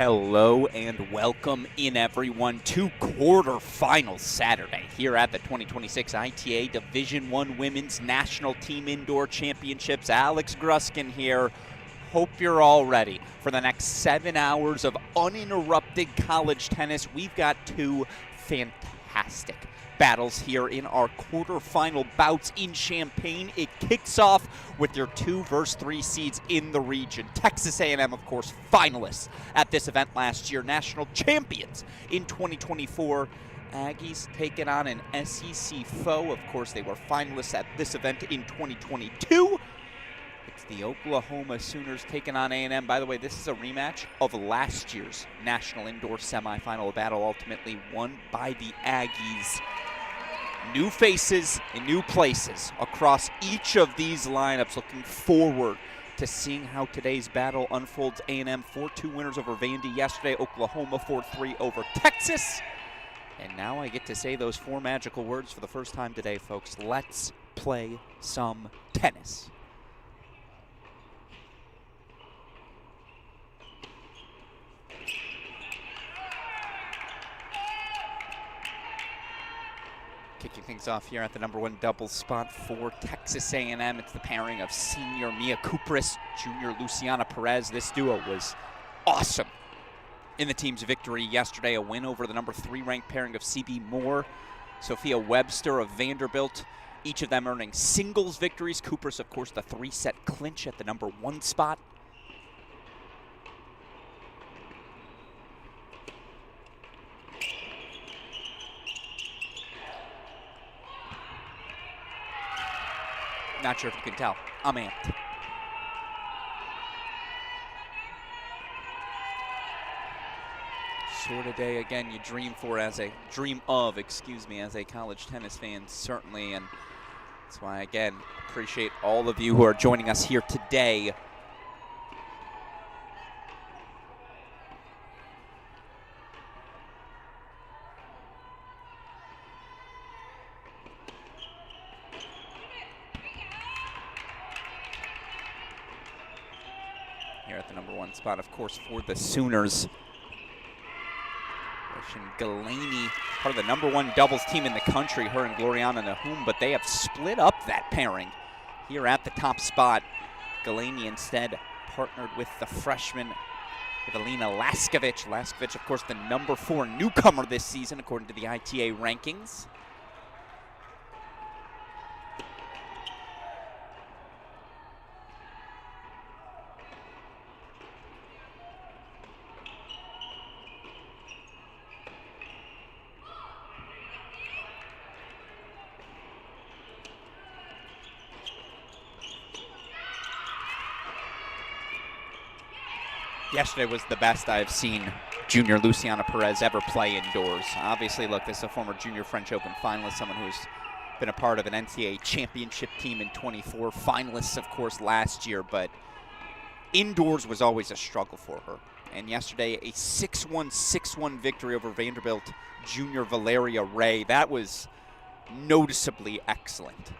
Hello and welcome in everyone to quarterfinal Saturday here at the 2026 ITA Division I Women's National Team Indoor Championships. Alex Gruskin here. Hope you're all ready for the next 7 hours of uninterrupted college tennis. We've got two fantastic battles here in our quarterfinal bouts in Champaign. It kicks off with your 2 versus 3 seeds in the region. Texas A&M, of course, finalists at this event last year, national champions in 2024. Aggies taking on an SEC foe. Of course, they were finalists at this event in 2022. It's the Oklahoma Sooners taking on A&M. By the way, this is a rematch of last year's national indoor semifinal battle, ultimately won by the Aggies. New faces in new places across each of these lineups. Looking forward to seeing how today's battle unfolds. A&M 4-2 winners over Vandy yesterday. Oklahoma 4-3 over Texas. And now I get to say those 4 magical words for the first time today, folks. Let's play some tennis. Kicking things off here at the #1 doubles spot for Texas A&M. It's the pairing of senior Mia Kupris, junior Luciana Perez. This duo was awesome in the team's victory yesterday. A win over the #3 ranked pairing of CB Moore, Sophia Webster of Vanderbilt. Each of them earning singles victories. Kupris, of course, the 3-set clinch at the #1 spot. Not sure if you can tell. I'm amped. Sort of day, again, you dream of, as a college tennis fan, certainly. And that's why, again, appreciate all of you who are joining us here today. Here at the #1 spot, of course, for the Sooners. Galaney, part of the #1 doubles team in the country, her and Gloriana Nahum, but they have split up that pairing here at the top spot. Galaney instead partnered with the freshman Evelina Laskovic. Laskovic, of course, the #4 newcomer this season, according to the ITA rankings. Yesterday was the best I've seen junior Luciana Perez ever play indoors. Obviously, look, this is a former junior French Open finalist, someone who's been a part of an NCAA championship team in 24, finalists, of course, last year, but indoors was always a struggle for her. And yesterday, a 6-1, 6-1 victory over Vanderbilt junior Valeria Ray. That was noticeably excellent.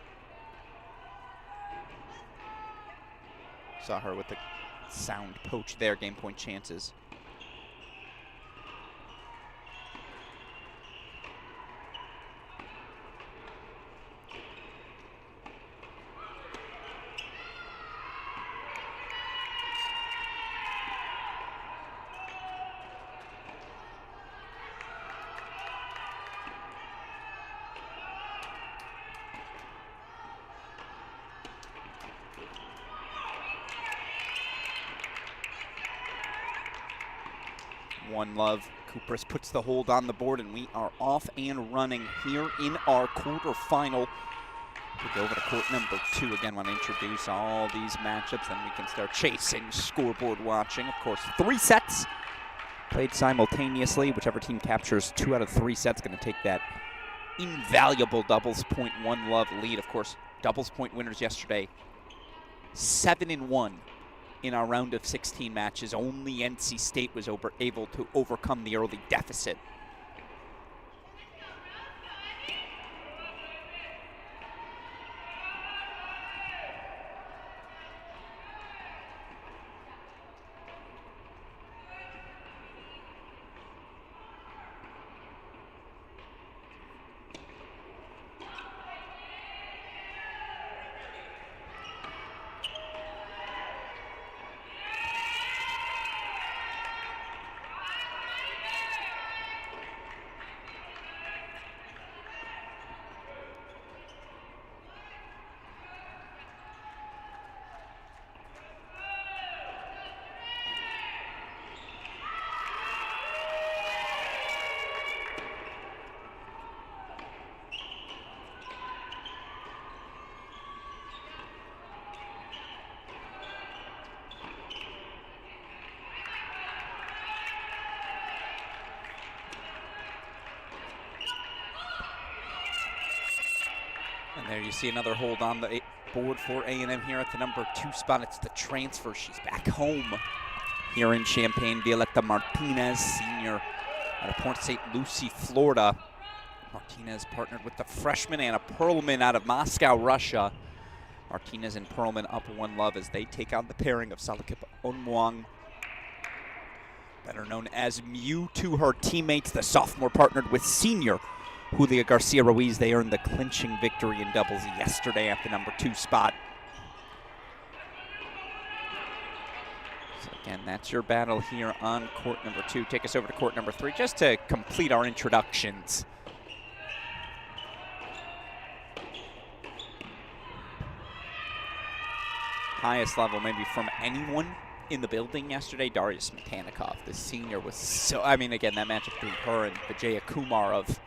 Saw her with the sound poach there, game point chances. One love. Kupris puts the hold on the board, and we are off and running here in our quarterfinal. We go over to court #2. Again, want to introduce all these matchups, then we can start chasing, scoreboard watching. Of course, 3 sets played simultaneously. Whichever team captures 2 out of 3 sets going to take that invaluable doubles point one love lead. Of course, doubles point winners yesterday, 7-1 in our round of 16 matches. Only NC State was able to overcome the early deficit. There you see another hold on the board for A&M here at the number 2 spot. It's the transfer. She's back home here in Champaign. Violeta Martinez, senior out of Port St. Lucie, Florida. Martinez partnered with the freshman Anna Perlman out of Moscow, Russia. Martinez and Perlman up 1-love as they take on the pairing of Salakip Onwang, better known as Mew, to her teammates. The sophomore partnered with senior Julia Garcia Ruiz. They earned the clinching victory in doubles yesterday at the number 2 spot. So again, that's your battle here on court number 2. Take us over to court number 3 just to complete our introductions. Highest level maybe from anyone in the building yesterday, Darius Metanikov, the senior, was so, I mean, again, that matchup between her and Vijaya Kumar of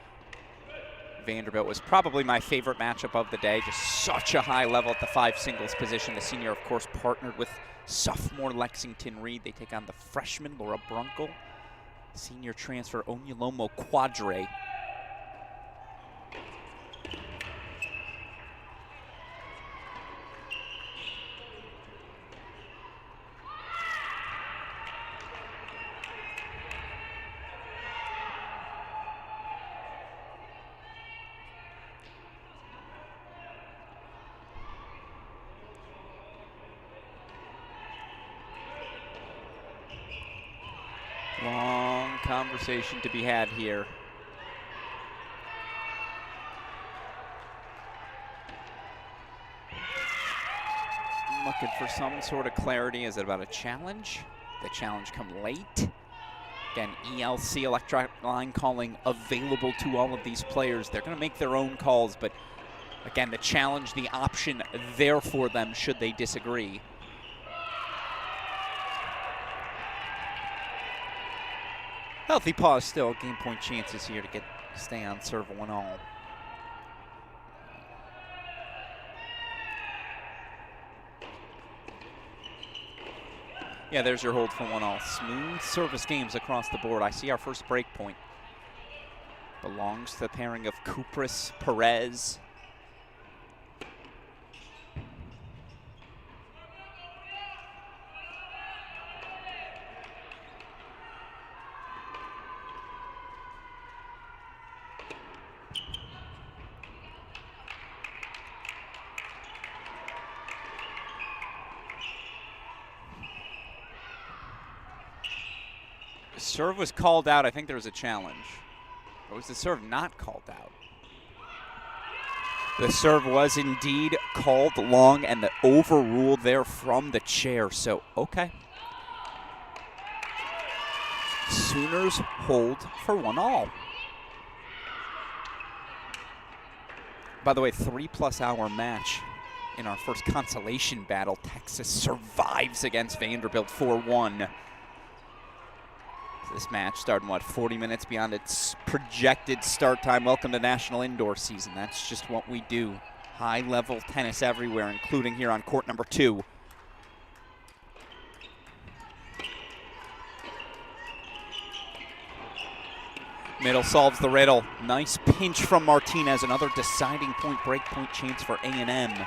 Vanderbilt was probably my favorite matchup of the day. Just such a high level at the 5 singles position. The senior, of course, partnered with sophomore Lexington Reed. They take on the freshman Laura Brunkel, senior transfer Onyolomo Quadre. Long conversation to be had here. I'm looking for some sort of clarity. Is it about a challenge? The challenge come late. Again, ELC, electronic line calling, available to all of these players. They're going to make their own calls, but again, the challenge, the option there for them should they disagree. Healthy pause still, game point chances here to stay on serve 1-all. Yeah, there's your hold for 1-all. Smooth service games across the board. I see our first break point belongs to the pairing of Kupris Perez. Serve was called out. I think there was a challenge. Or was the serve not called out? The serve was indeed called long, and the overruled there from the chair. So, okay. Sooners hold for 1-all. By the way, 3+ hour match in our first consolation battle. Texas survives against Vanderbilt 4-1. This match starting, what, 40 minutes beyond its projected start time. Welcome to National Indoor Season. That's just what we do. High-level tennis everywhere, including here on court number 2. Middle solves the riddle. Nice pinch from Martinez. Another deciding point, break point chance for A&M.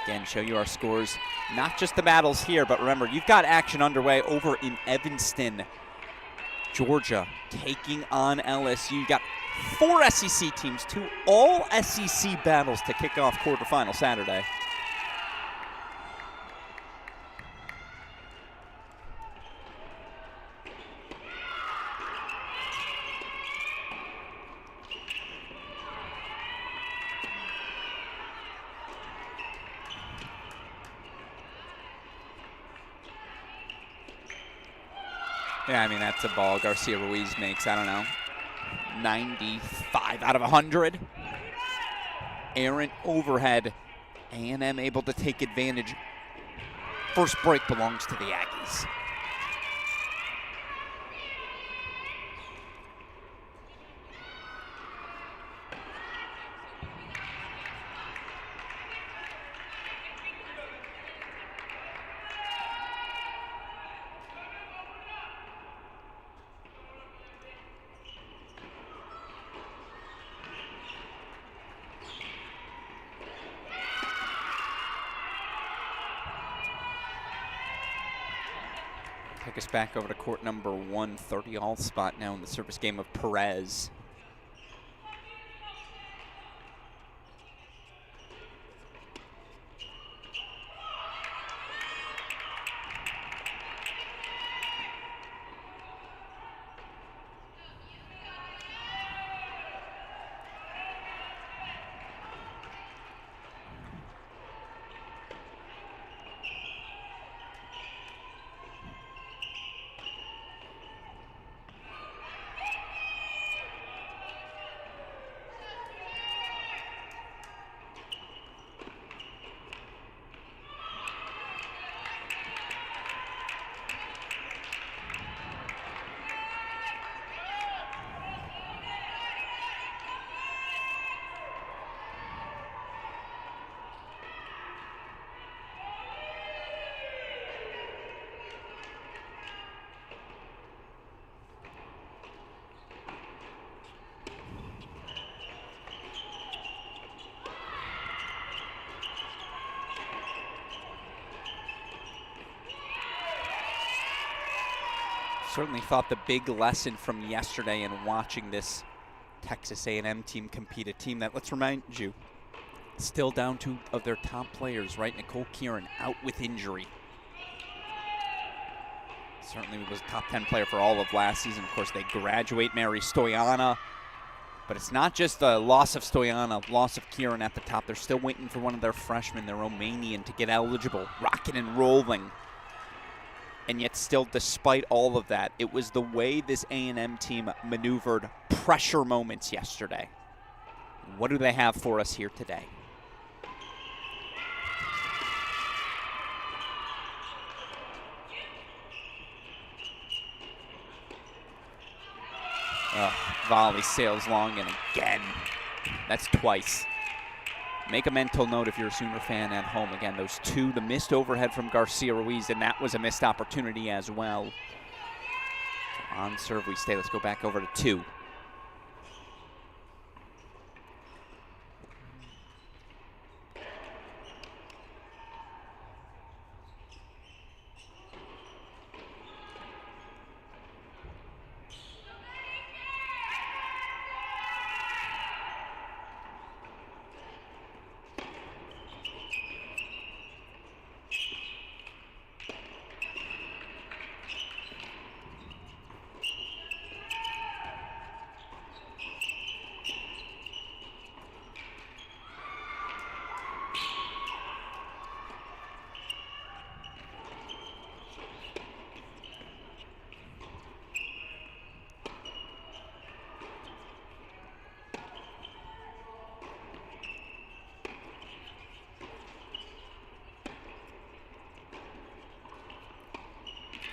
Again, show you our scores. Not just the battles here, but remember, you've got action underway over in Evanston, Georgia, taking on LSU. You got 4 SEC teams, 2 all SEC battles to kick off quarterfinal Saturday. Yeah, I mean, that's a ball Garcia Ruiz makes, I don't know, 95 out of 100. Errant overhead. A&M able to take advantage. First break belongs to the Aggies. take us back over to court number 130 all spot now in the service game of Perez. Certainly thought the big lesson from yesterday in watching this Texas A&M team compete, a team that, let's remind you, still down two of their top players, right? Nicole Kieran out with injury. Certainly was a top 10 player for all of last season. Of course, they graduate Mary Stoyana, but it's not just the loss of Stoyana, loss of Kieran at the top. They're still waiting for one of their freshmen, their Romanian, to get eligible, rocking and rolling. And yet still, despite all of that, it was the way this A&M team maneuvered pressure moments yesterday. What do they have for us here today? Volley sails long, and again, that's twice. Make a mental note if you're a Sooner fan at home. Again, those two, the missed overhead from Garcia Ruiz, and that was a missed opportunity as well. On serve we stay. Let's go back over to 2.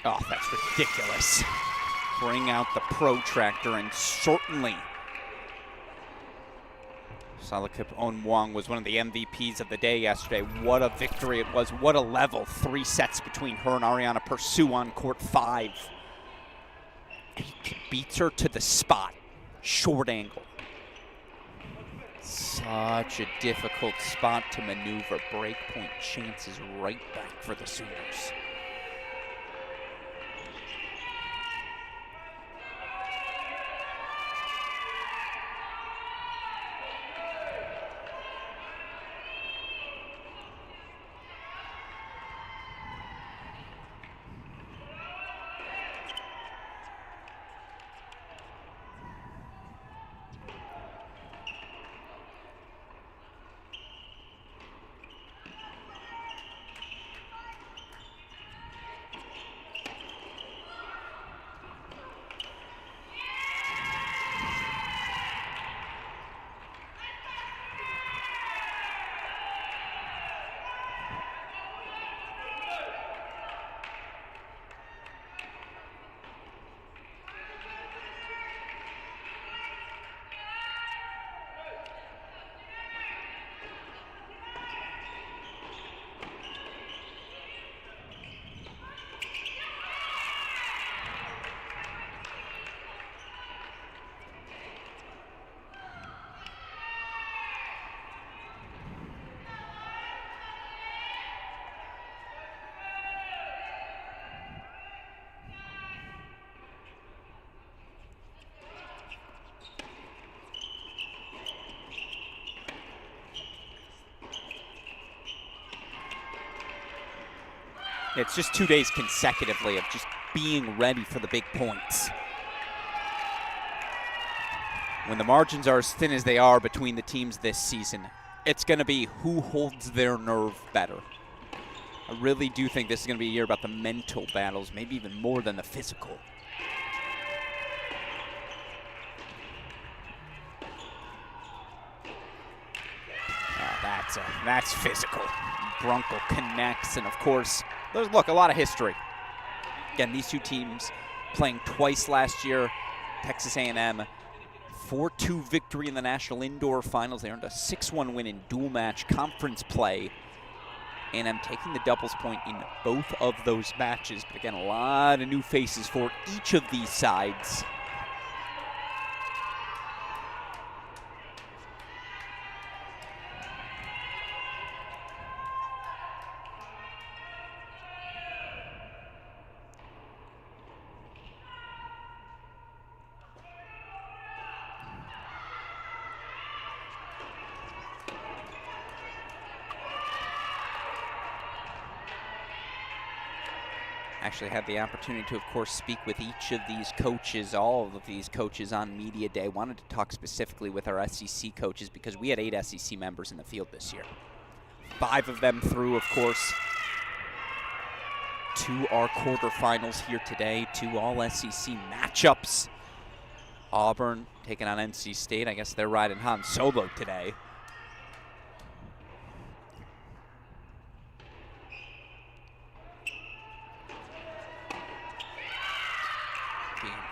Oh, that's ridiculous. Bring out the protractor, and certainly Salakip Onwang was one of the MVPs of the day yesterday. What a victory it was. What a level. 3 sets between her and Ariana Pursue on court 5. And he beats her to the spot. Short angle. Such a difficult spot to maneuver. Breakpoint chances right back for the Sooners. It's just 2 days consecutively of just being ready for the big points. When the margins are as thin as they are between the teams this season, it's going to be who holds their nerve better. I really do think this is going to be a year about the mental battles, maybe even more than the physical. That's physical. Brunkel connects, and of course, there's, look, a lot of history. Again, these two teams playing twice last year. Texas A&M, 4-2 victory in the National Indoor Finals. They earned a 6-1 win in dual match conference play. A&M taking the doubles point in both of those matches. But again, a lot of new faces for each of these sides. Actually had the opportunity to, of course, speak with each of these coaches, all of these coaches on Media Day. Wanted to talk specifically with our SEC coaches because we had 8 SEC members in the field this year. 5 of them through, of course, to our quarterfinals here today, 2 all-SEC matchups. Auburn taking on NC State. I guess they're riding Han Solo today.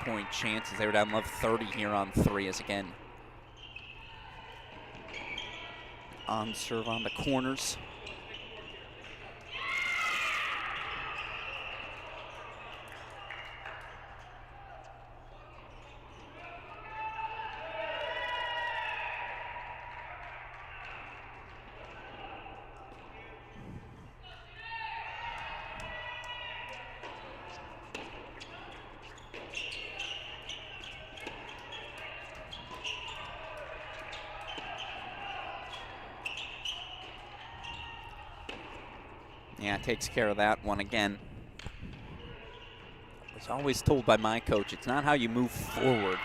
Point chances. They were down love 30 here on 3 as again on serve on the corners. Yeah, takes care of that one again. I was always told by my coach, it's not how you move forward,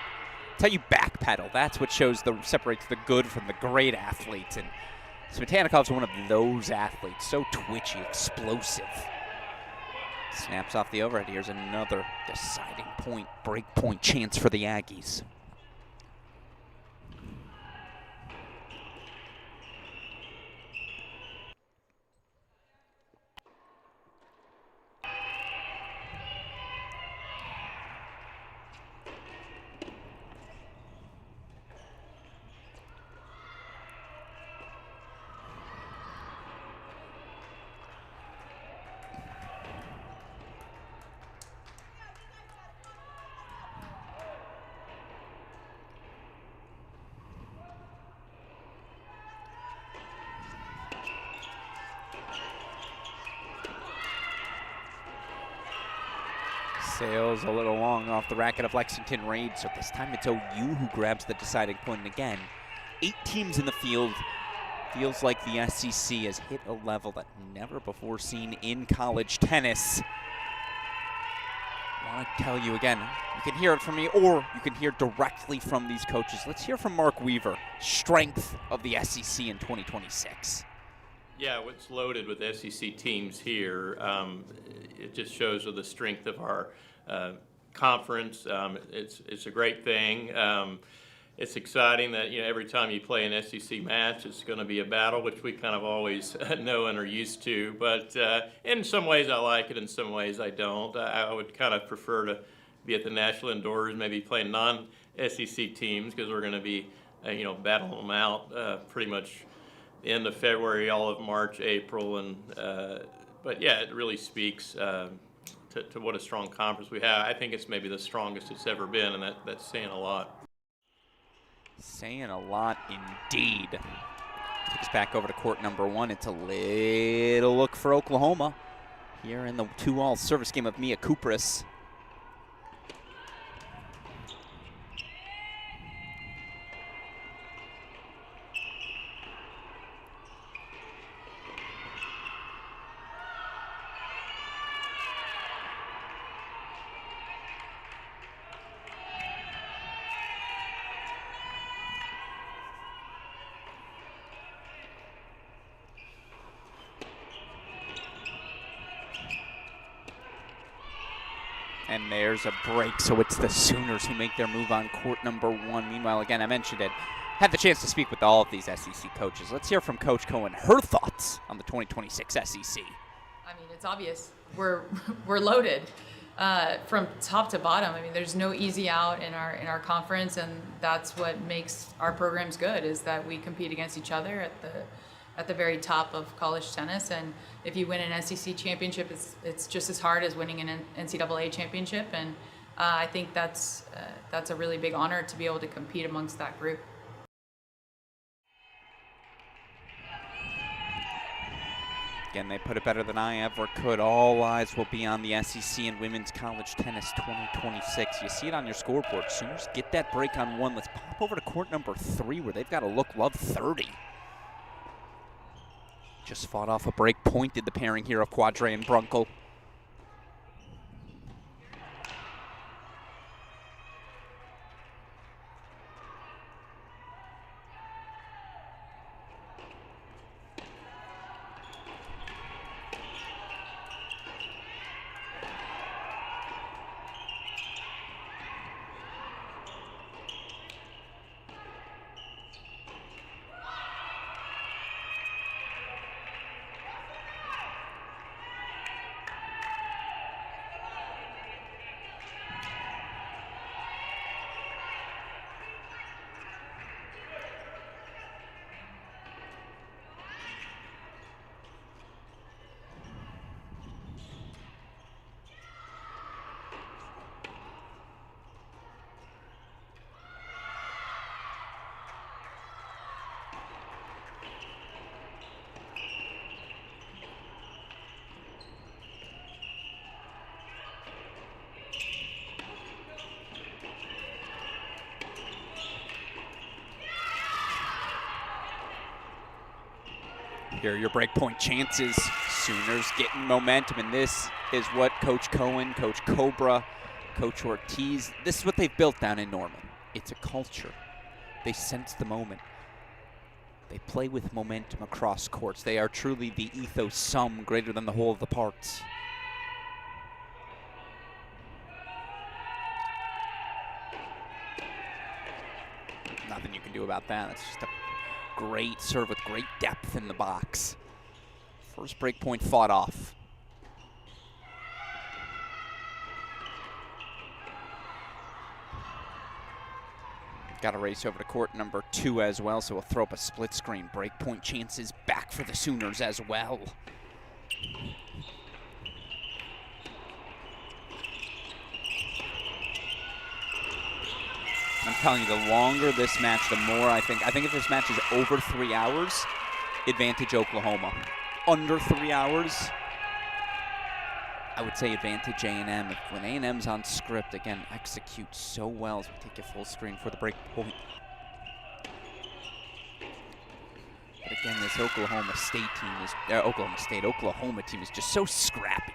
it's how you backpedal. That's what separates the good from the great athletes. And Smetanikov's one of those athletes, so twitchy, explosive. Snaps off the overhead. Here's another deciding point, break point chance for the Aggies. Sails a little long off the racket of Lexington Reid, so this time it's OU who grabs the deciding point. And again, 8 teams in the field. Feels like the SEC has hit a level that never before seen in college tennis. I want to tell you again, you can hear it from me or you can hear directly from these coaches. Let's hear from Mark Weaver, strength of the SEC in 2026. Yeah, it's loaded with SEC teams here. It just shows the strength of our conference. It's a great thing. It's exciting that every time you play an SEC match, it's going to be a battle, which we kind of always know and are used to. But in some ways I like it, in some ways I don't. I would kind of prefer to be at the National Indoors, maybe playing non-SEC teams, because we're going to be battling them out pretty much the end of February, all of March, April, and but yeah, it really speaks to what a strong conference we have. I think it's maybe the strongest it's ever been, and that's saying a lot. Saying a lot indeed. Takes back over to court number 1. It's a little look for Oklahoma here in the 2-all service game of Mia Kupris. And there's a break, so it's the Sooners who make their move on court number 1. Meanwhile, again, I mentioned it, had the chance to speak with all of these SEC coaches. Let's hear from Coach Cohen, her thoughts on the 2026 SEC. I mean, it's obvious. We're loaded from top to bottom. I mean, there's no easy out in our conference, and that's what makes our programs good, is that we compete against each other at the very top of college tennis. And if you win an SEC championship, it's just as hard as winning an NCAA championship. And I think that's a really big honor to be able to compete amongst that group. Again, they put it better than I ever could. All eyes will be on the SEC and Women's College Tennis 2026. You see it on your scoreboard. Sooners get that break on 1. Let's pop over to court number 3, where they've got a love 30. Just fought off a break, pointed the pairing here of Quadre and Brunkel. Here are your breakpoint chances. Sooners getting momentum, and this is what Coach Cohen, Coach Cobra, Coach Ortiz, this is what they've built down in Norman. It's a culture. They sense the moment. They play with momentum across courts. They are truly the ethos sum greater than the whole of the parts. Nothing you can do about that. That's just a great serve with great depth in the box. First break point fought off. Got to race over to court number 2 as well, so we'll throw up a split screen. Break point chances back for the Sooners as well. I'm telling you, the longer this match, the more I think if this match is over 3 hours, advantage Oklahoma. Under 3 hours, I would say advantage A&M. When A&M's on script, again, execute so well as we take a full screen for the break point. But again, this Oklahoma team is just so scrappy.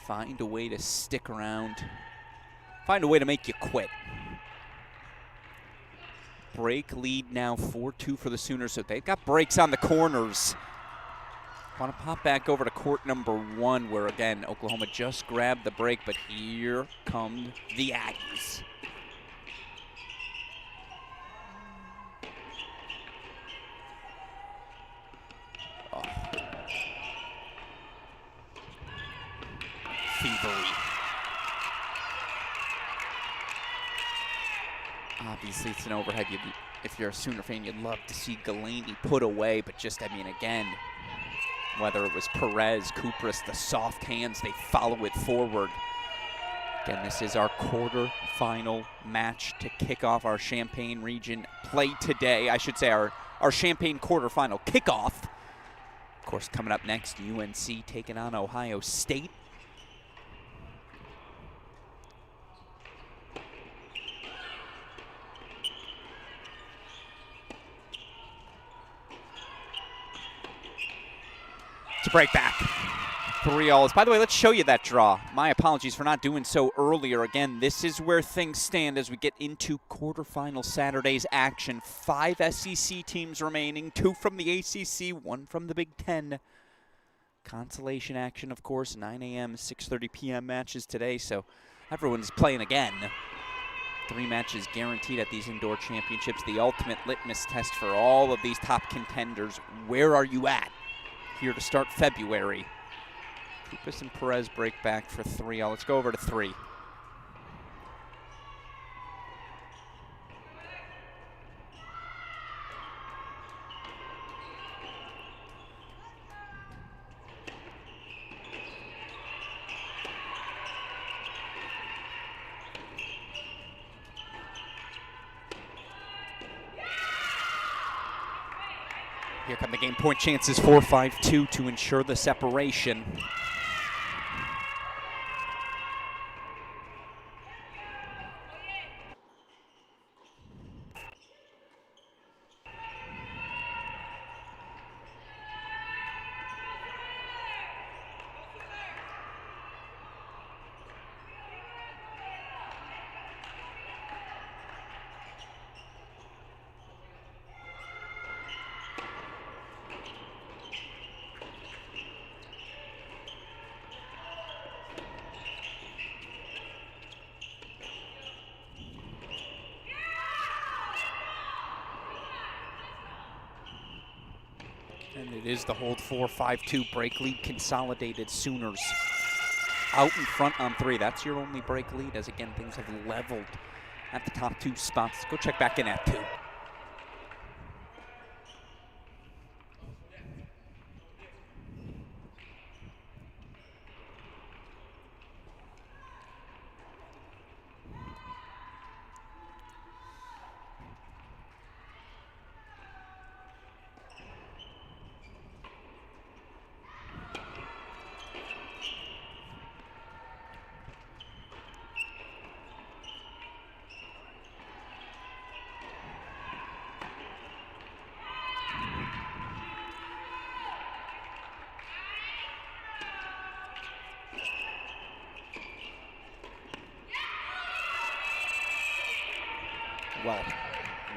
Find a way to stick around. Find a way to make you quit. Break lead now 4-2 for the Sooners, so they've got breaks on the corners. Want to pop back over to court number 1, where again, Oklahoma just grabbed the break, but here come the Aggies. Oh. Thievery. Obviously, it's an overhead. If you're a Sooner fan, you'd love to see Galaney put away, but just, I mean, again, whether it was Perez, Kupras, the soft hands, they follow it forward. Again, this is our quarterfinal match to kick off our Champaign region play today. I should say our Champaign quarterfinal kickoff. Of course, coming up next, UNC taking on Ohio State. To break back. 3-all. By the way, let's show you that draw. My apologies for not doing so earlier. Again, this is where things stand as we get into quarterfinal Saturday's action. 5 SEC teams remaining, 2 from the ACC, 1 from the Big Ten. Consolation action, of course, 9 a.m., 6:30 p.m. matches today, so everyone's playing again. 3 matches guaranteed at these indoor championships, the ultimate litmus test for all of these top contenders. Where are you at here to start February? Kupis and Perez break back for 3. Let's go over to 3. Here come the game point chances, 4-5-2 to ensure the separation. And it is the hold 4-5-2 break lead consolidated. Sooners out in front on 3. That's your only break lead, as again things have leveled at the top 2 spots. Go check back in at 2.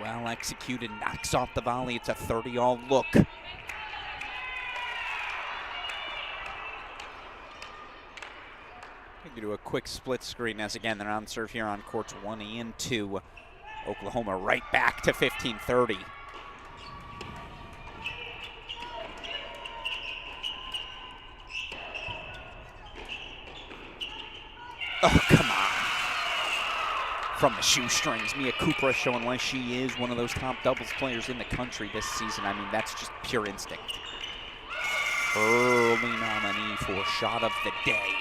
Well executed, knocks off the volley. It's a 30-all look. We can do a quick split screen as again they're on serve here on courts 1 and 2. Oklahoma right back to 15-30. Oh, come on. From the shoestrings, Mia Cooper showing why she is one of those top doubles players in the country this season. I mean, that's just pure instinct. Early nominee for shot of the day.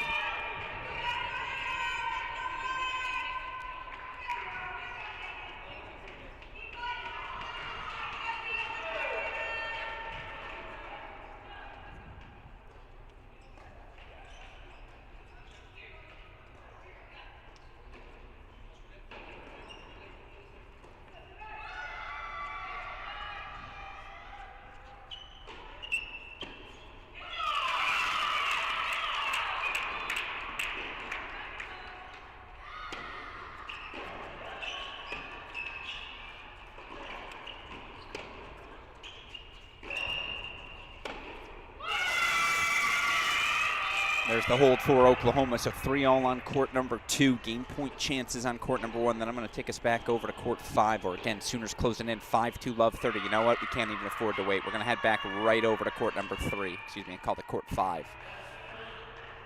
There's the hold for Oklahoma, so 3-all on court number 2. Game point chances on court number 1. Then I'm going to take us back over to court 5, or again, Sooners closing in 5-2, love 30. You know what? We can't even afford to wait. We're going to head back right over to court number 3. Excuse me, I called it court 5.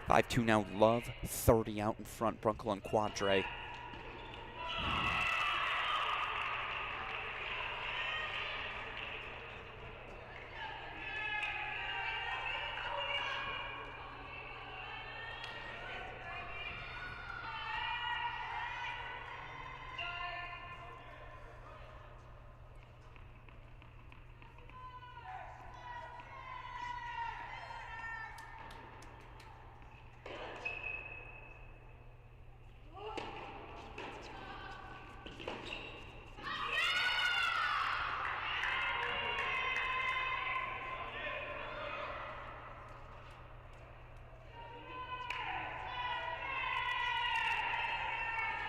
5-2 now, love 30 out in front, Brunkel and Quadre.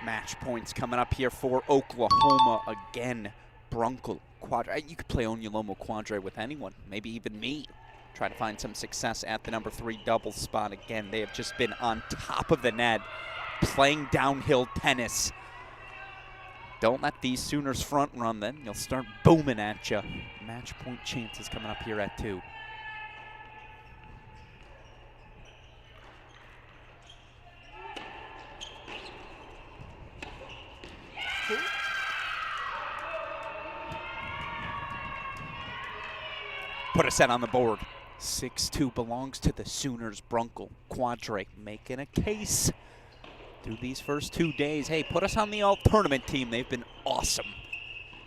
Match points coming up here for Oklahoma again. Brunkel, Quadre. You could play Onyolomo Quadre with anyone, maybe even me. try to find some success at the number 3 doubles spot. Again, they have just been on top of the net, playing downhill tennis. Don't let these Sooners front run, then you'll start booming at you. Match point chances coming up here at 2. Put a set on the board. 6-2 belongs to the Sooners. Brunkel, Quadre making a case through these first 2 days. Hey, put us on the all-tournament team. They've been awesome.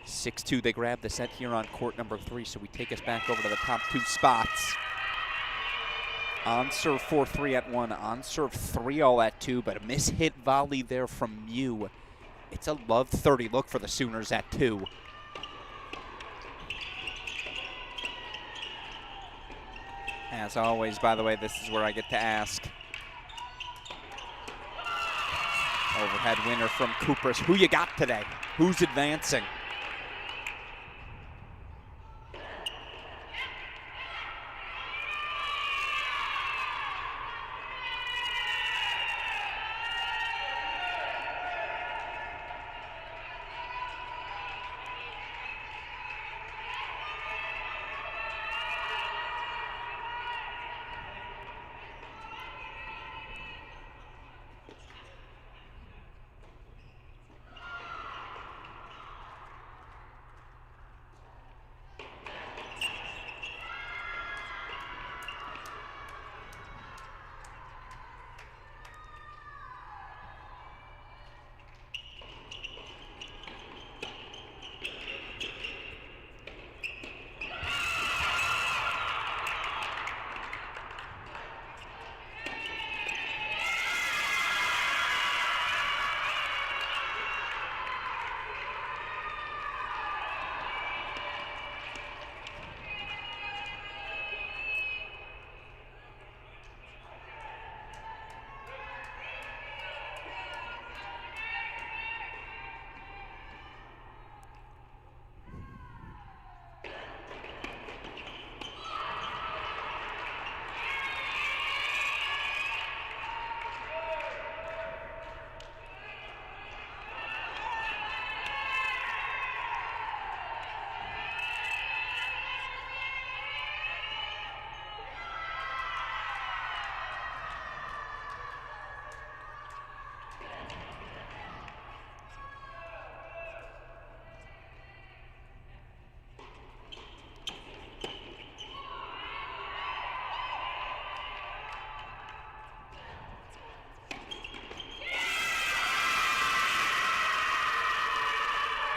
6-2, they grab the set here on court number 3, so we take us back over to the top 2 spots. On serve 4-3 at 1, on serve 3-all at 2, but a miss-hit volley there from Mew. It's a love 30 look for the Sooners at 2. As always, by the way, this is where I get to ask. Overhead winner from Kupras. Who you got today? Who's advancing?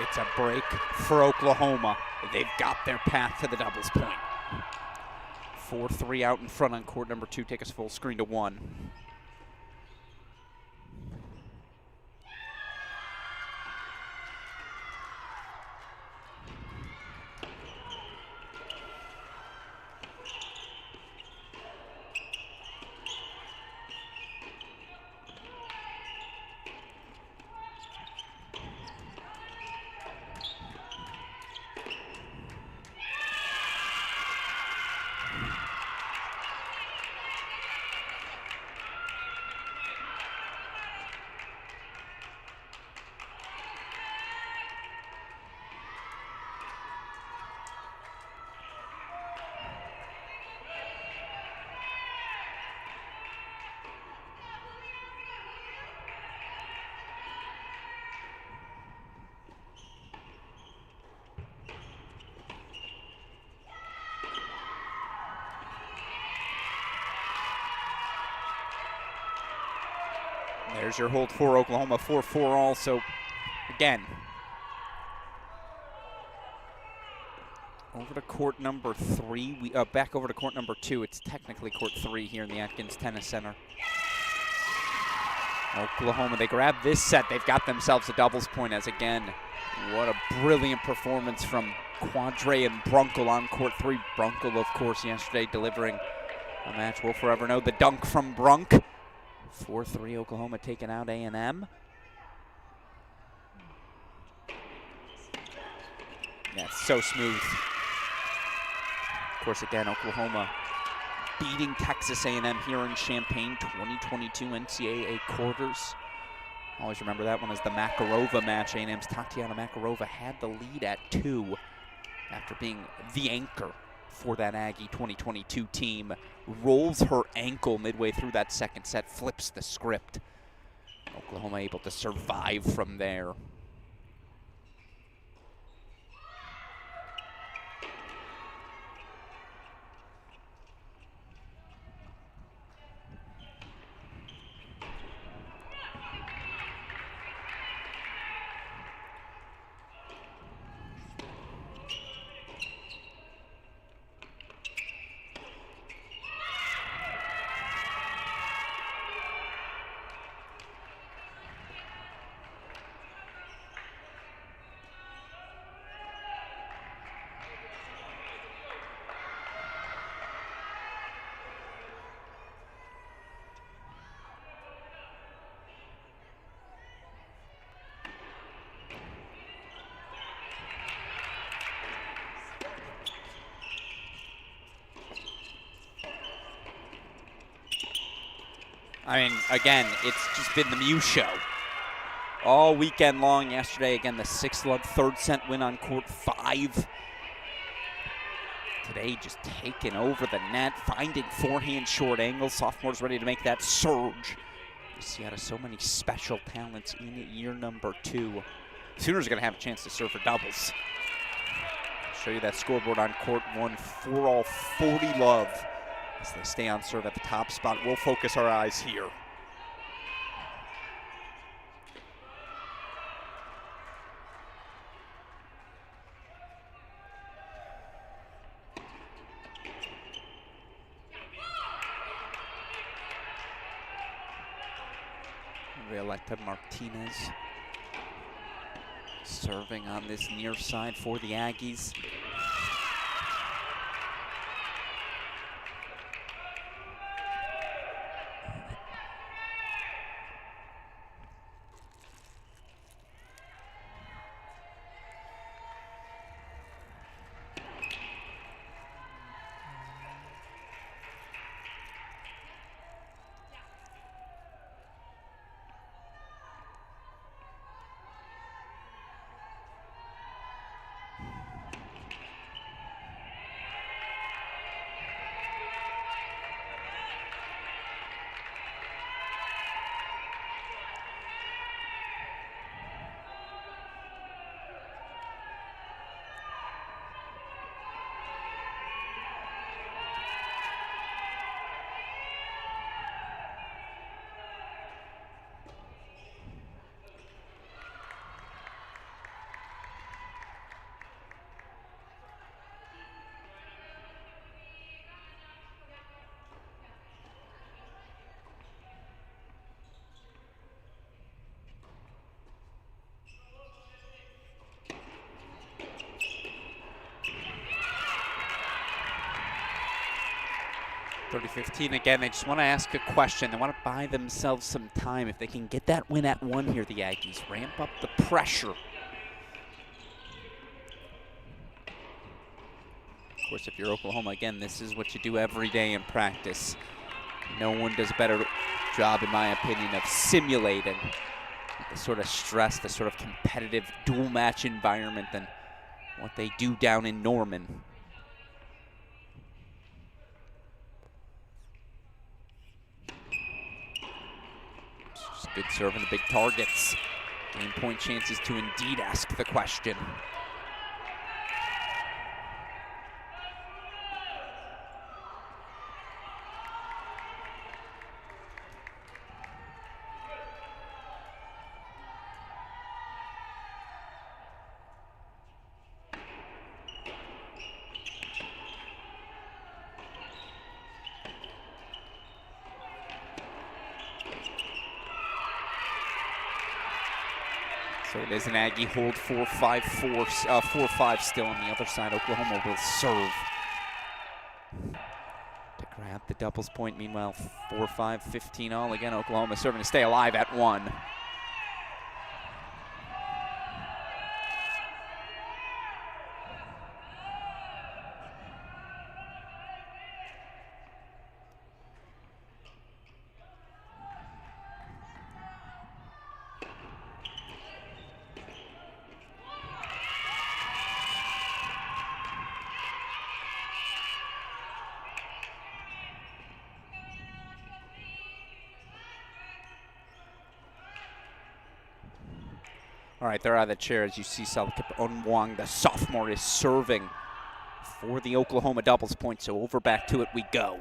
It's a break for Oklahoma. They've got their path to the doubles point. 4-3 out in front on court number 2. Take us full screen to 1. There's your hold for Oklahoma, 4-4 all. So, again, over to court number 3. Back over to court number 2. It's technically court 3 here in the Atkins Tennis Center. Oklahoma, they grab this set. They've got themselves a doubles point as, again, what a brilliant performance from Quadre and Brunkel on court 3. Brunkel, of course, yesterday delivering a match we'll forever know. The dunk from Brunk. 4-3 Oklahoma taking out A&M. Yeah, it's so smooth. Of course, again, Oklahoma beating Texas A&M here in Champaign, 2022 NCAA quarters. Always remember that one as the Makarova match. A&M's Tatiana Makarova had the lead at 2 after being the anchor for that Aggie 2022 team. Rolls her ankle midway through that second set, flips the script. Oklahoma able to survive from there. I mean, again, it's just been the Muse show all weekend long. Yesterday, again, the 6-love third set win on court 5. Today, just taking over the net, finding forehand short angles. Sophomores ready to make that surge. You see out of so many special talents in year number 2. Sooners are going to have a chance to serve for doubles. I'll show you that scoreboard on court 1 for all 40 love. As they stay on serve at the top spot, we'll focus our eyes here. Violetta Martinez serving on this near side for the Aggies. .30-15 again. They just want to ask a question. They want to buy themselves some time. If they can get that win at 1 here, the Aggies ramp up the pressure. Of course, if you're Oklahoma, again, this is what you do every day in practice. No one does a better job, in my opinion, of simulating the sort of stress, the sort of competitive dual match environment than what they do down in Norman. Good serve and the big targets. Game point chances to indeed ask the question. So it is an Aggie hold 4-5 still on the other side. Oklahoma will serve to grab the doubles point. Meanwhile, 4-5-15 all. Again, Oklahoma serving to stay alive at 1. All right, they're out of the chair as you see Salakip Onwang, the sophomore, is serving for the Oklahoma doubles point. So over back to it we go.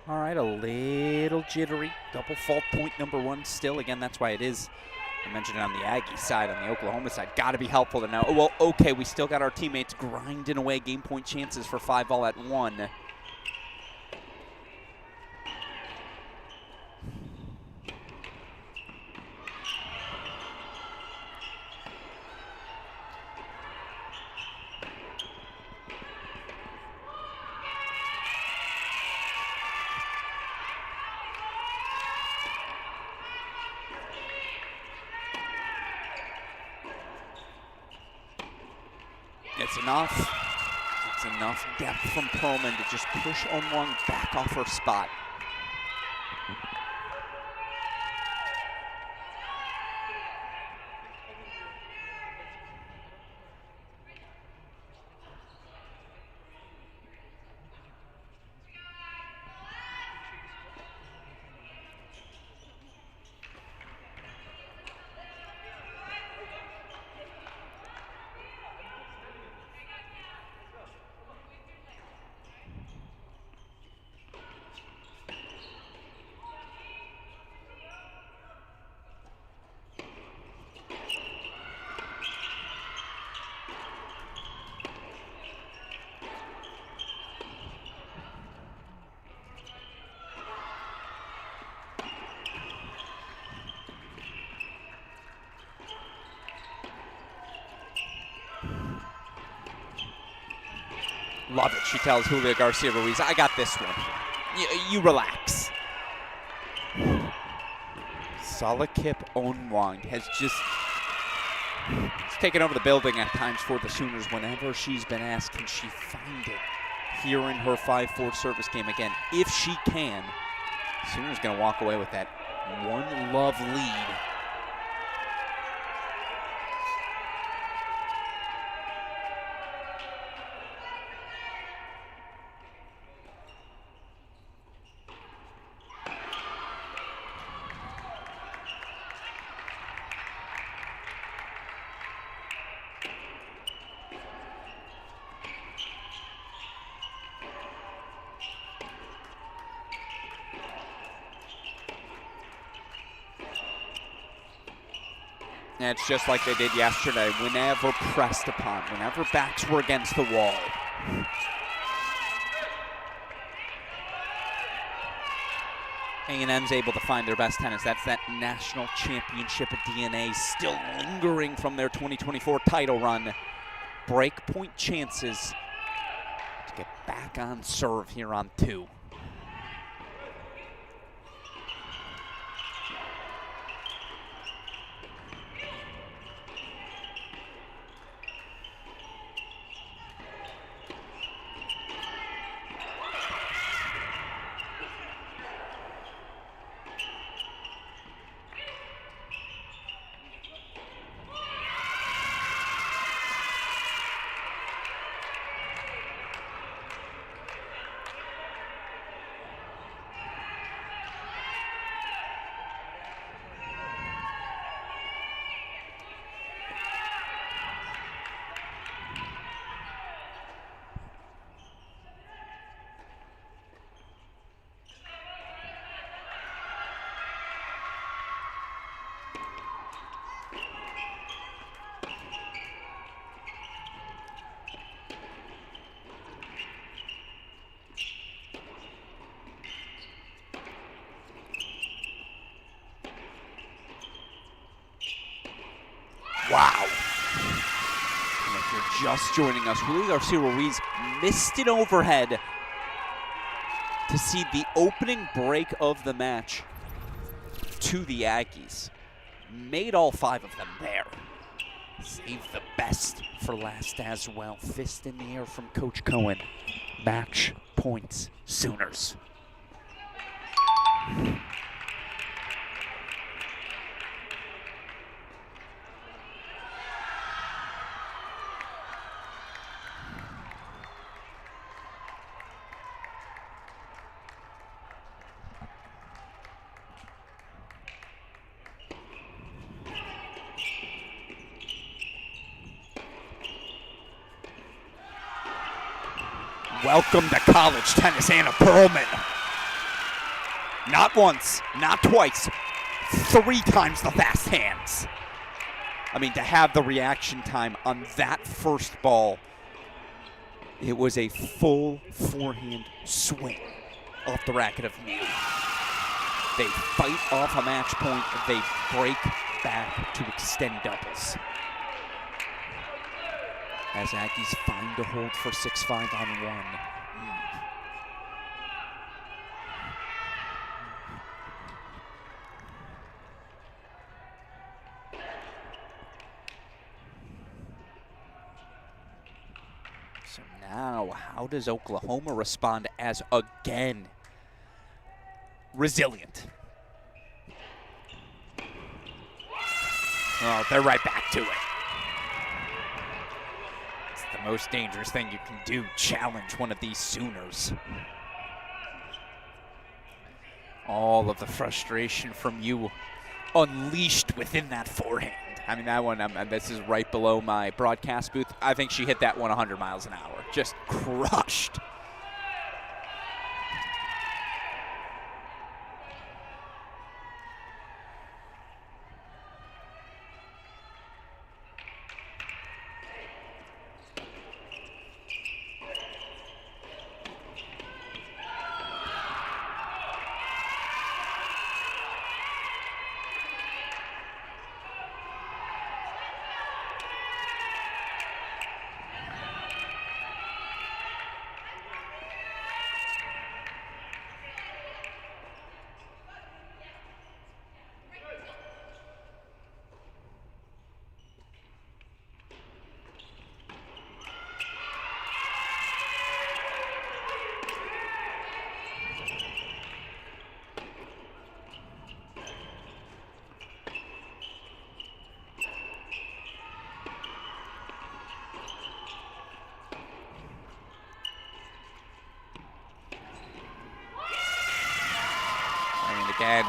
All right, a little jittery. Double fault point number 1 still. Again, that's why it is. I mentioned it on the Aggie side, on the Oklahoma side. Got to be helpful to know. Oh, well, okay, we still got our teammates grinding away game point chances for 5-all at 1. It's enough. It's enough depth from Perlman to just push Onwang back off her spot. Love it. She tells Julia Garcia Ruiz, I got this one. You relax. Salakip Onwang has just taken over the building at times for the Sooners. Whenever she's been asked, can she find it here in her 5-4 service game again? If she can, Sooners going to walk away with that 1-love lead. And it's just like they did yesterday, whenever pressed upon, whenever backs were against the wall. A&M's able to find their best tennis. That's that national championship DNA still lingering from their 2024 title run. Breakpoint chances to get back on serve here on 2. And if you're just joining us, Julio Garcia Ruiz missed it overhead to see the opening break of the match to the Aggies. Made all 5 of them there. Saved the best for last as well. Fist in the air from Coach Cohen. Match points, Sooners. Welcome to college tennis, Anna Perlman. Not once, not twice, 3 times the fast hands. I mean, to have the reaction time on that first ball, it was a full forehand swing off the racket of Mew. They fight off a match point, they break back to extend doubles. As Aggies find a hold for 6-5 on 1. So now, how does Oklahoma respond as again resilient? Oh, they're right back to it. The most dangerous thing you can do, challenge one of these Sooners. All of the frustration from you unleashed within that forehand. I mean, that one, this is right below my broadcast booth. I think she hit that one 100 miles an hour. Just crushed. Again,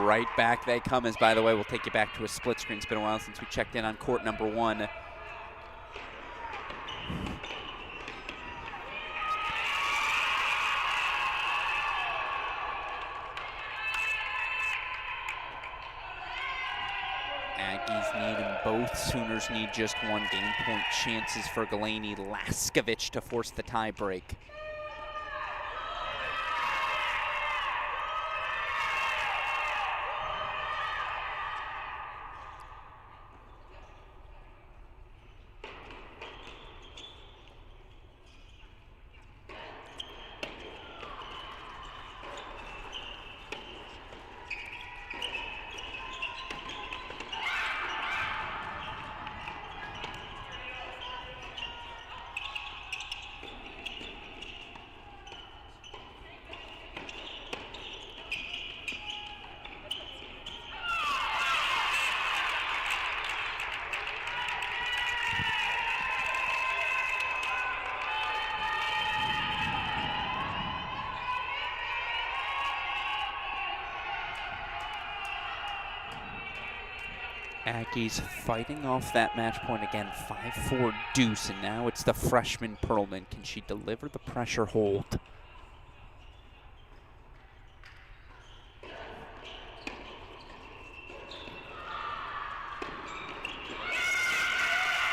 right back they come. As, by the way, we'll take you back to a split screen. It's been a while since we checked in on court number 1. Aggies need them both. Sooners need just 1 game point. Chances for Galaney Laskovic to force the tie break. Aggies fighting off that match point again, 5-4 deuce, and now it's the freshman Perlman. Can she deliver the pressure hold?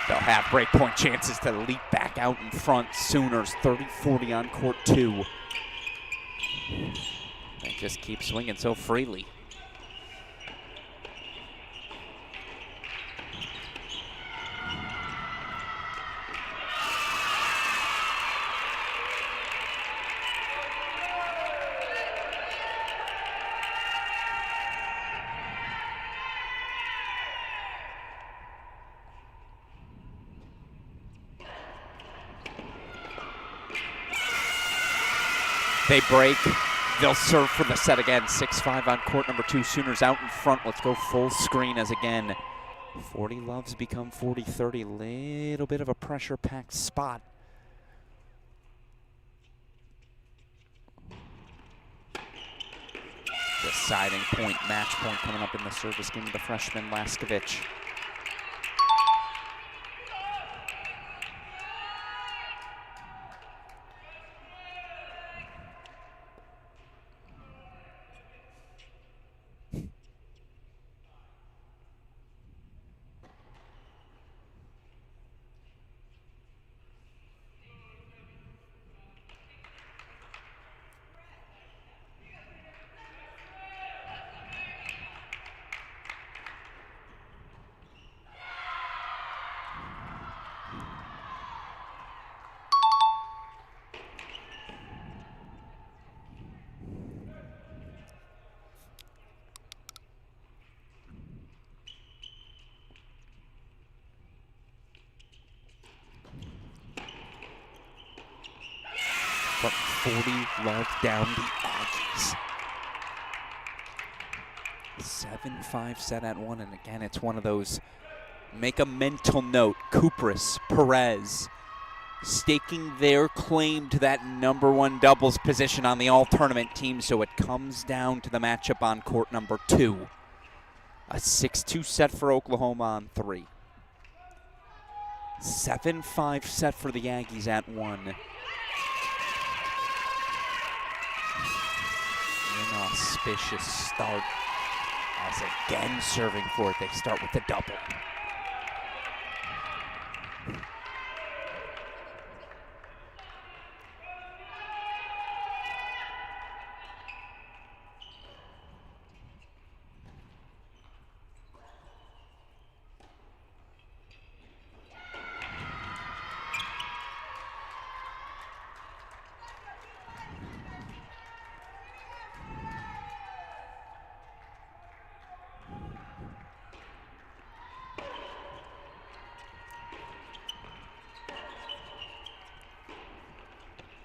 They'll have breakpoint chances to leap back out in front. Sooners 30-40 on court 2. They just keep swinging so freely. They break. They'll serve for the set again. 6-5 on court number 2. Sooners out in front. Let's go full screen as again 40 loves become 40-30. Little bit of a pressure-packed spot. Deciding point, match point coming up in the service game of the freshman Laskovic. But 40 love down the Aggies. 7-5 set at 1, and again, it's one of those, make a mental note, Kupris, Perez, staking their claim to that #1 doubles position on the all-tournament team, so it comes down to the matchup on court number 2. A 6-2 set for Oklahoma on 3. 7-5 set for the Aggies at 1. Inauspicious start as again serving for it. They start with the double.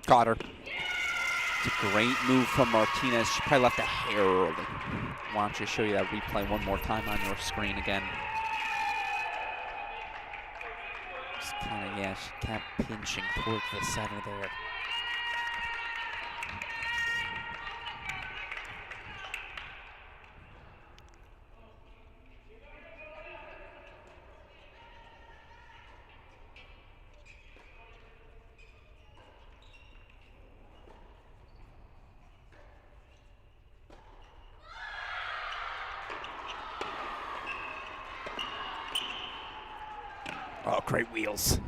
Caught her. It's a great move from Martinez. She probably left a hair early. Why don't you show you that replay one more time on your screen again. Just kind of, yeah, she kept pinching towards the center there. Oh, great wheels.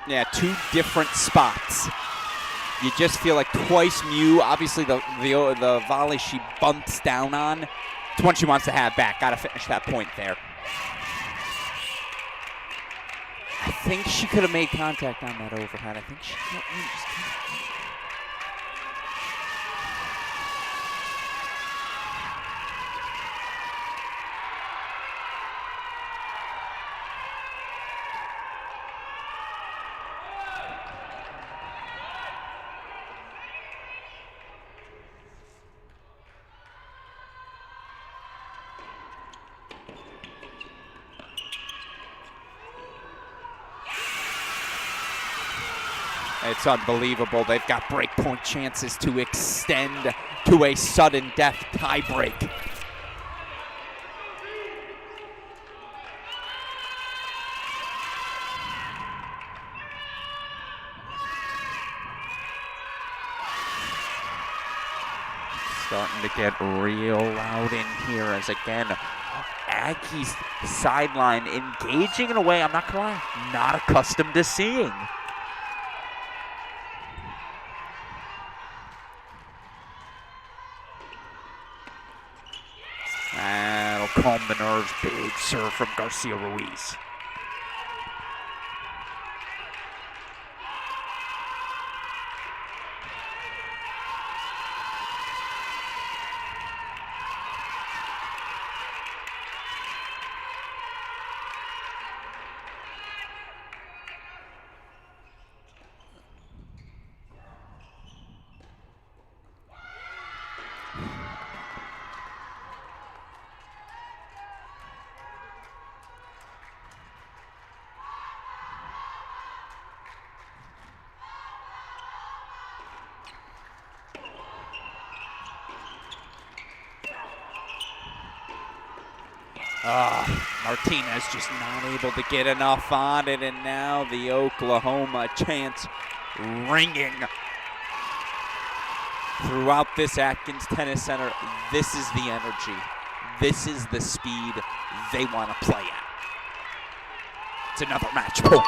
Yeah, 2 different spots. You just feel like twice Mew. Obviously, the volley she bumps down on, it's one she wants to have back. Got to finish that point there. I think she could have made contact on that overhead. I think she just It's unbelievable. They've got breakpoint chances to extend to a sudden death tiebreak. Starting to get real loud in here as again, Aggies sideline engaging in a way I'm not gonna lie, not accustomed to seeing. That'll calm the nerves. Big serve from Garcia Ruiz. Martinez just not able to get enough on it, and now the Oklahoma chants ringing throughout this Atkins Tennis Center. This is the energy. This is the speed they want to play at. It's another match point.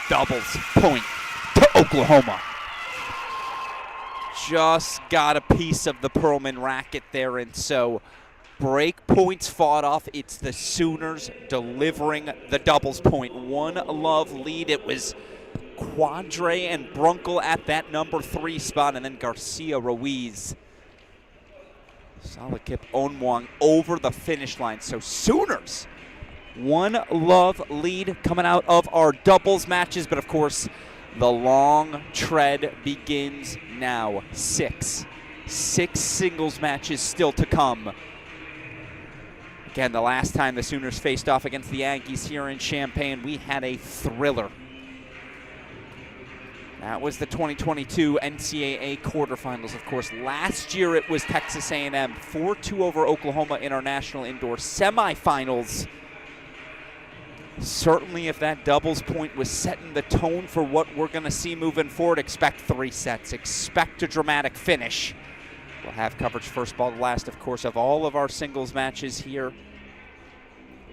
Doubles point to Oklahoma. Just got a piece of the Perlman racket there, and so break points fought off. It's the Sooners delivering the doubles point. 1-love lead. It was Quadre and Brunkel at that number 3 spot, and then Garcia Ruiz. Salakip Onwang over the finish line. So Sooners 1-love lead coming out of our doubles matches, but of course the long tread begins now. Six singles matches still to come. Again, the last time the Sooners faced off against the Aggies here in Champaign, we had a thriller. That was the 2022 NCAA quarterfinals. Of course, last year it was Texas A&M 4-2 over Oklahoma in our national indoor semifinals. Certainly if that doubles point was setting the tone for what we're going to see moving forward, expect 3 sets, expect a dramatic finish. We'll have coverage first ball to last, of course, of all of our singles matches here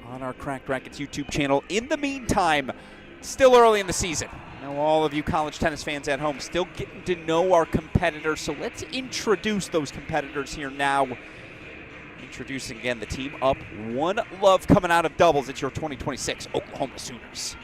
on our Cracked Racquets YouTube channel. In the meantime, still early in the season. I know all of you college tennis fans at home still getting to know our competitors, so let's introduce those competitors here now. Introducing again the team up 1-love coming out of doubles. It's your 2026 Oklahoma Sooners.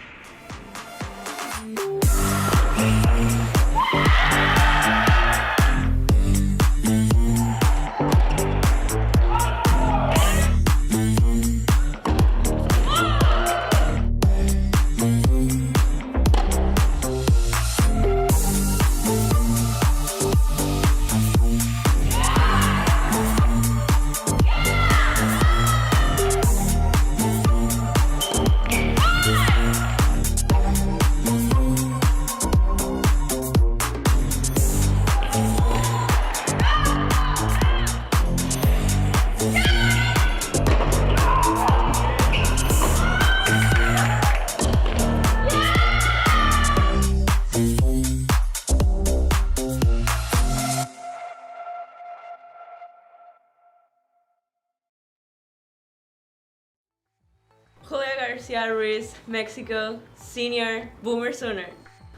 Garcia Ruiz, Mexico, senior, Boomer Sooner.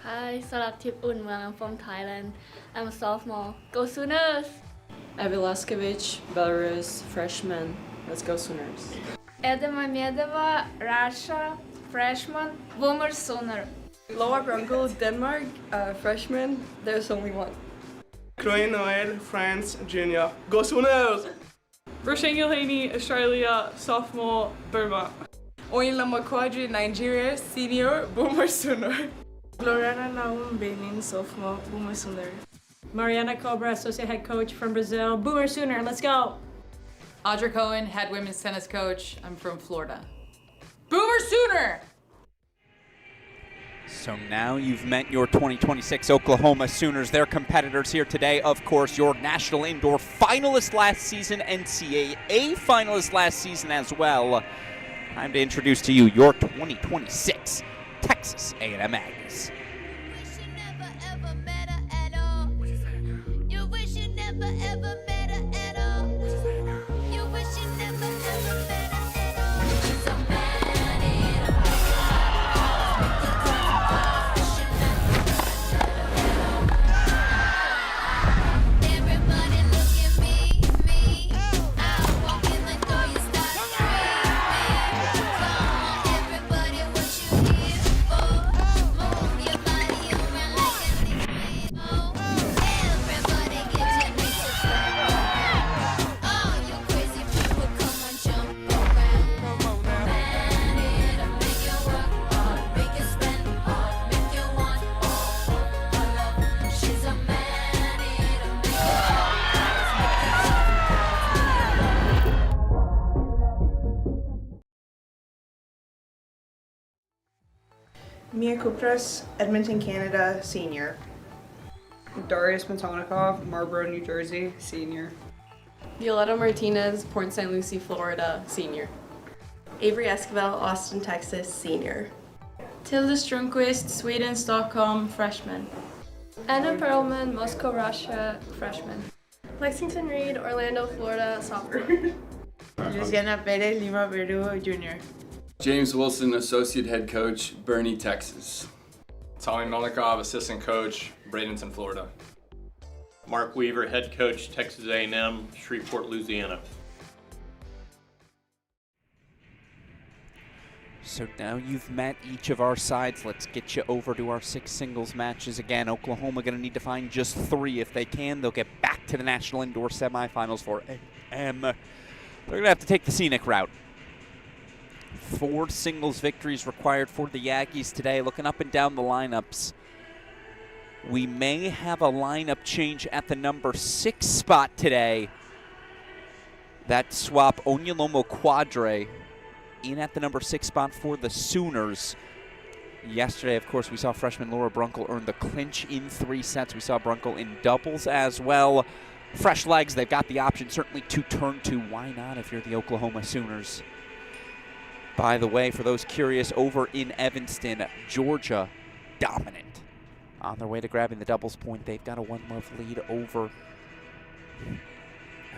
Hi, Salatip Unwang. I'm from Thailand. I'm a sophomore. Go Sooners! Avilaskevich, Belarus, freshman. Let's go Sooners. Edema Medeva, Russia, freshman. Boomer Sooner. Loa Brunkel, Denmark, freshman. There's only one. Chloe Noel, France, junior. Go Sooners! Roshane Yohani, Australia, sophomore, Burma. Oyinlama Quadri, Nigeria, senior, Boomer Sooner. Lorena Naum, Benin, sophomore, Boomer Sooner. Mariana Cobra, associate head coach from Brazil, Boomer Sooner, let's go! Audra Cohen, head women's tennis coach. I'm from Florida. Boomer Sooner! So now you've met your 2026 Oklahoma Sooners. Their competitors here today, of course, your national indoor finalist last season, NCAA finalist last season as well. Time to introduce to you your 2026 Texas A&M Aggies. Mia Kupras, Edmonton, Canada, senior. Darius Matonikov, Marlborough, New Jersey, senior. Violetta Martinez, Port St. Lucie, Florida, senior. Avery Esquivel, Austin, Texas, senior. Tilda Strömquist, Sweden, Stockholm, freshman. Anna Perlman, Moscow, Russia, freshman. Lexington Reed, Orlando, Florida, sophomore. Luciana Perez, Lima, Peru, junior. James Wilson, Associate Head Coach, Bernie, Texas. Tommy Melnikov, Assistant Coach, Bradenton, Florida. Mark Weaver, Head Coach, Texas A&M, Shreveport, Louisiana. So now you've met each of our sides. Let's get you over to our 6 singles matches again. Oklahoma going to need to find just 3. If they can, they'll get back to the National Indoor Semifinals for AM. They're going to have to take the scenic route. 4 singles victories required for the Aggies today. Looking up and down the lineups, we may have a lineup change at the number 6 spot today. That swap Onyolomo Quadre in at the number 6 spot for the Sooners. Yesterday, of course, we saw freshman Laura Brunkel earn the clinch in 3 sets. We saw Brunkel in doubles as well. Fresh legs, they've got the option certainly to turn to. Why not if you're the Oklahoma Sooners? By the way, for those curious, over in Evanston, Georgia dominant. On their way to grabbing the doubles point, they've got a 1-love lead over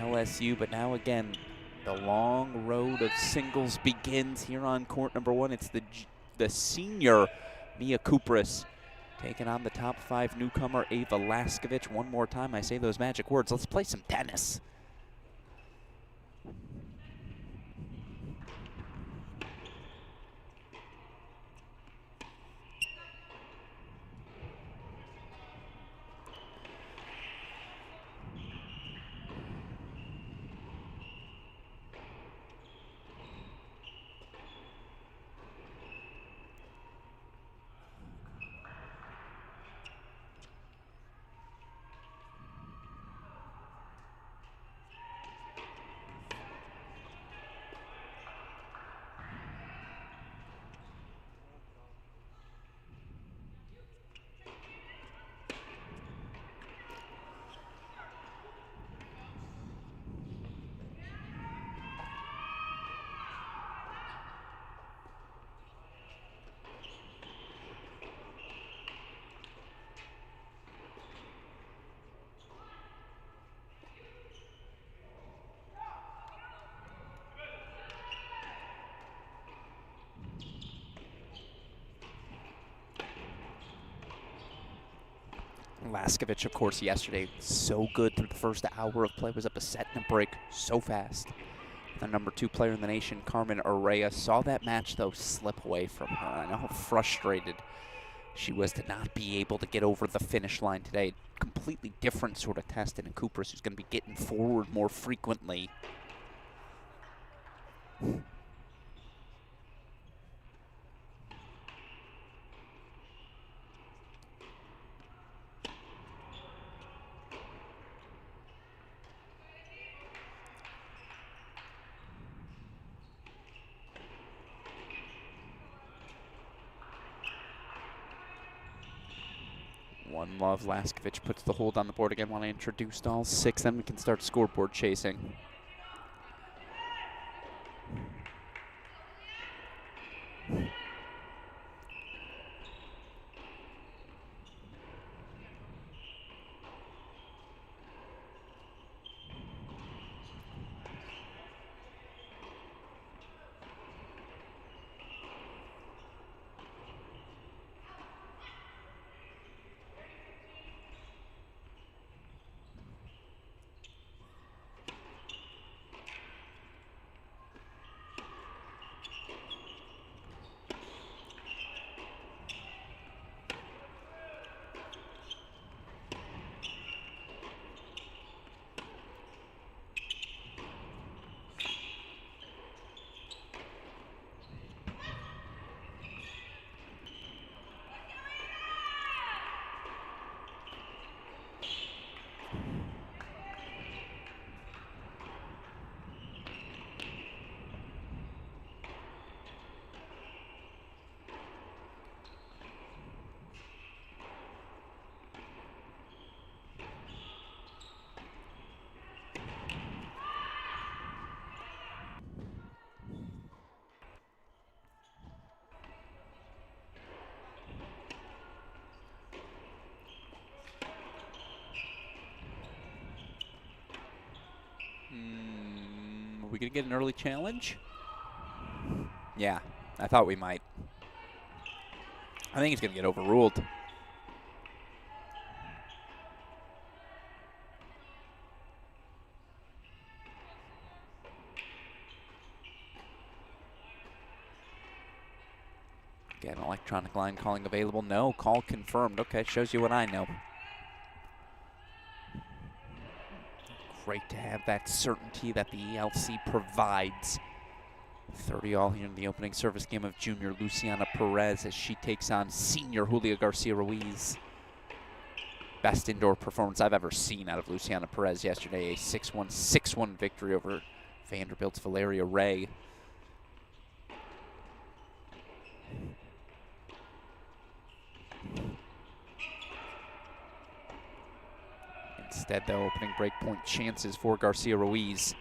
LSU, but now again, the long road of singles begins here on court number 1. It's the senior Mia Kupras taking on the top 5 newcomer Ava Laskovich. One more time I say those magic words. Let's play some tennis. Laskovich, of course, yesterday, so good through the first hour of play, was up a set and a break so fast. The number 2 player in the nation, Carmen Arrea, saw that match, though, slip away from her. I know how frustrated she was to not be able to get over the finish line today. Completely different sort of test in a Kupras, who's going to be getting forward more frequently. One love, Laskovich puts the hold on the board again. Want to introduce all 6, then we can start scoreboard chasing. We gonna get an early challenge? Yeah, I thought we might. I think he's gonna get overruled. Again, electronic line calling available. No, call confirmed. Okay, shows you what I know. Great to have that certainty that the ELC provides. 30 all here in the opening service game of junior Luciana Perez as she takes on senior Julia Garcia Ruiz. Best indoor performance I've ever seen out of Luciana Perez yesterday. A 6-1, 6-1 victory over Vanderbilt's Valeria Ray. Instead, though, opening breakpoint chances for Garcia Ruiz.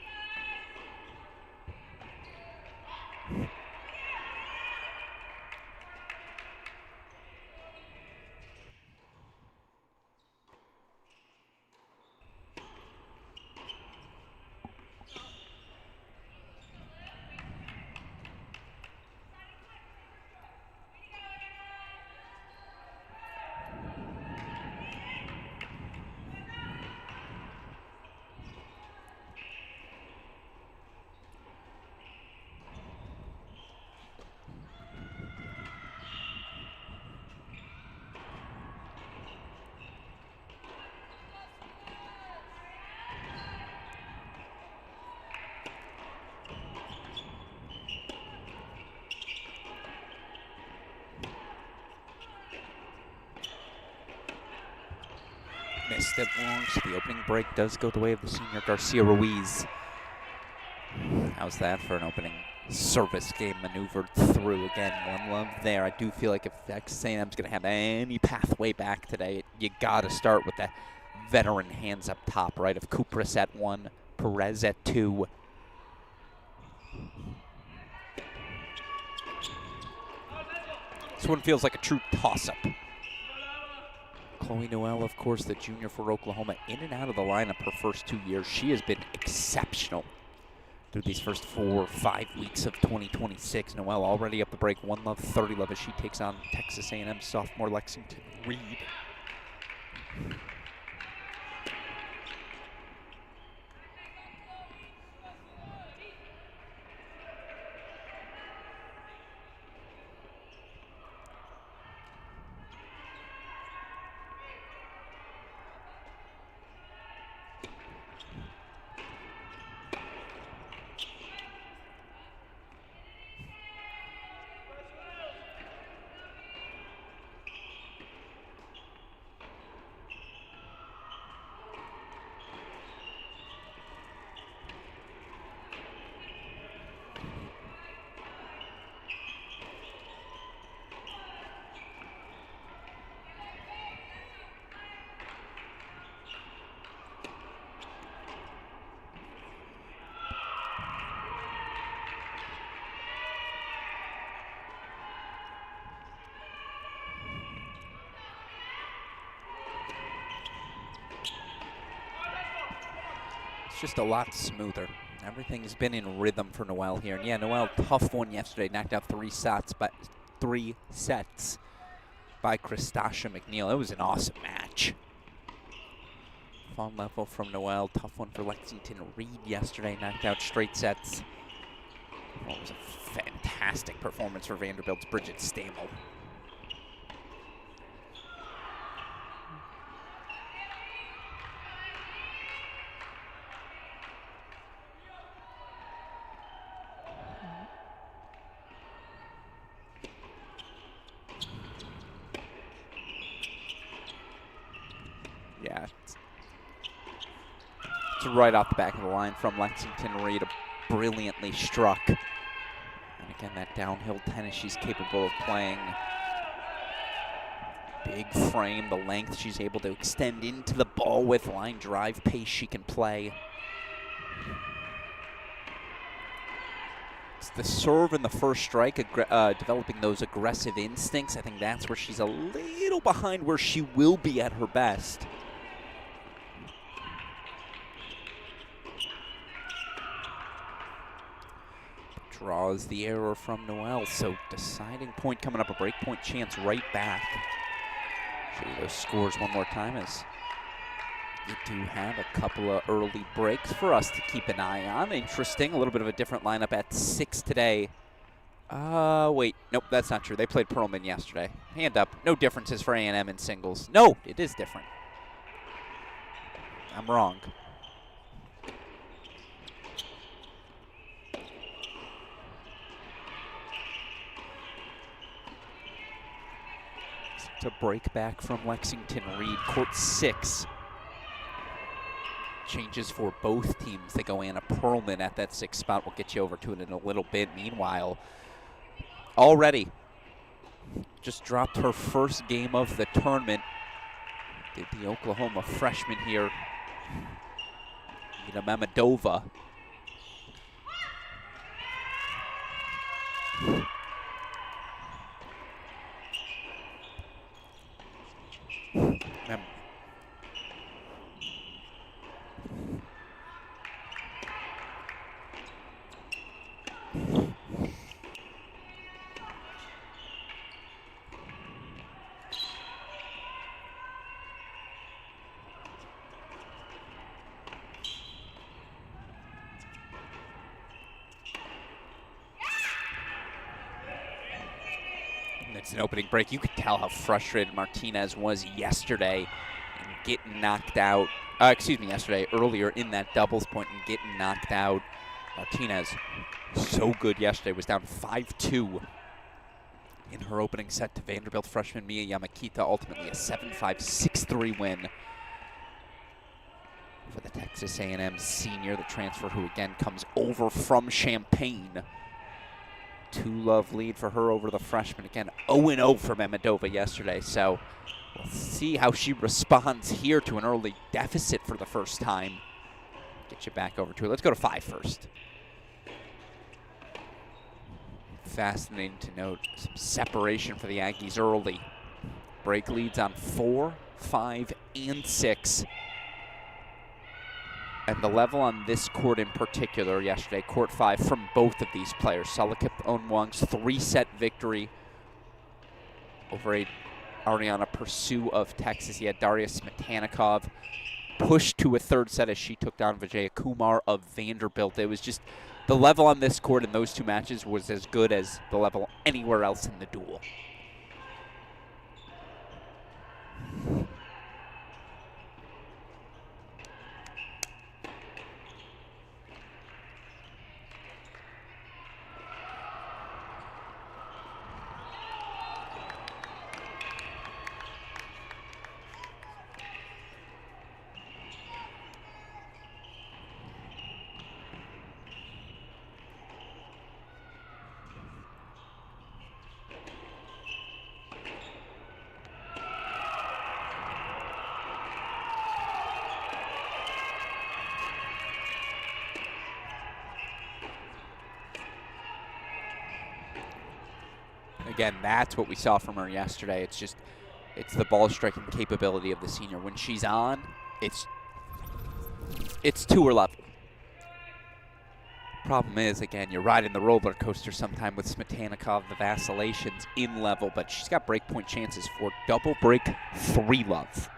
Missed it long, so the opening break does go the way of the senior Garcia Ruiz. How's that for an opening service game maneuvered through? Again, one love there. I do feel like if Texas A&M's going to have any pathway back today, you got to start with the veteran hands up top, right? Of Kupris at 1, Perez at 2. This one feels like a true toss-up. Chloe Noel, of course, the junior for Oklahoma, in and out of the lineup her first 2 years. She has been exceptional through these first 4 or 5 weeks of 2026. Noel already up the break, 1 love, 30 love as she takes on Texas A&M sophomore Lexington Reed. Just a lot smoother. Everything's been in rhythm for Noel here. And yeah, Noel, tough one yesterday. Knocked out 3 sets by Christasha McNeil. It was an awesome match. Fun level from Noel. Tough one for Lexington Reed yesterday. Knocked out straight sets. Well, it was a fantastic performance for Vanderbilt's Bridget Stamel. Yeah, it's right off the back of the line from Lexington Reed, brilliantly struck. And again, that downhill tennis she's capable of playing. Big frame, the length she's able to extend into the ball with, line drive pace she can play. It's the serve and the first strike, developing those aggressive instincts. I think that's where she's a little behind where she will be at her best. Draws the error from Noel, so deciding point coming up, a break point chance right back. Show you those scores one more time as you do have a couple of early breaks for us to keep an eye on. Interesting, a little bit of a different lineup at 6 today. Wait, nope, that's not true. They played Perlman yesterday. Hand up, no differences for A&M in singles. No, it is different. I'm wrong. To break back from Lexington Reed, court 6. Changes for both teams. They go Anna Perlman at that 6th spot. We'll get you over to it in a little bit. Meanwhile, already just dropped her first game of the tournament. Did the Oklahoma freshman here, Ida Mamedova. It's an opening break. You could tell how frustrated Martinez was yesterday in getting knocked out. Earlier in that doubles point and getting knocked out. Martinez, so good yesterday, was down 5-2 in her opening set to Vanderbilt freshman Mia Yamakita. Ultimately a 7-5, 6-3 win for the Texas A&M senior, the transfer who again comes over from Champaign. 2-love lead for her over the freshman. Again, 0-0 for Mamedova yesterday, so we'll see how she responds here to an early deficit for the first time. Get you back over to it. Let's go to 5 first. Fascinating to note some separation for the Aggies early. Break leads on 4, 5, and 6. And the level on this court in particular yesterday, court 5, from both of these players. Salakip Onwang's 3-set victory over Ariana Pursue of Texas. He had Daria Smetanikov pushed to a 3rd set as she took down Vijaya Kumar of Vanderbilt. It was just, the level on this court in those 2 matches was as good as the level anywhere else in the duel. Again, that's what we saw from her yesterday. It's the ball striking capability of the senior. When she's on, it's to her level. Problem is, again, you're riding the roller coaster sometime with Smetanikov, the vacillations in level, but she's got breakpoint chances for double break 3-love.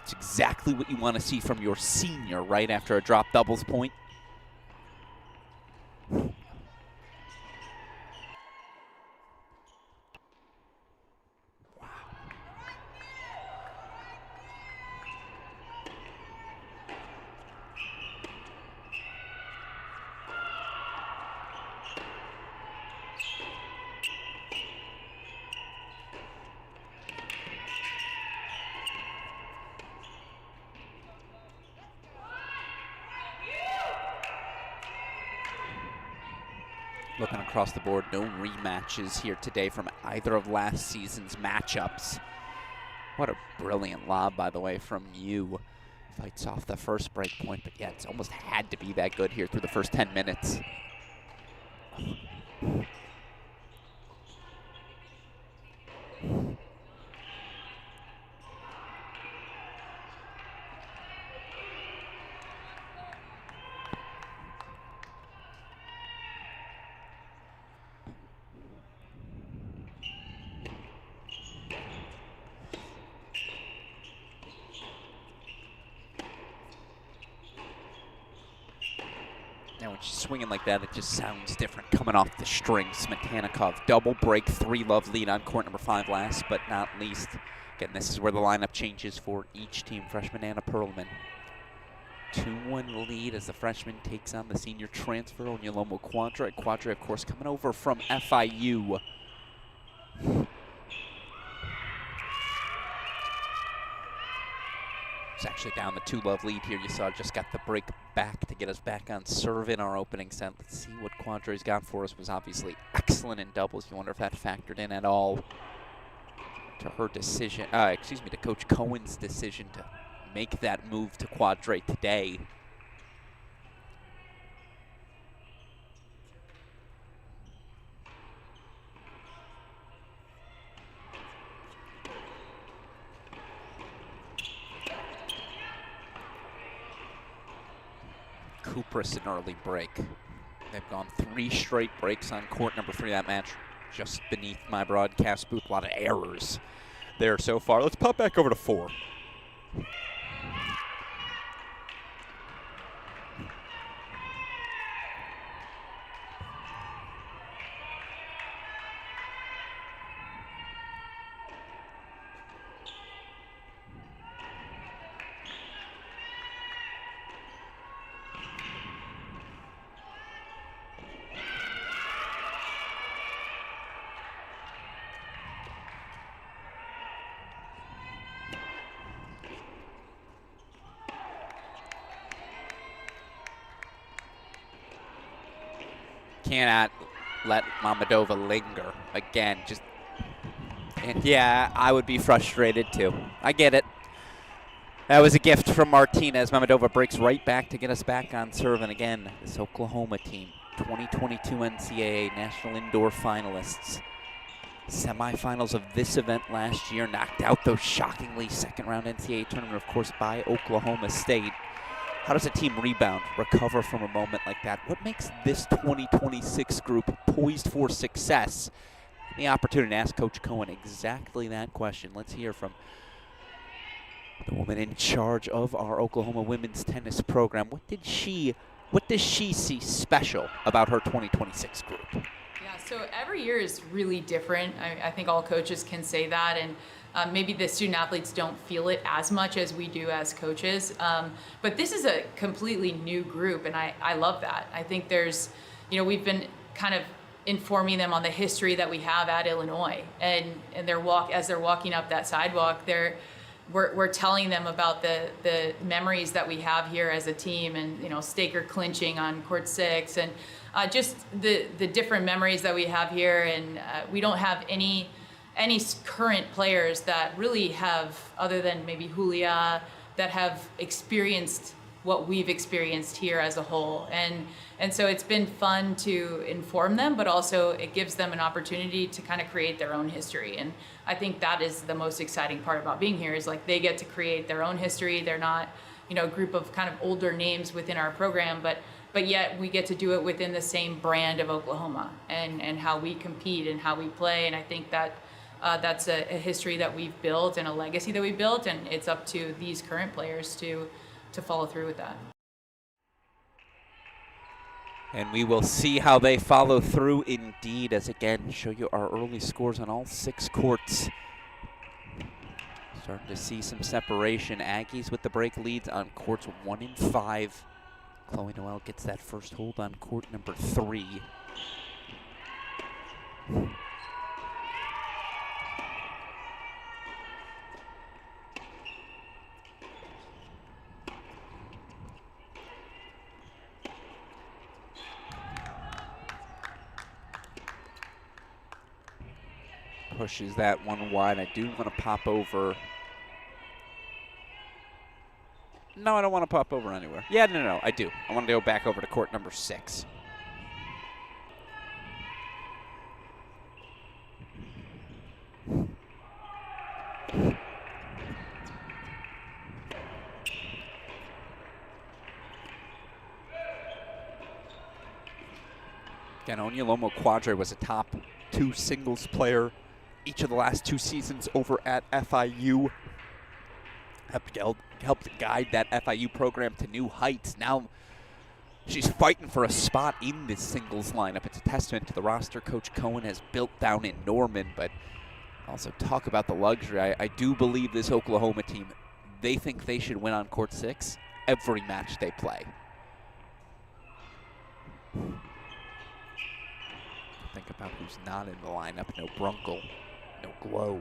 It's exactly what you want to see from your senior right after a drop doubles point. Looking across the board, no rematches here today from either of last season's matchups. What a brilliant lob, by the way, from you. Fights off the first break point, but yeah, it's almost had to be that good here through the first 10 minutes. when she's swinging like that, it just sounds different coming off the string. Smetanikov double break, 3-love lead on court number 5 last but not least. Again, this is where the lineup changes for each team. Freshman Anna Perlman. 2-1 lead as the freshman takes on the senior transfer, Onyolomo Quadre. Quadre, of course, coming over from FIU. It's actually down the 2-love lead here. You saw just got the break back to get us back on serve in our opening set. Let's see what Quadre's got for us. Was obviously excellent in doubles. You wonder if that factored in at all to her decision, to Coach Cohen's decision to make that move to Quadre today. Kupris an early break. They've gone 3 straight breaks on court number 3 that match. Just beneath my broadcast booth. A lot of errors there so far. Let's pop back over to 4. Cannot let Mamadova linger again. And yeah, I would be frustrated too. I get it. That was a gift from Martinez. Mamadova breaks right back to get us back on serve. And again, this Oklahoma team, 2022 NCAA National Indoor finalists. Semifinals of this event last year, knocked out those shockingly second-round NCAA tournament, of course, by Oklahoma State. How does a team rebound, recover from a moment like that? What makes this 2026 group poised for success? The opportunity to ask Coach Cohen exactly that question. Let's hear from the woman in charge of our Oklahoma women's tennis program. What does she see special about her 2026 group? Yeah, so every year is really different. I think all coaches can say that, and maybe the student athletes don't feel it as much as we do as coaches. But this is a completely new group, and I love that. I think there's, we've been kind of informing them on the history that we have at Illinois, and as they're walking up that sidewalk, we're telling them about the memories that we have here as a team, and Staker clinching on court 6, and just the different memories that we have here. And we don't have any current players that really have, other than maybe Julia, that have experienced what we've experienced here as a whole. And so it's been fun to inform them, but also it gives them an opportunity to kind of create their own history. And I think that is the most exciting part about being here, is like they get to create their own history. They're not, a group of kind of older names within our program, but yet we get to do it within the same brand of Oklahoma and how we compete and how we play. And I think that that's a history that we've built and a legacy that we built, and it's up to these current players to follow through with that. And we will see how they follow through indeed, as again, show you our early scores on all 6 courts. Starting to see some separation. Aggies with the break leads on courts 1 and 5. Chloe Noel gets that first hold on court number 3. Pushes that one wide. I do want to pop over. No, I don't want to pop over anywhere. Yeah, no, I do. I want to go back over to court number 6. Again, Onyolomo Quadre was a top 2 singles player each of the last 2 seasons over at FIU. Helped guide that FIU program to new heights. Now She's fighting for a spot in this singles lineup. It's a testament to the roster Coach Cohen has built down in Norman, but also talk about the luxury. I do believe this Oklahoma team, they think they should win on court 6 every match they play. Think about who's not in the lineup. No Brunkle, no Glow.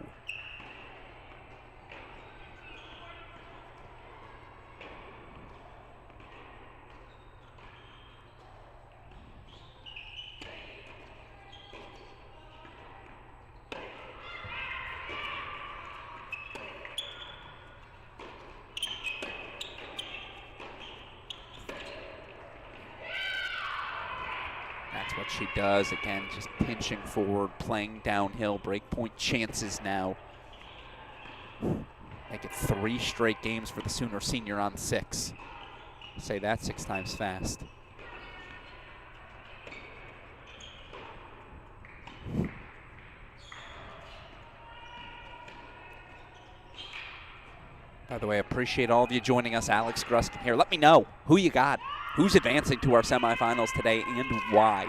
That's what she does. Again, just pinching forward, playing downhill, break point chances now. Make it 3 straight games for the Sooner senior on 6. Say that 6 times fast. By the way, appreciate all of you joining us. Alex Gruskin here. Let me know who you got. Who's advancing to our semifinals today and why?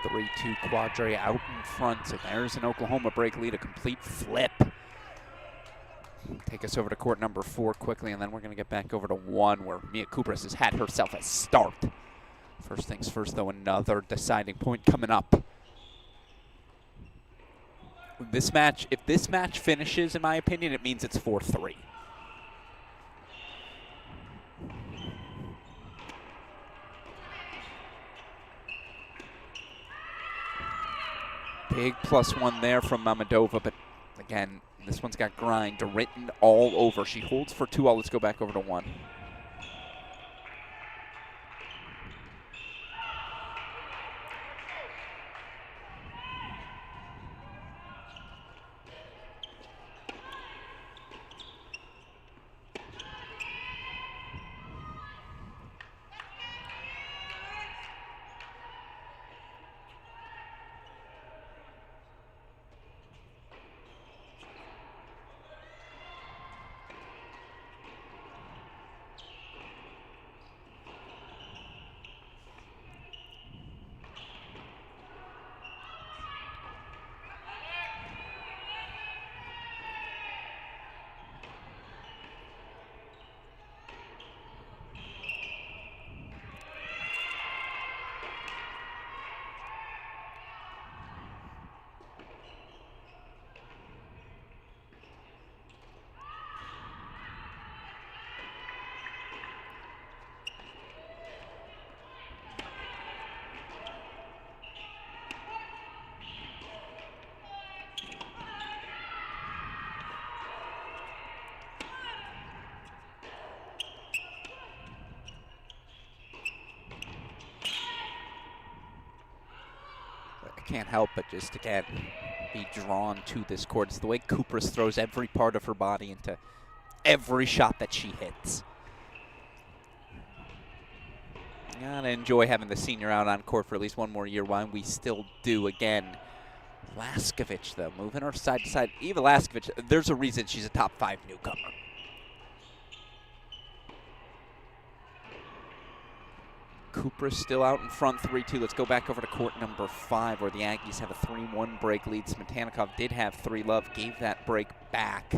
Three-two Quadre out in front, and there's an Oklahoma break lead, a complete flip. Take us over to court number 4 quickly, and then we're going to get back over to 1, where Mia Kupras has had herself a start. First things first, though, another deciding point coming up. This match, if this match finishes, in my opinion, it means it's 4-3. Big +1 there from Mamadova, but again, this one's got grind written all over. She holds for 2-all. Let's go back over to 1. Can't help but just, again, be drawn to this court. It's the way Kupras throws every part of her body into every shot that she hits. Gotta enjoy having the senior out on court for at least one more year, while we still do. Again, Laskovic, though, moving her side to side. Eva Laskovic, there's a reason she's a top 5 newcomer. Kupras still out in front, 3-2. Let's go back over to court number 5, where the Aggies have a 3-1 break lead. Smetanikov did have 3 love, gave that break back.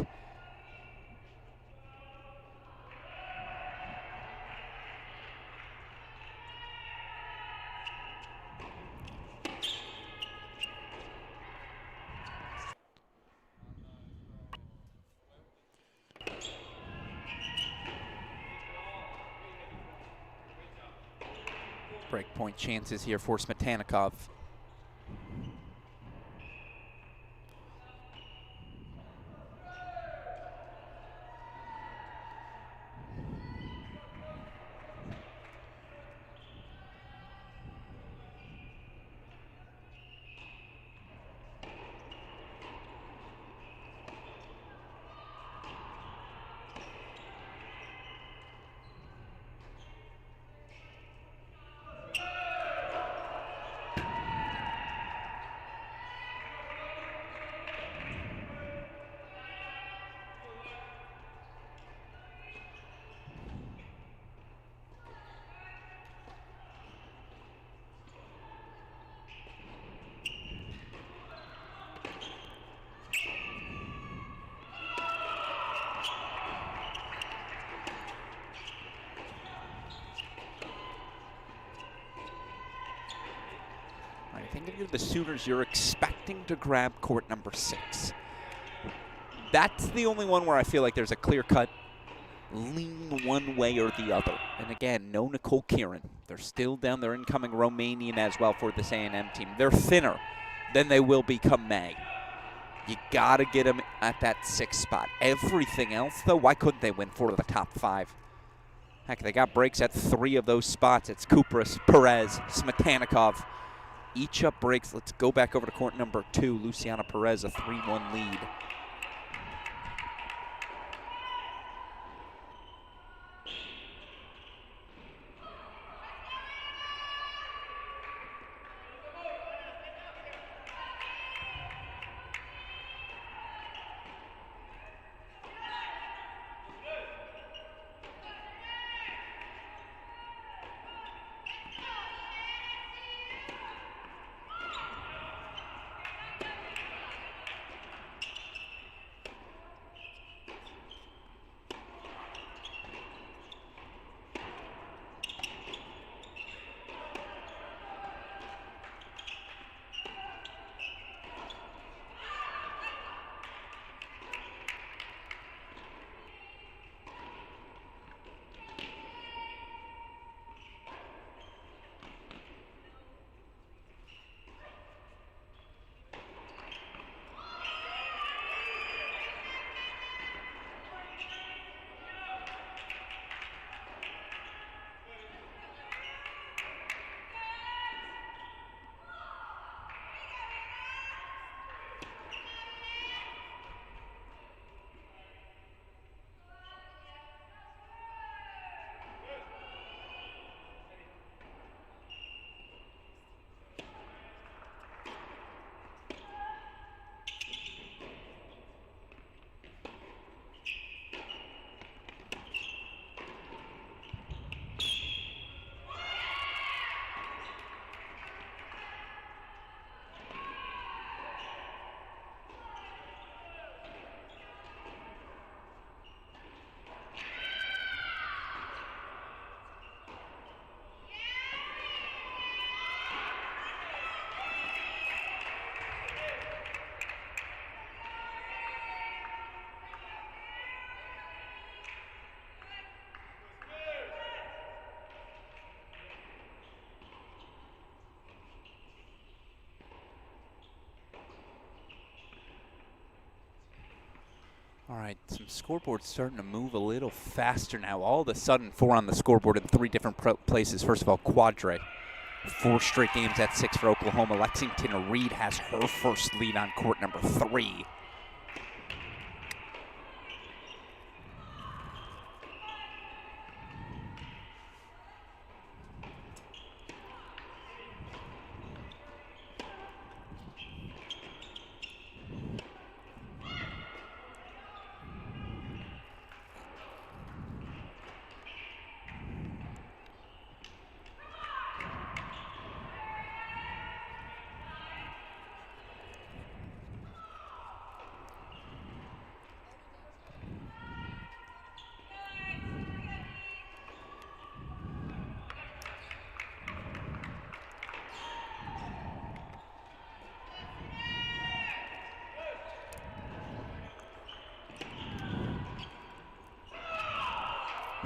Break point chances here for Smetanikov. going to give the Sooners, you're expecting to grab court number 6. That's the only one where I feel like there's a clear-cut lean one way or the other. And again, no Nicole Kieran. They're still down there, incoming Romanian as well for this A&M team. They're thinner than they will become May. You got to get them at that 6th spot. Everything else, though, why couldn't they win 4 of the top 5? Heck, they got breaks at 3 of those spots. It's Kupras, Perez, Smetanikov. Each up breaks. Let's go back over to court number 2. Luciana Perez, a 3-1 lead. All right, some scoreboards starting to move a little faster now. All of a sudden, 4 on the scoreboard in 3 different places. First of all, Quadre. 4 straight games at 6 for Oklahoma. Lexington Reed has her first lead on court number 3.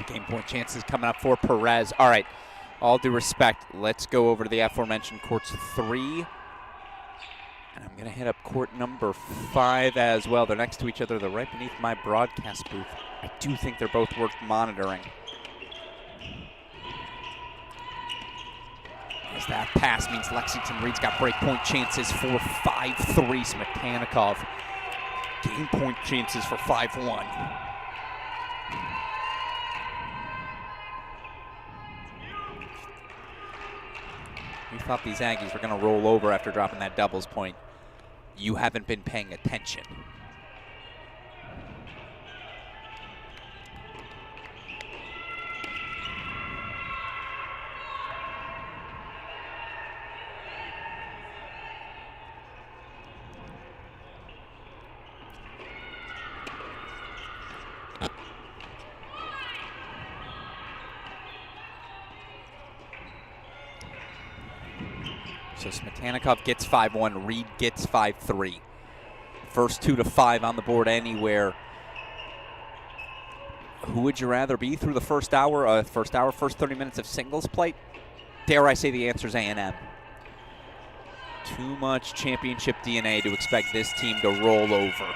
Game point chances coming up for Perez. All right, all due respect, let's go over to the aforementioned courts 3. And I'm going to hit up court number 5 as well. They're next to each other. They're right beneath my broadcast booth. I do think they're both worth monitoring. As that pass means Lexington Reed's got break point chances for 5-3. Smetanikov. Game point chances for 5-1. We thought these Aggies were going to roll over after dropping that doubles point. You haven't been paying attention. So Smetanikov gets 5-1, Reed gets 5-3. First 2 to 5 on the board anywhere. Who would you rather be through the first hour, first 30 minutes of singles play? Dare I say the answer is A&M. Too much championship DNA to expect this team to roll over.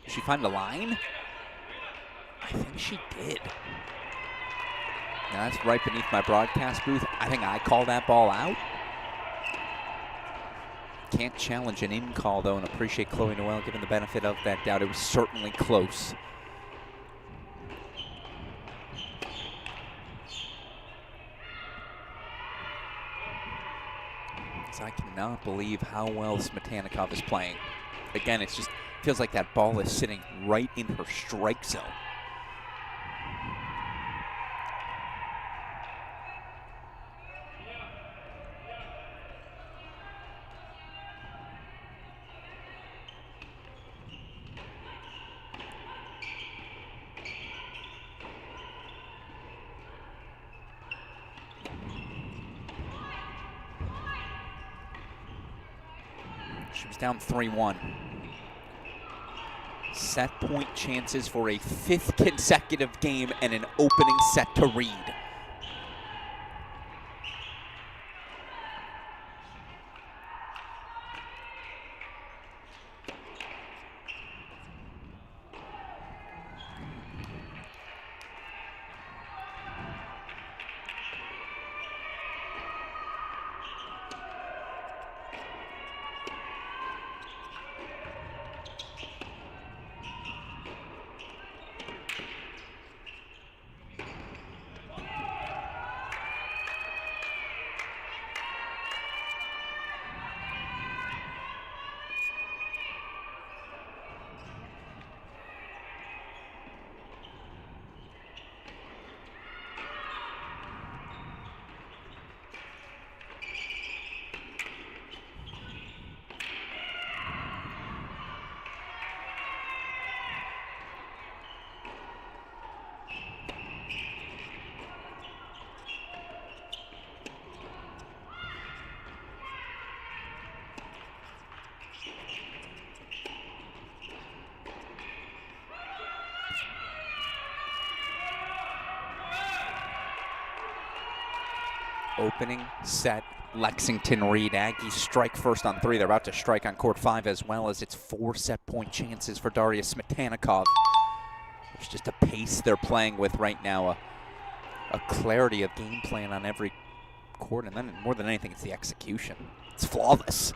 Did she find a line? I think she did. Now that's right beneath my broadcast booth. I think I call that ball out. Can't challenge an in call, though, and appreciate Chloe Noel giving the benefit of that doubt. It was certainly close. I cannot believe how well Smetanikov is playing. Again, it just feels like that ball is sitting right in her strike zone. She was down 3-1. Set point chances for a 5th consecutive game and an opening set to Reed. Opening set, Lexington Reed. Aggies strike first on 3. They're about to strike on court 5 as well, as it's 4 set point chances for Daria Smetanikov. There's just a pace they're playing with right now, a clarity of game plan on every court, and then more than anything, it's the execution. It's flawless.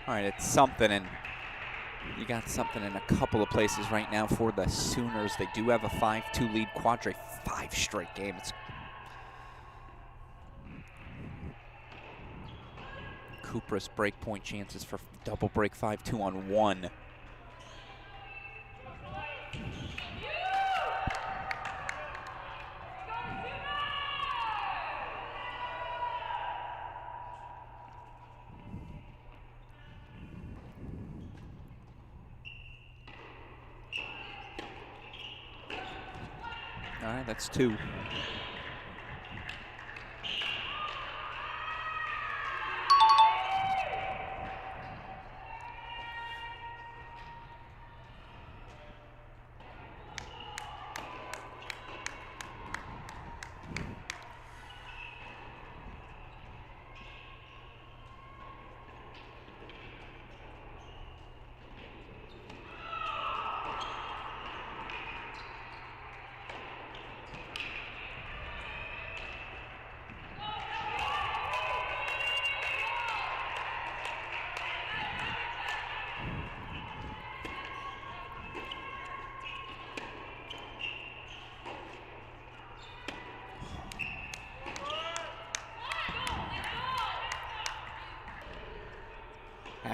All right, it's something, and you got something in a couple of places right now for the Sooners. They do have a 5-2 lead, Quadre 5 straight games. Kupras break point chances for double break 5-2 on 1. All right, that's 2.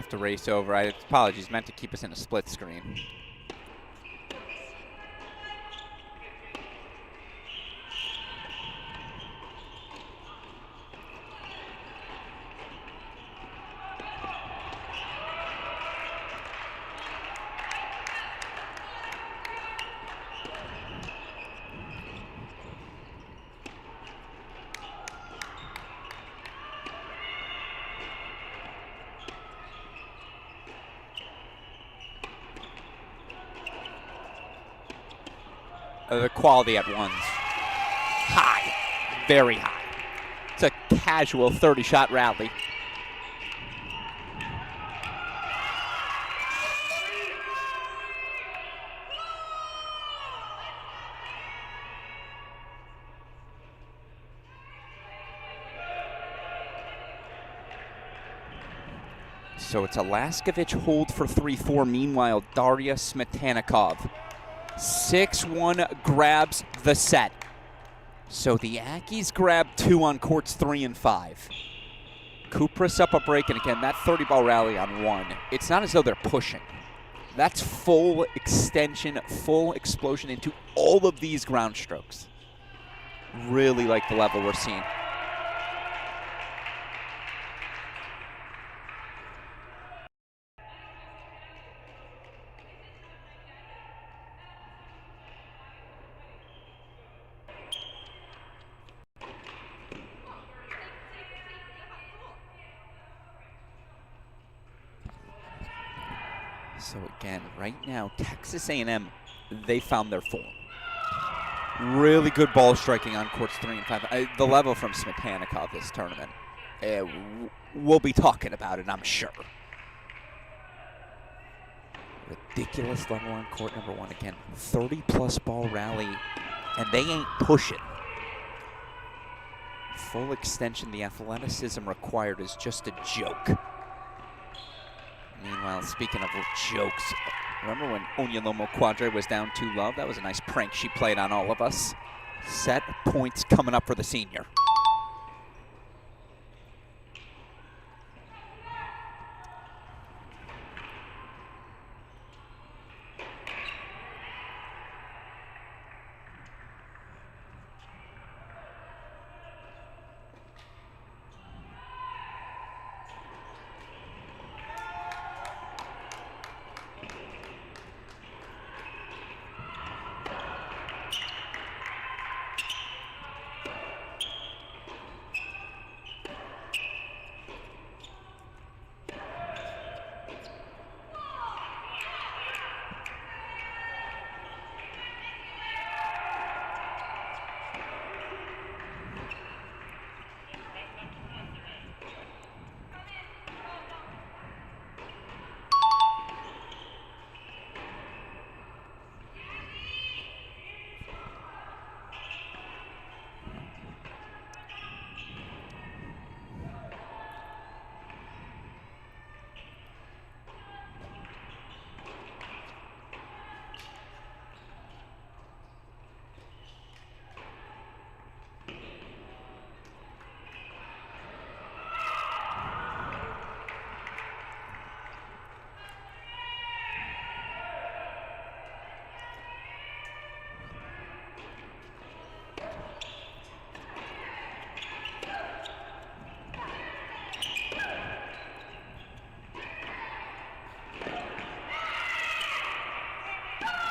have to race over. Apologies, meant to keep us in a split screen. The quality at ones. High. Very high. It's a casual 30-shot rally. So it's a Laskovich hold for 3-4. Meanwhile, Daria Smetanikov 6-1 grabs the set. So the Aggies grab 2 on courts 3 and 5. Kupras up a break, and again, that 30-ball rally on 1. It's not as though they're pushing. That's full extension, full explosion into all of these ground strokes. Really like the level we're seeing. So again, right now, Texas A&M, they found their form. Really good ball striking on courts 3 and 5. The level from Smetanikov this tournament, we'll be talking about it, I'm sure. Ridiculous level on court number 1 again. 30-plus ball rally, and they ain't pushing. Full extension, the athleticism required is just a joke. Meanwhile, speaking of jokes, remember when Onyalomo Quadre was down 2-love? That was a nice prank she played on all of us. Set points coming up for the senior.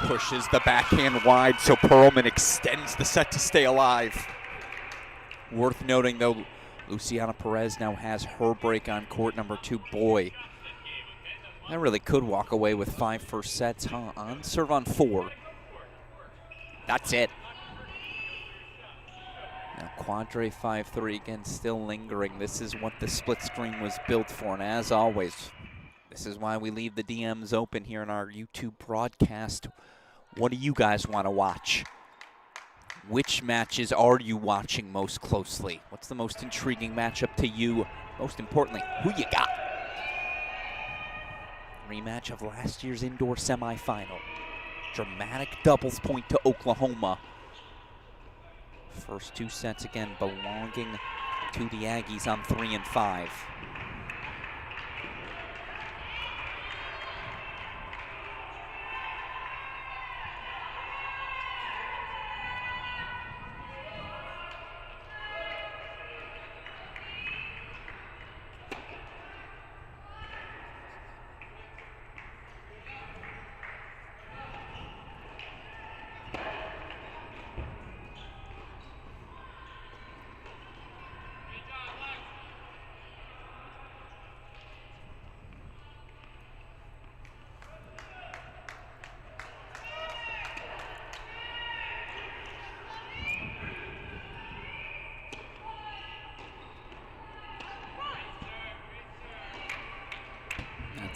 Pushes the backhand wide, so Perlman extends the set to stay alive. Worth noting, though, Luciana Perez now has her break on court number 2. Boy, that really could walk away with 5 first sets, huh? On serve on 4. That's it. Now Quadre 5-3 again, still lingering. This is what the split screen was built for, and as always, this is why we leave the DMs open here in our YouTube broadcast. What do you guys want to watch? Which matches are you watching most closely? What's the most intriguing matchup to you? Most importantly, who you got? Rematch of last year's indoor semifinal. Dramatic doubles point to Oklahoma. First 2 sets again belonging to the Aggies on 3 and 5.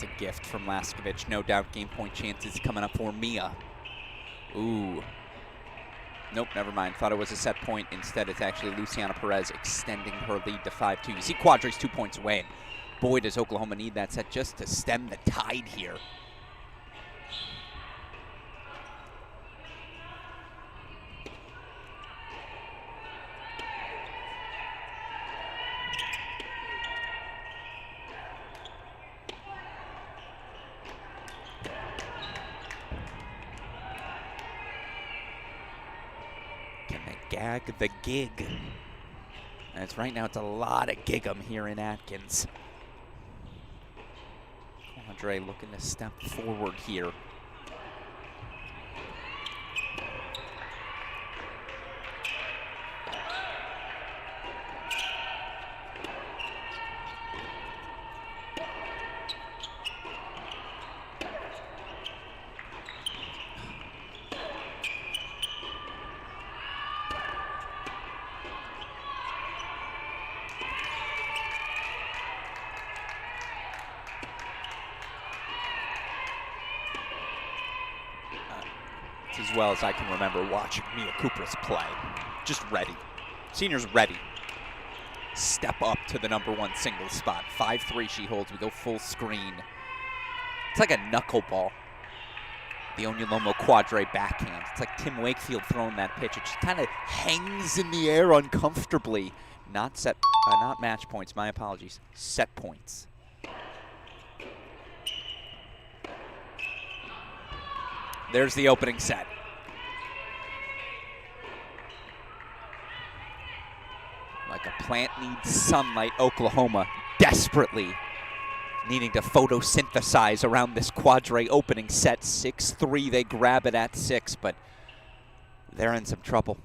a gift from Laskovic. No doubt game point chances coming up for Mia. Ooh. Nope, never mind. Thought it was a set point. Instead, it's actually Luciana Perez extending her lead to 5-2. You see Quadri's 2 points away, and boy, does Oklahoma need that set just to stem the tide here. Can they gag the gig? As right now, it's a lot of gig 'em here in Atkins. Andre looking to step forward here. As well as I can remember watching Mia Kupras play. Just ready. Senior's ready. Step up to the #1 singles spot. 5-3 she holds. We go full screen. It's like a knuckleball. The Onyolomo Quadre backhand. It's like Tim Wakefield throwing that pitch. It just kind of hangs in the air uncomfortably. Not match points, my apologies. Set points. There's the opening set. Like a plant needs sunlight, Oklahoma desperately needing to photosynthesize around this Quadre opening set. 6-3, they grab it at 6, but they're in some trouble.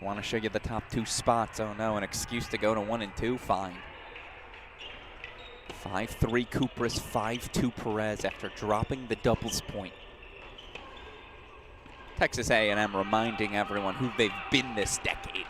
Want to show you the top 2 spots. Oh no, an excuse to go to 1 and 2, fine. 5-3 Kupras, 5-2 Perez after dropping the doubles point. Texas A&M reminding everyone who they've been this decade.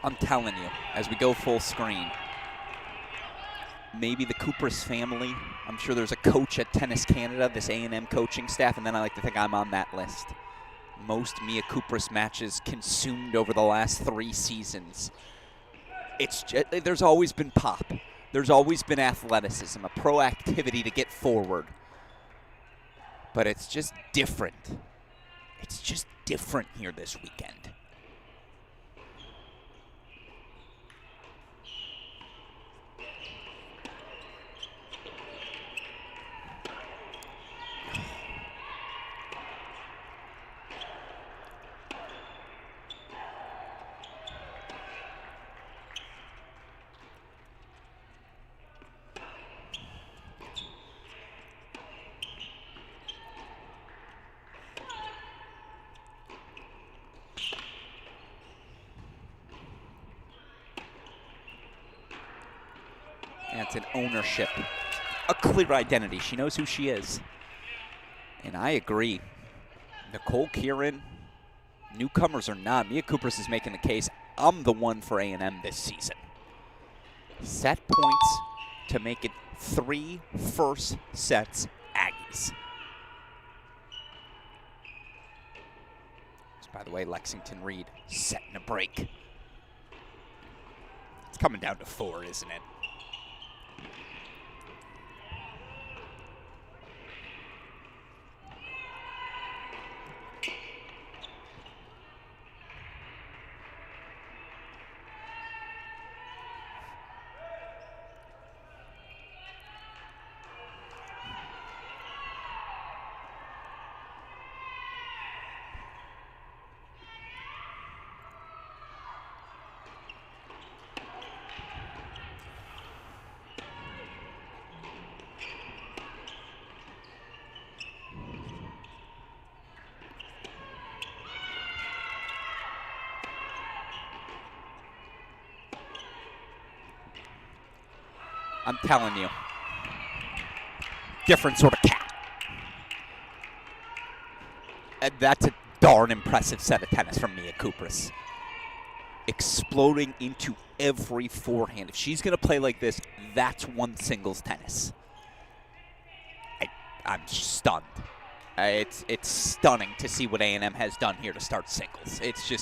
I'm telling you, as we go full screen, maybe the Kupras family, I'm sure there's a coach at Tennis Canada, this A&M coaching staff, and then I like to think I'm on that list. Most Mia Kupras matches consumed over the last 3 seasons. There's always been pop. There's always been athleticism, a proactivity to get forward. But it's just different. It's just different here this weekend. That's an ownership, a clear identity. She knows who she is. And I agree. Nicole Kieran, newcomers or not, Mia Kupras is making the case. I'm the one for A&M this season. Set points to make it 3 first sets Aggies. By the way, Lexington Reed setting a break. It's coming down to 4, isn't it? I'm telling you, different sort of cat. And that's a darn impressive set of tennis from Mia Kupras. Exploding into every forehand. If she's going to play like this, that's one singles tennis. I'm stunned. It's stunning to see what A&M has done here to start singles. It's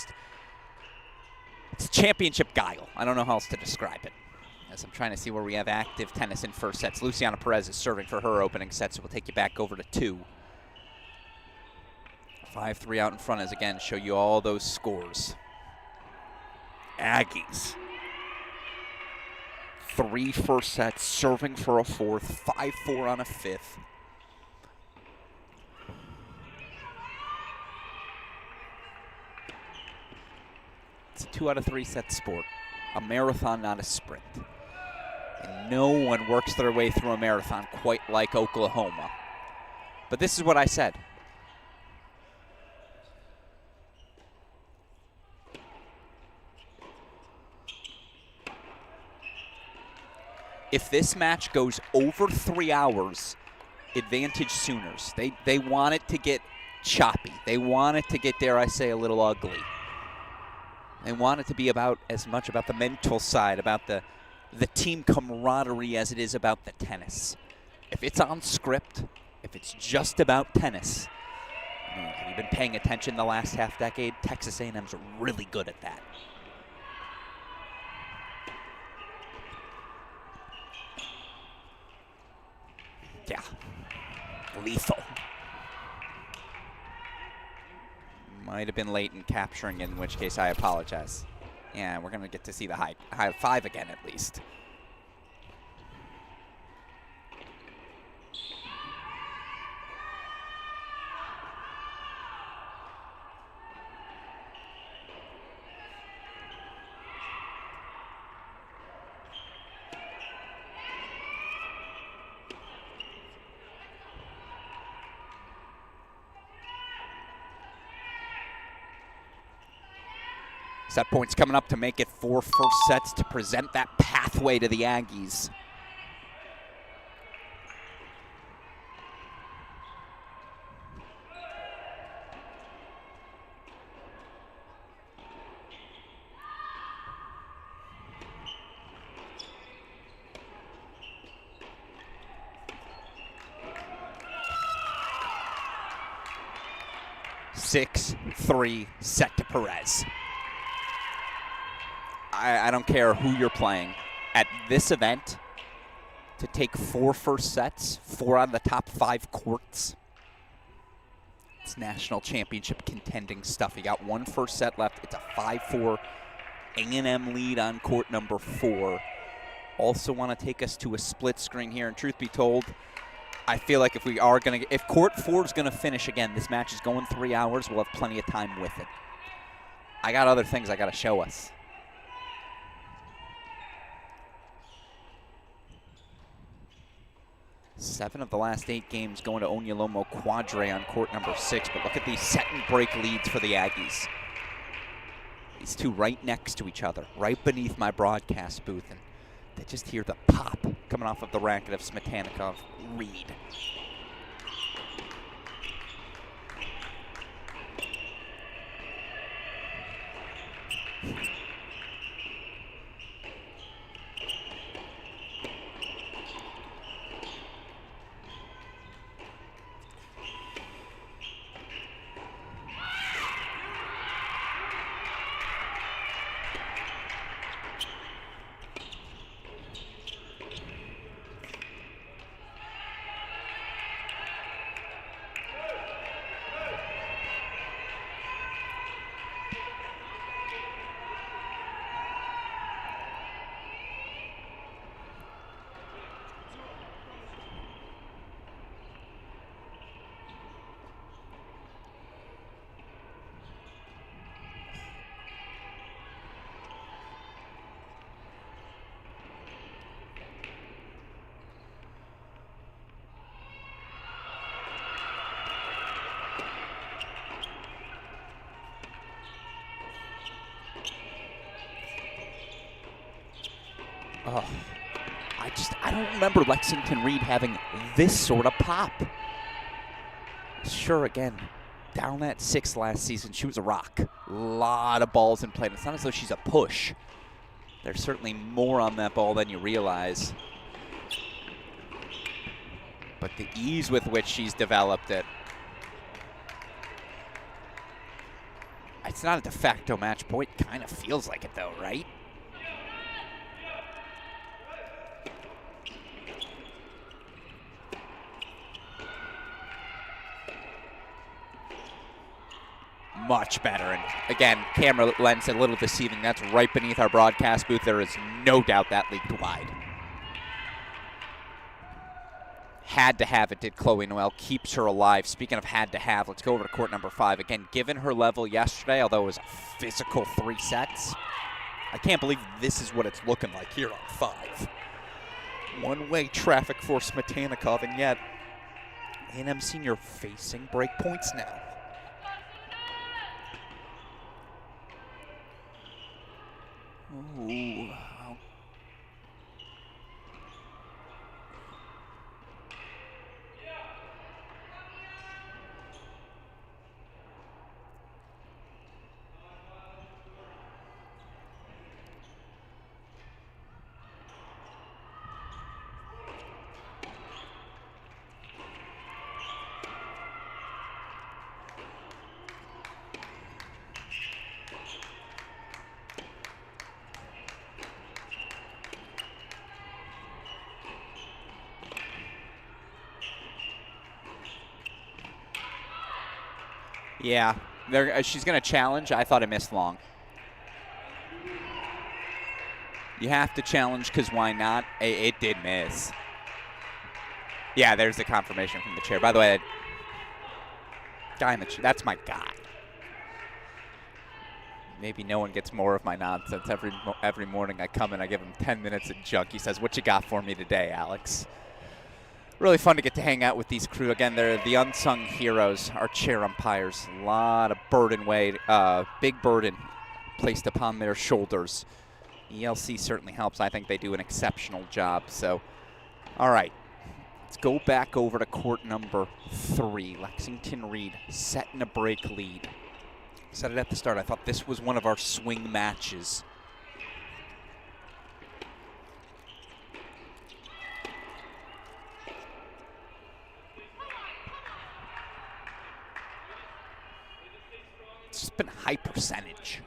championship guile. I don't know how else to describe it. As I'm trying to see where we have active tennis in first sets. Luciana Perez is serving for her opening set, so we'll take you back over to 2. 5-3 out in front as, again, show you all those scores. Aggies. 3 first sets, serving for a 4th, 5-4 on a 5th. It's a 2 out of 3 set sport. A marathon, not a sprint. And no one works their way through a marathon quite like Oklahoma. But this is what I said. If this match goes over 3 hours, advantage Sooners. They want it to get choppy. They want it to get, dare I say, a little ugly. They want it to be about as much about the mental side, about the team camaraderie as it is about the tennis. If it's on script, if it's just about tennis, have you been paying attention the last half decade? Texas A&M's really good at that. Yeah, lethal. Might have been late in capturing it, in which case I apologize. Yeah, we're going to get to see the high 5 again at least. Set points coming up to make it 4 first sets to present that pathway to the Aggies. Six, 3 set to Perez. I don't care who you're playing. At this event, to take 4 first sets, 4 out of the top 5 courts, it's national championship contending stuff. You got 1 first set left. It's a 5-4 A&M lead on court number 4. Also want to take us to a split screen here, and truth be told, I feel like if court 4 is going to finish again, this match is going 3 hours, we'll have plenty of time with it. I got other things I got to show us. 7 of the last 8 games going to Onyolomo Quadre on court number 6, but look at these set and break leads for the Aggies. These two right next to each other, right beneath my broadcast booth, and They just hear the pop coming off of the racket of Smetanikov. Reed. Oh, I don't remember Lexington Reed having this sort of pop. Sure, again, down at 6 last season, she was a rock. A lot of balls in play. And it's not as though she's a push. There's certainly more on that ball than you realize. But the ease with which she's developed it. It's not a de facto match point. Kind of feels like it though, right? Much better. And again, camera lens a little deceiving. That's right beneath our broadcast booth. There is no doubt that leaked wide. Had to have it, did Chloe Noel. Keeps her alive. Speaking of had to have, let's go over to court number 5. Again, given her level yesterday, although it was a physical 3 sets, I can't believe this is what it's looking like here on 5. One-way traffic for Smetanikov, and yet A&M Senior facing break points now. Ooh. Yeah, she's going to challenge. I thought it missed long. You have to challenge because why not? It did miss. Yeah, there's the confirmation from the chair. By the way, guy in the chair, that's my guy. Maybe no one gets more of my nonsense. Every morning I come in, I give him 10 minutes of junk. He says, "What you got for me today, Alex?" Really fun to get to hang out with these crew. Again, they're the unsung heroes, our chair umpires. A lot of big burden placed upon their shoulders. ELC certainly helps. I think they do an exceptional job. So, all right, let's go back over to court number 3. Lexington Reed setting a break lead. Said it at the start. I thought this was one of our swing matches. It's just been high percentage.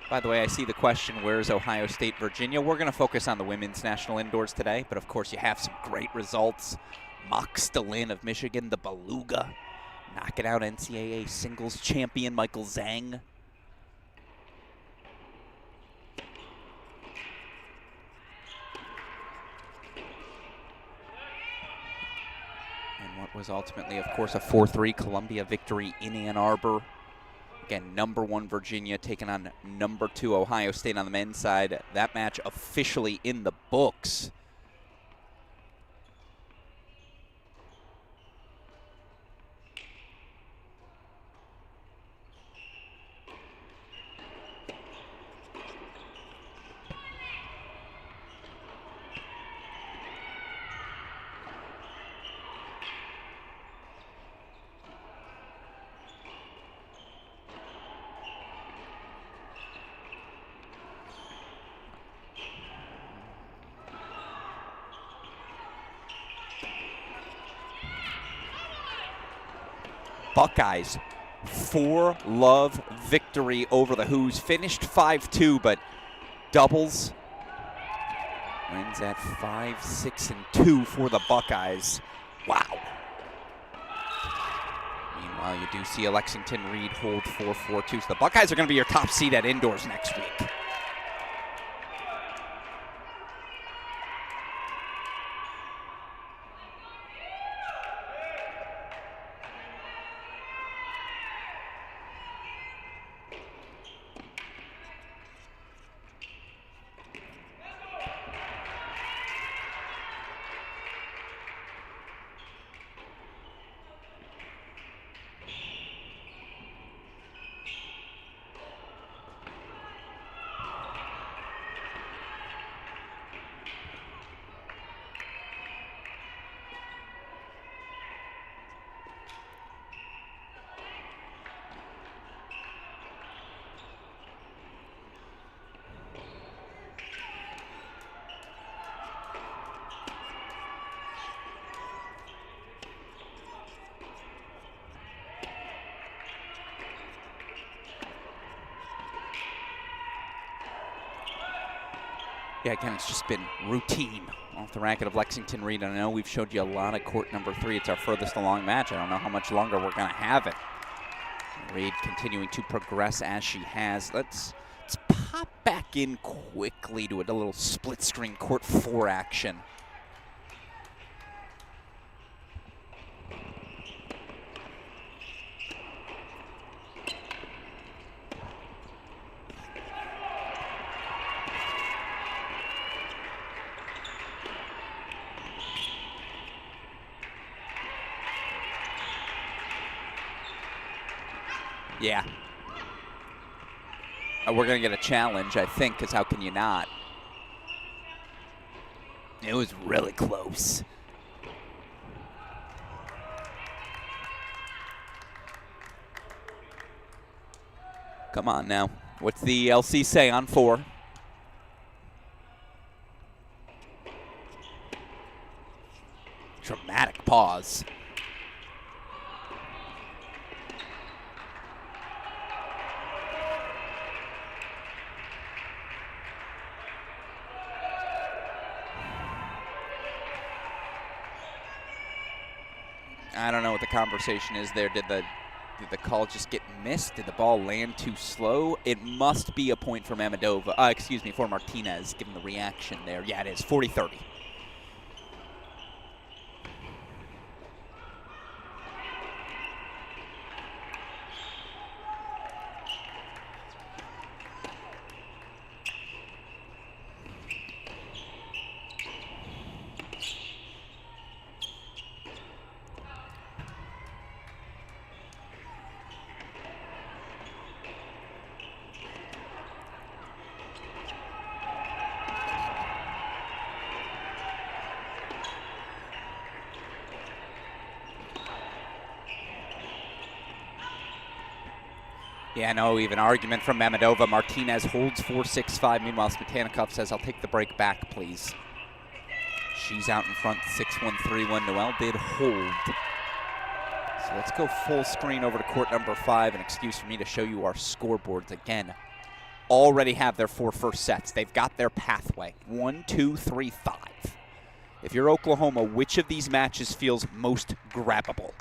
By the way, I see the question, where's Ohio State, Virginia? We're going to focus on the women's national indoors today, but of course you have some great results. Mox Stalin of Michigan, the Beluga, knocking out NCAA singles champion Michael Zhang. And what was ultimately, of course, a 4-3 Columbia victory in Ann Arbor. Again, number 1 Virginia taking on number 2 Ohio State on the men's side. That match officially in the books. Buckeyes, 4-love victory over the Hoos. Finished 5-2, but doubles wins at 5-6-2 for the Buckeyes. Wow. Meanwhile, you do see a Lexington Reed hold 4-4-2. So the Buckeyes are going to be your top seed at indoors next week. Yeah, again, it's just been routine off the racket of Lexington Reed. And I know we've showed you a lot of court number 3. It's our furthest along match. I don't know how much longer we're going to have it. Reed continuing to progress as she has. Let's pop back in quickly to a little split screen court 4 action. Yeah. We're going to get a challenge, I think, because how can you not? It was really close. Come on now. What's the LC say on 4? Dramatic pause. I don't know what the conversation is there. Did the call just get missed? Did the ball land too slow? It must be a point for for Martinez, given the reaction there. Yeah, it is. 40-30. Yeah, no, even argument from Mamedova. Martinez holds 4-6-5. Meanwhile, Smetanikov says, I'll take the break back, please. She's out in front, 6-1, 3-1. Noelle did hold. So let's go full screen over to court number 5. An excuse for me to show you our scoreboards again. Already have their 4 first sets. They've got their pathway. 1, 2, 3, 5. If you're Oklahoma, which of these matches feels most grabbable?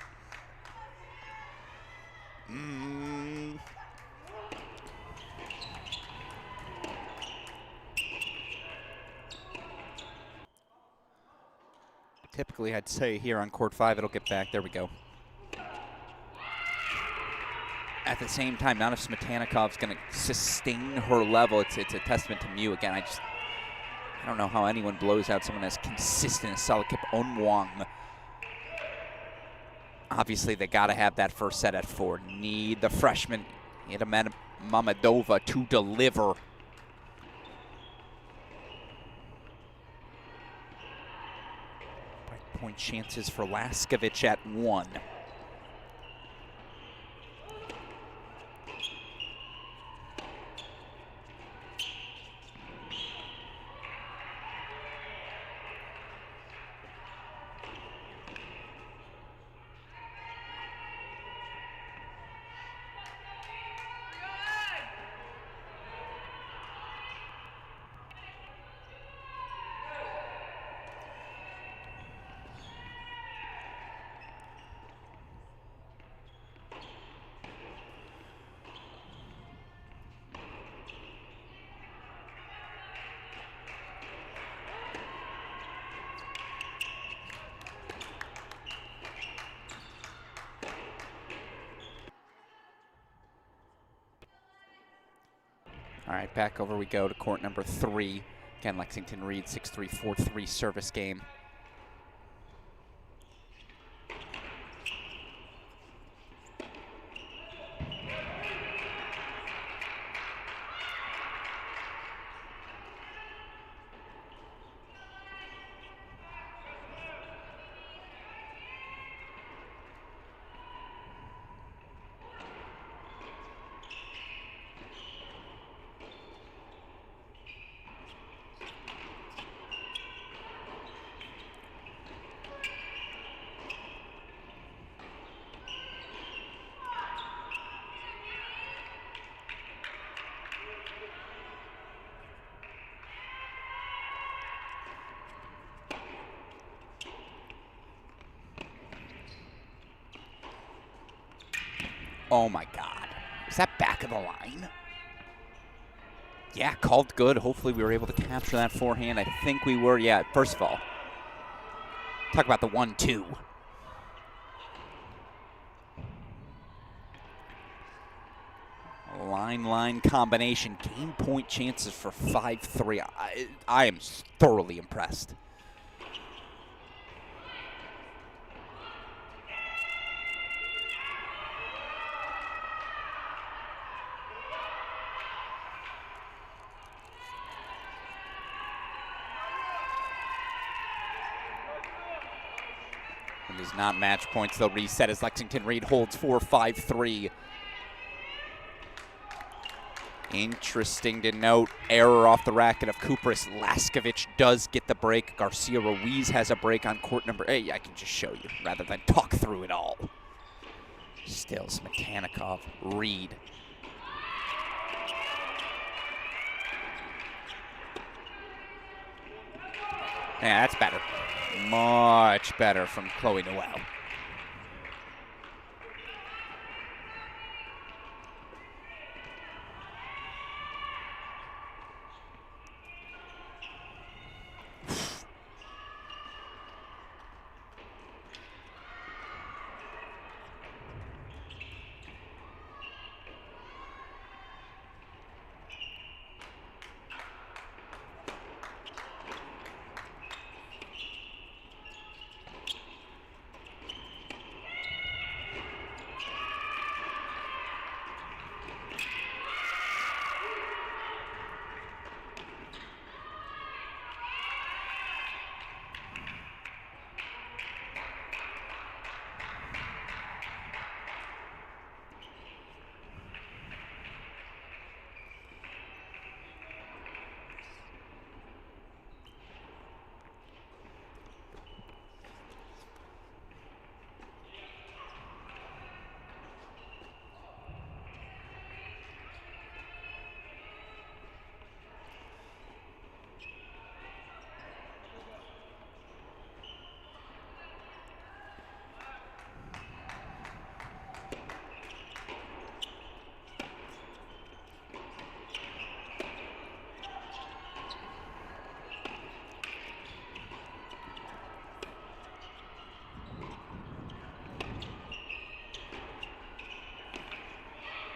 Typically, I'd say here on court 5, it'll get back. There we go. At the same time, not if Smetanikov's going to sustain her level. It's a testament to Mew. Again, I don't know how anyone blows out someone as consistent as Salakip Onwang. Obviously, they got to have that first set at 4. Need the freshman, Mamedova, to deliver. Point chances for Laskovic at 1. All right, back over we go to court number 3. Again, Lexington Reed, 6-3, 4-3 service game. Oh my God. Is that back of the line? Yeah, called good. Hopefully we were able to capture that forehand. I think we were. Yeah, first of all, talk about the 1-2. Line combination. Game point chances for 5-3. I am thoroughly impressed. It is not match points. They'll reset as Lexington Reed holds 4-5-3. Interesting to note, error off the racket of Kupris. Laskovic does get the break. Garcia Ruiz has a break on court number 8. I can just show you rather than talk through it all. Still Smetanikov, Reed. Yeah, that's better. Much better from Chloe Noel.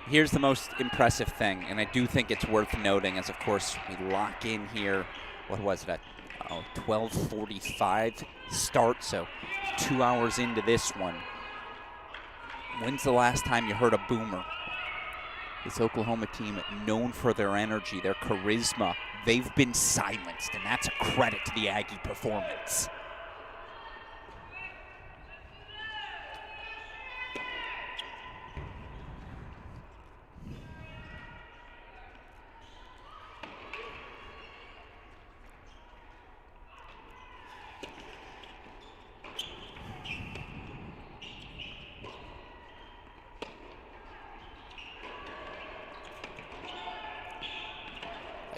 Here's the most impressive thing, and I do think it's worth noting, as of course we lock in here. What was it, at 12:45 start, so 2 hours into this one. When's the last time you heard a boomer? This Oklahoma team, known for their energy, their charisma, they've been silenced, and that's a credit to the Aggie performance.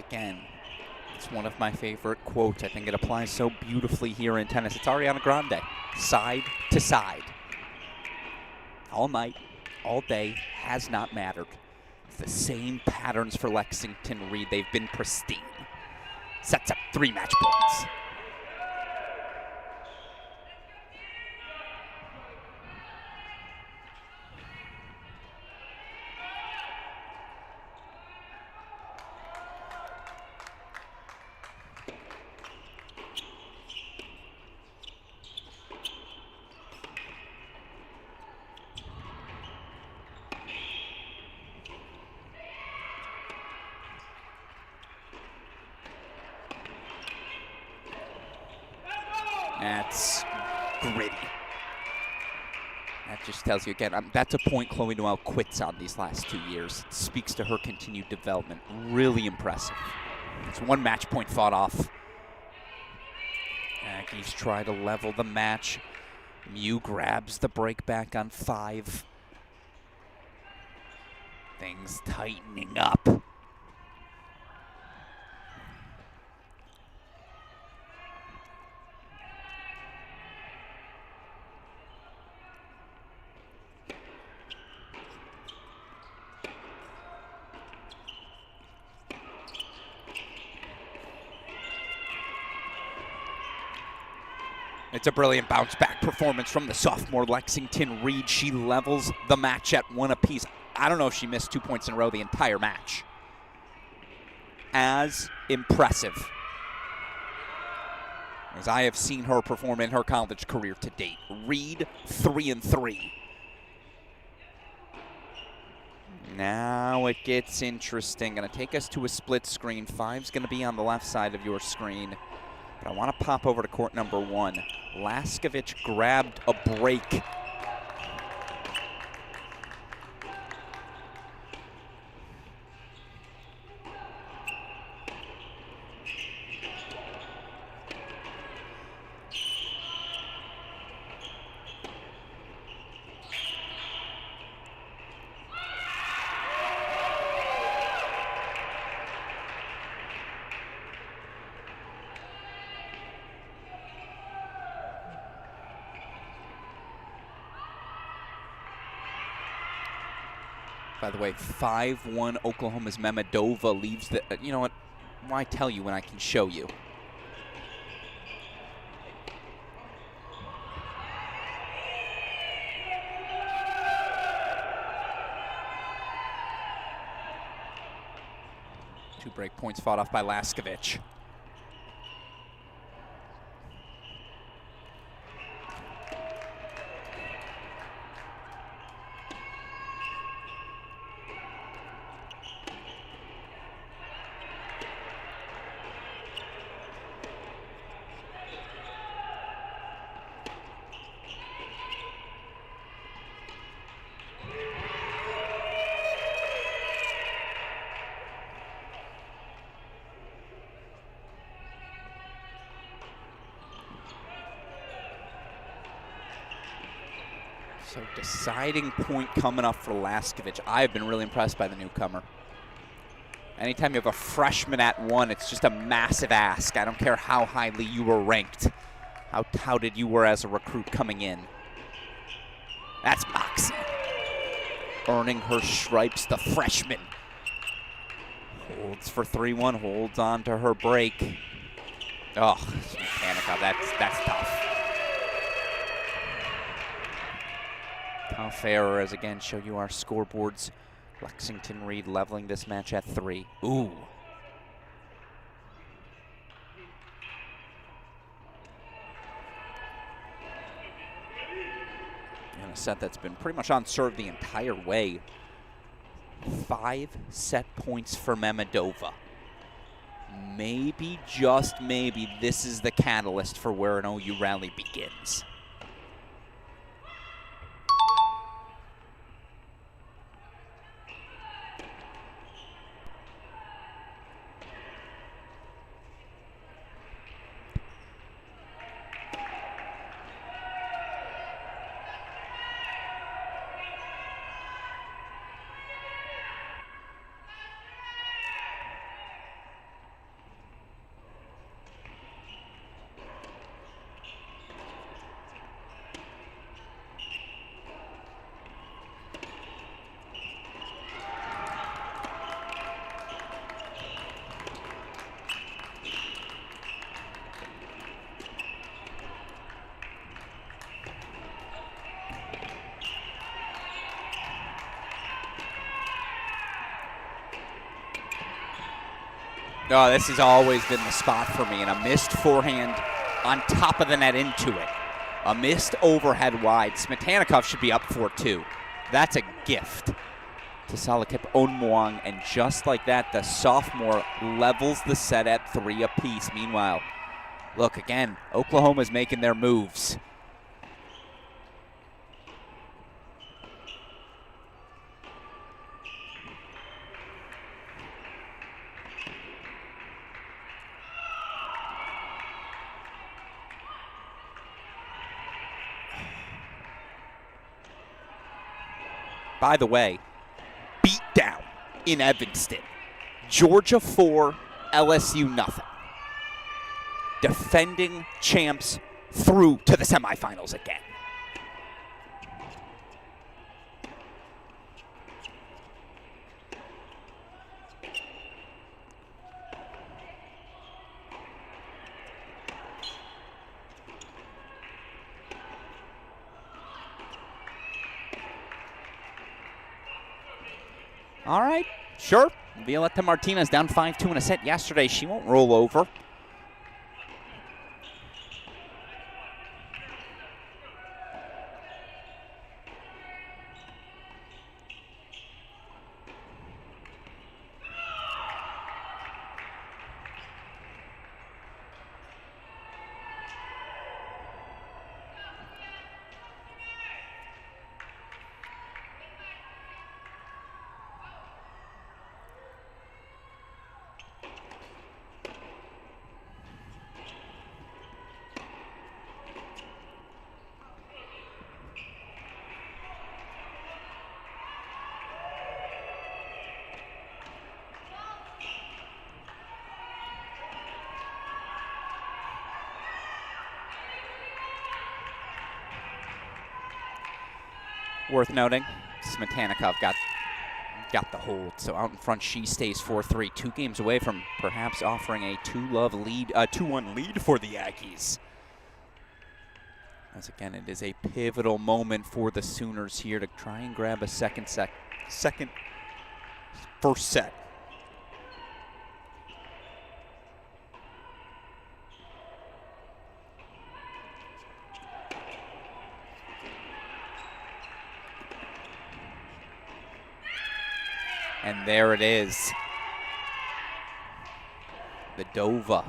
Again, it's one of my favorite quotes. I think it applies so beautifully here in tennis. It's Ariana Grande, side to side. All night, all day, has not mattered. It's the same patterns for Lexington Reed. They've been pristine. Sets up 3 match points. gritty. That just tells you again, that's a point Chloe Noel quits on these last 2 years. It speaks to her continued development. Really impressive. It's one match point fought off. Aggies try to level the match. Mew grabs the break back on 5. Things tightening up. It's a brilliant bounce back performance from the sophomore Lexington Reed. She levels the match at 1 apiece. I don't know if she missed 2 points in a row the entire match. As impressive as I have seen her perform in her college career to date. Reed 3-3. Now it gets interesting. Gonna take us to a split screen. 5's gonna be on the left side of your screen. But I want to pop over to court number 1. Laskovic grabbed a break. By the way, 5-1 Oklahoma's Memedova leaves the, you know what, why tell you when I can show you? Two break points fought off by Laskovic. So deciding point coming up for Laskovic. I've been really impressed by the newcomer. Anytime you have a freshman at 1, it's just a massive ask. I don't care how highly you were ranked, how touted you were as a recruit coming in. That's Moxie. Earning her stripes, the freshman. Holds for 3-1, holds on to her break. Oh, Panica, that's tough. Tough error as again show you our scoreboards. Lexington Reed leveling this match at 3. Ooh. And a set that's been pretty much on serve the entire way. 5 set points for Memedova. Maybe, just maybe, this is the catalyst for where an OU rally begins. Oh, this has always been the spot for me, and a missed forehand on top of the net into it. A missed overhead wide. Smetanikov should be up 4-2. That's a gift to Salakip Onmoang, and just like that, the sophomore levels the set at 3 apiece. Meanwhile, look, again, Oklahoma's making their moves. by the way, beat down in Evanston. Georgia 4, LSU nothing. Defending champs through to the semifinals again. All right, sure. Violetta Martinez down 5-2 in a set yesterday. She won't roll over. Worth noting, Smetanikov got the hold, so out in front she stays 4-3, 2 games away from perhaps offering a 2-1 lead for the Aggies. As again, it is a pivotal moment for the Sooners here to try and grab a first set. And there it is. The Dova.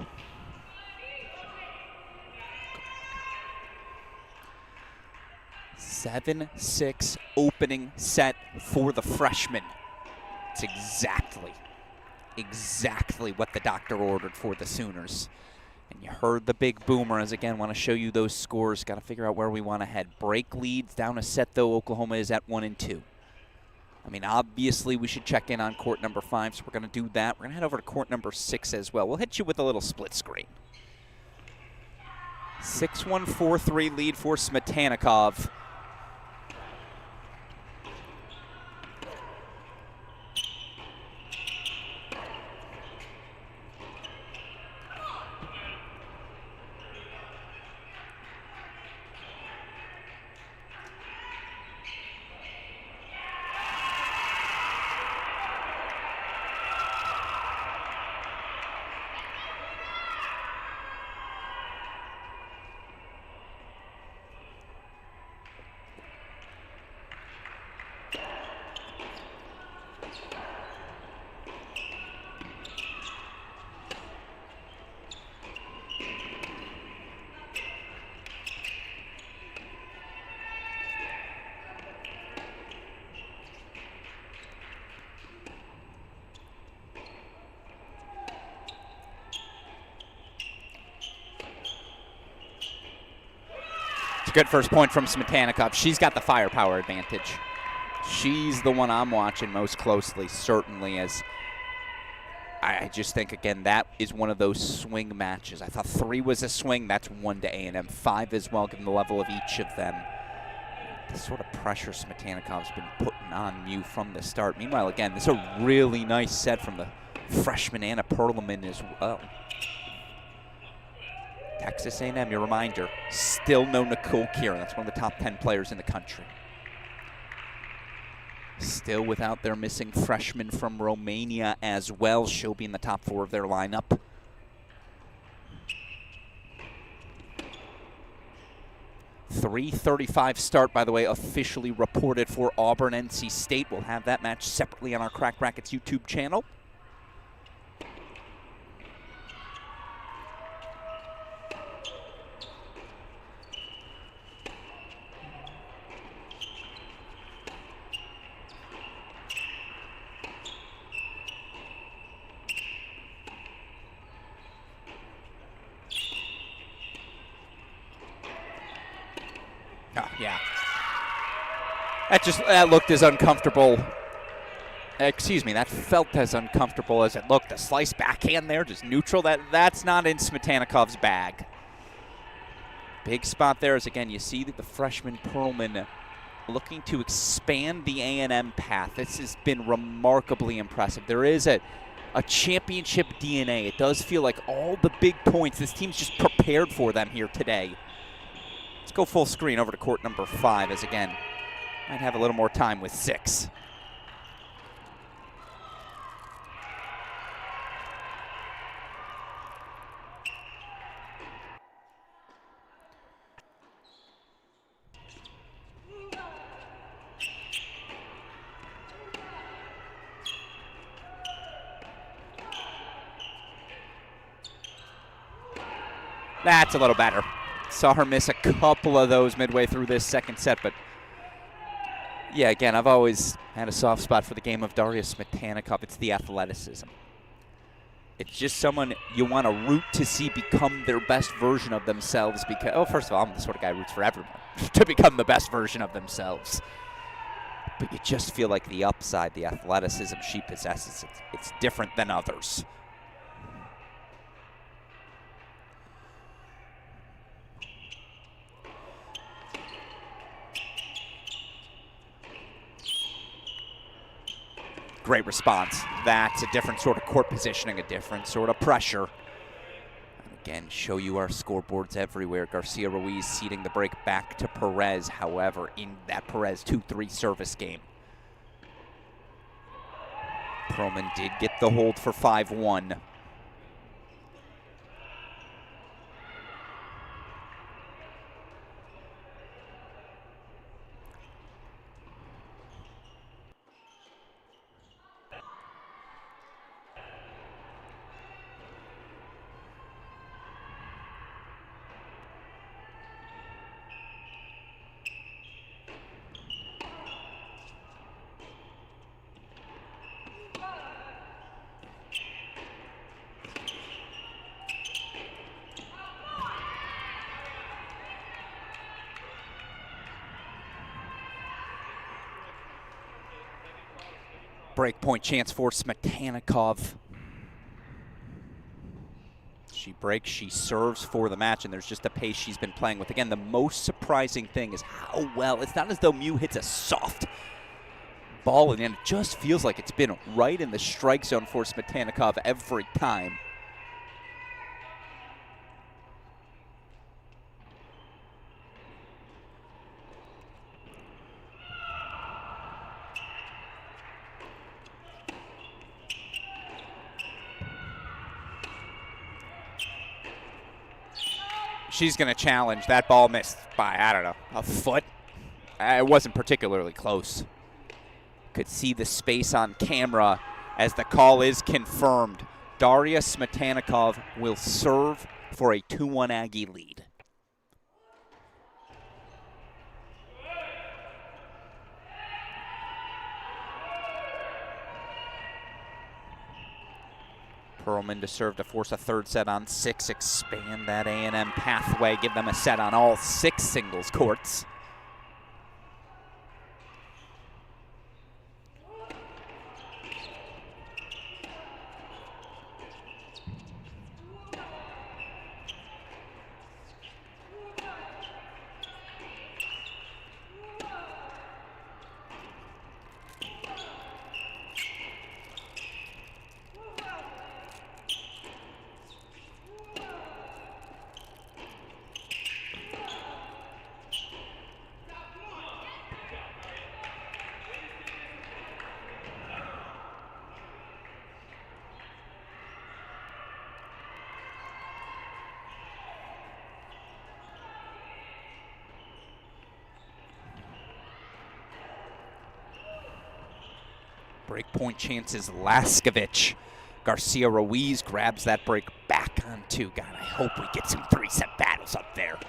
Seven, 6 opening set for the freshman. It's exactly what the doctor ordered for the Sooners. And you heard the big boomer, as again, want to show you those scores. Got to figure out where we want to head. Break leads down a set, though. Oklahoma is at 1-2. I mean, obviously, we should check in on court number 5, so we're going to do that. We're going to head over to court number 6 as well. We'll hit you with a little split screen. 6-1, 4-3 lead for Smetanikov. It's a good first point from Smetanikov. She's got the firepower advantage. She's the one I'm watching most closely, certainly, as I just think, again, that is one of those swing matches. I thought 3 was a swing. That's 1 to A&M. 5 as well, given the level of each of them. The sort of pressure Smetanikov's been putting on Mew from the start. Meanwhile, again, this is a really nice set from the freshman Anna Perlman as well. Texas A&M, your reminder, still no Nicole Kieran. That's one of the top 10 players in the country. Still without their missing freshman from Romania as well. She'll be in the top 4 of their lineup. .335 start, by the way, officially reported for Auburn NC State. We'll have that match separately on our Crack Rackets YouTube channel. Oh, yeah. That looked as uncomfortable. Excuse me, that felt as uncomfortable as it looked. The slice backhand there, just neutral. That's not in Smetanikov's bag. Big spot there is, again, you see that the freshman Perlman looking to expand the A&M path. This has been remarkably impressive. There is a championship DNA. It does feel like all the big points, this team's just prepared for them here today. Let's go full screen over to court number 5 as, again, might have a little more time with 6. That's a little better. Saw her miss a couple of those midway through this second set, but yeah, again, I've always had a soft spot for the game of Daria Smetanikov. It's the athleticism. It's just someone you want to root to see become their best version of themselves because, oh, first of all, I'm the sort of guy who roots for everyone to become the best version of themselves. But you just feel like the upside, the athleticism she possesses, it's different than others. Great response. That's a different sort of court positioning, a different sort of pressure. And again, show you our scoreboards everywhere. Garcia Ruiz ceding the break back to Perez, however, in that Perez 2-3 service game. Perlman did get the hold for 5-1. Breakpoint chance for Smetanikov. She breaks, she serves for the match, and there's just the pace she's been playing with. Again, the most surprising thing is how well, it's not as though Mew hits a soft ball, and it just feels like it's been right in the strike zone for Smetanikov every time. She's going to challenge. That ball missed by, I don't know, a foot. It wasn't particularly close. Could see the space on camera as the call is confirmed. Daria Smetanikov will serve for a 2-1 Aggie lead. Perlman to serve to force a third set on 6, expand that A&M pathway, give them a set on all 6 singles courts. Breakpoint chances Laskovich. Garcia Ruiz grabs that break back on 2. God, I hope we get some 3-set battles up there.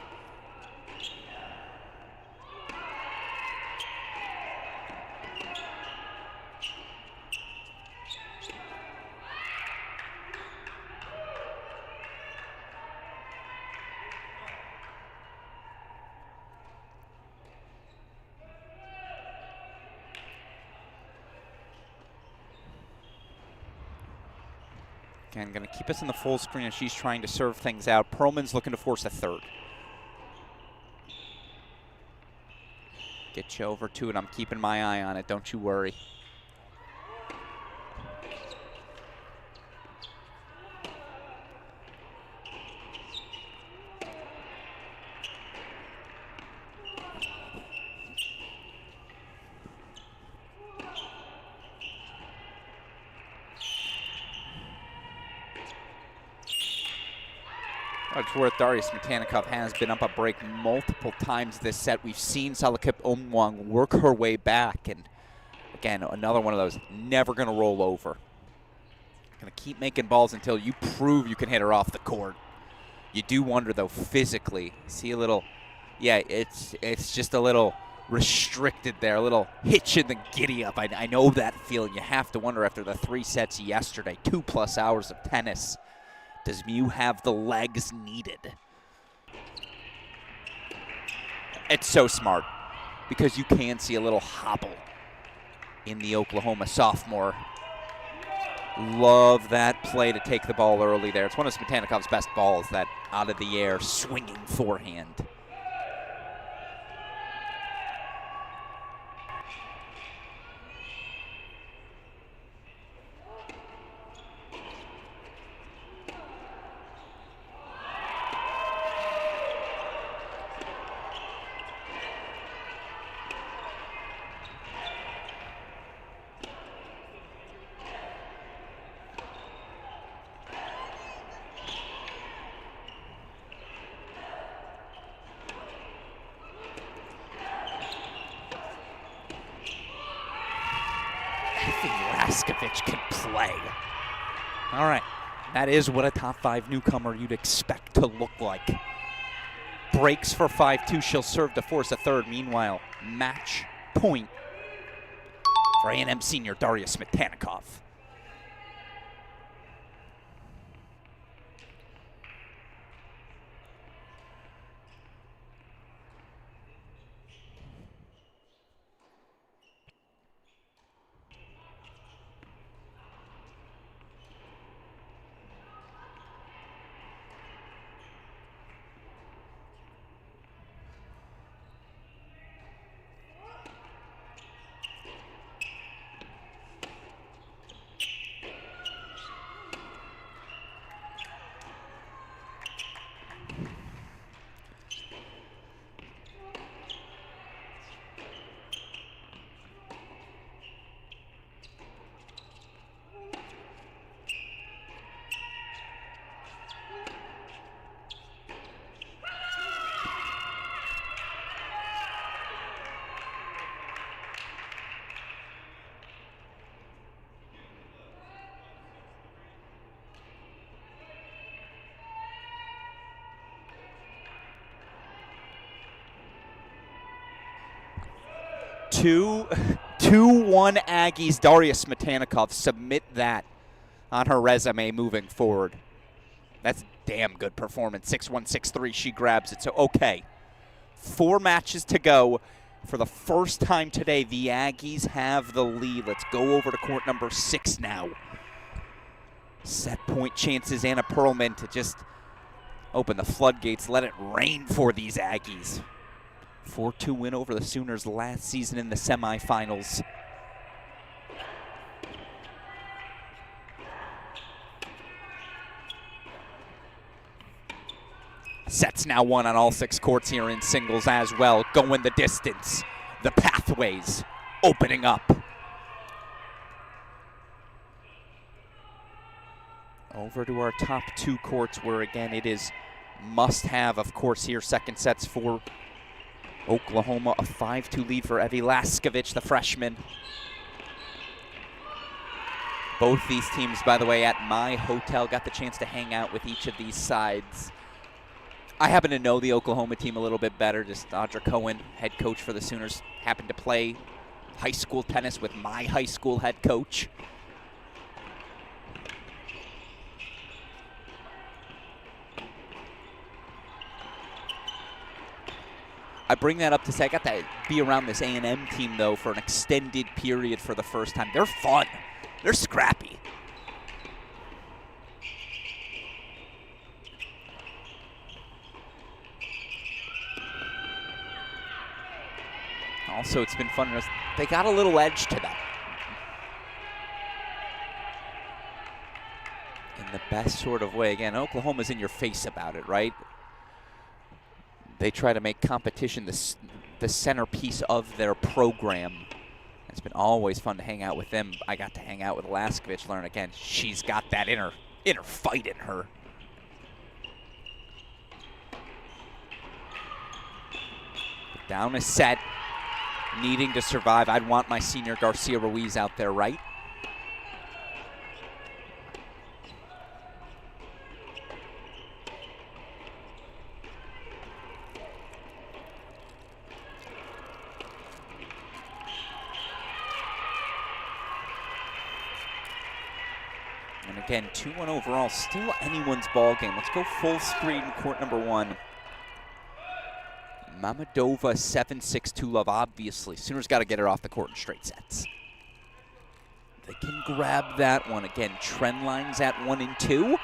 Again, going to keep us in the full screen as she's trying to serve things out. Perlman's looking to force a third. Get you over to it. I'm keeping my eye on it. Don't you worry. It's worth Darius Metanikov has been up a break multiple times this set. We've seen Salakip Omwang work her way back, and again, another one of those never going to roll over. Going to keep making balls until you prove you can hit her off the court. You do wonder, though, physically. See a little, yeah, it's just a little restricted there, a little hitch in the giddy up. I know that feeling. You have to wonder after the 3 sets yesterday, 2+ hours of tennis. Does Mew have the legs needed? It's so smart because you can see a little hobble in the Oklahoma sophomore. Love that play to take the ball early there. It's one of Smetanikov's best balls, that out of the air swinging forehand. Racquets can play. All right, that is what a top 5 newcomer you'd expect to look like. Breaks for 5-2. She'll serve to force a third. Meanwhile, match point for A&M senior Darius Metanikov. Two 2-1 Aggies. Darius Metanikov, submit that on her resume moving forward. That's damn good performance. 6-1, 6-3, she grabs it. So, okay, 4 matches to go. For the first time today, the Aggies have the lead. Let's go over to court number 6 now. Set point chances, Anna Perlman to just open the floodgates, let it rain for these Aggies. 4-2 win over the Sooners last season in the semifinals. Sets now won on all 6 courts here in singles as well. Going the distance. The pathways opening up. Over to our top 2 courts where, again, it is must-have, of course, here. Second sets for Oklahoma. A 5-2 lead for Evie Laskovich, the freshman. Both these teams, by the way, at my hotel, got the chance to hang out with each of these sides. I happen to know the Oklahoma team a little bit better. Just Audra Cohen, head coach for the Sooners, happened to play high school tennis with my high school head coach. I bring that up to say I got to be around this A&M team, though, for an extended period for the first time. They're fun. They're scrappy. Also, it's been fun. They got a little edge to them. In the best sort of way. Again, Oklahoma's in your face about it, right? They try to make competition the centerpiece of their program. It's been always fun to hang out with them. I got to hang out with Laskovich, learn again. She's got that inner fight in her. Down a set, needing to survive. I'd want my senior Garcia Ruiz out there, right? And again, 2-1 overall, still anyone's ball game. Let's go full screen, court number 1. Mammadova 7-6 2 love, obviously. Sooners got to get her off the court in straight sets. They can grab that one. Again, trend lines at 1 and 2.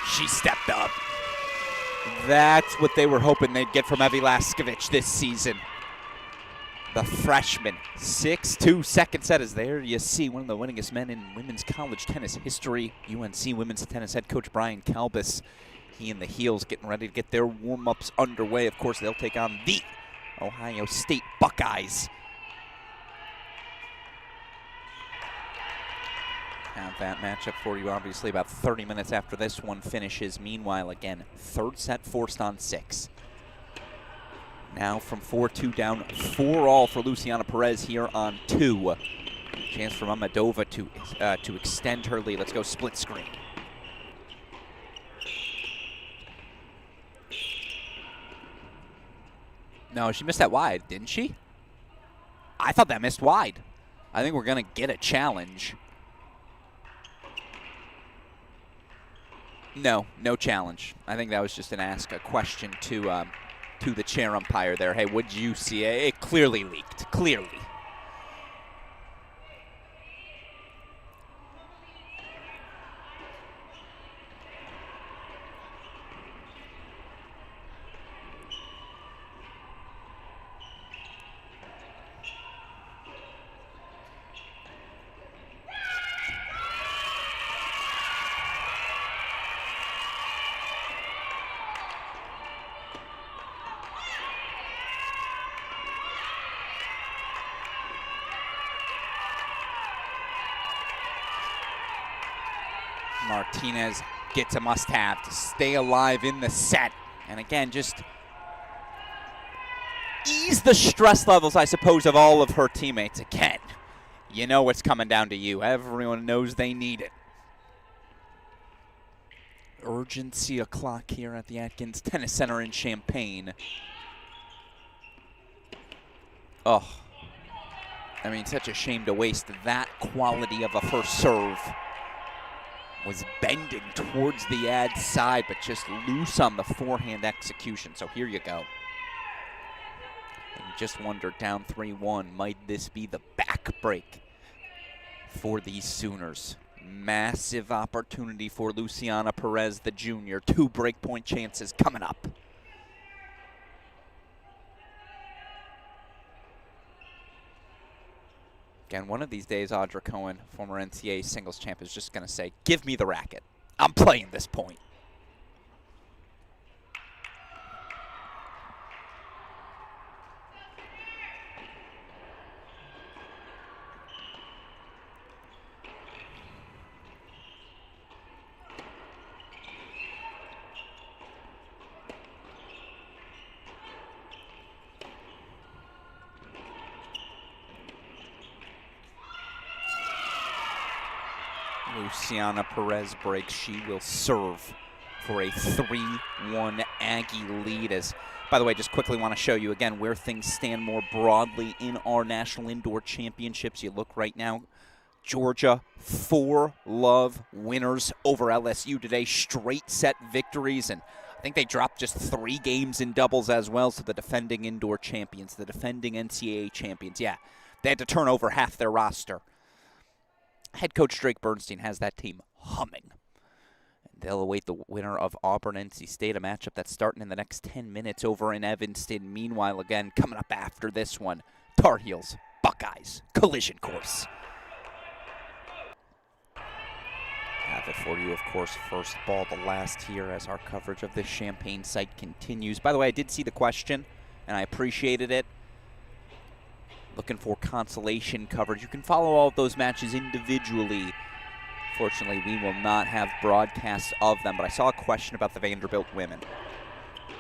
She stepped up. That's what they were hoping they'd get from Evie Laskovich this season. The freshman, 6-2, second set is there. You see one of the winningest men in women's college tennis history. UNC women's tennis head coach Brian Kalbus. He and the Heels getting ready to get their warm-ups underway. Of course, they'll take on the Ohio State Buckeyes. Have that matchup for you, obviously, about 30 minutes after this one finishes. Meanwhile, again, third set forced on 6. Now from 4-2 down 4-all for Luciana Perez here on 2. Chance for Mammadova to extend her lead. Let's go split screen. No, she missed that wide, didn't she? I thought that missed wide. I think we're going to get a challenge. No, no challenge. I think that was just a question to the chair umpire there. Hey, what'd you see? It clearly leaked, clearly. Martinez gets a must-have to stay alive in the set. And again, just ease the stress levels, I suppose, of all of her teammates. Again, you know what's coming down to you. Everyone knows they need it. Urgency o'clock here at the Atkins Tennis Center in Champaign. Oh, I mean, such a shame to waste that quality of a first serve. Was bending towards the ad side, but just loose on the forehand execution. So here you go. And you just wonder, down 3-1, might this be the back break for these Sooners? Massive opportunity for Luciana Perez, the junior. 2 breakpoint chances coming up. Again, one of these days, Audra Cohen, former NCAA singles champ, is just going to say, give me the racket. I'm playing this point. Luciana Perez breaks. She will serve for a 3-1 Aggie lead. As, by the way, just quickly want to show you again where things stand more broadly in our National Indoor Championships. You look right now, Georgia, 4-love winners over LSU today. Straight set victories, and I think they dropped just 3 games in doubles as well. So the defending indoor champions, the defending NCAA champions, yeah, they had to turn over half their roster. Head coach Drake Bernstein has that team humming. They'll await the winner of Auburn-NC State, a matchup that's starting in the next 10 minutes over in Evanston. Meanwhile, again, coming up after this one, Tar Heels, Buckeyes, collision course. Have it for you, of course, first ball to last here as our coverage of this Champaign site continues. By the way, I did see the question, and I appreciated it. Looking for consolation coverage. You can follow all of those matches individually. Fortunately, we will not have broadcasts of them, but I saw a question about the Vanderbilt women.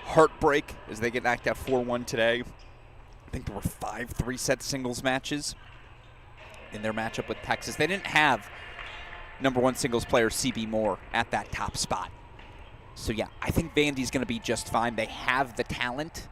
Heartbreak as they get knocked out 4-1 today. I think there were 5 3-set singles matches in their matchup with Texas. They didn't have #1 singles player CB Moore at that top spot. So yeah, I think Vandy's going to be just fine. They have the talent.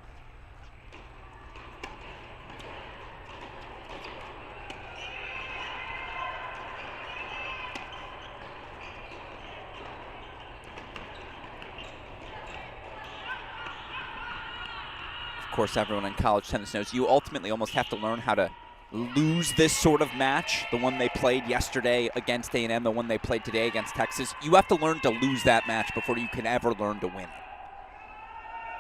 Of course, everyone in college tennis knows you ultimately almost have to learn how to lose this sort of match. The one they played yesterday against A&M, the one they played today against Texas. You have to learn to lose that match before you can ever learn to win it.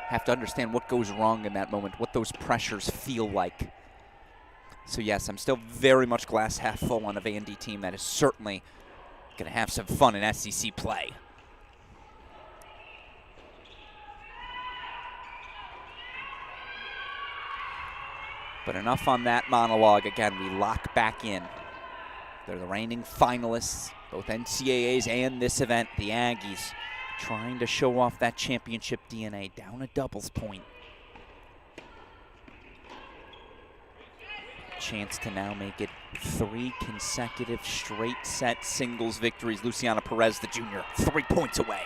Have to understand what goes wrong in that moment, what those pressures feel like. So yes, I'm still very much glass half full on a Vandy team that is certainly going to have some fun in SEC play. But enough on that monologue. Again, we lock back in. They're the reigning finalists, both NCAAs and this event. The Aggies trying to show off that championship DNA, down a doubles point. Chance to now make it 3 consecutive straight set singles victories. Luciana Perez, the junior, 3 points away.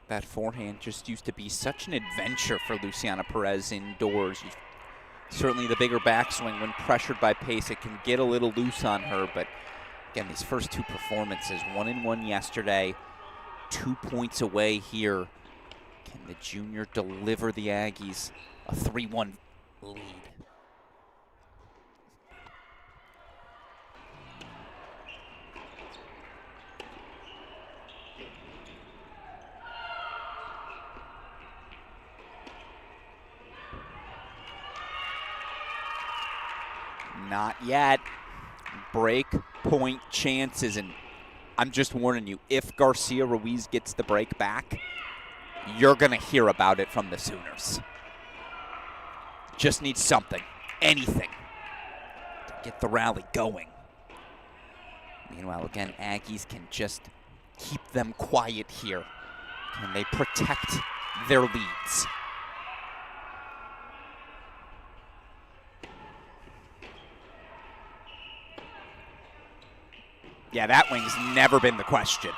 That forehand just used to be such an adventure for Luciana Perez indoors. Certainly the bigger backswing, when pressured by pace, it can get a little loose on her. But again, these first two performances, 1-1 yesterday, 2 points away here. Can the junior deliver the Aggies a 3-1 lead? Not yet. Break point chances, and I'm just warning you, if Garcia Ruiz gets the break back, you're going to hear about it from the Sooners. Just need something, anything, to get the rally going. Meanwhile, again, Aggies can just keep them quiet here. Can they protect their leads? Yeah, that wing's never been the question.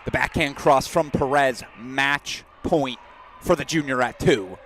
The backhand cross from Perez, match point for the junior at 2.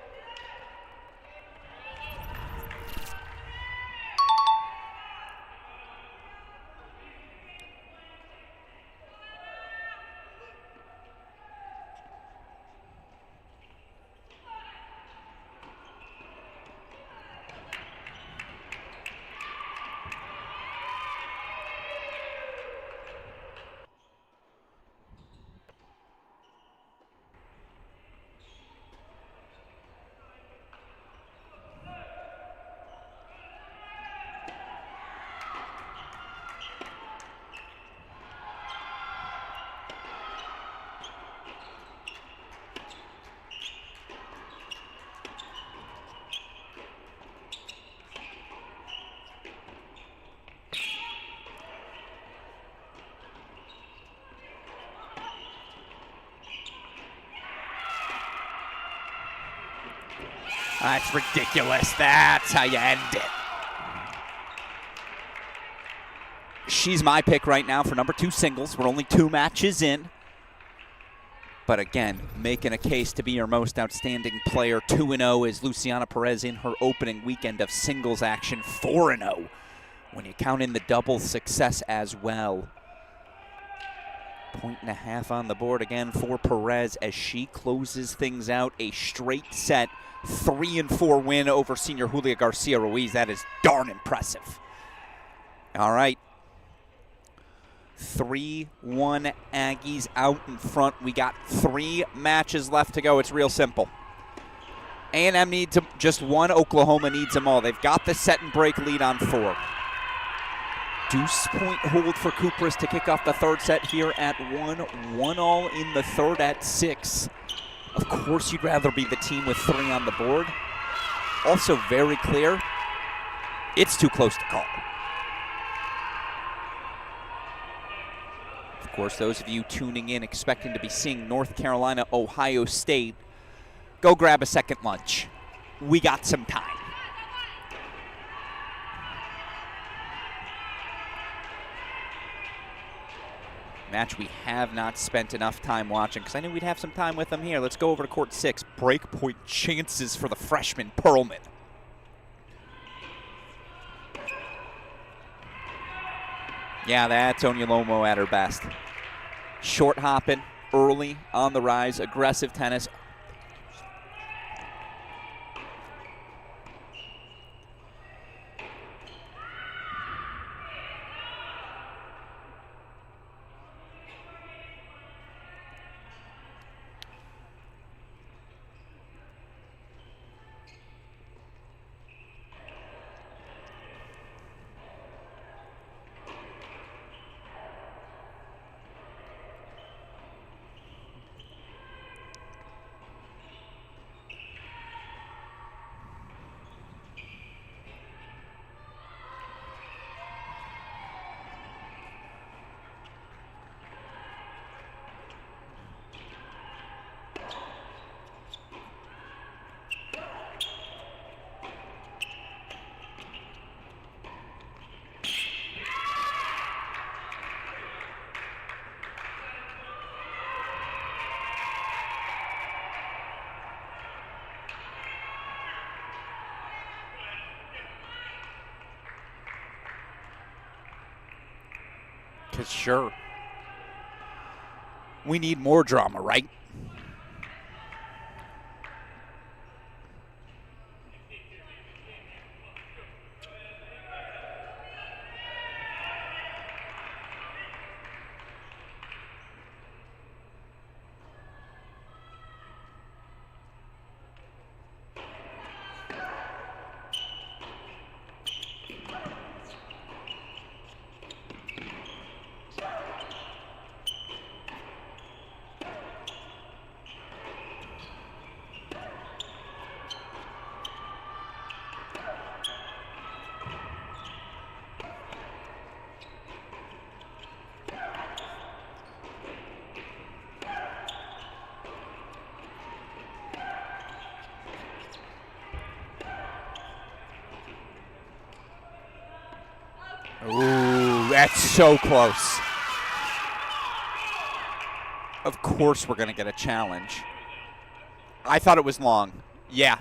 That's ridiculous. That's how you end it. She's my pick right now for number 2 singles. We're only 2 matches in. But again, making a case to be your most outstanding player. 2-0 is Luciana Perez in her opening weekend of singles action. 4-0 when you count in the double success as well. 1.5 on the board again for Perez as she closes things out. A straight set 3-4 win over senior Julia Garcia Ruiz. That is darn impressive. All right. 3-1 Aggies out in front. We got 3 matches left to go. It's real simple. A&M needs just 1. Oklahoma needs them all. They've got the set and break lead on 4. Deuce point hold for Cooper's to kick off the 3rd set here at 1. 1-all in the 3rd at 6. Of course, you'd rather be the team with 3 on the board. Also very clear, it's too close to call. Of course, those of you tuning in expecting to be seeing North Carolina, Ohio State, go grab a second lunch. We got some time. Match we have not spent enough time watching because I knew we'd have some time with them here. Let's go over to court 6. Breakpoint chances for the freshman Perlman. Yeah, that's Onyolomo at her best. Short hopping, early, on the rise, aggressive tennis. Because sure, we need more drama, right? Ooh, that's so close. Of course we're going to get a challenge. I thought it was long. Yeah,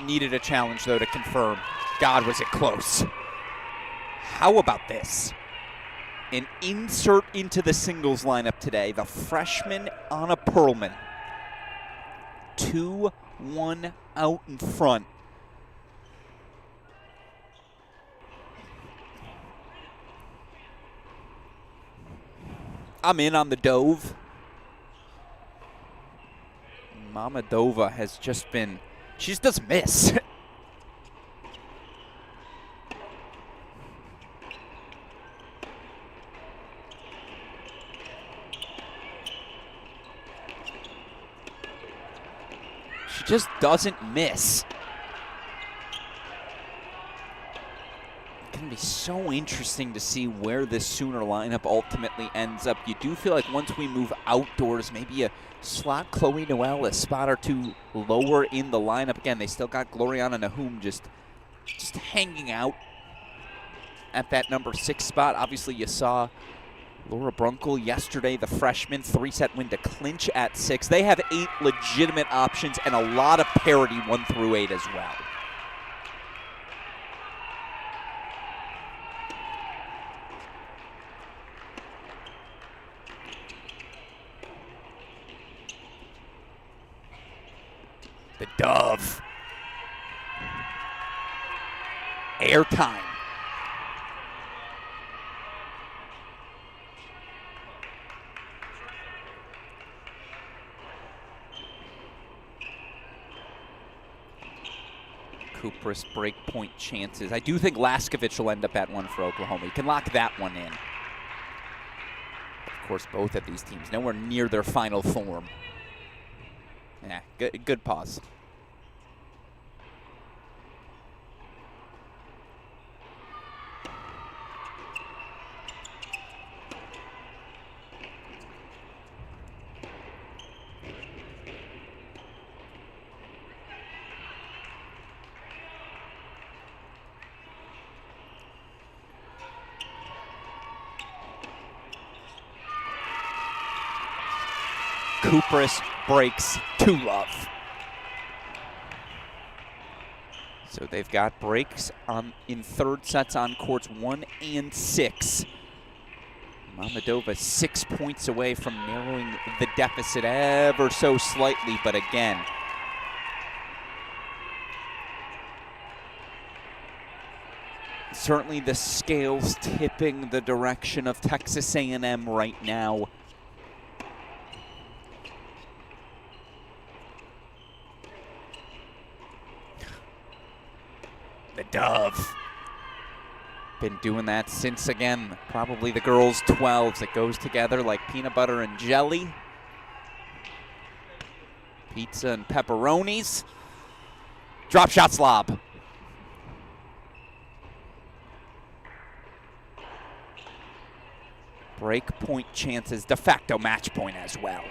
needed a challenge, though, to confirm. God, was it close. How about this? An insert into the singles lineup today. The freshman Anna Perlman. 2-1 out in front. I'm in on the Dove. Mammadova has just been, she just doesn't miss. She just doesn't miss. It's going to be so interesting to see where this Sooner lineup ultimately ends up. You do feel like once we move outdoors, maybe a slot Chloe Noel a spot or two lower in the lineup. Again, they still got Gloriana Nahum just hanging out at that number 6 spot. Obviously, you saw Laura Brunkel yesterday, the freshman, 3-set win to clinch at 6. They have 8 legitimate options and a lot of parity 1 through 8 as well. The Dove. Airtime. Kupris break point chances. I do think Laskovich will end up at 1 for Oklahoma. You can lock that one in. Of course, both of these teams nowhere near their final form. Yeah, good pause. Kupris breaks 2-love. So they've got breaks in third sets on courts 1 and 6. Mammadova 6 points away from narrowing the deficit ever so slightly, but again, certainly the scales tipping the direction of Texas A&M right now. The Dove. Been doing that since, again, probably the girls' 12s. It goes together like peanut butter and jelly. Pizza and pepperonis. Drop shot slob. Break point chances, de facto match point as well.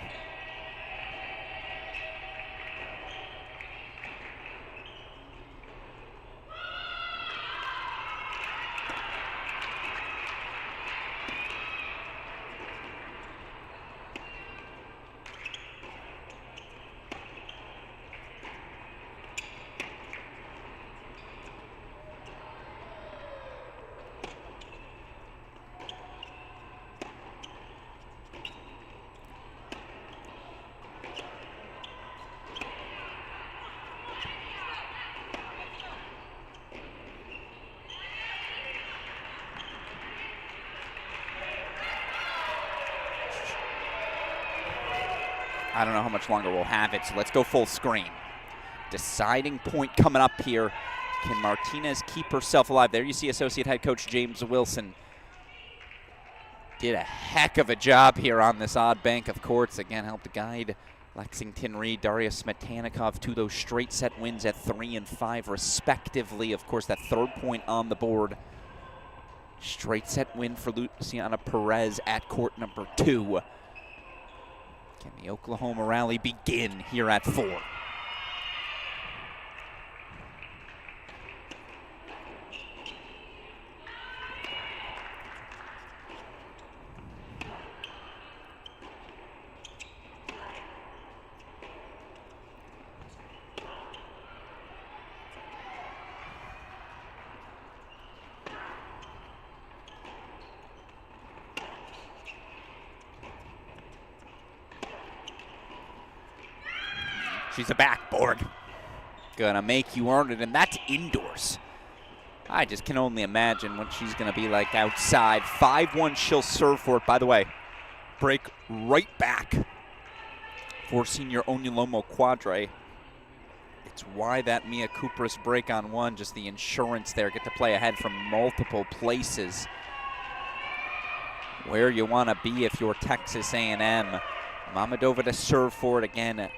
I don't know how much longer we'll have it, so let's go full screen. Deciding point coming up here. Can Martinez keep herself alive? There you see Associate Head Coach James Wilson. Did a heck of a job here on this odd bank of courts. Again, helped guide Lexington Reed, Daria Smetanikov to those straight set wins at 3 and 5 respectively. Of course, that third point on the board. Straight set win for Luciana Perez at court number 2. Can the Oklahoma rally begin here at 4? She's a backboard. Gonna make you earn it, and that's indoors. I just can only imagine what she's gonna be like outside. 5-1, she'll serve for it. By the way, break right back for senior Onilomo Quadre. It's why that Mia Kupris break on 1, just the insurance there. Get to play ahead from multiple places. Where you wanna be if you're Texas A&M. Mamadova to serve for it again.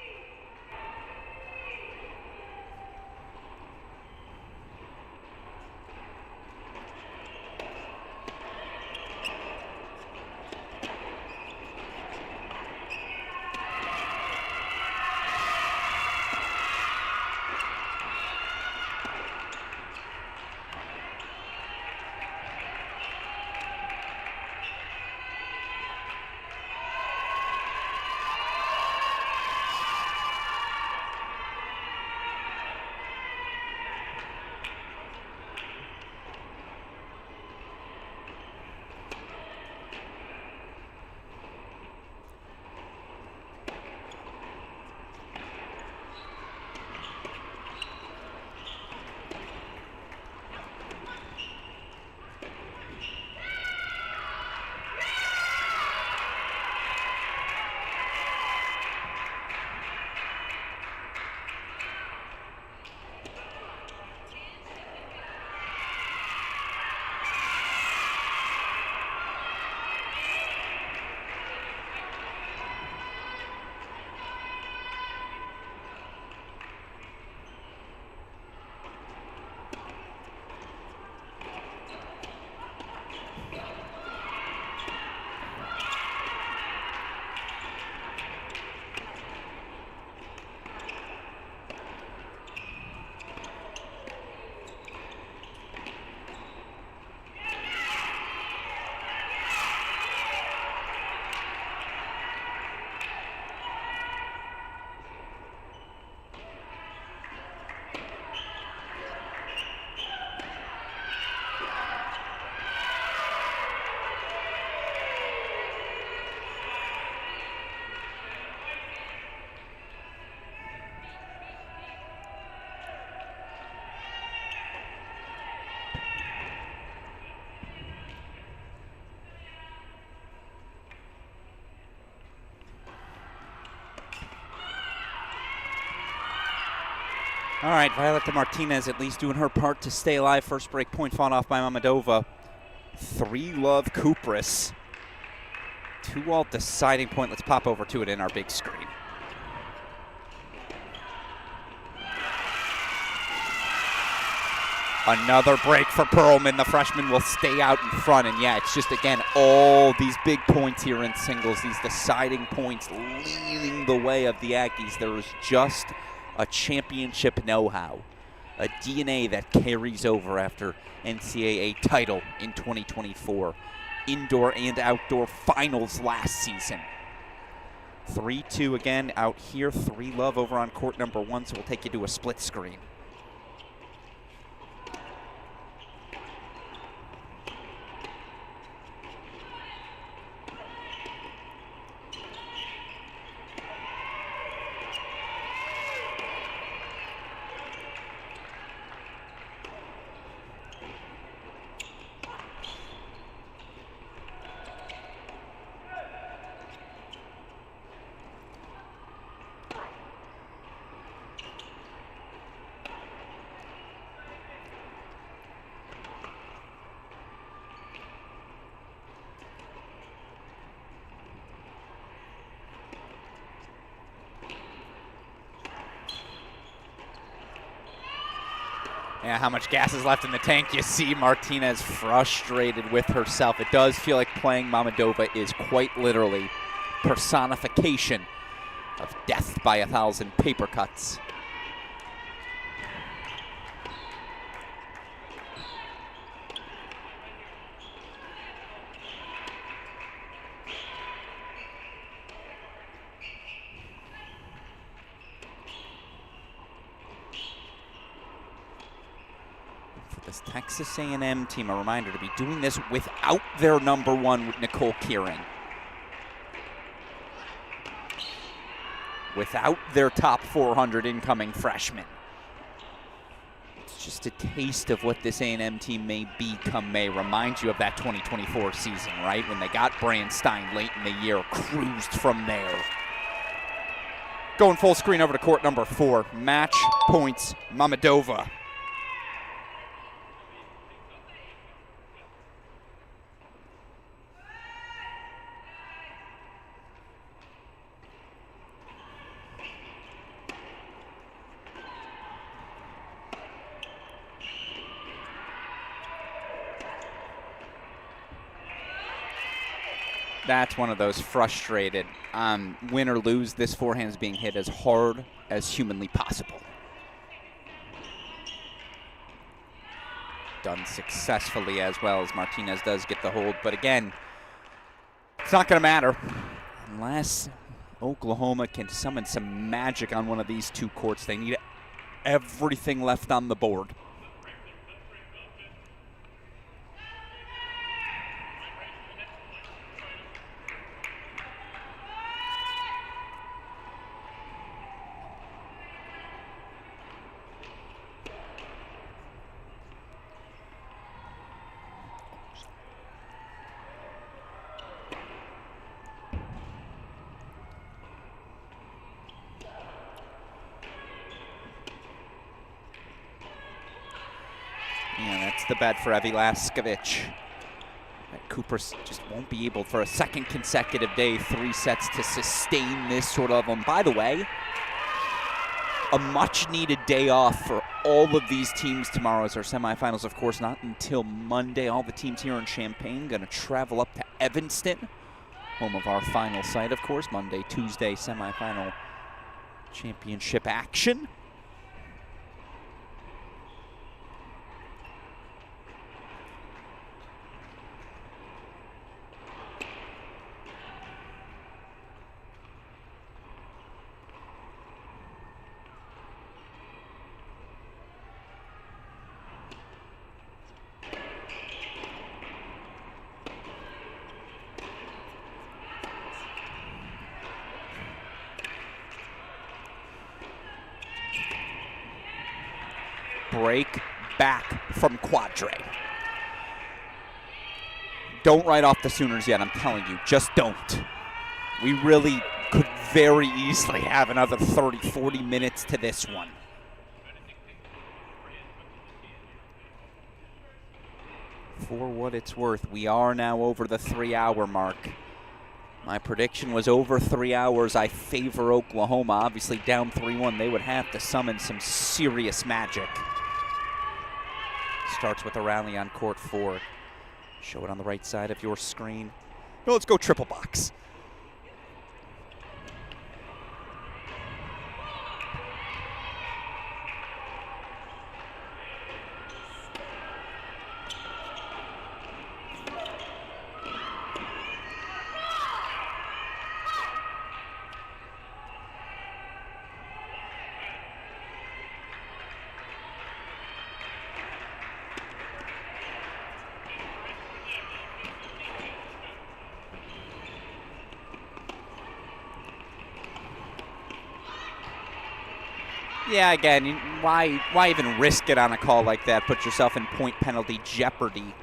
All right, Violeta Martinez at least doing her part to stay alive. First break point fought off by Mamadova. 3-love Kupris. 2-all deciding point. Let's pop over to it in our big screen. Another break for Perlman. The freshman will stay out in front. And yeah, it's just, again, all these big points here in singles. These deciding points leading the way of the Aggies. There is just a championship know-how, a DNA that carries over after NCAA title in 2024. Indoor and outdoor finals last season. 3-2 again out here. 3-love over on court number 1, so we'll take you to a split screen. Yeah, how much gas is left in the tank? You see Martinez frustrated with herself. It does feel like playing Mammadova is quite literally personification of death by 1,000 paper cuts. This Texas A&M team, a reminder to be doing this without their number one, Nicole Kieran. Without their top 400 incoming freshman. It's just a taste of what this A&M team may be come May. Reminds you of that 2024 season, right? When they got Brandstein late in the year, cruised from there. Going full screen over to court number 4. Match points, Mammadova. That's one of those frustrated. Win or lose, this forehand is being hit as hard as humanly possible. Done successfully as well as Martinez does get the hold. But again, it's not going to matter unless Oklahoma can summon some magic on one of these two courts. They need everything left on the board. Yeah, that's the bet for Evie Laskovic. Cooper just won't be able for a second consecutive day, 3 sets to sustain this sort of, by the way, a much needed day off for all of these teams tomorrow as our semifinals, of course, not until Monday. All the teams here in Champaign going to travel up to Evanston, home of our final site, of course, Monday, Tuesday, semifinal championship action. Break back from Quadre. Don't write off the Sooners yet, I'm telling you. Just don't. We really could very easily have another 30, 40 minutes to this one. For what it's worth, we are now over the 3-hour mark. My prediction was over 3 hours. I favor Oklahoma. Obviously down 3-1. They would have to summon some serious magic. Starts with a rally on court 4. Show it on the right side of your screen. No, let's go triple box. Yeah, again, why even risk it on a call like that? Put yourself in point penalty jeopardy.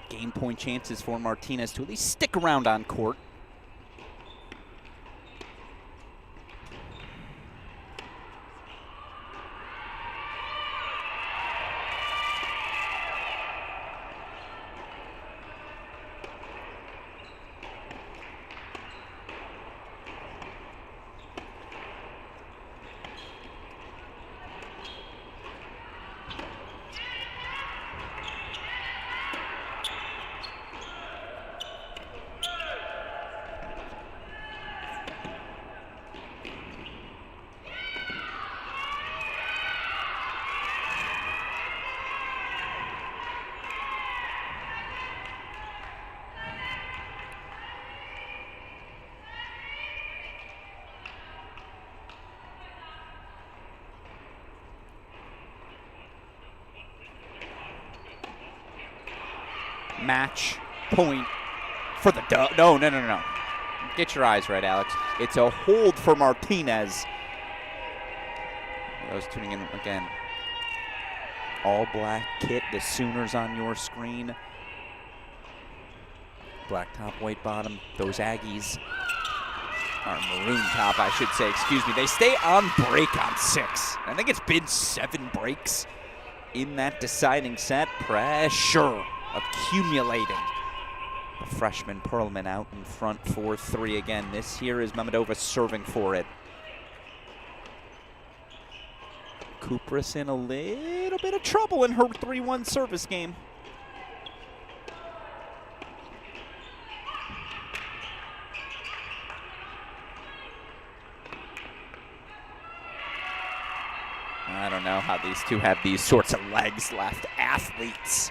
game point chances for Martinez to at least stick around on court. Match point for the no. Get your eyes right, Alex. It's a hold for Martinez. I was tuning in again. All black kit, the Sooners on your screen. Black top, white bottom. Those Aggies are maroon top, I should say, excuse me. They stay on break on 6. I think it's been 7 breaks in that deciding set. Pressure accumulating. The freshman Perlman out in front 4-3 again. This here is Mammadova serving for it. Kupras in a little bit of trouble in her 3-1 service game. I don't know how these two have these sorts of legs left. Athletes.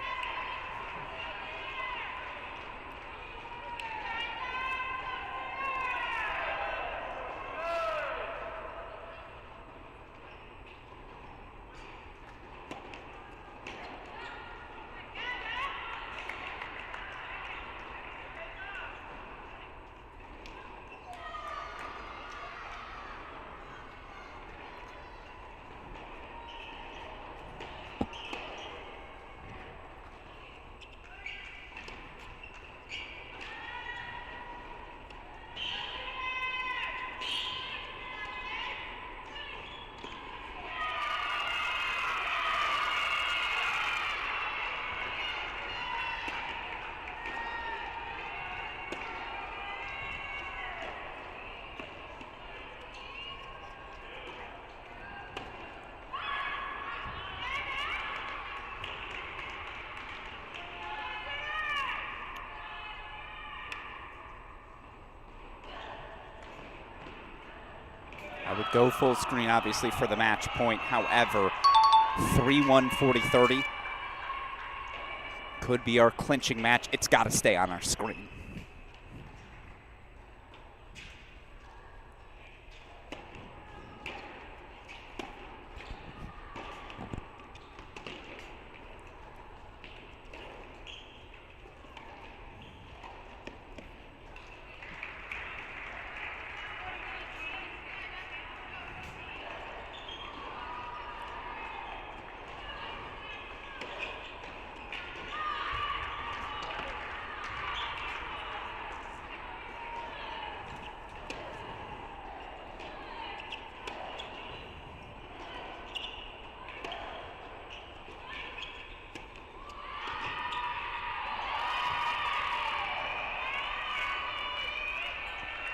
I would go full screen, obviously, for the match point. However, 3-1, 40-30 could be our clinching match. It's got to stay on our screen.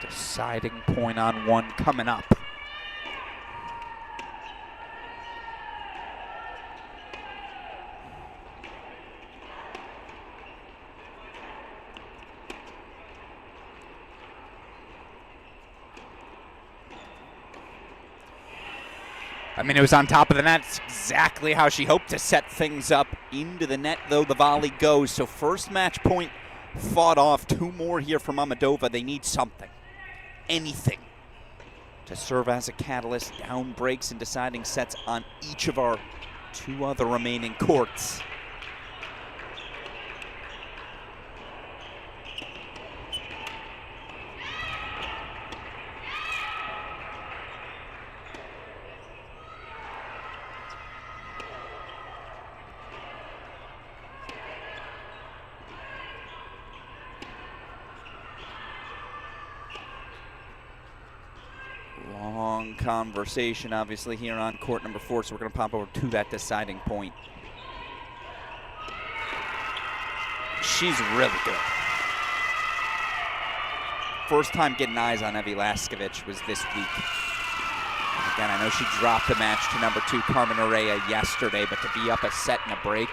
Deciding point on 1 coming up. I mean, it was on top of the net. It's exactly how she hoped to set things up. Into the net, though, the volley goes. So first match point fought off. 2 more here for Mammadova. They need something. Anything to serve as a catalyst. Down breaks and deciding sets on each of our 2 other remaining courts. Long conversation, obviously, here on court number 4, so we're going to pop over to that deciding point. She's really good. First time getting eyes on Evie Laskovich was this week. And again, I know she dropped the match to number 2 Carmen Orea yesterday, but to be up a set and a break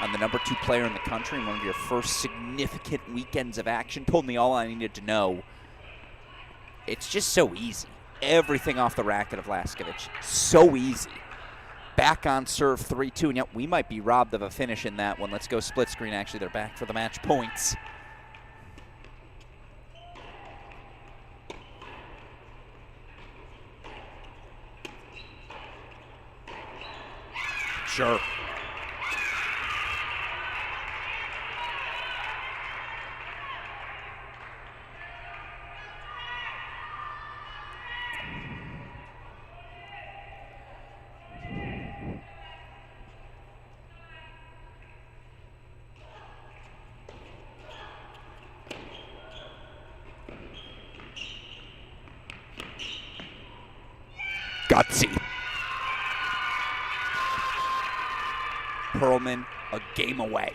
on the number 2 player in the country in one of your first significant weekends of action told me all I needed to know. It's just so easy. Everything off the racket of Laskovich. So easy. Back on serve 3-2, and yet we might be robbed of a finish in that one. Let's go split screen. Actually, they're back for the match points. Sure. Gutsy. Perlman a game away.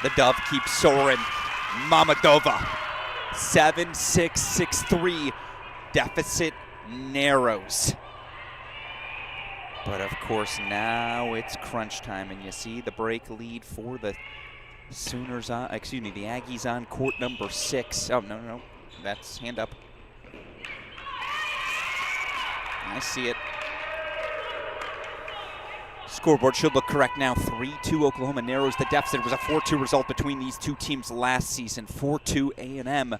The dove keeps soaring. Mamadova. 7-6, 6-3. Deficit narrows. But of course now it's crunch time, and you see the break lead for the Sooners on, the Aggies on court number 6. Oh, no, that's hand up. I see it. Scoreboard should look correct now. 3-2 Oklahoma narrows the deficit. It was a 4-2 result between these two teams last season. 4-2 A&M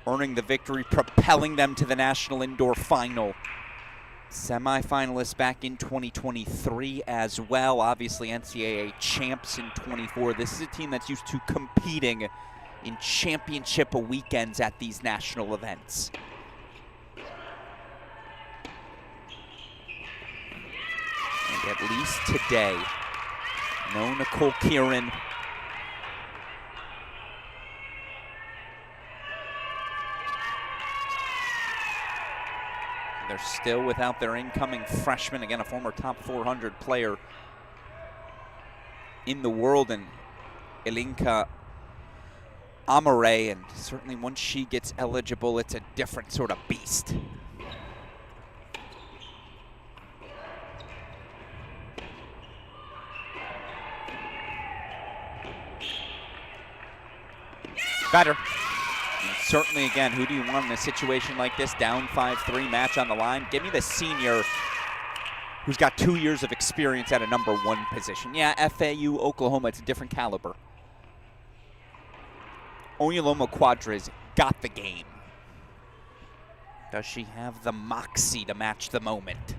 earning the victory, propelling them to the National Indoor Final. Semifinalists back in 2023 as well. Obviously NCAA champs in 24. This is a team that's used to competing in championship weekends at these national events. And at least today, no Nicole Kieran. They're still without their incoming freshman, again, a former top 400 player in the world, and Ilinka Amare, and certainly once she gets eligible, it's a different sort of beast. Better. And certainly, again, who do you want in a situation like this? Down 5-3, match on the line. Give me the senior who's got 2 years of experience at a number 1 position. Yeah, FAU, Oklahoma, it's a different caliber. Oyeloma Quadras got the game. Does she have the moxie to match the moment?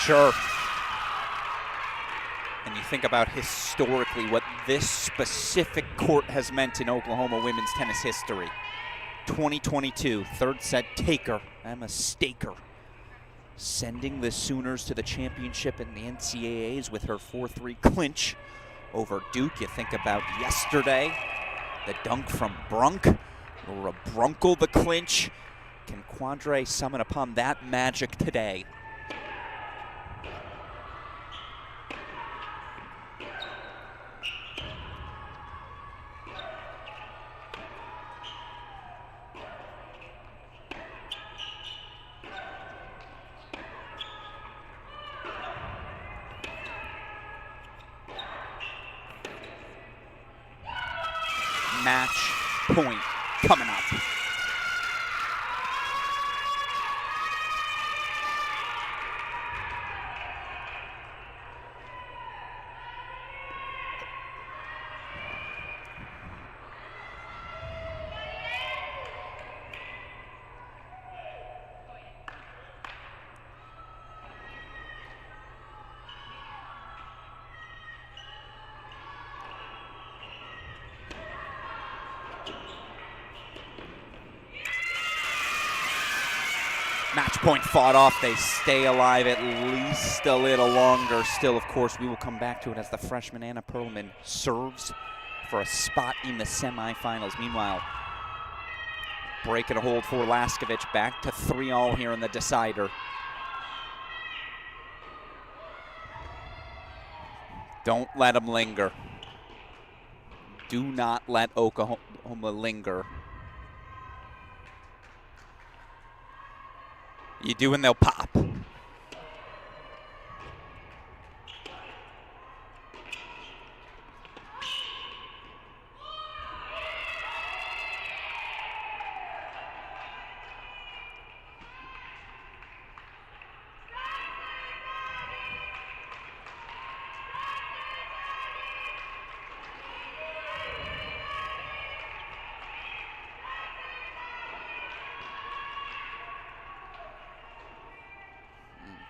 Sure. And you think about historically what this specific court has meant in Oklahoma women's tennis history. 2022, third set taker, Emma Staker, sending the Sooners to the championship in the NCAAs with her 4-3 clinch over Duke. You think about yesterday, the dunk from Brunk, or a Brunkle the clinch. Can Quadre summon upon that magic today? match point coming up. Match point fought off. They stay alive at least a little longer. Still, of course, we will come back to it as the freshman Anna Perlman serves for a spot in the semifinals. Meanwhile, breaking a hold for Laskovic. Back to 3-all here in the decider. Don't let them linger. Do not let Oklahoma linger. You do and they'll pop.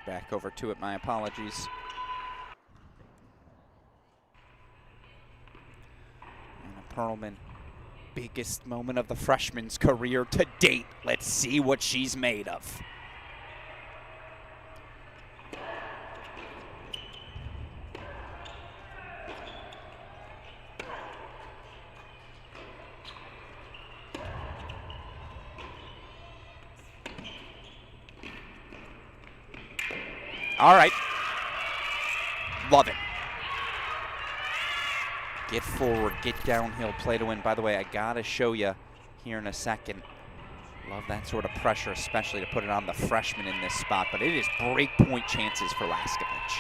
Back over to it, my apologies. Anna Perlman, biggest moment of the freshman's career to date. Let's see what she's made of. All right. Love it. Get forward, get downhill, play to win. By the way, I gotta show you here in a second. Love that sort of pressure, especially to put it on the freshman in this spot, but it is break point chances for Laskovic.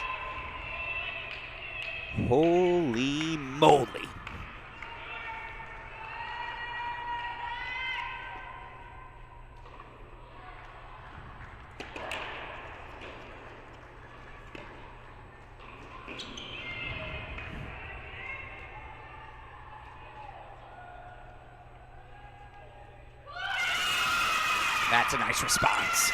Holy moly. That's a nice response.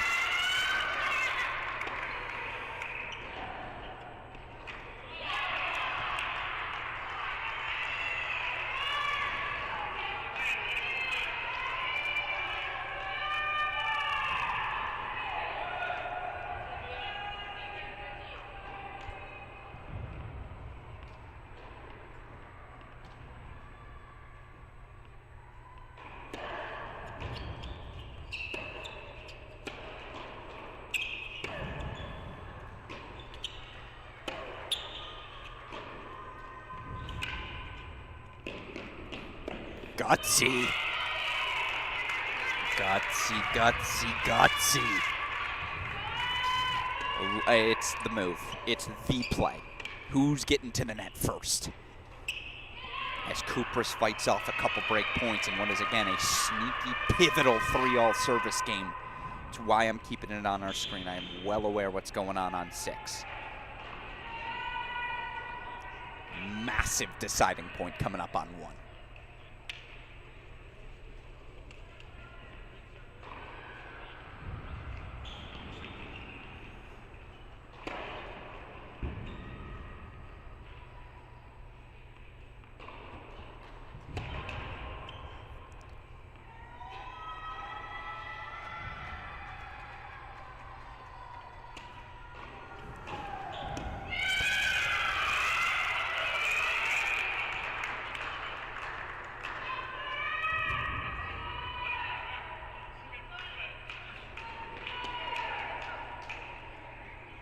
Gutsy. Gutsy, gutsy, gutsy. It's the move. It's the play. Who's getting to the net first? As Kupras fights off a couple break points in what is, again, a sneaky, pivotal 3-all service game. It's why I'm keeping it on our screen. I am well aware what's going on 6. Massive deciding point coming up on 1.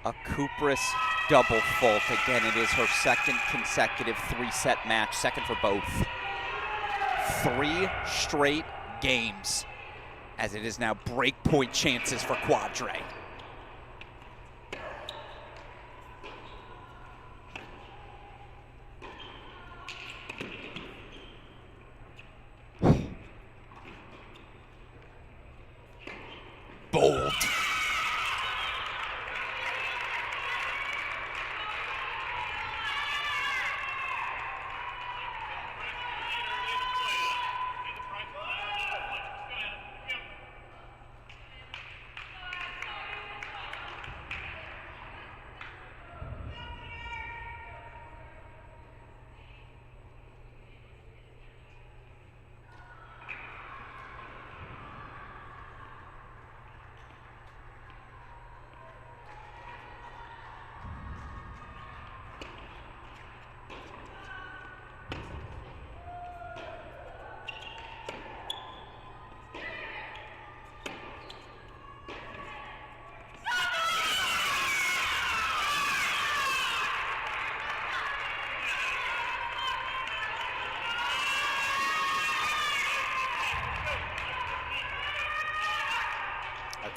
A Kupras double fault. Again, it is her second consecutive 3-set match, second for both. 3 straight games, as it is now break point chances for Quadre.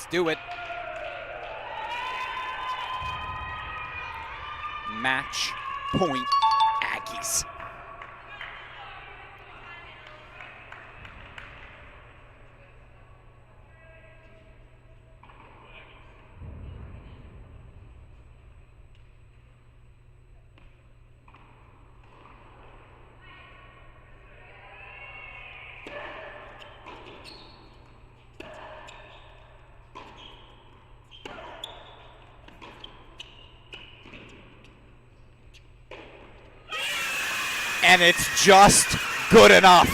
Let's do it. Match point Aggies. And it's just good enough.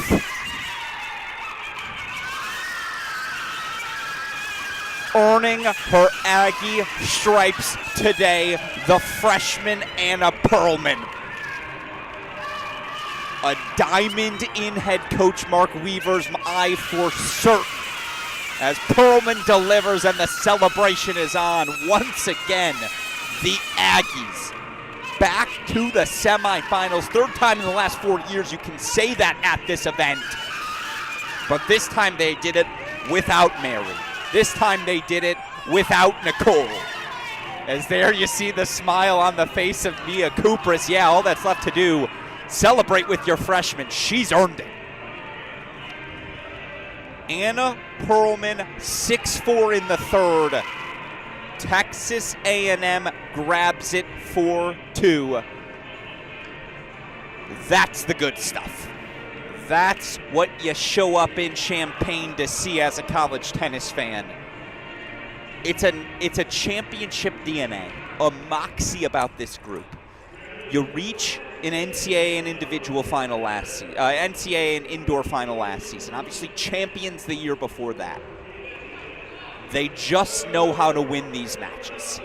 Earning her Aggie stripes today, the freshman Anna Perlman. A diamond in head coach Mark Weaver's eye for certain, as Perlman delivers and the celebration is on. Once again, the Aggies back to the semifinals. Third time in the last 4 years you can say that at this event. But this time they did it without Mary. This time they did it without Nicole. As there you see the smile on the face of Mia Kupris. Yeah, all that's left to do, celebrate with your freshman. She's earned it. Anna Perlman, 6'4" in the third. Texas A&M grabs it 4-2. That's the good stuff. That's what you show up in Champaign to see as a college tennis fan. It's a championship DNA, a moxie about this group. You reach an NCAA and individual final last season, NCAA and indoor final last season. Obviously champions the year before that. They just know how to win these matches.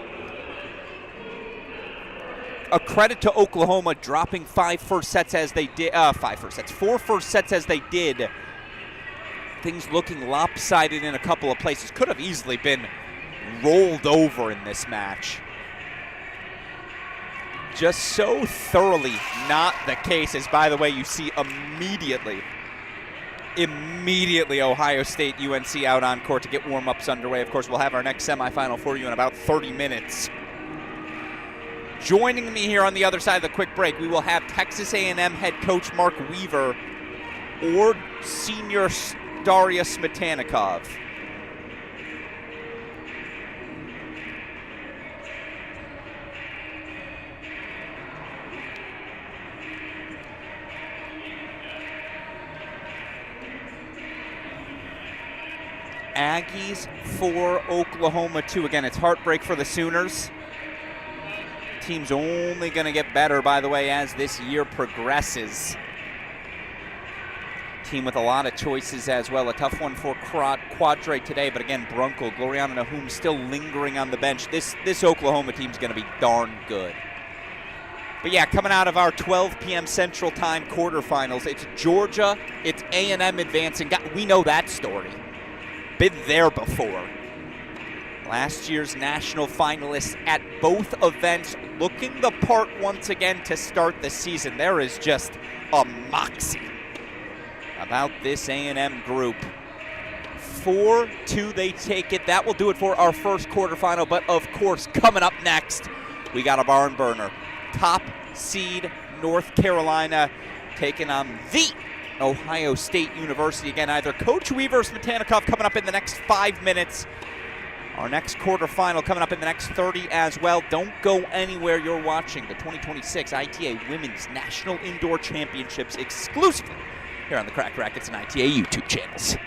A credit to Oklahoma dropping four first sets as they did. Things looking lopsided in a couple of places. Could have easily been rolled over in this match. Just so thoroughly not the case, as by the way, you see immediately Ohio State UNC out on court to get warm-ups underway. Of course, we'll have our next semifinal for you in about 30 minutes. Joining me here on the other side of the quick break, we will have Texas A&M head coach Mark Weaver or senior Daria Smetanikov. Aggies 4, Oklahoma 2. Again, it's heartbreak for the Sooners. Team's only going to get better, by the way, as this year progresses. Team with a lot of choices as well. A tough one for Quadre today, but again, Brunkel, Gloriana Nahum still lingering on the bench. This Oklahoma team's going to be darn good. But yeah, coming out of our 12 p.m. Central Time quarterfinals, it's Georgia, it's A&M advancing. We know that story. Been there before. Last year's national finalists at both events, looking the part once again to start the season. There is just a moxie about this A&M group. 4-2, they take it. That will do it for our first quarterfinal, but of course, coming up next, we got a barn burner. Top seed North Carolina taking on the Ohio State University. Again, either Coach Weaver or Smetanikov coming up in the next 5 minutes. Our next quarterfinal coming up in the next 30 as well. Don't go anywhere. You're watching the 2026 ITA Women's National Indoor Championships exclusively here on the Cracked Racquets and ITA YouTube channels.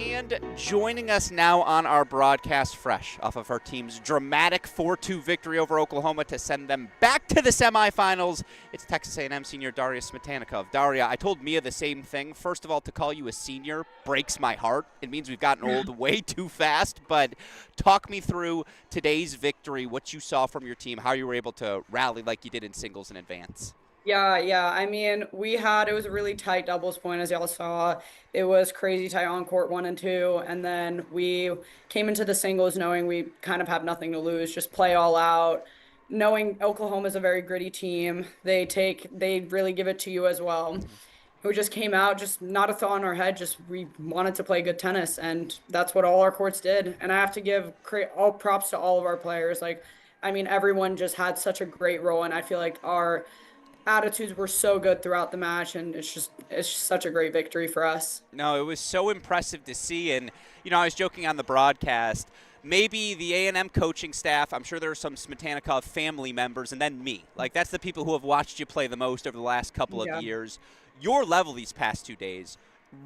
And joining us now on our broadcast, fresh off of her team's dramatic 4-2 victory over Oklahoma to send them back to the semifinals, it's Texas A&M senior Daria Smetanikov. Daria, I told Mia the same thing. First of all, to call you a senior breaks my heart. It means we've gotten old way too fast. But talk me through today's victory, what you saw from your team, how you were able to rally like you did in singles in advance. Yeah. I mean, it was a really tight doubles point, as y'all saw. It was crazy tight on court 1 and 2. And then we came into the singles knowing we kind of have nothing to lose, just play all out. Knowing Oklahoma's a very gritty team, they really give it to you as well. We just came out, just not a thought in our head, just we wanted to play good tennis, and that's what all our courts did. And I have to give all props to all of our players. Everyone just had such a great role, and I feel like our attitudes were so good throughout the match, and it's just such a great victory for us. No, it was so impressive to see. And I was joking on the broadcast, maybe the A&M coaching staff, I'm sure there are some Smetanikov family members, and then me. That's the people who have watched you play the most over the last couple of years. Your level these past 2 days,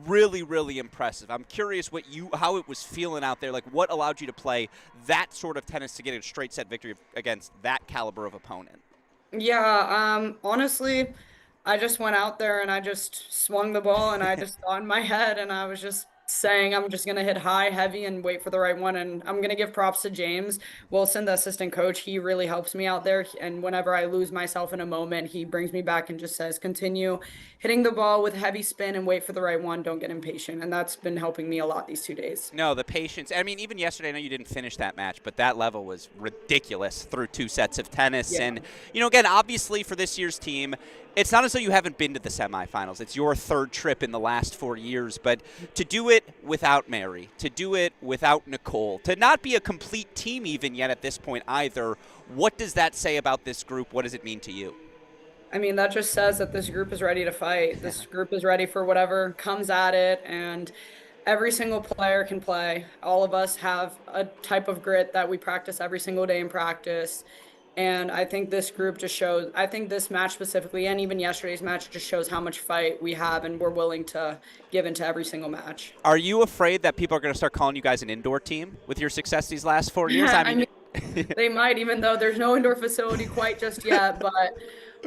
really, really impressive. I'm curious how it was feeling out there. What allowed you to play that sort of tennis to get a straight set victory against that caliber of opponent? Yeah, honestly, I just went out there and I just swung the ball and I just thought in my head and I was just saying I'm just going to hit high, heavy, and wait for the right one. And I'm going to give props to James Wilson, the assistant coach. He really helps me out there. And whenever I lose myself in a moment, he brings me back and just says, continue hitting the ball with heavy spin and wait for the right one. Don't get impatient. And that's been helping me a lot these 2 days. No, the patience. Even yesterday, I know you didn't finish that match, but that level was ridiculous through 2 sets of tennis. Yeah. And, again, obviously for this year's team, it's not as though you haven't been to the semifinals. It's your 3rd trip in the last 4 years. But to do it without Mary, to do it without Nicole, to not be a complete team even yet at this point either, what does that say about this group? What does it mean to you? That just says that this group is ready to fight. This group is ready for whatever comes at it, and every single player can play. All of us have a type of grit that we practice every single day in practice. And I think this group just shows, I think this match specifically, and even yesterday's match, just shows how much fight we have and we're willing to give into every single match. Are you afraid that people are going to start calling you guys an indoor team with your success these last 4 years? Yeah, they might, even though there's no indoor facility quite just yet, but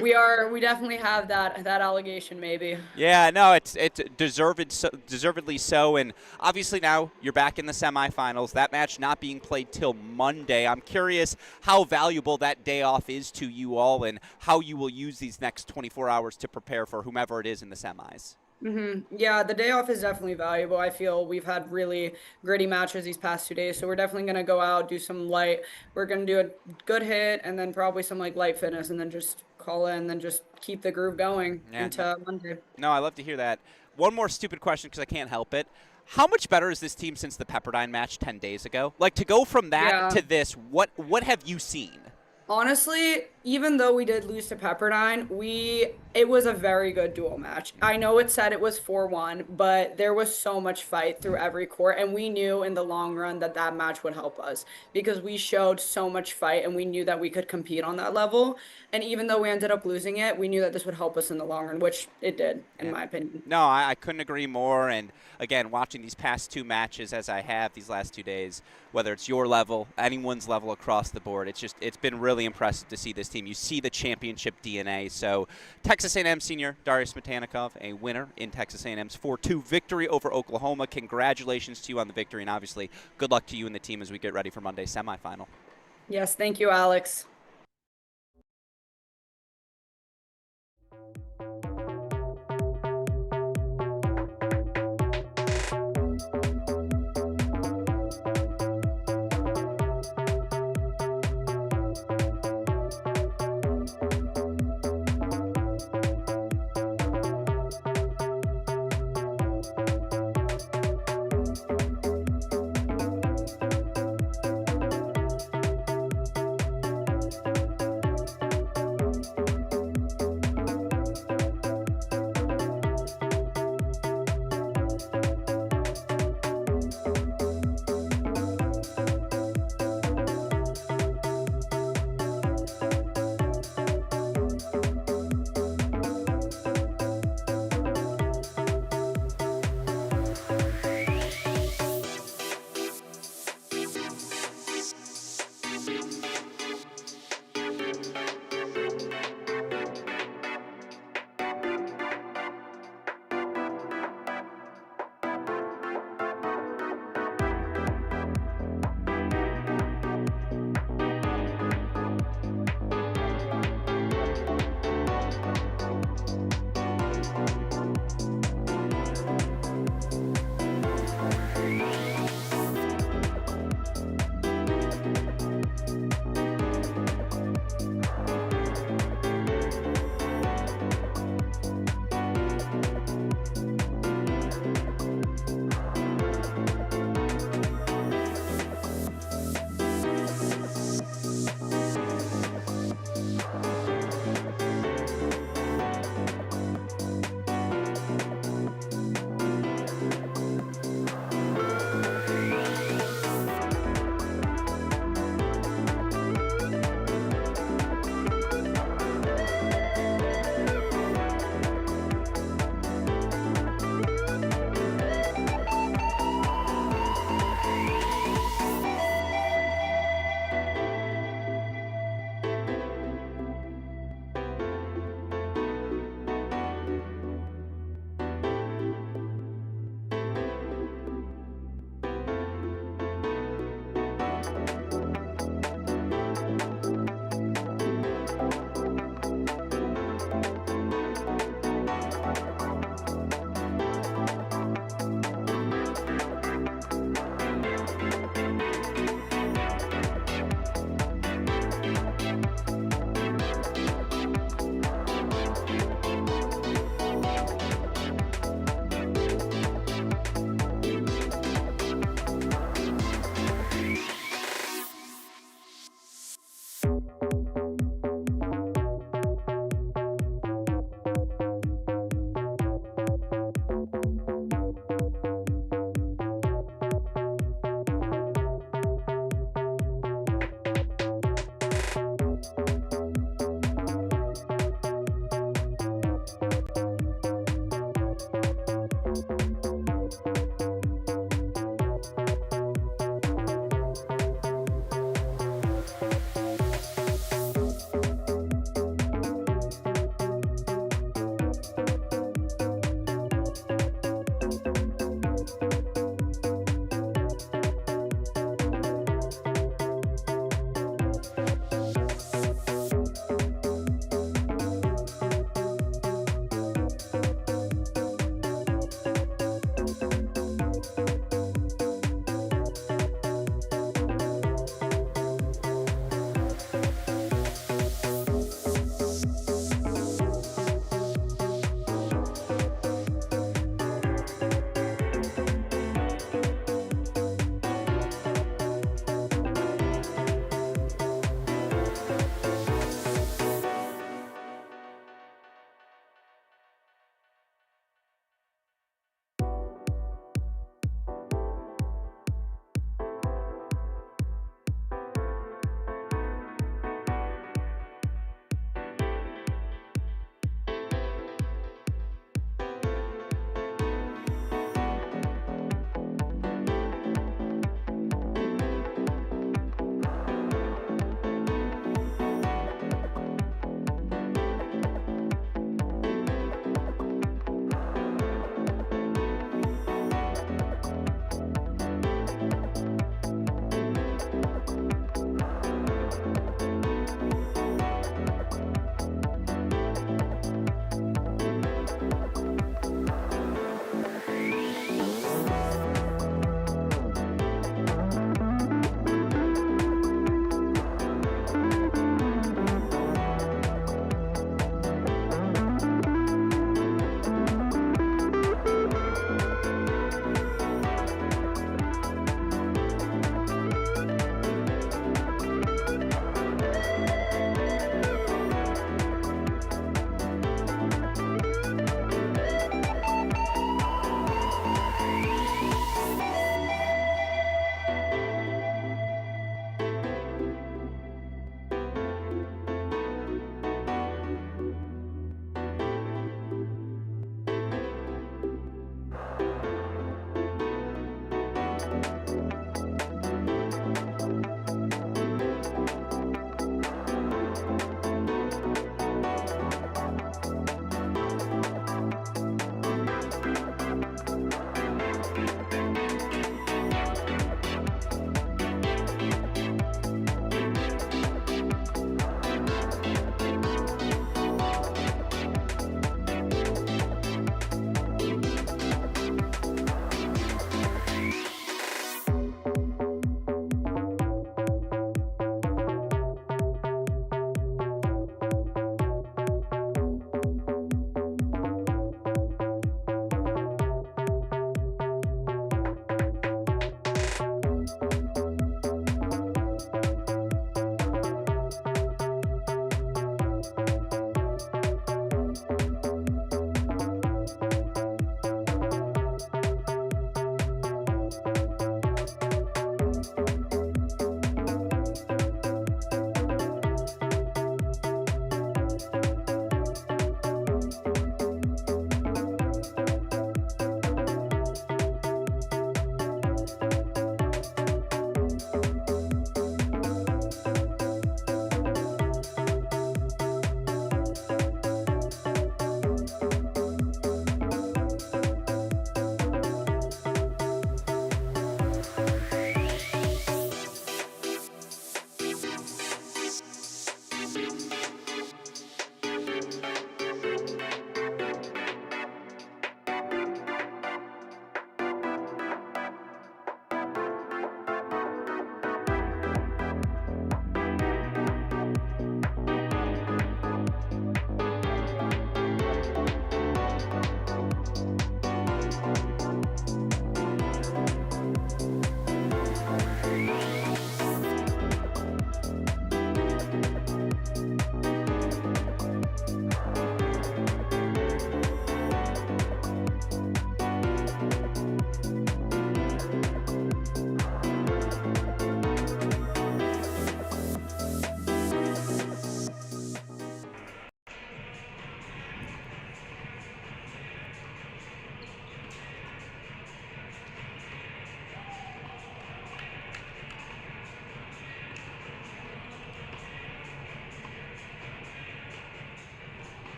we definitely have that allegation maybe. Yeah, no, it's deservedly so, and obviously now you're back in the semifinals. That match not being played till Monday. I'm curious how valuable that day off is to you all and how you will use these next 24 hours to prepare for whomever it is in the semis. Mm-hmm. Yeah, the day off is definitely valuable. I feel we've had really gritty matches these past 2 days, so we're definitely going to go out, do some light. We're going to do a good hit and then probably some light fitness and then just call in and then just keep the groove going into Monday. No, I love to hear that. One more stupid question because I can't help it. How much better is this team since the Pepperdine match 10 days ago? To go from that to this, what have you seen? Honestly, even though we did lose to Pepperdine, it was a very good dual match. I know it said it was 4-1, but there was so much fight through every court, and we knew in the long run that that match would help us because we showed so much fight and we knew that we could compete on that level. And even though we ended up losing it, we knew that this would help us in the long run, which it did, in my opinion. No, I couldn't agree more. And again, watching these past 2 matches as I have these last 2 days, whether it's your level, anyone's level across the board, it's been really impressive to see this team. You see the championship DNA. So Texas A&M senior Darius Matanikov, a winner in Texas A&M's 4-2 victory over Oklahoma. Congratulations to you on the victory, and obviously good luck to you and the team as we get ready for Monday's semifinal. Yes, thank you, Alex.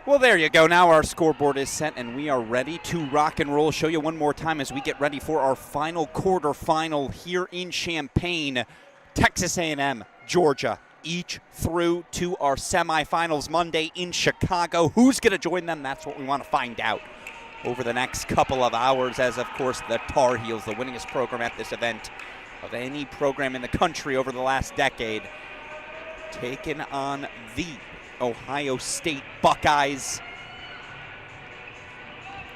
Well, there you go. Now our scoreboard is set, and we are ready to rock and roll. Show you one more time as we get ready for our final quarterfinal here in Champaign. Texas A&M, Georgia, each through to our semifinals Monday in Chicago. Who's going to join them? That's what we want to find out over the next couple of hours, as, of course, the Tar Heels, the winningest program at this event of any program in the country over the last decade, taking on the Ohio State Buckeyes.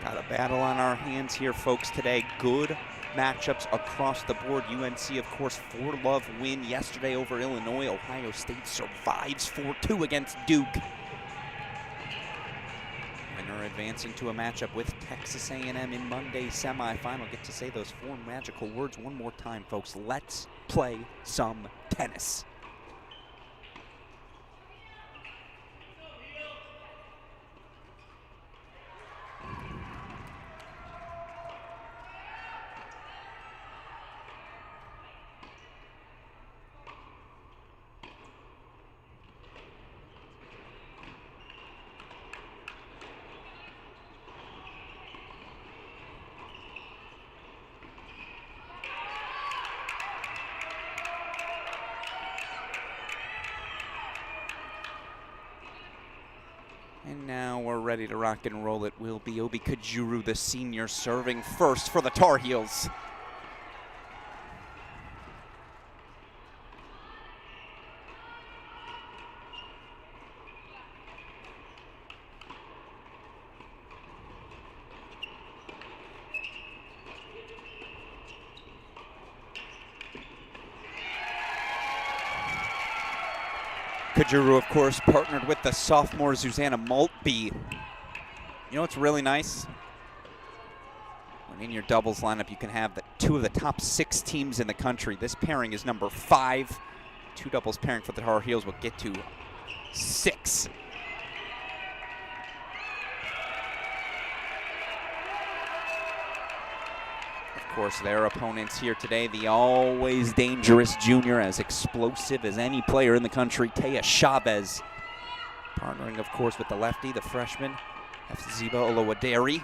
Got a battle on our hands here, folks, today. Good matchups across the board. UNC, of course, 4-love win yesterday over Illinois. Ohio State survives 4-2 against Duke. And are advancing to a matchup with Texas A&M in Monday's semifinal. Get to say those four magical words one more time, folks. Let's play some tennis. And now we're ready to rock and roll. It will be Obi Kajuru, the senior, serving first for the Tar Heels. Kajuru, of course, partnered with the sophomore Susanna Maltby. You know what's really nice? When in your doubles lineup, you can have two of the top 6 teams in the country. This pairing is number 5. 2 doubles pairing for the Tar Heels will get to 6. Of course, their opponents here today, the always dangerous junior, as explosive as any player in the country, Taya Chavez. Partnering, of course, with the lefty, the freshman, Efziba Olowaderi.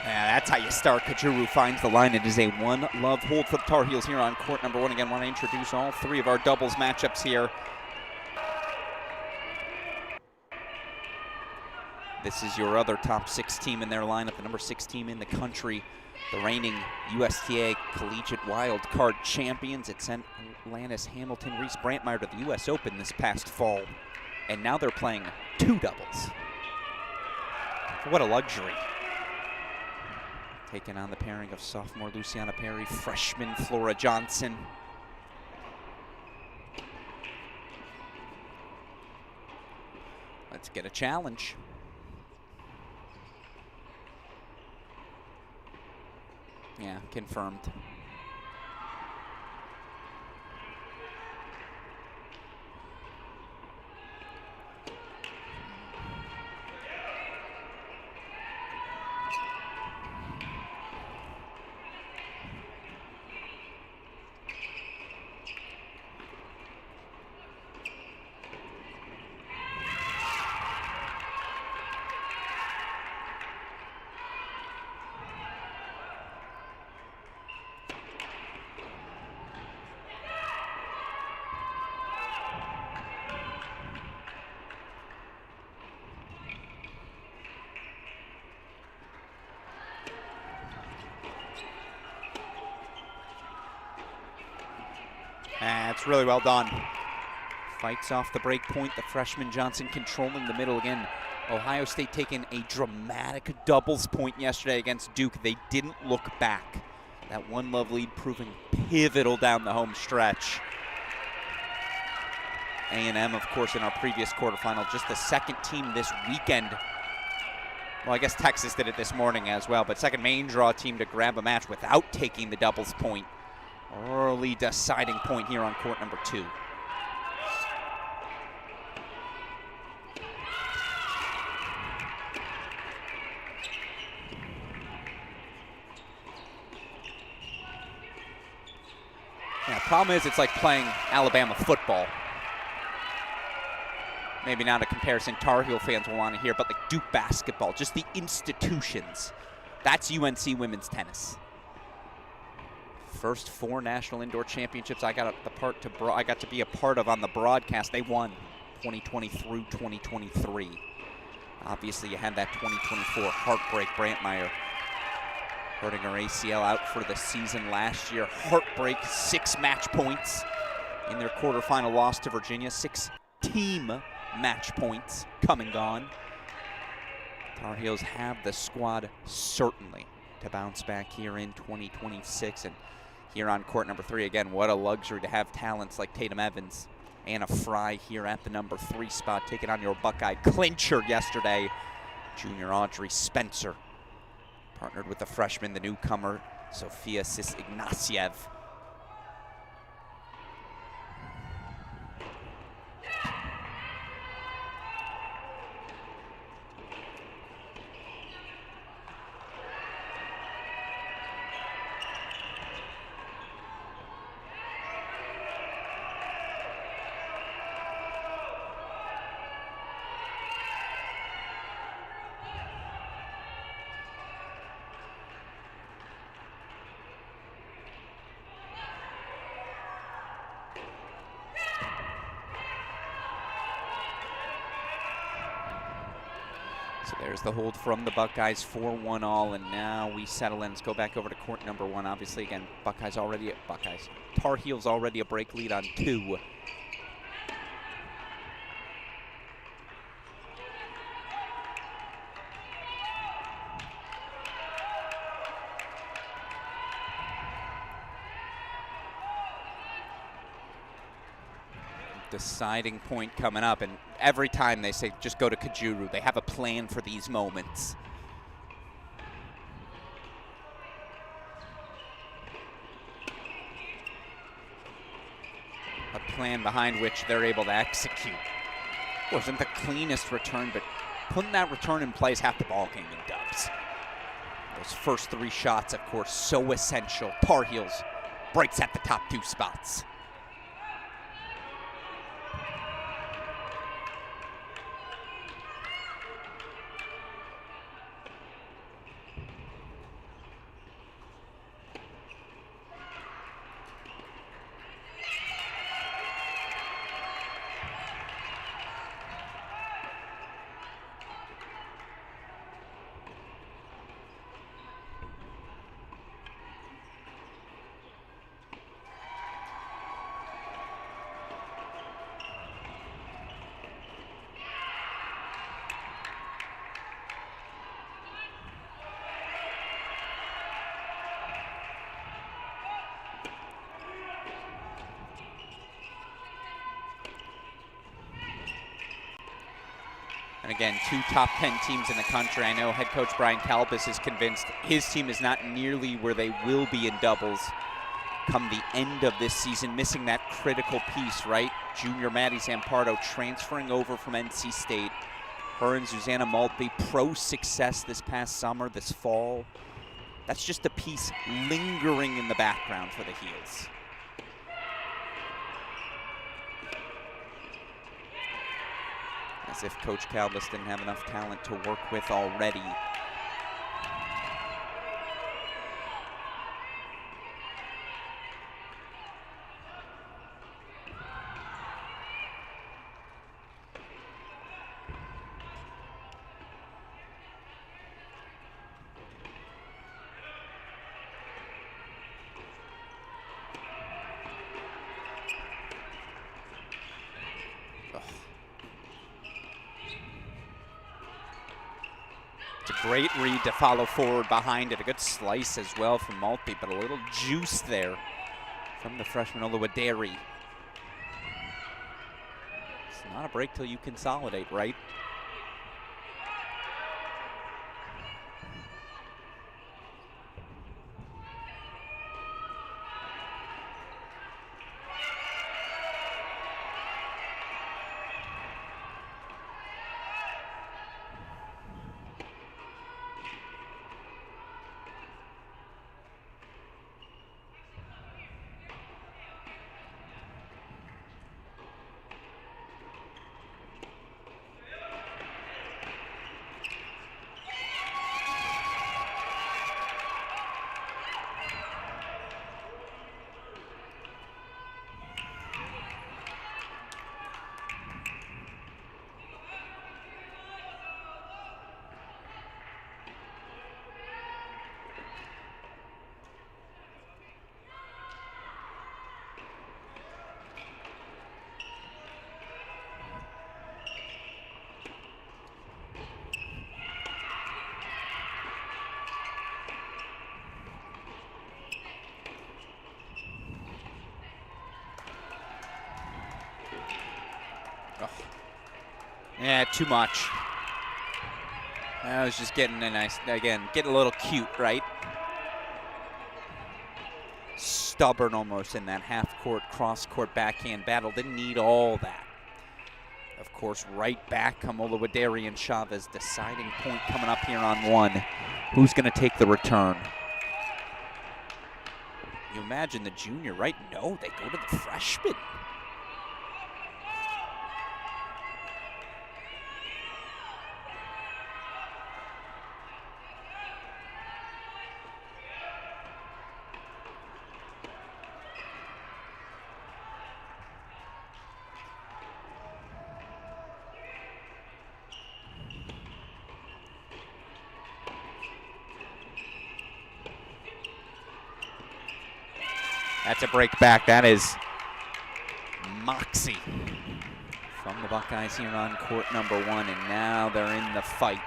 That's how you start. Kajuru finds the line. It is a 1-love hold for the Tar Heels here on court number 1. Again, want to introduce all 3 of our doubles matchups here. This is your other top 6 team in their lineup, the number 6 team in the country, the reigning USTA Collegiate Wild Card champions. It sent Lannis Hamilton, Reese Brantmeyer to the US Open this past fall, and now they're playing 2 doubles. What a luxury. Taking on the pairing of sophomore Luciana Perry, freshman Flora Johnson. Let's get a challenge. Yeah, confirmed. That's really well done. Fights off the break point. The freshman Johnson controlling the middle again. Ohio State taking a dramatic doubles point yesterday against Duke. They didn't look back. That 1-love lead proving pivotal down the home stretch. A&M, of course, in our previous quarterfinal, just the second team this weekend. Well, I guess Texas did it this morning as well, but second main draw team to grab a match without taking the doubles point. Early deciding point here on court number 2. Yeah, problem is it's like playing Alabama football. Maybe not a comparison Tar Heel fans will want to hear, but like Duke basketball, just the institutions. That's UNC women's tennis. First 4 national indoor championships I got to be a part of on the broadcast. They won 2020 through 2023. Obviously, you had that 2024 heartbreak. Brantmeyer hurting her ACL, out for the season last year. Heartbreak, 6 match points in their quarterfinal loss to Virginia. 6 team match points come and gone. Tar Heels have the squad certainly to bounce back here in 2026. And here on court number 3, again, what a luxury to have talents like Tatum Evans, Anna Fry here at the number 3 spot, taking on your Buckeye clincher yesterday, junior Audrey Spencer. Partnered with the freshman, the newcomer, Sofia Sis-Ignatiev. So there's the hold from the Buckeyes, 4-1 all, and now we settle in. Let's go back over to court number 1. Obviously, again, Tar Heels already a break lead on 2. Deciding point coming up, and every time they say just go to Kajuru, they have a plan for these moments. A plan behind which they're able to execute. Wasn't the cleanest return, but putting that return in place, half the ball game in dubs. Those first 3 shots, of course, so essential. Tar Heels breaks at the top 2 spots. And again, 2 top 10 teams in the country. I know head coach Brian Kalbas is convinced his team is not nearly where they will be in doubles come the end of this season, missing that critical piece, right? Junior Maddie Zampardo transferring over from NC State. Her and Susanna Maltby, pro success this past summer, this fall. That's just a piece lingering in the background for the Heels. As if Coach Kalbas didn't have enough talent to work with already. It's a great read to follow forward behind it. A good slice as well from Maltby, but a little juice there from the freshman Oluwadere. It's not a break till you consolidate, right? Yeah, too much. I was just getting a nice, again, getting a little cute, right? Stubborn almost in that half-court, cross-court backhand battle. Didn't need all that. Of course, right back come Oluwadarian Chavez. Deciding point coming up here on one. Who's going to take the return? You imagine the junior, right? No, they go to the freshman. That's a break back. That is moxie from the Buckeyes here on court number one, and now they're in the fight.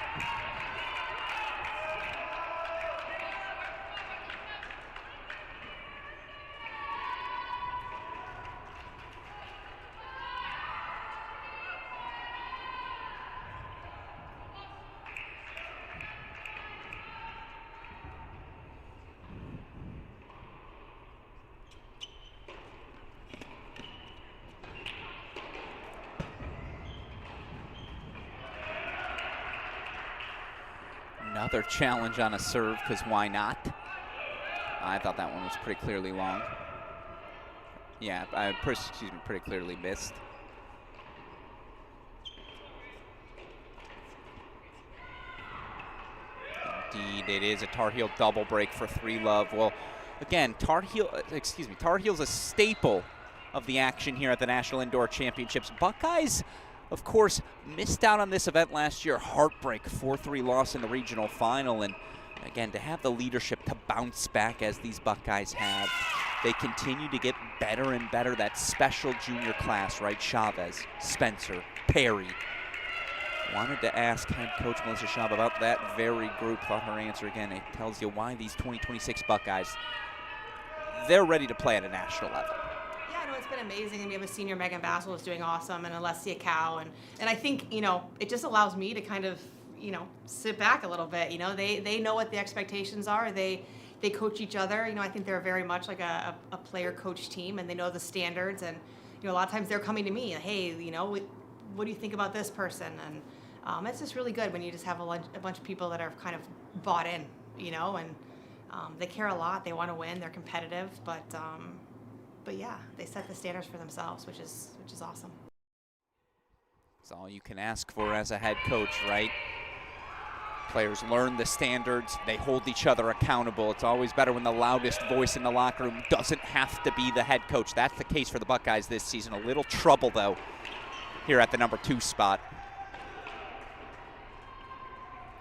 Another challenge on a serve, because why not? I thought that one was pretty clearly long. Yeah, pretty clearly missed. Indeed, it is a Tar Heel double break for 3-Love. Well, again, Tar Heel's a staple of the action here at the National Indoor Championships. Buckeyes, of course, missed out on this event last year. Heartbreak, 4-3 loss in the regional final. And again, to have the leadership to bounce back as these Buckeyes have, they continue to get better and better. That special junior class, right? Chavez, Spencer, Perry. Wanted to ask head coach Melissa Schaub about that very group. Thought her answer, again, it tells you why these 2026 Buckeyes, they're ready to play at a national level. Yeah, no, it's been amazing. And we have a senior, Megan Bassel, who's doing awesome, and Alessia Cow. And I think, you know, it just allows me to kind of, you know, sit back a little bit. You know, they know what the expectations are. They coach each other. You know, I think they're very much like a player-coach team, and they know the standards. And, you know, a lot of times they're coming to me, hey, you know, what do you think about this person? And it's just really good when you just have a bunch of people that are kind of bought in, you know, and they care a lot. They want to win. They're competitive, but yeah, they set the standards for themselves, which is awesome. It's all you can ask for as a head coach, right? Players learn the standards. They hold each other accountable. It's always better when the loudest voice in the locker room doesn't have to be the head coach. That's the case for the Buckeyes this season. A little trouble, though, here at the number 2 spot.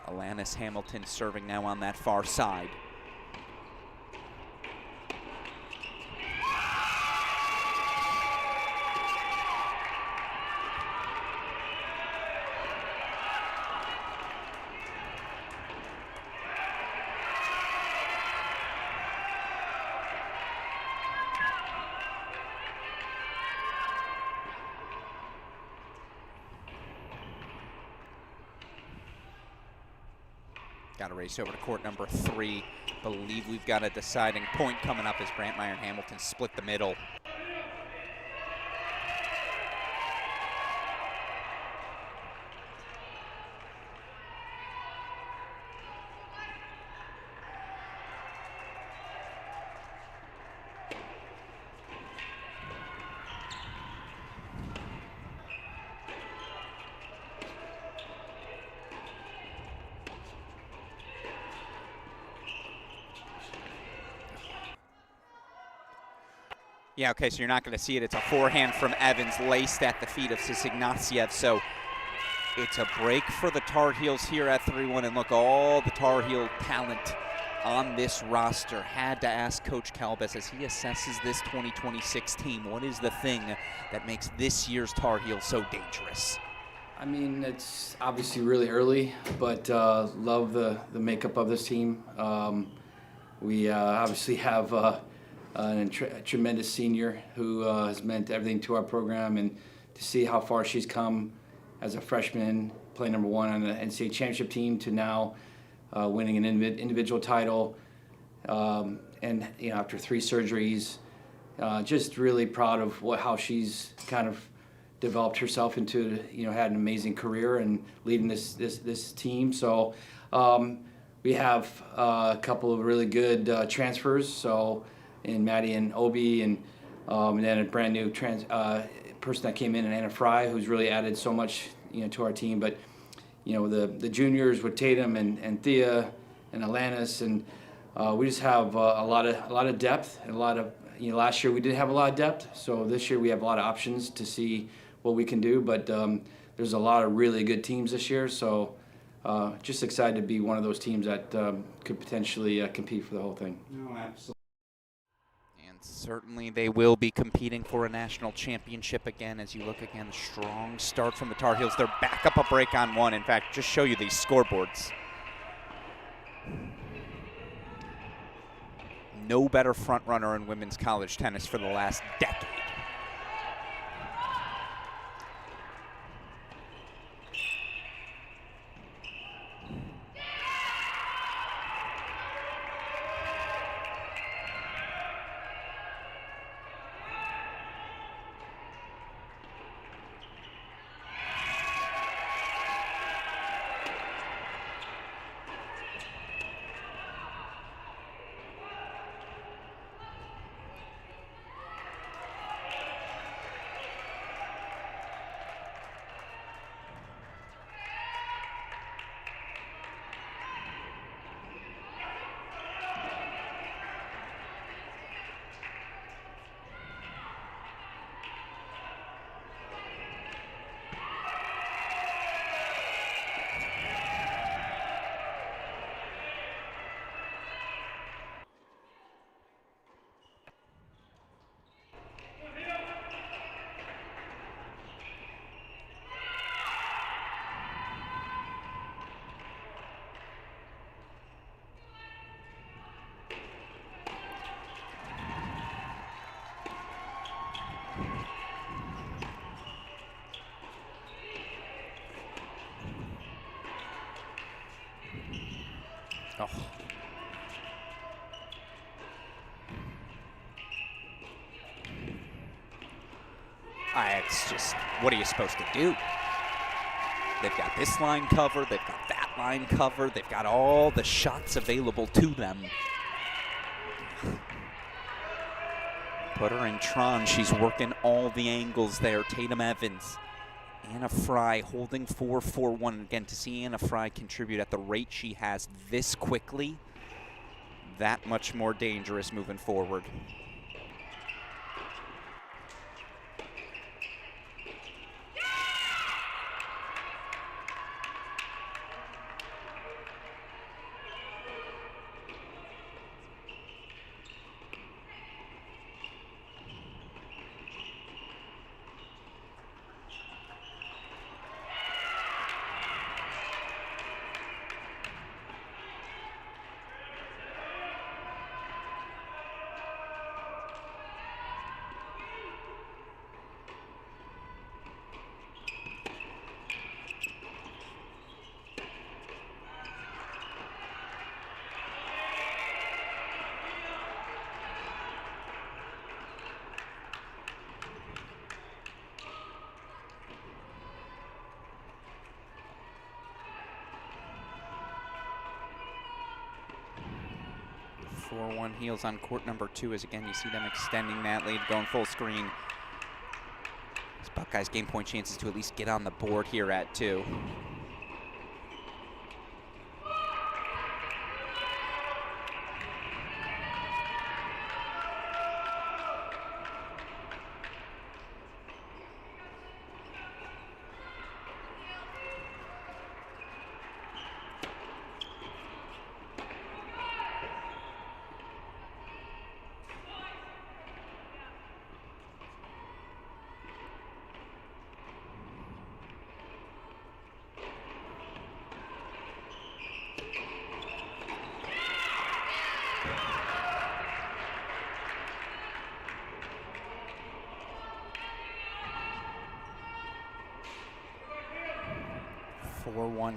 Alanis Hamilton serving now on that far side. Got to race over to court number 3. Believe we've got a deciding point coming up as Brantmeyer and Hamilton split the middle. Yeah, okay, so you're not going to see it. It's a forehand from Evans, laced at the feet of Signatiev. So it's a break for the Tar Heels here at 3-1. And look, all the Tar Heel talent on this roster. Had to ask Coach Calbas as he assesses this 2026 team, what is the thing that makes this year's Tar Heels so dangerous? I mean, it's obviously really early, but love the makeup of this team. We obviously have a tremendous senior who has meant everything to our program, and to see how far she's come as a freshman, playing number 1 on the NCAA championship team, to now winning an individual title, and after 3 surgeries, just really proud of how she's kind of developed herself into, had an amazing career and leading this team. So we have a couple of really good transfers. So in Maddie and Obi, and then a brand new person that came in, Anna Fry, who's really added so much, to our team. But the juniors with Tatum and Thea and Alanis, and we just have a lot of depth, and a lot of, last year we didn't have a lot of depth, so this year we have a lot of options to see what we can do. But there's a lot of really good teams this year, so just excited to be one of those teams that could potentially compete for the whole thing. No, absolutely. Certainly they will be competing for a national championship again. As you look again, strong start from the Tar Heels. They're back up a break on 1. In fact, just show you these scoreboards. No better front runner in women's college tennis for the last decade. Oh. It's just, what are you supposed to do? They've got this line covered, they've got that line covered, they've got all the shots available to them. Put her in Tron, she's working all the angles there. Tatum Evans, Anna Fry holding 4-4-1. Again, to see Anna Fry contribute at the rate she has this quickly, that much more dangerous moving forward. 4-1 Heels on court number 2 as again you see them extending that lead, going full screen. These Buckeyes game point chances to at least get on the board here at 2.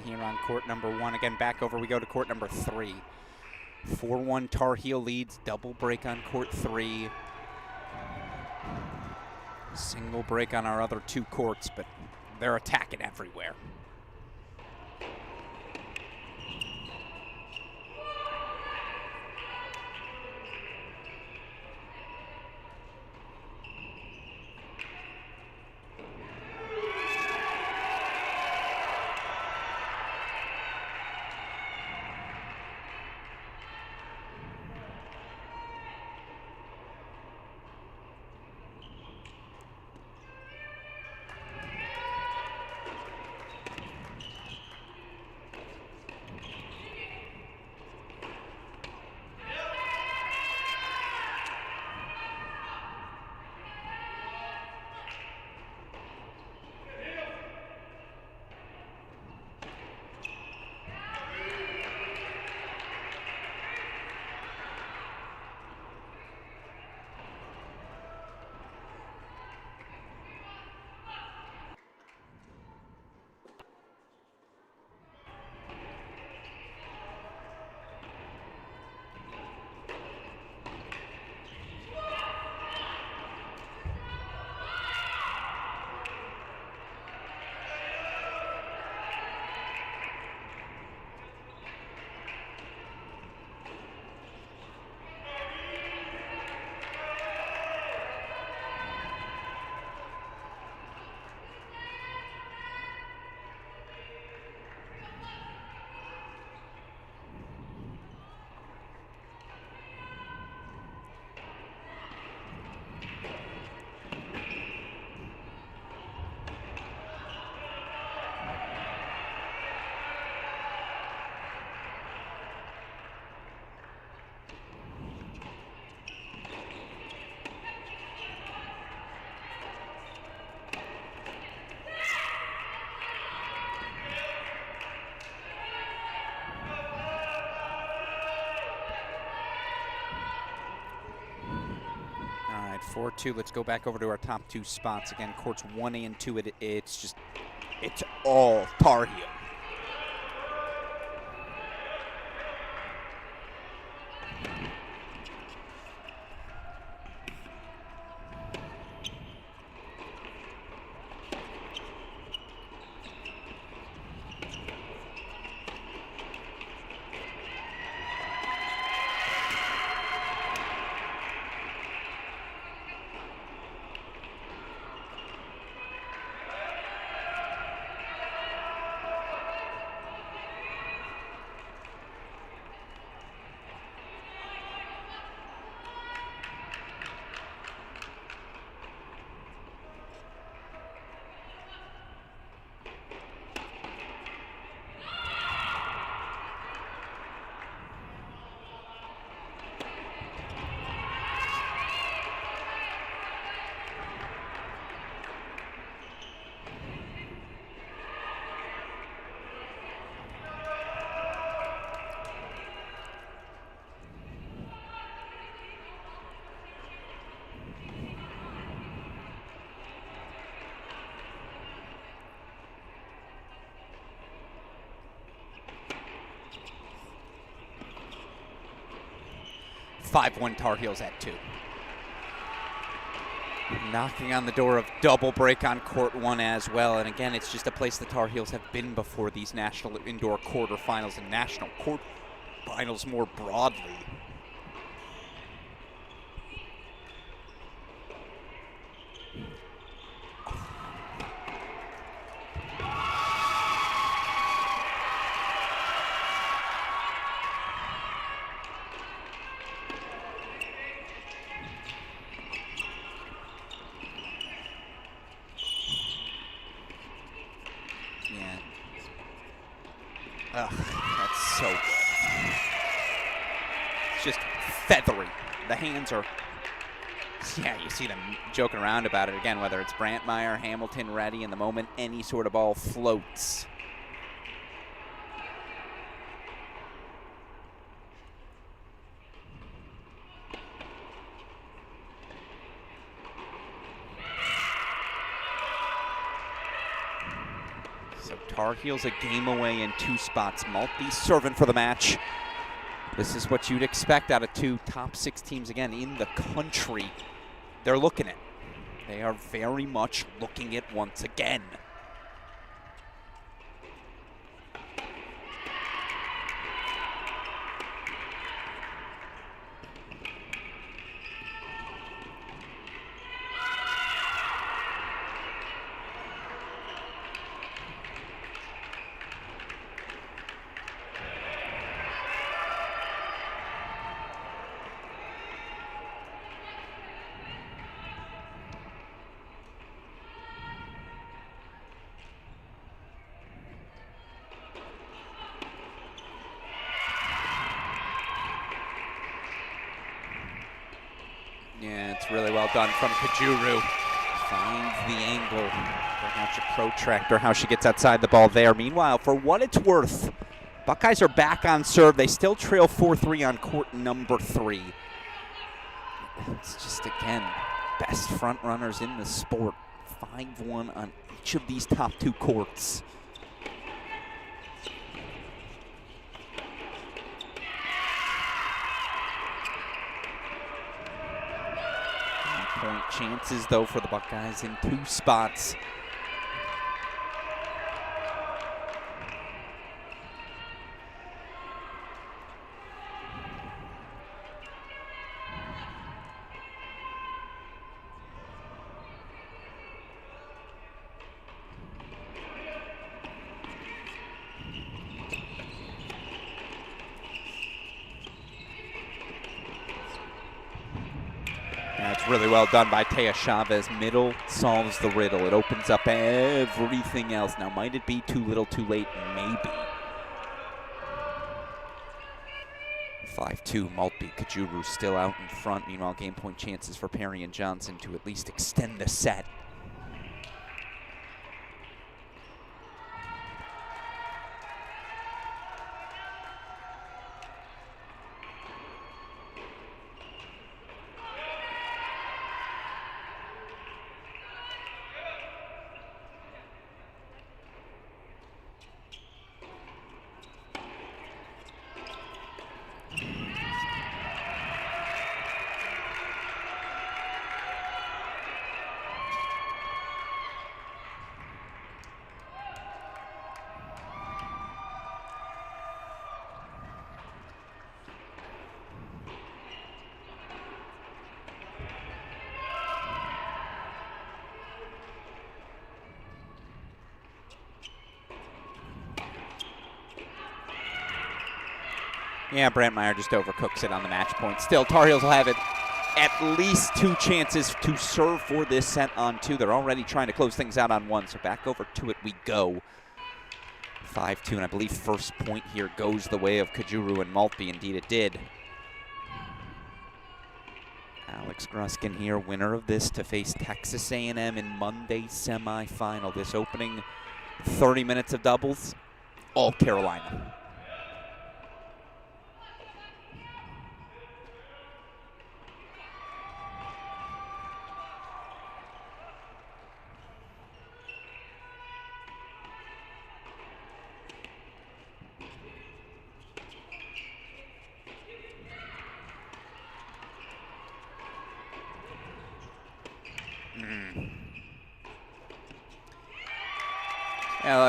Here on court number 1. Again, back over we go to court number 3. 4-1 Tar Heel leads, double break on court 3. Single break on our other 2 courts, but they're attacking everywhere. All right, 4-2. Let's go back over to our top 2 spots. Again, courts 1A and 2. It's all Tar Heel. Five-1 Tar Heels at 2. Knocking on the door of double break on court 1 as well. And again, it's just a place the Tar Heels have been before these national indoor quarterfinals and national quarterfinals more broadly. Ugh, that's so good. It's just feathery. The hands are, yeah, you see them joking around about it again, whether it's Brantmeyer, Hamilton, Reddy, in the moment any sort of ball floats. So Tar Heels a game away in 2 spots. Maltby serving for the match. This is what you'd expect out of 2 top 6 teams again in the country. They're looking at. They are very much looking at once again. Yeah, it's really well done from Kajuru. Finds the angle. Bring out your protractor, how she gets outside the ball there. Meanwhile, for what it's worth, Buckeyes are back on serve. They still trail 4-3 on court number 3. It's just, again, best front runners in the sport. 5-1 on each of these top 2 courts. Point chances, though, for the Buckeyes in 2 spots. That's really well done by Taya Chavez. Middle solves the riddle. It opens up everything else. Now, might it be too little, too late? Maybe. 5-2, Maltby. Kajuru still out in front. Meanwhile, game point chances for Perry and Johnson to at least extend the set. Yeah, Brantmeyer just overcooks it on the match point. Still, Tar Heels will have it at least 2 chances to serve for this set on 2. They're already trying to close things out on 1, so back over to it we go. 5-2, and I believe first point here goes the way of Kajuru and Maltby. Indeed it did. Alex Gruskin here, winner of this, to face Texas A&M in Monday's semifinal. This opening 30 minutes of doubles, all Carolina.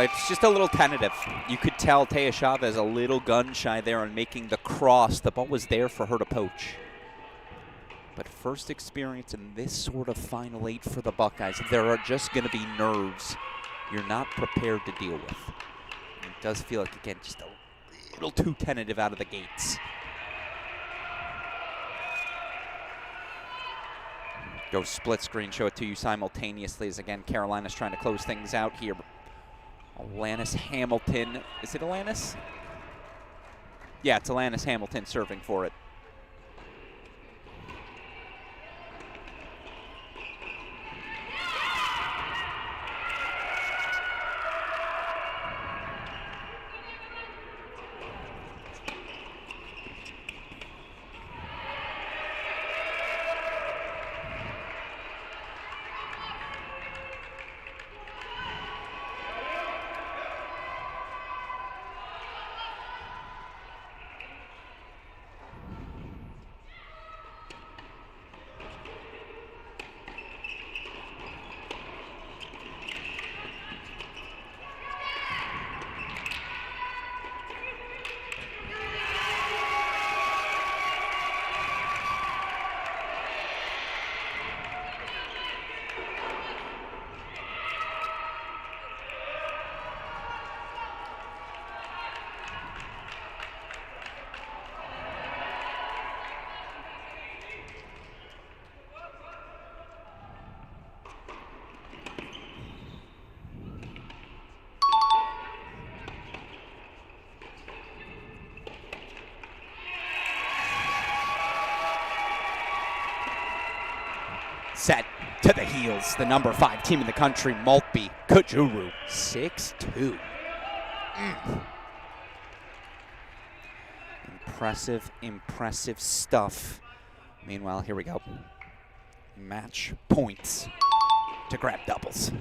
It's just a little tentative. You could tell Taya Chavez a little gun shy there on making the cross. The ball was there for her to poach. But first experience in this sort of Final 8 for the Buckeyes. There are just going to be nerves you're not prepared to deal with. And it does feel like, again, just a little too tentative out of the gates. Go split screen, show it to you simultaneously as, again, Carolina's trying to close things out here. Alanis Hamilton. Is it Alanis? Yeah, it's Alanis Hamilton serving for it. Set to the heels, the number 5 team in the country, Maltby Kajuru, 6-2. Impressive, impressive stuff. Meanwhile, here we go. Match points to grab doubles.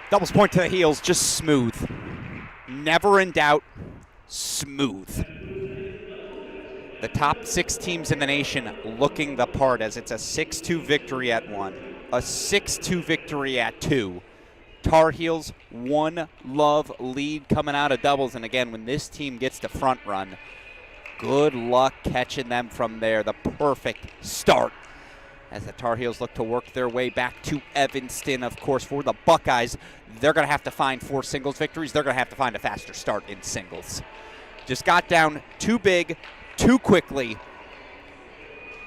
Doubles point to the heels, just smooth. Never in doubt, smooth. The top 6 teams in the nation looking the part as it's a 6-2 victory at 1, a 6-2 victory at 2. Tar Heels, 1-love lead coming out of doubles, and again, when this team gets to front run, good luck catching them from there. The perfect start as the Tar Heels look to work their way back to Evanston. Of course, for the Buckeyes, they're going to have to find 4 singles victories. They're going to have to find a faster start in singles. Just got down too big, too quickly,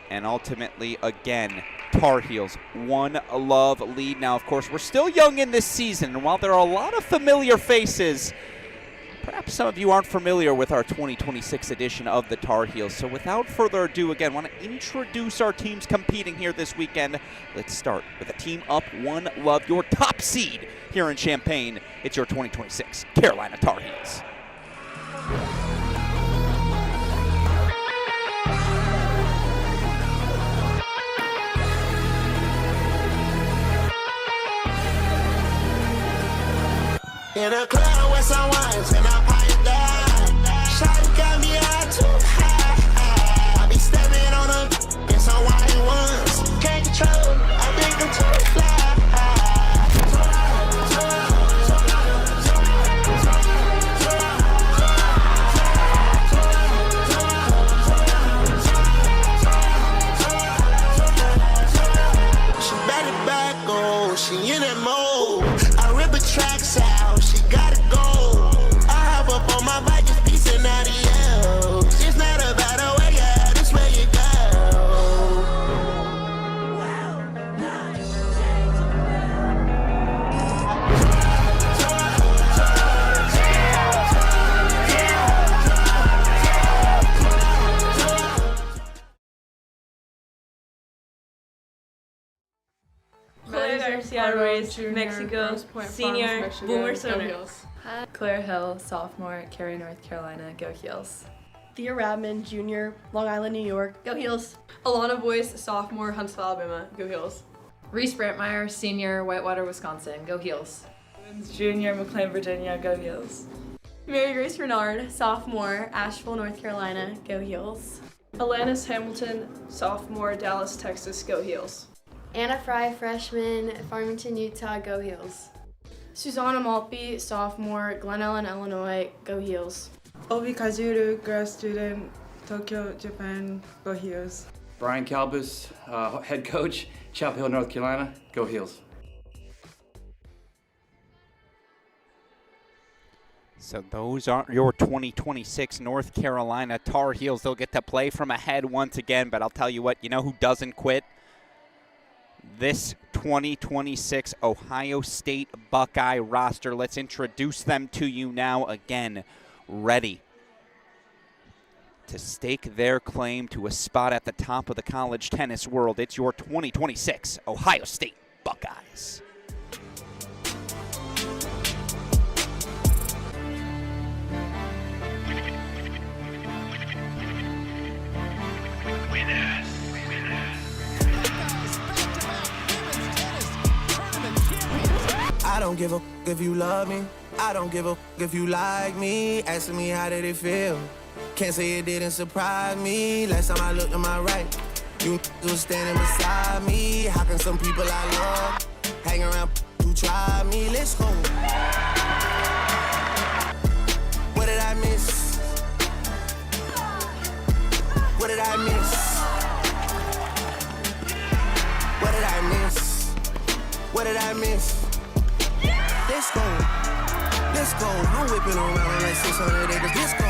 and ultimately, again, Tar Heels, 1-love lead. Now, of course, we're still young in this season, and while there are a lot of familiar faces, perhaps some of you aren't familiar with our 2026 edition of the Tar Heels. So without further ado, again, I want to introduce our teams competing here this weekend. Let's start with a team up 1-love, your top seed here in Champaign. It's your 2026 Carolina Tar Heels. In a club with some wines and I pipe down. Shawty got me out too high. I be stepping on them in some white ones. Can't control, I think I'm too fly. She better back on, she in that mode. I rip her tracks out, she gotta go. I hop up on my bike, just piecing out the L's. It's not about the way, yeah, this way you go. Garcia, Mexico, senior, Boomer Sooner. Claire Hill, sophomore, Cary, North Carolina, go Heels. Thea Radman, junior, Long Island, New York. Go Heels. Alana Boyce, sophomore, Huntsville, Alabama. Go Heels. Reese Brantmeyer, senior, Whitewater, Wisconsin. Go Heels. Junior, McLean, Virginia. Go Heels. Mary Grace Renard, sophomore, Asheville, North Carolina. Go Heels. Alanis Hamilton, sophomore, Dallas, Texas. Go Heels. Anna Fry, freshman, Farmington, Utah. Go Heels. Susanna Maltby, sophomore, Glen Ellen, Illinois. Go Heels. Obi Kazuru, grad student, Tokyo, Japan. Go Heels. Brian Calbus, head coach, Chapel Hill, North Carolina. Go Heels. So those are your 2026 North Carolina Tar Heels. They'll get to play from ahead once again, but I'll tell you what, you know who doesn't quit? This 2026 Ohio State Buckeye roster. Let's introduce them to you now again, ready to stake their claim to a spot at the top of the college tennis world. It's your 2026 Ohio State Buckeyes. I don't give a if you love me. I don't give a if you like me. Asking me how did it feel. Can't say it didn't surprise me. Last time I looked to my right, you was standing beside me. How can some people I love hang around who try me? Let's go. What did I miss? What did I miss? What did I miss? What did I miss? Let's go, let's go. I'm whipping around like 600 acres. Let's go,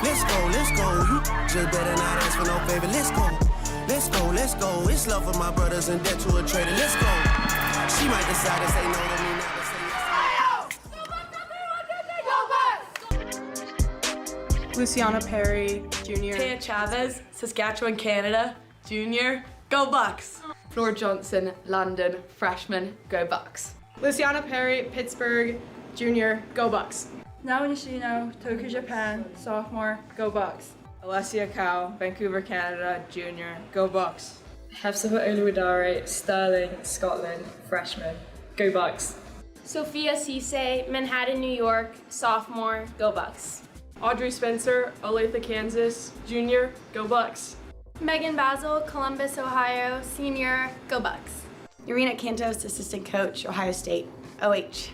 let's go, let's go. You just better not ask for no favor. Let's go, let's go, let's go. It's love for my brothers and debt to a traitor. Let's go. She might decide to say no to me now, but say yes. Luciana Perry, junior. Taya Chavez, Saskatchewan, Canada, junior. Go Bucks. Flor Johnson, London, freshman. Go Bucks. Luciana Perry, Pittsburgh, junior. Go Bucks. Nao Nishino, Tokyo, Japan, sophomore. Go Bucks. Alessia Cow, Vancouver, Canada, junior. Go Bucks. Hefzibah Oluwadare, Stirling, Scotland, freshman. Go Bucks. Sophia Cisse, Manhattan, New York, sophomore. Go Bucks. Audrey Spencer, Olathe, Kansas, junior. Go Bucks. Megan Basil, Columbus, Ohio, senior. Go Bucks. Irina Cantos, assistant coach, Ohio State, OH.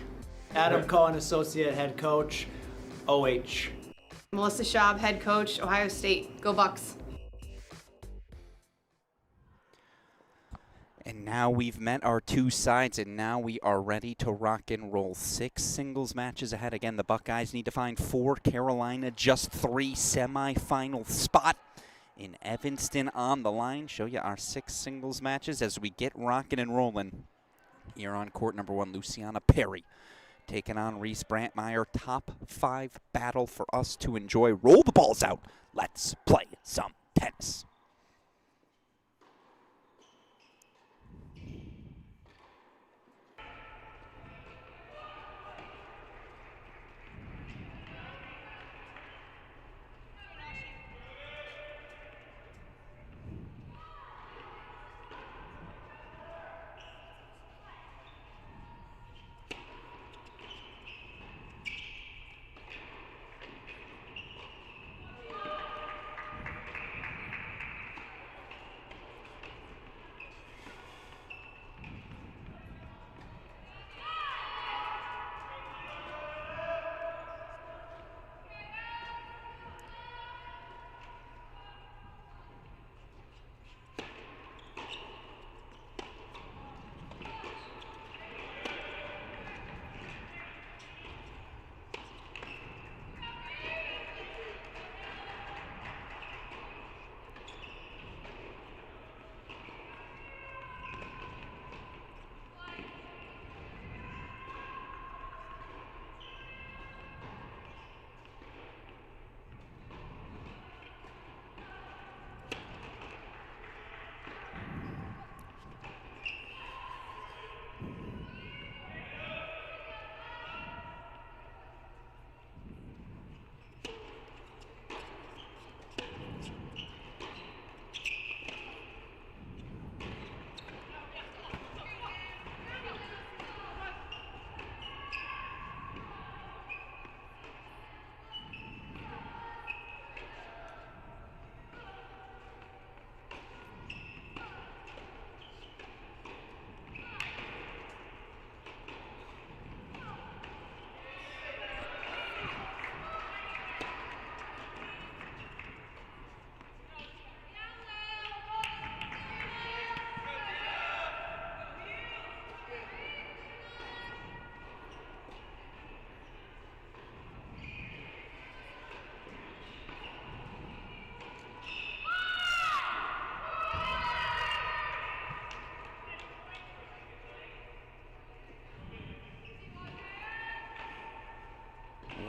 Adam Cohen, associate head coach, OH. Melissa Schaub, head coach, Ohio State. Go Bucks. And now we've met our two sides, and now we are ready to rock and roll. 6 singles matches ahead. Again, the Buckeyes need to find 4. Carolina, just 3 semifinal spot. In Evanston on the line. Show you our 6 singles matches as we get rocking and rolling. Here on court number 1, Luciana Perry taking on Reese Brantmeyer. Top 5 battle for us to enjoy. Roll the balls out. Let's play some tennis.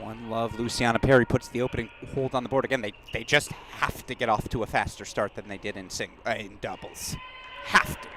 One love. Luciana Perry puts the opening hold on the board again. They just have to get off to a faster start than they did in doubles. Have to.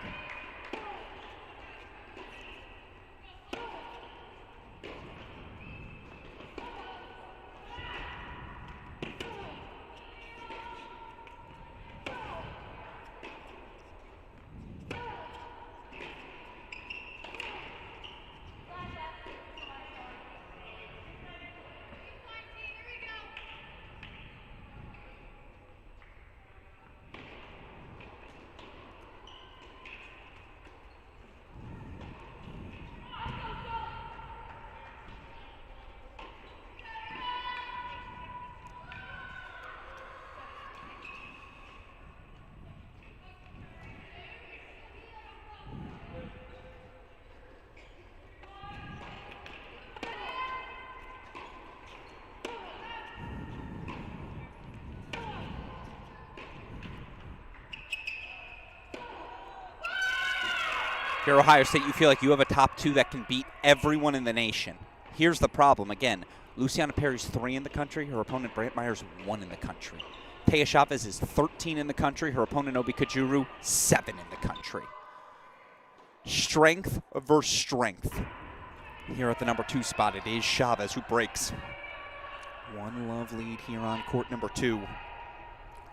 Here, Ohio State, you feel like you have a top 2 that can beat everyone in the nation. Here's the problem. Again, Luciana Perry's 3 in the country. Her opponent, Brant Meyer's 1 in the country. Taya Chavez is 13 in the country. Her opponent, Obi Kajuru, 7 in the country. Strength versus strength. Here at the number 2 spot, it is Chavez who breaks. 1 love lead here on court number 2.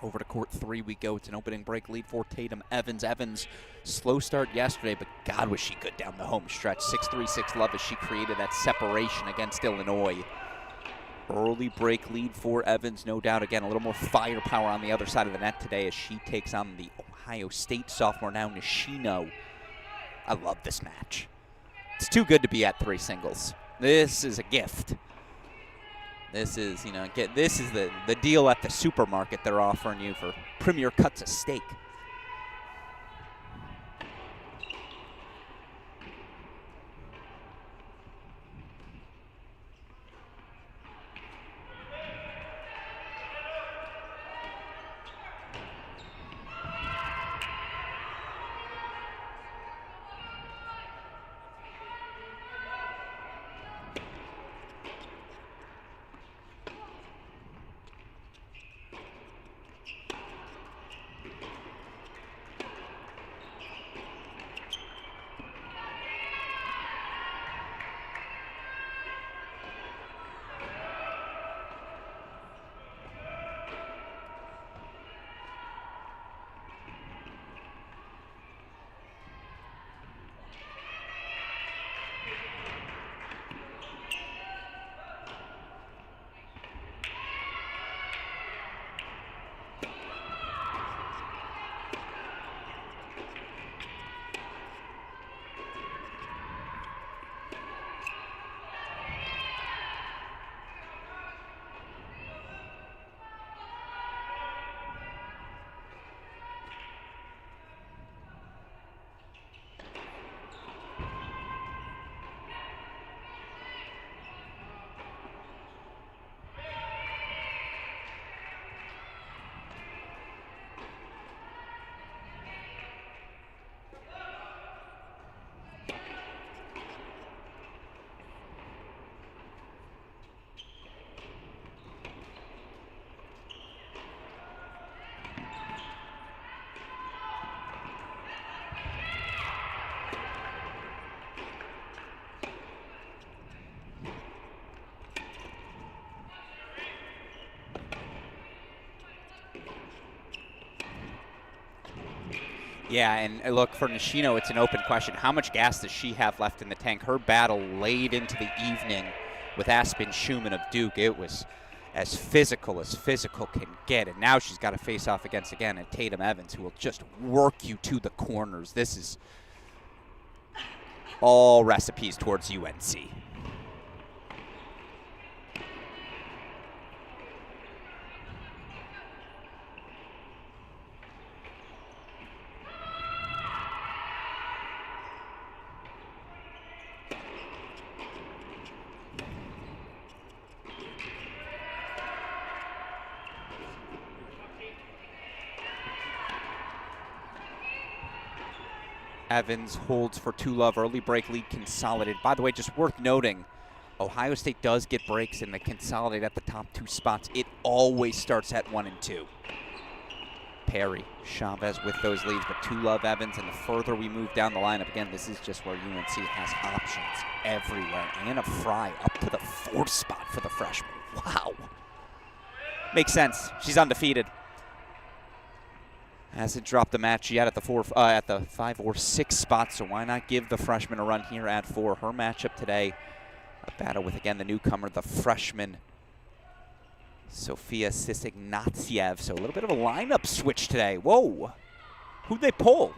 Over to court 3 we go. It's an opening break lead for Tatum Evans. Evans, slow start yesterday, but God was she good down the home stretch. 6-3, 6 love as she created that separation against Illinois. Early break lead for Evans, no doubt. Again, a little more firepower on the other side of the net today as she takes on the Ohio State sophomore now, Nishino. I love this match. It's too good to be at 3 singles. This is a gift. This is, this is the deal at the supermarket they're offering you for premier cuts of steak. Yeah, and look, for Nishino, it's an open question. How much gas does she have left in the tank? Her battle late into the evening with Aspen Schumann of Duke, it was as physical can get. And now she's got to face off against, again, Tatum Evans, who will just work you to the corners. This is all recipes towards UNC. Evans holds for 2 love. Early break lead consolidated. By the way, just worth noting, Ohio State does get breaks and they consolidate at the top 2 spots. It always starts at 1 and 2. Perry, Chavez with those leads, but Love, Evans, and the further we move down the lineup, again, this is just where UNC has options everywhere. Anna Fry up to the 4th spot for the freshman. Wow. Makes sense. She's undefeated. Hasn't dropped the match yet at the 5 or 6 spot, so why not give the freshman a run here at 4? Her matchup today, a battle with, again, the newcomer, the freshman, Sofia Sisignatiev. So a little bit of a lineup switch today. Whoa. Who'd they pull?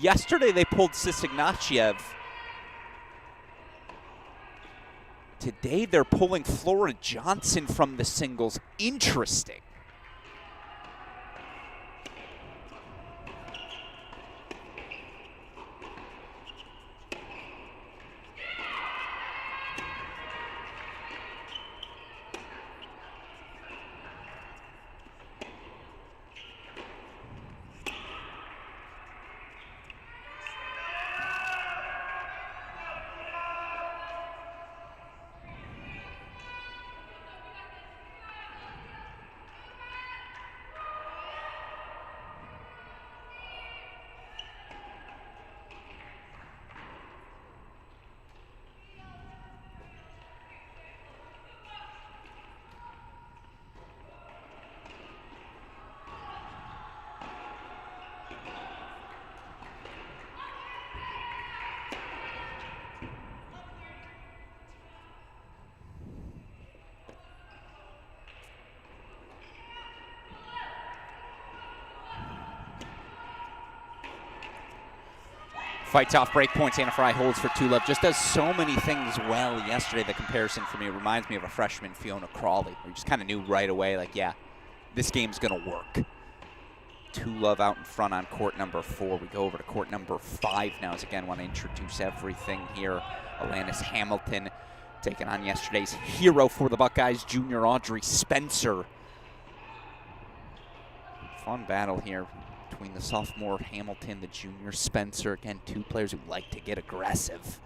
Yesterday they pulled Sisignatiev. Today they're pulling Flora Johnson from the singles. Interesting. Fights off break points. Anna Fry holds for Love. Just does so many things well. Yesterday, the comparison for me, it reminds me of a freshman, Fiona Crawley. We just kind of knew right away, like, yeah, this game's going to work. Love out in front on court number 4. We go over to court number 5 now, as again, want to introduce everything here. Alanis Hamilton taking on yesterday's hero for the Buckeyes, junior Audrey Spencer. Fun battle here between the sophomore Hamilton, the junior Spencer. Again, 2 players who like to get aggressive.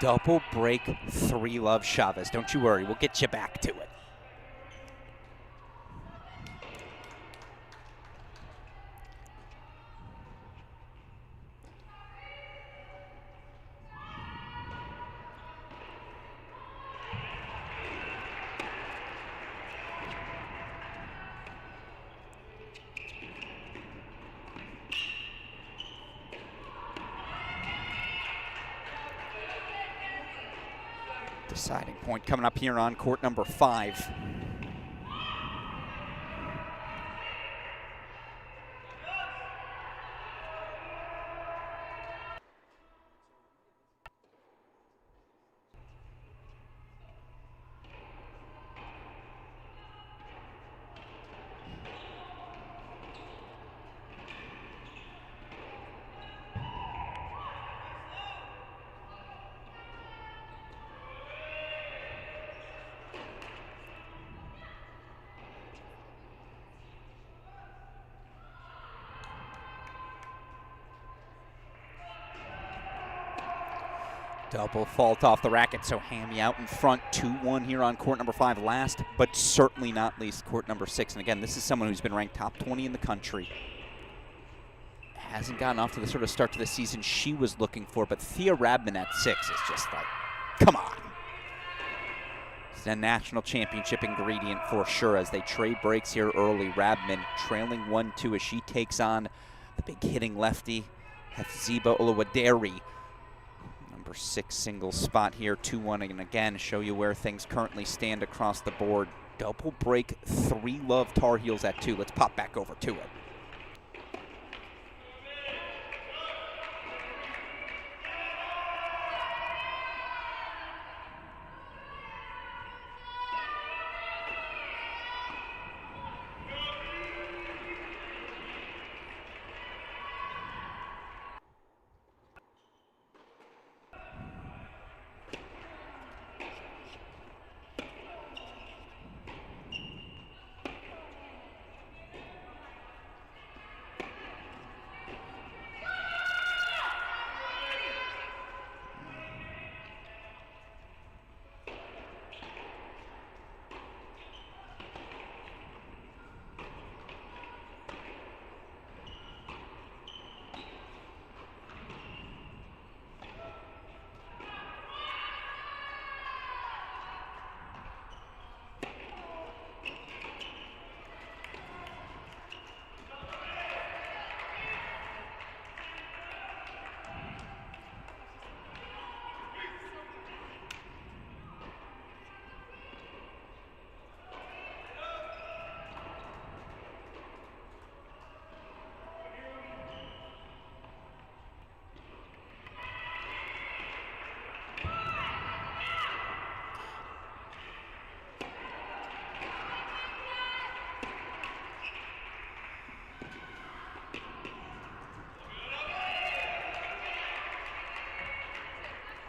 Double break 3 Love Chavez. Don't you worry, we'll get you back to it. Deciding point coming up here on court number 5. Double fault off the racket, so Hammy out in front, 2-1 here on court number 5. Last, but certainly not least, court number 6. And again, this is someone who's been ranked top 20 in the country. Hasn't gotten off to the sort of start to the season she was looking for, but Thea Rabman at 6 is just like, come on. It's a national championship ingredient for sure as they trade breaks here early. Rabman trailing 1-2 as she takes on the big hitting lefty, Hefziba Oluwaderi. Number 6 singles spot here, 2-1, and again, show you where things currently stand across the board. Double break, 3 love Tar Heels at 2. Let's pop back over to it.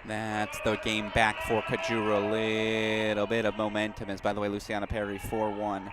That's the game back for Kajura. A little bit of momentum as, by the way, Luciana Perry 4-1.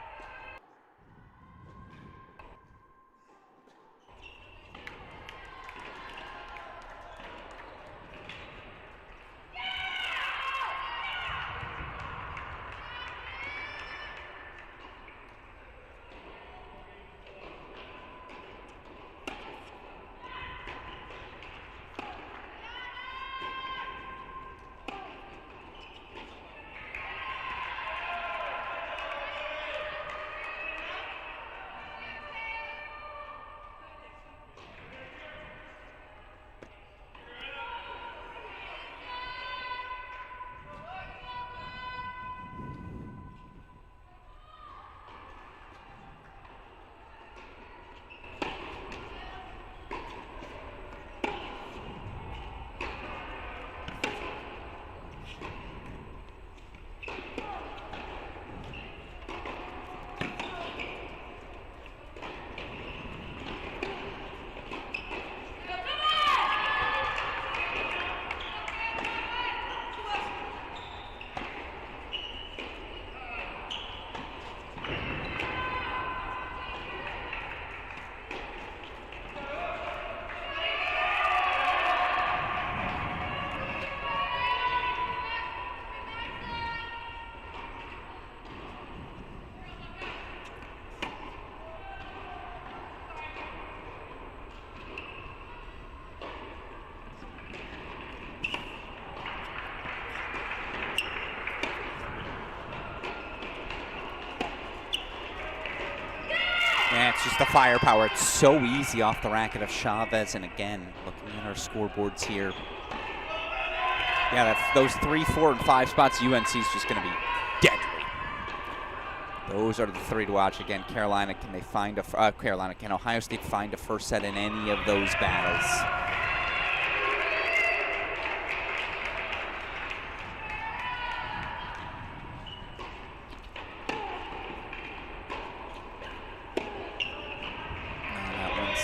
Yeah, it's just the firepower. It's so easy off the racket of Chavez. And again, looking at our scoreboards here. Yeah, that's those 3, 4, and 5 spots. UNC is just going to be deadly. Those are the 3 to watch. Again, Carolina, can they find a Carolina? Can Ohio State find a first set in any of those battles?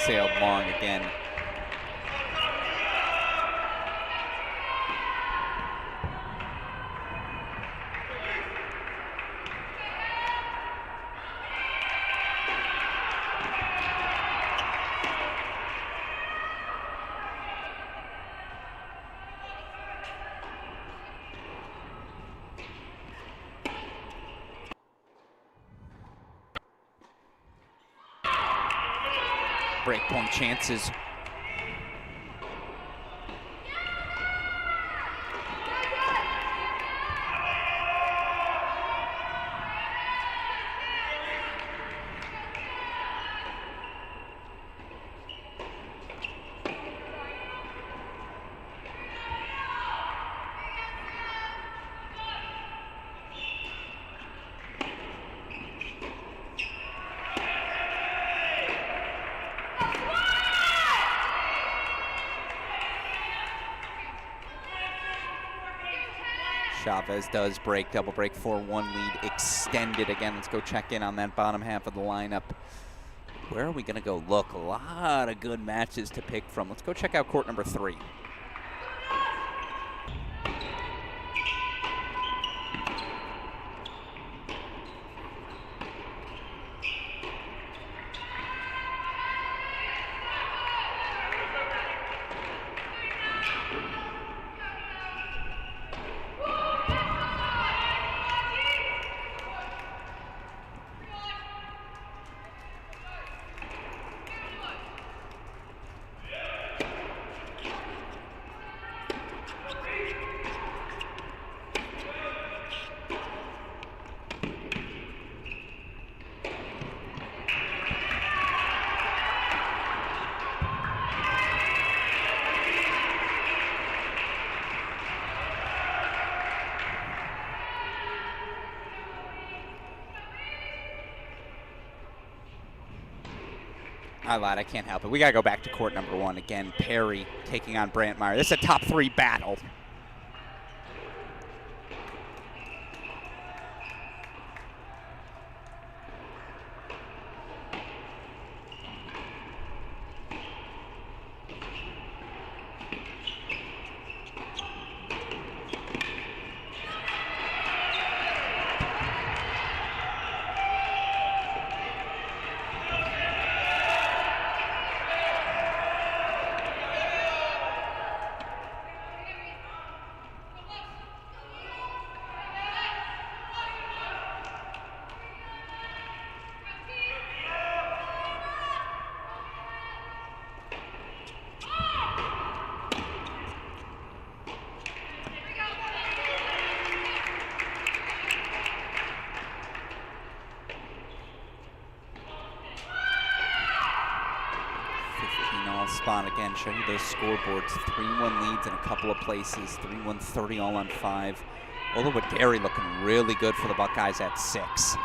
Sailed long again. breakpoint chances. Chavez does break, double break, 4-1 lead extended again. Let's go check in on that bottom half of the lineup. Where are we gonna go look? A lot of good matches to pick from. Let's go check out court number 3. I lied, I can't help it. We gotta go back to court number 1 again. Perry taking on Brantmeyer. This is a top 3 battle. Spot again, show you those scoreboards. 3-1 leads in a couple of places. 3-1, 30 all on 5. Olowoderi looking really good for the Buckeyes at 6.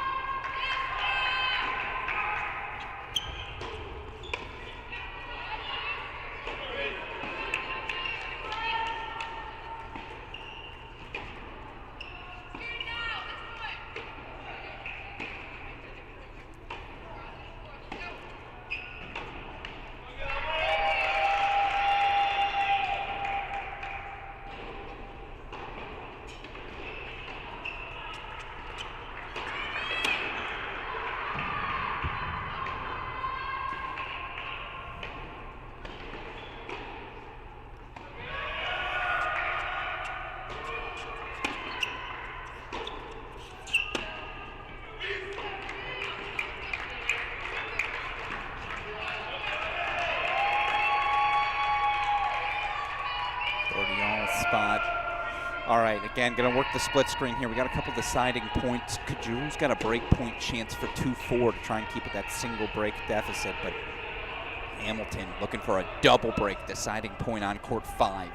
Spot. All right, again, gonna work the split screen here. We got a couple deciding points. Kajuru's got a break point chance for 2-4 to try and keep it that single break deficit, but Hamilton looking for a double break deciding point on court 5.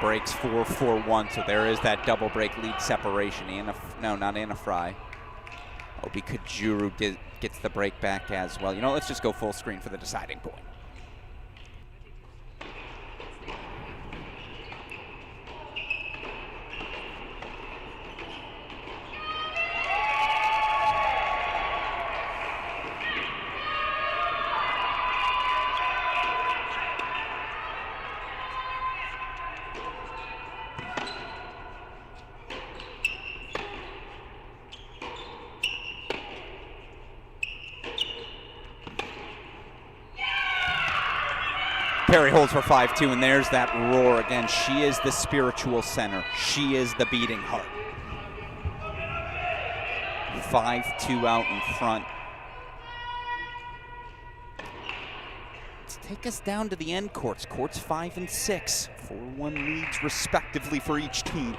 Breaks 4-4-1, so there is that double break lead separation. No, not Anna Fry. Obi Kajuru gets the break back as well. You know, let's just go full screen for the deciding point. Perry holds for 5-2, and there's that roar again. She is the spiritual center. She is the beating heart. 5-2 out in front. Let's take us down to the end courts. Courts 5 and 6. 4-1 leads respectively for each team.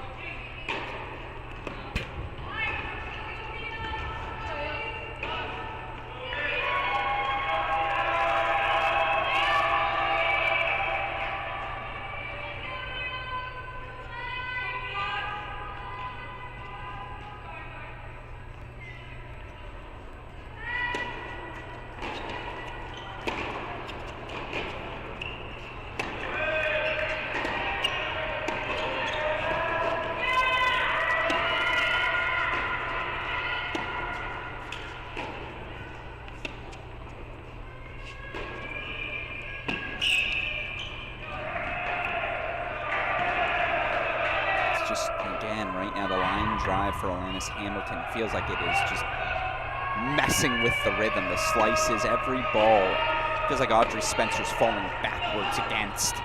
Just, again, right now the line drive for Alanis Hamilton feels like it is just messing with the rhythm, the slices, every ball. Feels like Audrey Spencer's falling backwards against,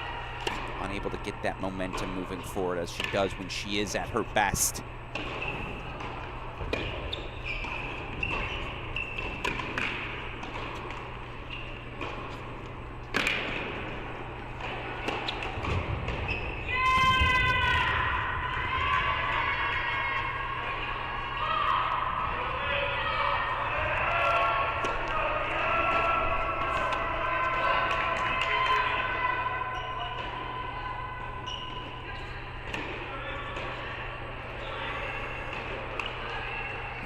unable to get that momentum moving forward as she does when she is at her best.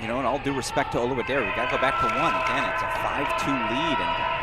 You know, and all due respect to Oluwadere, we gotta go back to 1. Again, it's a 5-2 lead, and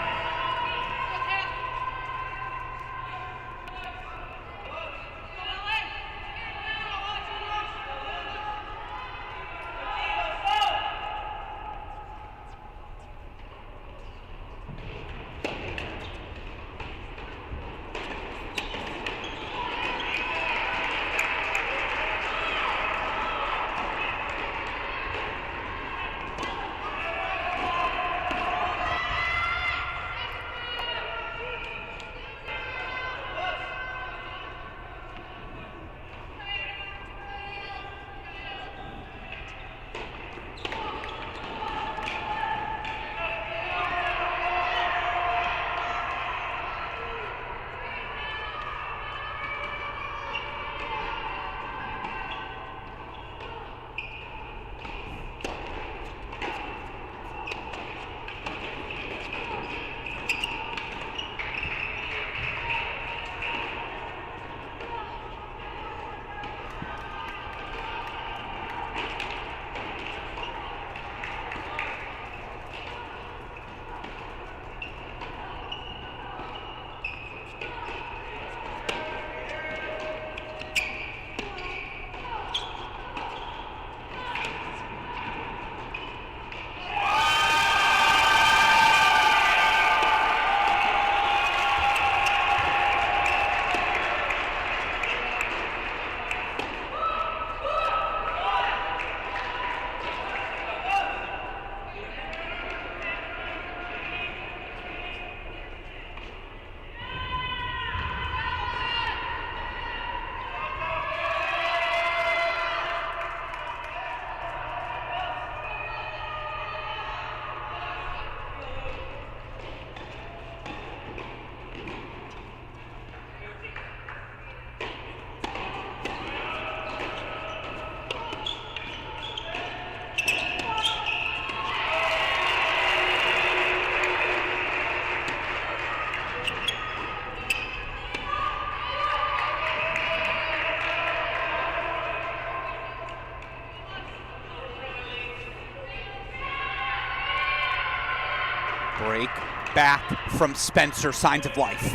break back from Spencer, signs of life.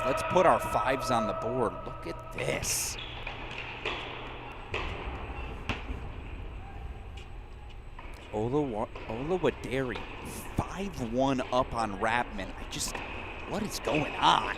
Let's put our 5s on the board. Look at this. Oluwadere 5-1 up on Rapman. What is going on?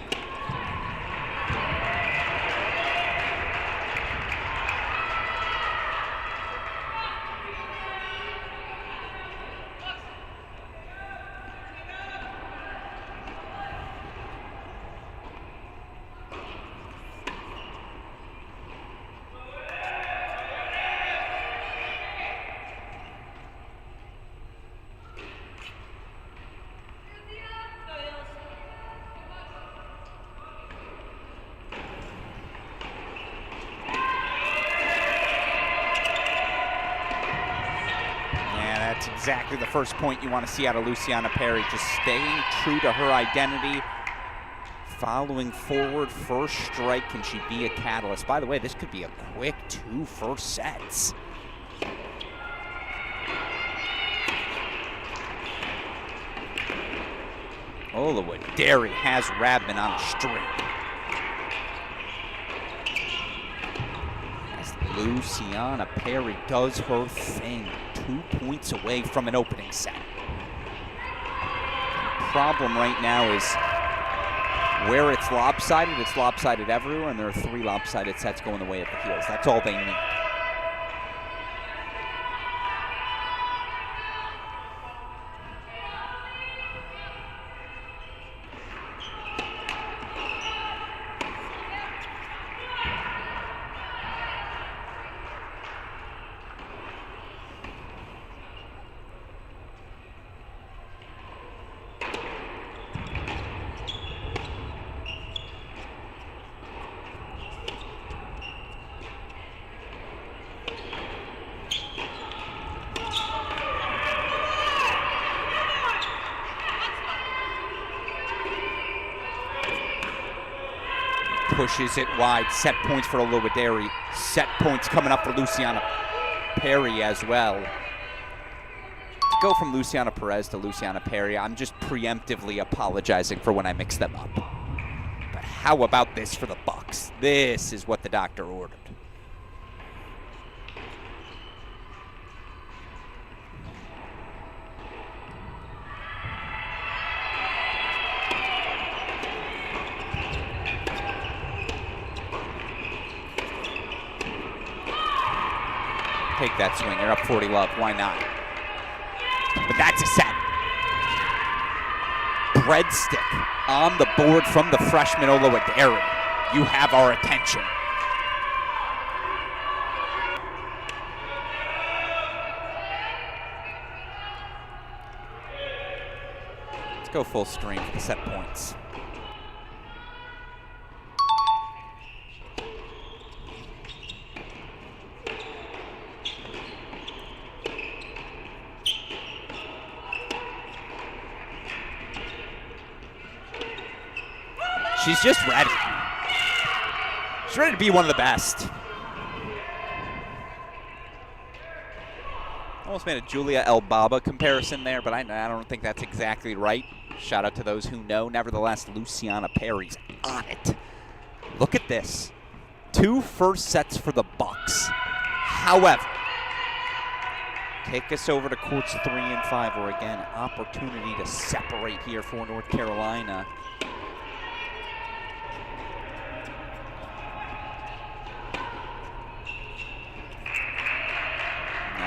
That's exactly the first point you want to see out of Luciana Perry, just staying true to her identity, following forward, first strike. Can she be a catalyst? By the way, this could be a quick 2 first sets. Olowadere has Radman on the string. As Luciana Perry does her thing, 2 points away from an opening set. The problem right now is where it's lopsided everywhere, and there are 3 lopsided sets going the way of the heels. That's all they need. Pushes it wide, set points for Olowadere, set points coming up for Luciana Perry as well. To go from Luciana Perez to Luciana Perry, I'm just preemptively apologizing for when I mix them up. But how about this for the Bucks? This is what the doctor ordered. Take that swing. You're up 40 love. Why not? But that's a set. Breadstick on the board from the freshman Olowadere. You have our attention. Let's go full stream for the set points. She's just ready. She's ready to be one of the best. Almost made a Julia Elbaba comparison there, but I don't think that's exactly right. Shout out to those who know. Nevertheless, Luciana Perry's on it. Look at this. 2 first sets for the Bucks. However, take us over to courts 3 and 5, where again, opportunity to separate here for North Carolina.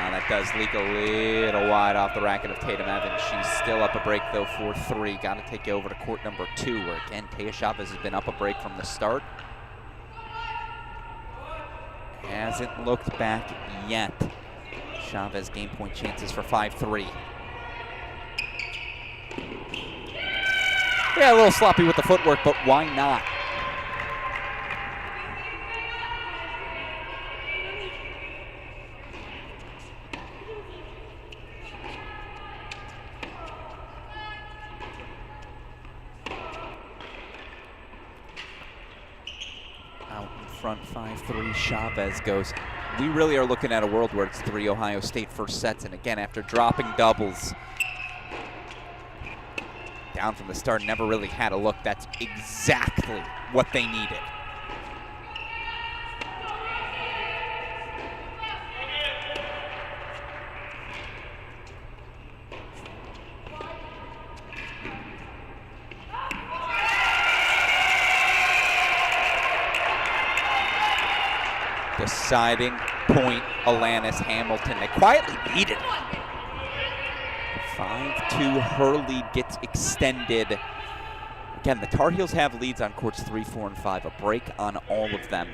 That does leak a little wide off the racket of Tatum Evans. She's still up a break, though, 4-3. Got to take you over to court number 2, where, again, Taya Chavez has been up a break from the start. Hasn't looked back yet. Chavez game point chances for 5-3. Yeah, a little sloppy with the footwork, but why not? Front 5-3, Chavez goes. We really are looking at a world where it's 3 Ohio State first sets, and again, after dropping doubles down from the start, never really had a look. That's exactly what they needed. Deciding point, Alanis Hamilton. They quietly beat it. 5-2, her lead gets extended. Again, the Tar Heels have leads on courts 3, 4, and 5. A break on all of them.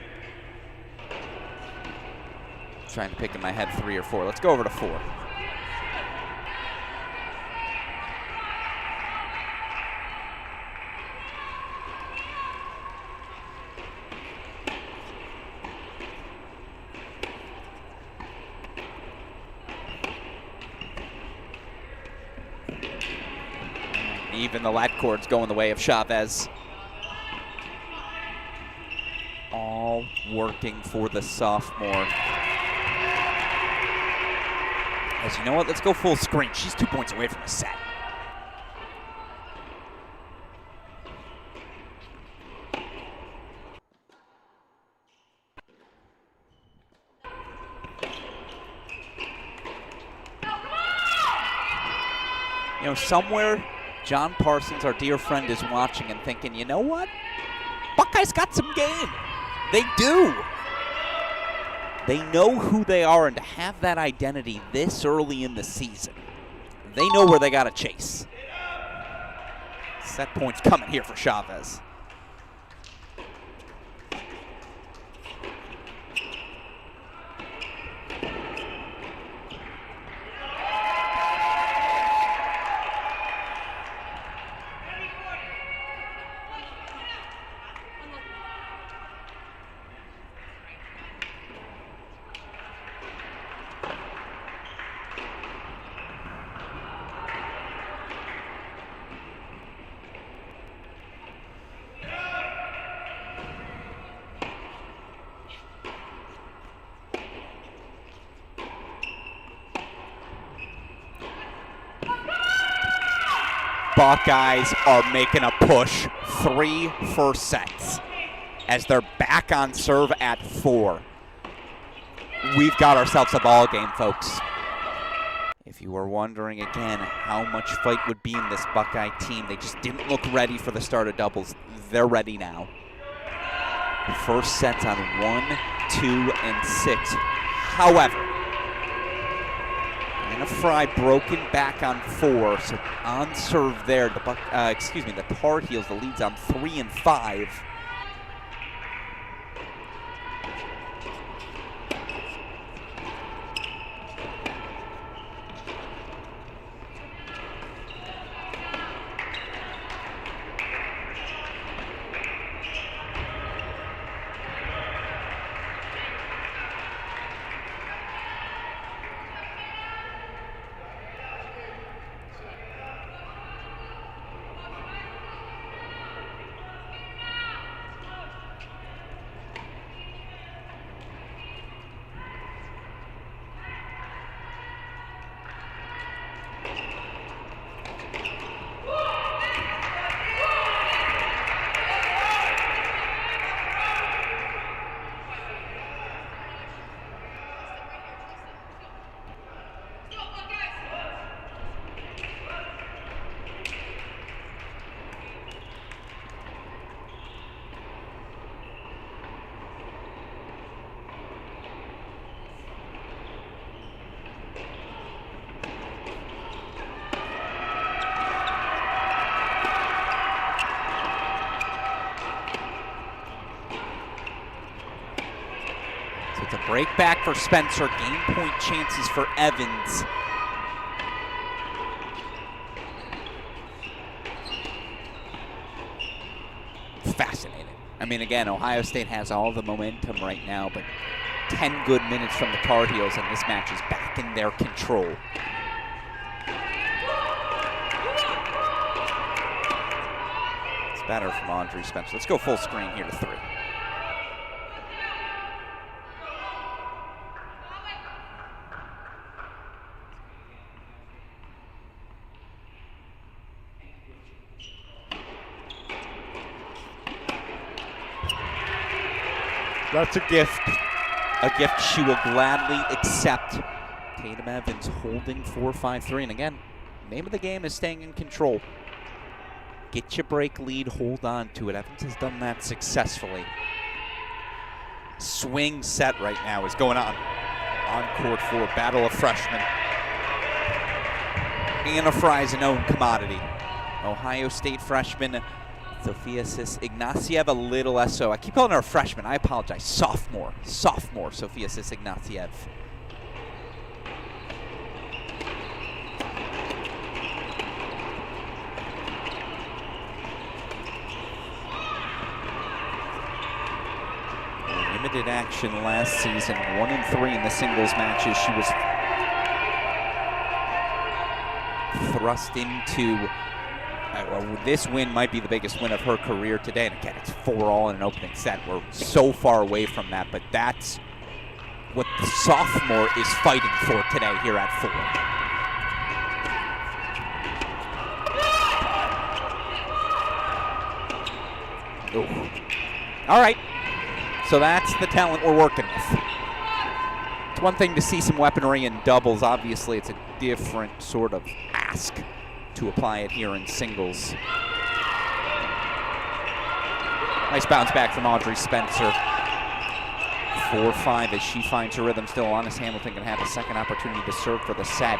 Trying to pick in my head 3 or 4. Let's go over to 4. Even the lat cord's going the way of Chavez. All working for the sophomore. As you know what, let's go full screen. She's 2 points away from a set. You know, somewhere John Parsons, our dear friend, is watching and thinking, you know what? Buckeyes got some game. They do. They know who they are, and to have that identity this early in the season, they know where they got to chase. Set points coming here for Chavez. Buckeyes are making a push. 3 first sets as they're back on serve at 4. We've got ourselves a ball game, folks. If you were wondering again how much fight would be in this Buckeye team, they just didn't look ready for the start of doubles. They're ready now. First sets on 1, 2, and 6. However, Anna Fry broken back on 4, so on serve there. The Tar Heels, the lead's on 3 and 5. It's a break back for Spencer. Game point chances for Evans. Fascinating. I mean, again, Ohio State has all the momentum right now, but 10 good minutes from the Tar Heels, and this match is back in their control. It's better from Audrey Spencer. Let's go full screen here to 3. That's a gift she will gladly accept. Tatum Evans holding 4-5-3, and again, name of the game is staying in control. Get your break lead, hold on to it. Evans has done that successfully. Swing set right now is going on court 4, battle of freshmen. Anna Fry's a known commodity. Ohio State freshman Sofia Ignatiev, a little SO. I keep calling her a freshman. I apologize. Sophomore Sofia Ignatiev. Limited action last season, 1 and 3 in the singles matches. She was thrust into This win might be the biggest win of her career today. And again, it's 4-all in an opening set. We're so far away from that, but that's what the sophomore is fighting for today here at 4. Ooh. All right, so that's the talent we're working with. It's one thing to see some weaponry in doubles. Obviously, it's a different sort of ask to apply it here in singles. Nice bounce back from Audrey Spencer. 4-5 as she finds her rhythm still. Alanis Hamilton can have a second opportunity to serve for the set.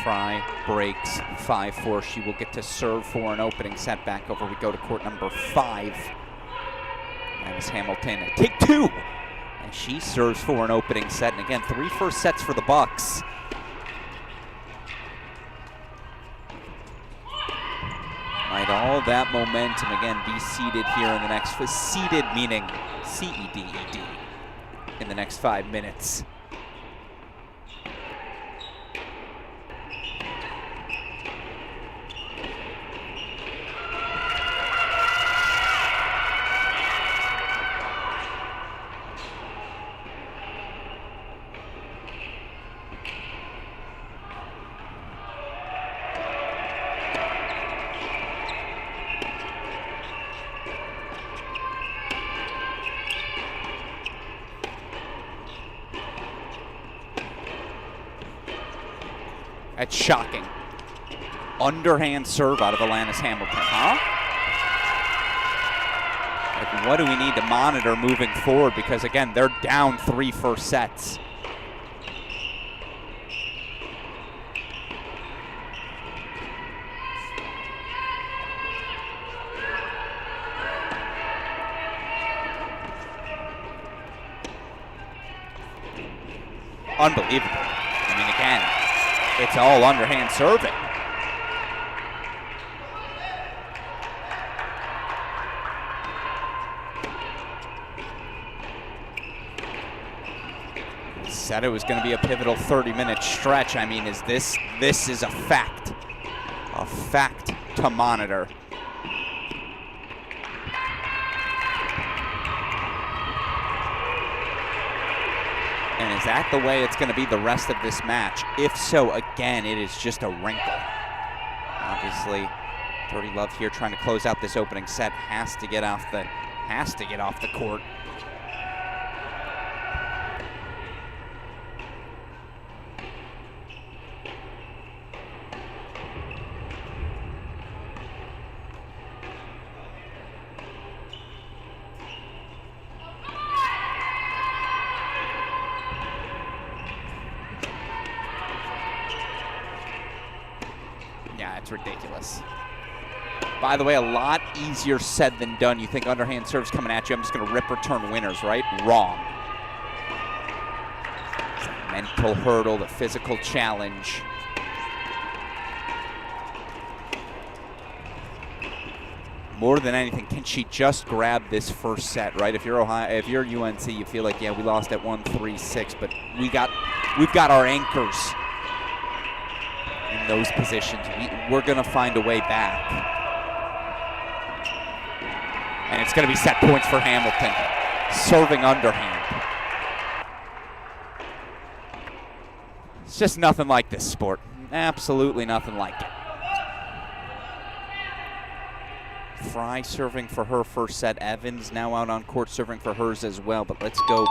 Fry breaks 5-4. She will get to serve for an opening set. Back over we go to court number 5. Alanis Hamilton, take 2. And she serves for an opening set. And again, 3 first sets for the Bucks. Might all that momentum again be seeded here in the next, seeded meaning C-E-D-E-D, in the next 5 minutes. That's shocking. Underhand serve out of Alanis Hamilton, huh? Like, what do we need to monitor moving forward? Because again, they're down 3 first sets. Unbelievable. I mean, again, it's all underhand serving. Said it was going to be a pivotal 30-minute stretch. I mean, this is a fact to monitor. And is that the way it's going to be the rest of this match? If so, again, it is just a wrinkle. Obviously, Dirty Love here trying to close out this opening set. Has to get off the court. Yeah, it's ridiculous. By the way, a lot easier said than done. You think underhand serves coming at you, I'm just going to rip return winners, right? Wrong. Mental hurdle, the physical challenge. More than anything, can she just grab this first set, right? If you're UNC, you feel like, yeah, we lost at 1-3-6, but we've got our anchors in those positions. We're going to find a way back. And it's going to be set points for Hamilton, serving underhand. It's just nothing like this sport. Absolutely nothing like it. Fry serving for her first set. Evans now out on court serving for hers as well, but let's go.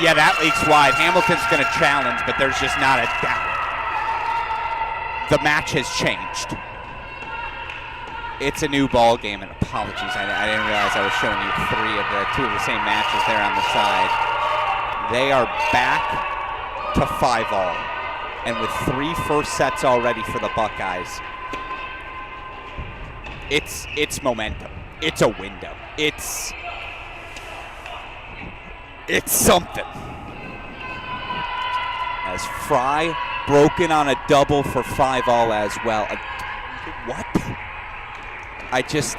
Yeah, that leaks wide. Hamilton's going to challenge, but there's just not a doubt. The match has changed. It's a new ball game, and apologies, I didn't realize I was showing you two of the same matches there on the side. They are back to 5-all, and with 3 first sets already for the Buckeyes. It's momentum. It's a window. It's something. As Fry broken on a double for 5-all as well. What? I just...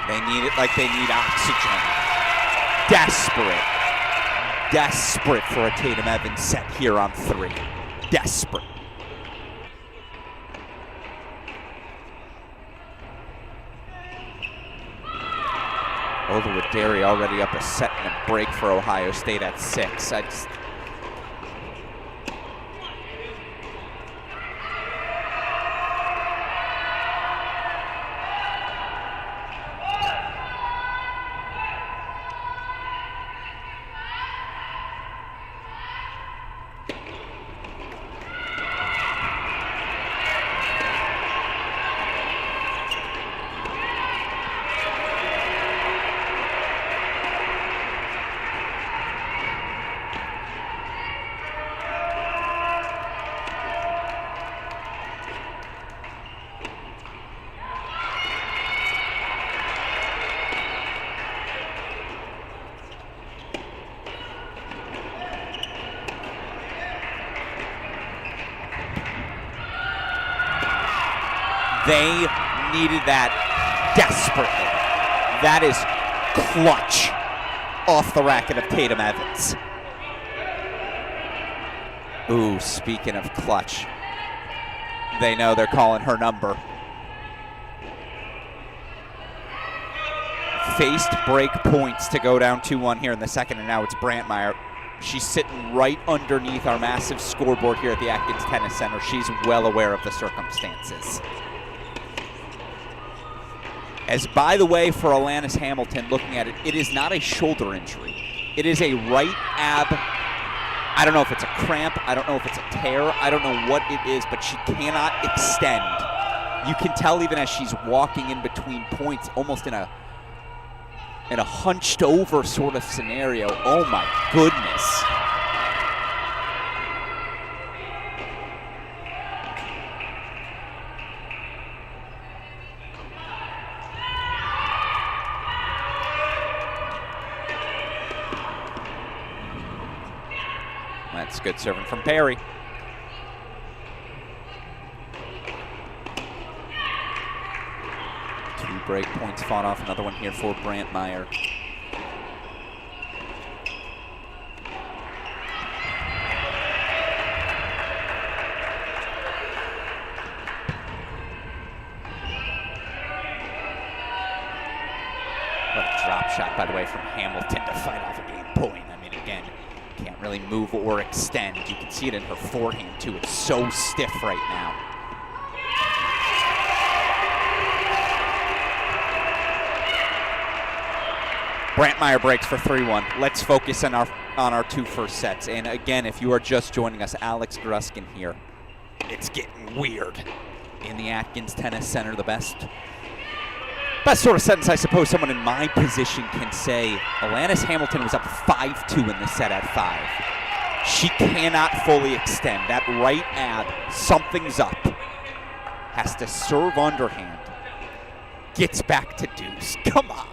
They need it like they need oxygen. Desperate for a Tatum Evans set here on 3. Desperate. Oluwadere already up a set and a break for Ohio State at 6. They needed that desperately. That is clutch off the racket of Tatum Evans. Ooh, speaking of clutch, they know they're calling her number. Faced break points to go down 2-1 here in the second, and now it's Brantmeyer. She's sitting right underneath our massive scoreboard here at the Atkins Tennis Center. She's well aware of the circumstances. As, by the way, for Alanis Hamilton, looking at it, it is not a shoulder injury. It is a right ab. I don't know if it's a cramp. I don't know if it's a tear. I don't know what it is, but she cannot extend. You can tell even as she's walking in between points, almost in a hunched over sort of scenario. Oh my goodness. That's good serving from Perry. Two break points fought off. Another one here for Brantmeyer. What a drop shot, by the way, from Hamilton to fight off a game point. I mean, again, can't really move or extend. You can see it in her forehand, too. It's so stiff right now. Brantmeyer breaks for 3-1. Let's focus on our 2 first sets. And again, if you are just joining us, Alex Gruskin here. It's getting weird in the Atkins Tennis Center. The best sort of sentence I suppose someone in my position can say. Alanis Hamilton was up 5-2 in the set at 5. She cannot fully extend. That right ab, something's up. Has to serve underhand. Gets back to deuce. Come on.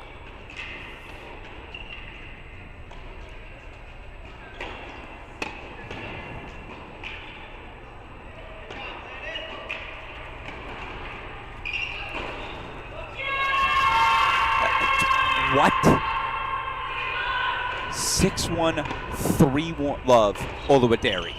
What? 6-1, 3-1 love, Oluwadere.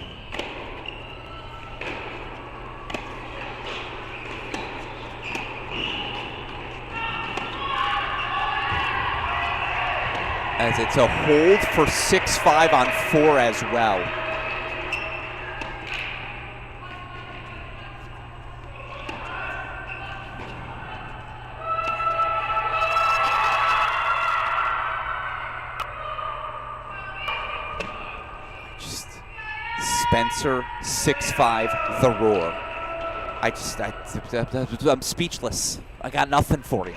as it's a hold for 6-5 on 4 as well. Spencer, 6-5, the roar. I'm speechless. I got nothing for you.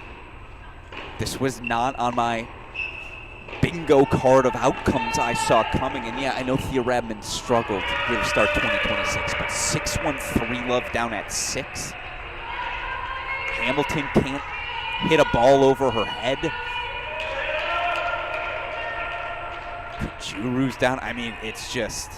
This was not on my bingo card of outcomes I saw coming. And yeah, I know Thea Radman struggled here to start 2026, but 6-1 3-love down at 6. Hamilton can't hit a ball over her head. Juru's down. I mean, it's just...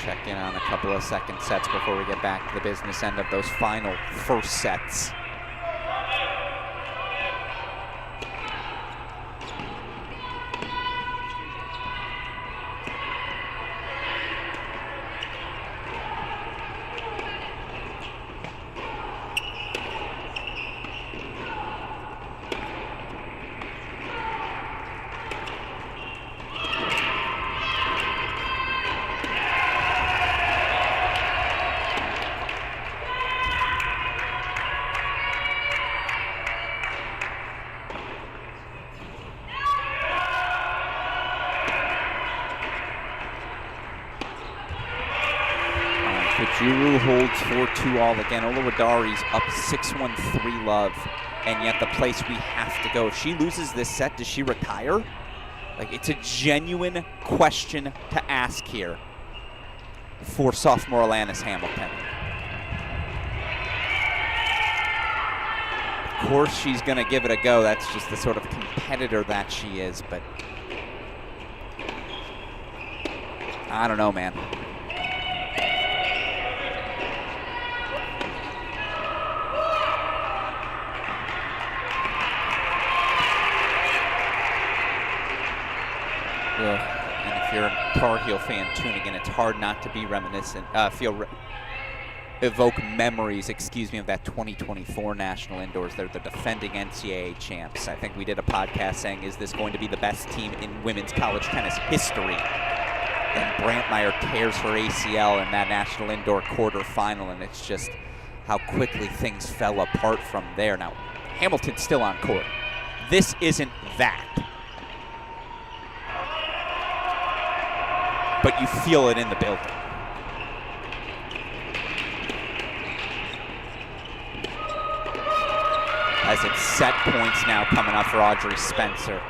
check in on a couple of second sets before we get back to the business end of those final first sets. Juru holds 4-2 all again. Oluwadari's up 6-1 3-love, and yet the place we have to go. If she loses this set, does she retire? Like, it's a genuine question to ask here for sophomore Alanis Hamilton. Of course she's going to give it a go. That's just the sort of competitor that she is, but I don't know, man. And if you're a Tar Heel fan tuning in, it's hard not to be reminiscent, evoke memories, of that 2024 National Indoors. They're the defending NCAA champs. I think we did a podcast saying, is this going to be the best team in women's college tennis history? And Brantmeyer tears her ACL in that National Indoor quarterfinal, and it's just how quickly things fell apart from there. Now, Hamilton's still on court. This isn't that. But you feel it in the building. As it's set points now coming up for Audrey Spencer.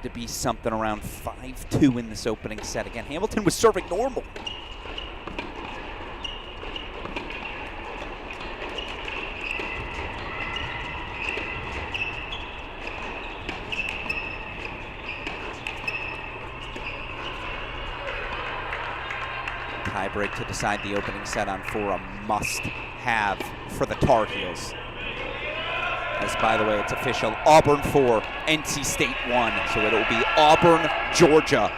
To be something around 5-2 in this opening set. Again, Hamilton was serving normal. Tiebreak to decide the opening set on 4, a must-have for the Tar Heels. As, by the way, it's official, Auburn 4, NC State 1. So it'll be Auburn, Georgia.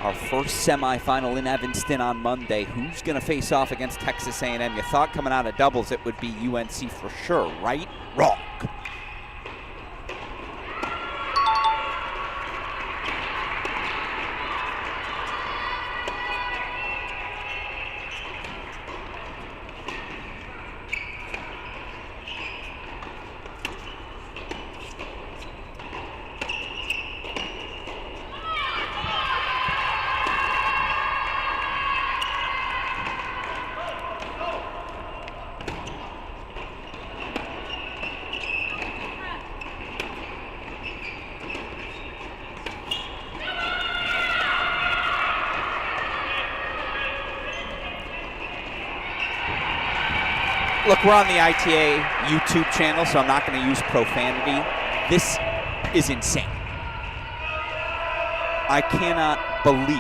Our first semifinal in Evanston on Monday. Who's going to face off against Texas A&M? You thought coming out of doubles it would be UNC for sure, right? Wrong. Look, we're on the ITA YouTube channel, so I'm not going to use profanity. This is insane. I cannot believe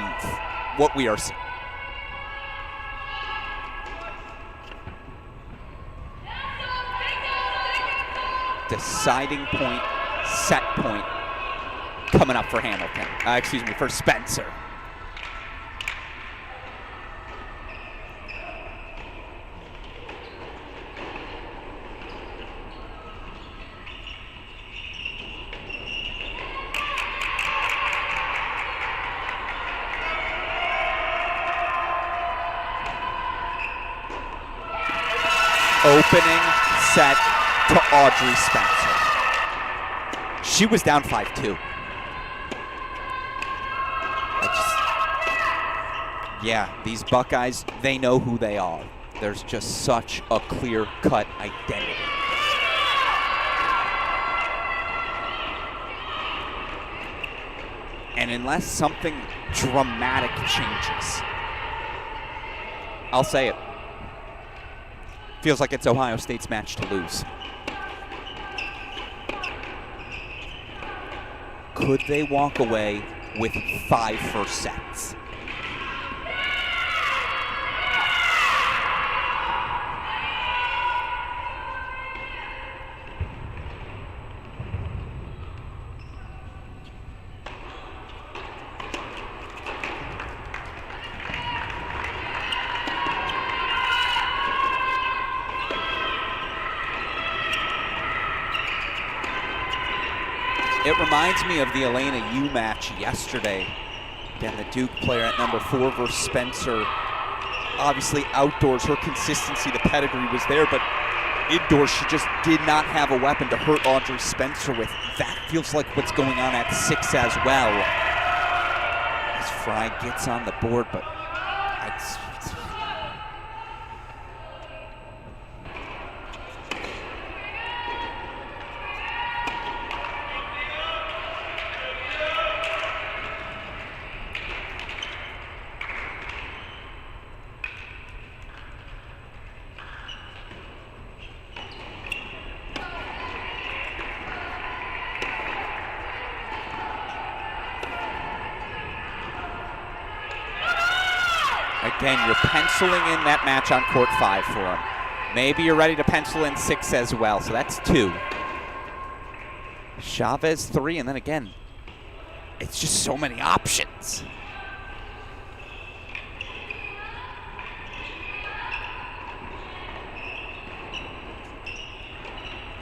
what we are seeing. Deciding point, set point, coming up for Hamilton. For Spencer. Opening set to Audrey Spencer. She was down 5-2. Yeah, these Buckeyes, they know who they are. There's just such a clear-cut identity. And unless something dramatic changes, I'll say it. Feels like it's Ohio State's match to lose. Could they walk away with 5 first sets? It reminds me of the Elena Yu match yesterday. Again, the Duke player at number 4 versus Spencer. Obviously outdoors, her consistency, the pedigree was there, but indoors, she just did not have a weapon to hurt Audrey Spencer with. That feels like what's going on at 6 as well. As Fry gets on the board, but again, you're penciling in that match on court 5 for him. Maybe you're ready to pencil in 6 as well, so that's 2. Chavez 3, and then again, it's just so many options.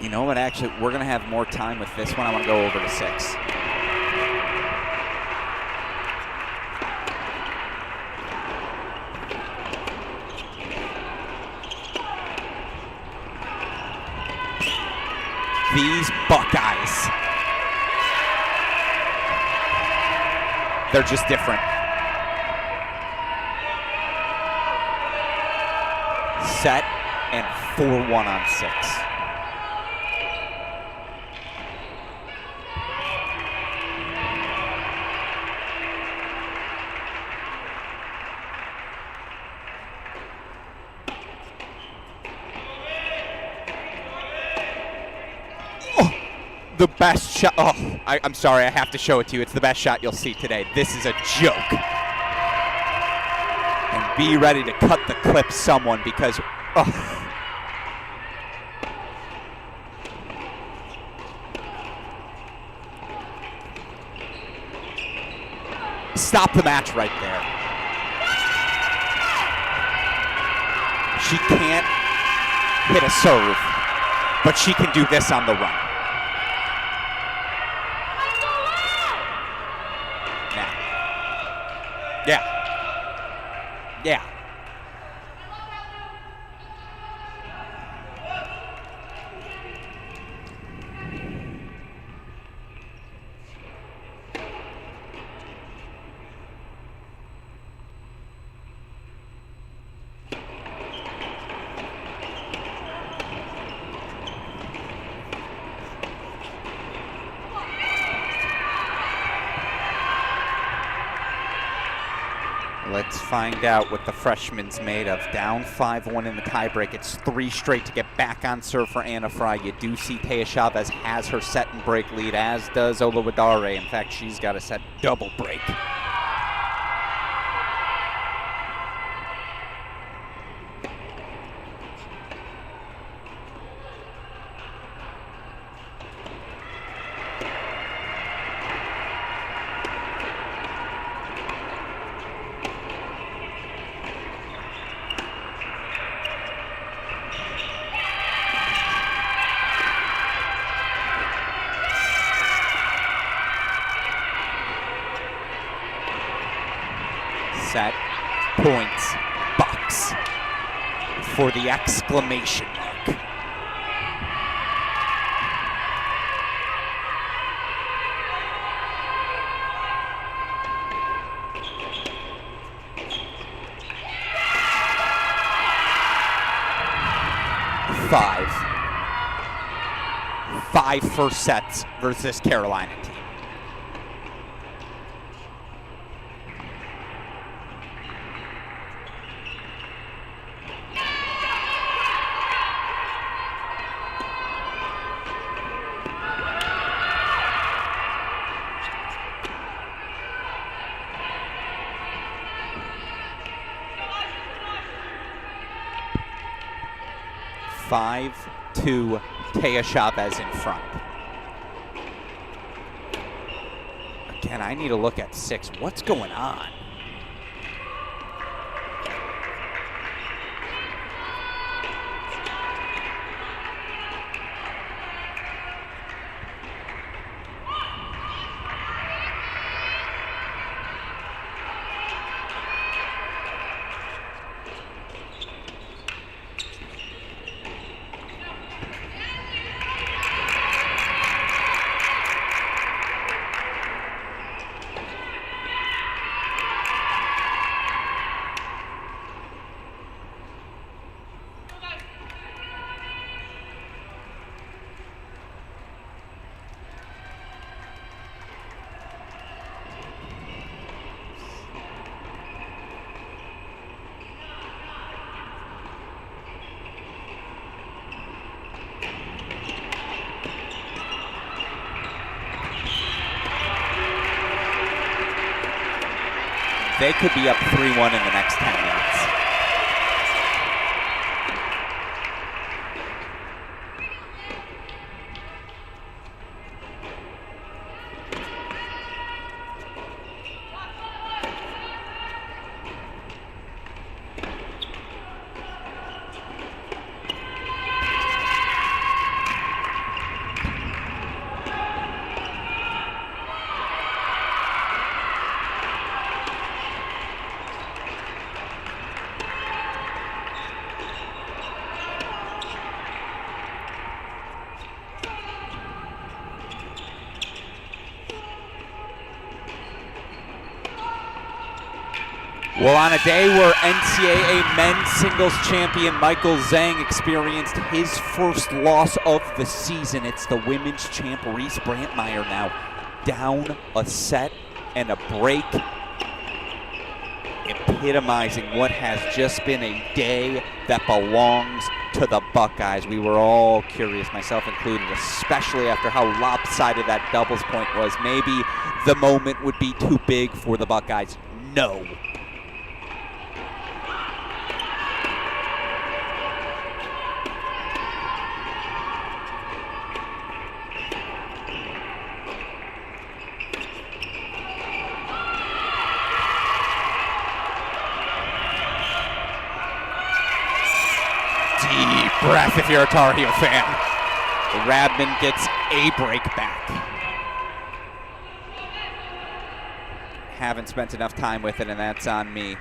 You know what, actually, we're gonna have more time with this one. I wanna go over to 6. These Buckeyes, they're just different. Set and 4-1 on 6. The best shot. Oh, I'm sorry, I have to show it to you. It's the best shot you'll see today. This is a joke. And be ready to cut the clip, someone, because. Oh. Stop the match right there. She can't hit a serve, but she can do this on the run. Yeah. Yeah. Let's find out what the freshman's made of. Down 5-1 in the tiebreak. It's 3 straight to get back on serve for Anna Fry. You do see Taya Chavez has her set and break lead, as does Ola Wadare. In fact, she's got a set double break. Set, points, Bucks for the exclamation mark. Five first sets versus this Carolina team. Five, 2, Taya Chavez in front. Again, I need to look at 6. What's going on? They could be up 3-1 in the next 10 minutes. Well, on a day where NCAA men's singles champion Michael Zhang experienced his first loss of the season, it's the women's champ Reese Brantmeyer now down a set and a break, epitomizing what has just been a day that belongs to the Buckeyes. We were all curious, myself included, especially after how lopsided that doubles point was. Maybe the moment would be too big for the Buckeyes. No. Deep breath if you're a Tar Heel fan. Radman gets a break back. Haven't spent enough time with it, and that's on me.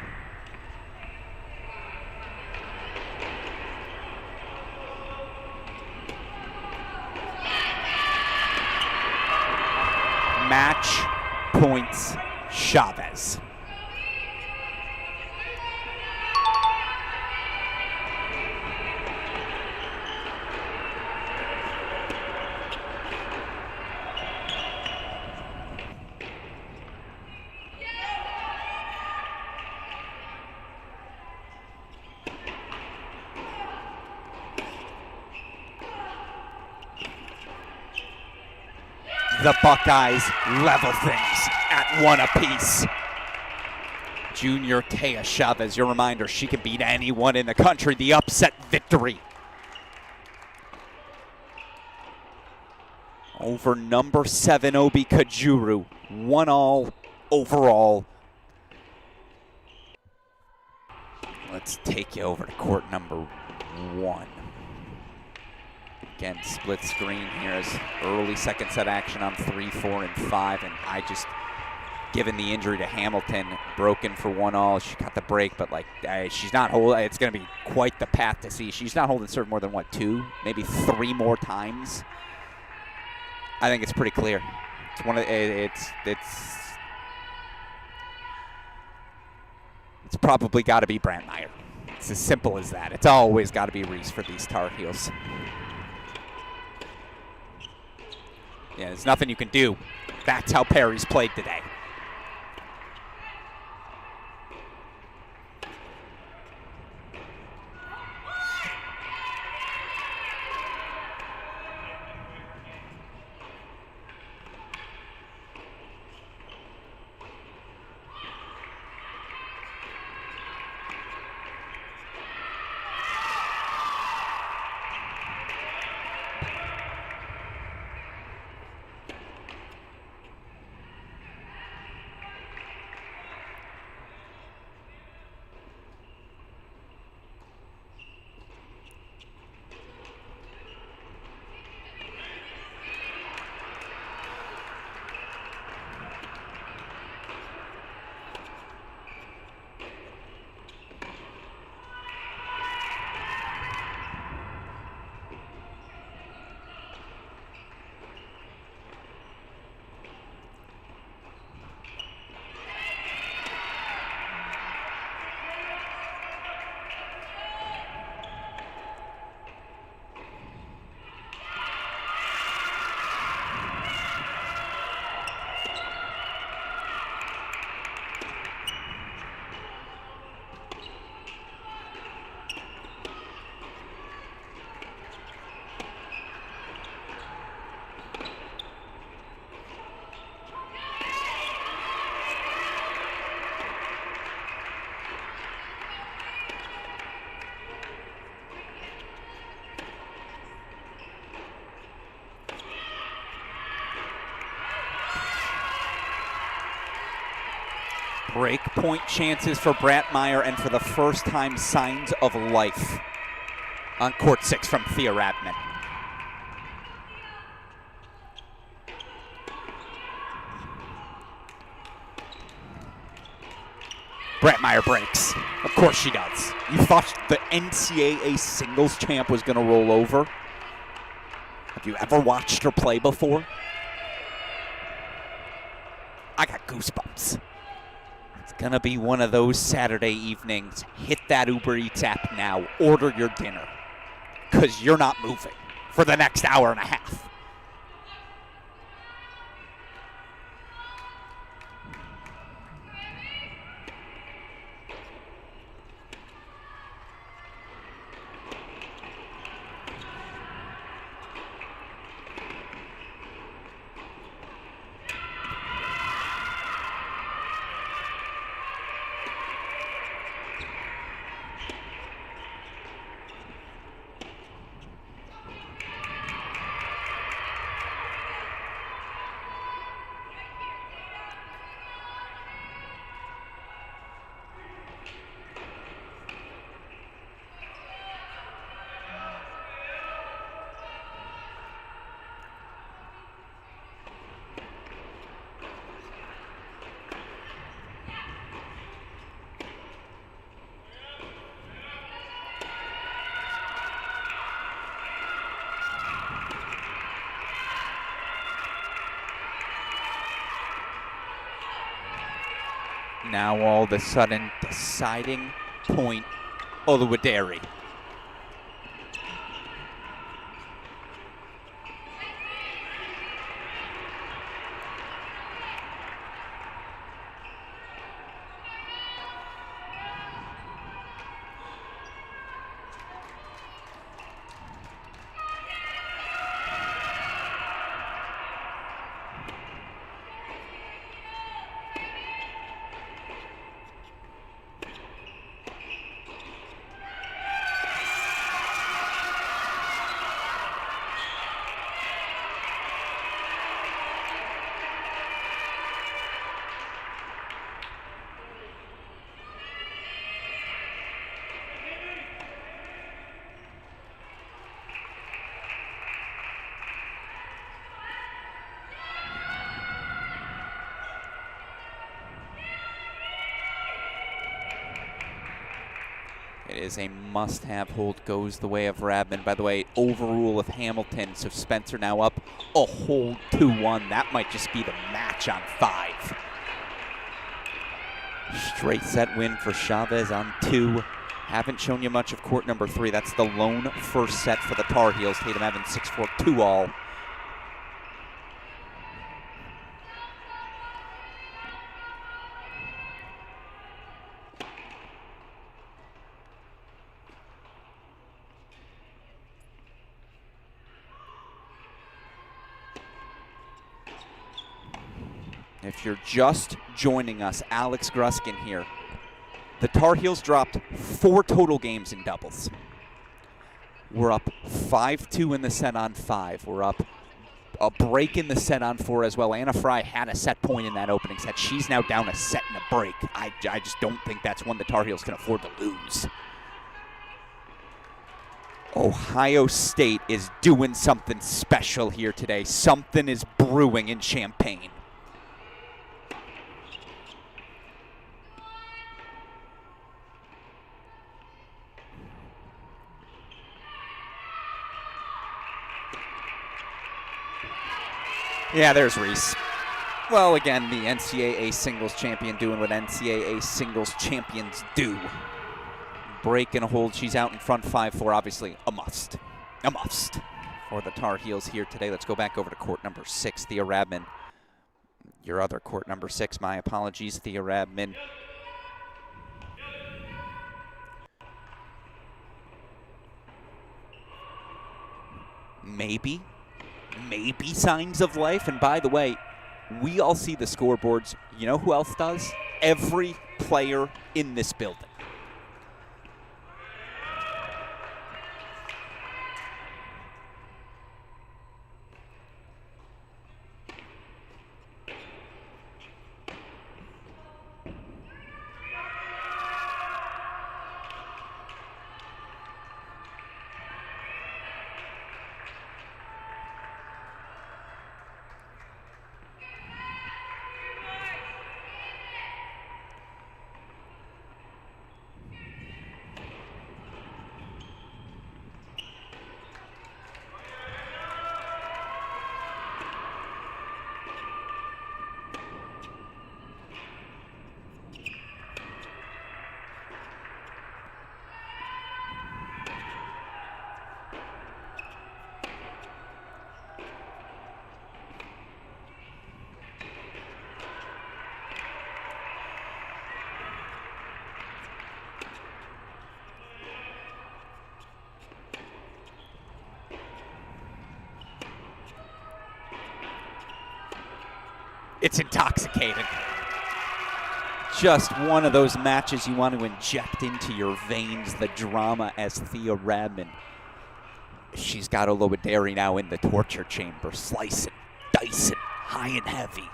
Match points Chavez. the Buckeyes level things at 1 apiece. Junior Taya Chavez, your reminder, she can beat anyone in the country. The upset victory over number 7 Obi Kajuru. 1-all overall. Let's take you over to court number 1. Again, split screen here as early second set action on 3, 4, and 5. And I just, given the injury to Hamilton, broken for 1-all. She got the break, but like she's not holding. It's going to be quite the path to see. She's not holding serve more than what, 2, maybe 3 more times. I think it's pretty clear. It's one of it's probably got to be Brandmeier. It's as simple as that. It's always got to be Reese for these Tar Heels. Yeah, there's nothing you can do. That's how Perry's played today. Break point chances for Brandmeier, and for the first time, signs of life on court 6 from Thea Radman. Brandmeier breaks. Of course she does. You thought the NCAA singles champ was going to roll over? Have you ever watched her play before? I got goosebumps. It's gonna be one of those Saturday evenings. Hit that Uber Eats app now. Order your dinner, because you're not moving for the next hour and a half. Now all of a sudden, deciding point, Oluwadere. It is a must-have hold, goes the way of Radman. By the way, overrule of Hamilton, so Spencer now up a hold 2-1. That might just be the match on 5. Straight set win for Chavez on 2. Haven't shown you much of court number 3. That's the lone first set for the Tar Heels. Tatum Evans 6-4, 2-all. If you're just joining us, Alex Gruskin here. The Tar Heels dropped 4 total games in doubles. We're up 5-2 in the set on 5. We're up a break in the set on 4 as well. Anna Fry had a set point in that opening set. She's now down a set and a break. I just don't think that's one the Tar Heels can afford to lose. Ohio State is doing something special here today. Something is brewing in Champaign. Yeah, there's Reese. Well, again, the NCAA singles champion doing what NCAA singles champions do. Break and a hold. She's out in front 5-4. Obviously, a must. A must for the Tar Heels here today. Let's go back over to court number 6, Thea Radman. Your other court number 6, my apologies, Thea Radman. Maybe signs of life. And by the way, we all see the scoreboards. You know who else does? Every player in this building. It's intoxicating. Just one of those matches you want to inject into your veins, the drama as Thea Radman. She's got Olowedere now in the torture chamber, slicing, dicing, high and heavy.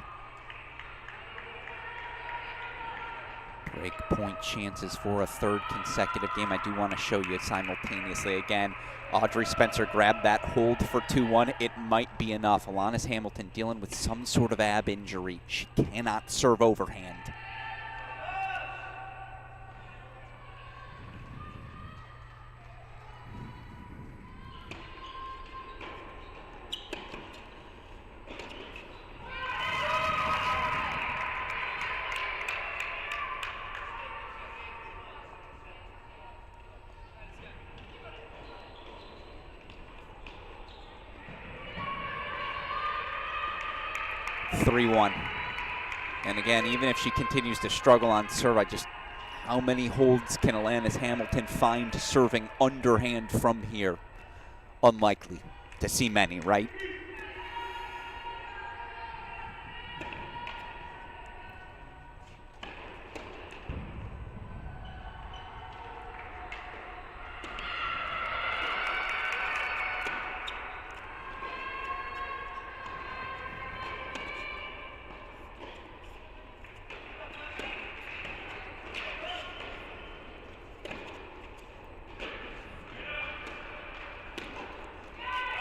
Break point chances for a 3rd consecutive game. I do want to show you simultaneously again. Audrey Spencer grabbed that hold for 2-1. It might be enough. Alanis Hamilton dealing with some sort of ab injury. She cannot serve overhand. And again, even if she continues to struggle on serve, how many holds can Alanis Hamilton find serving underhand from here? Unlikely to see many, right?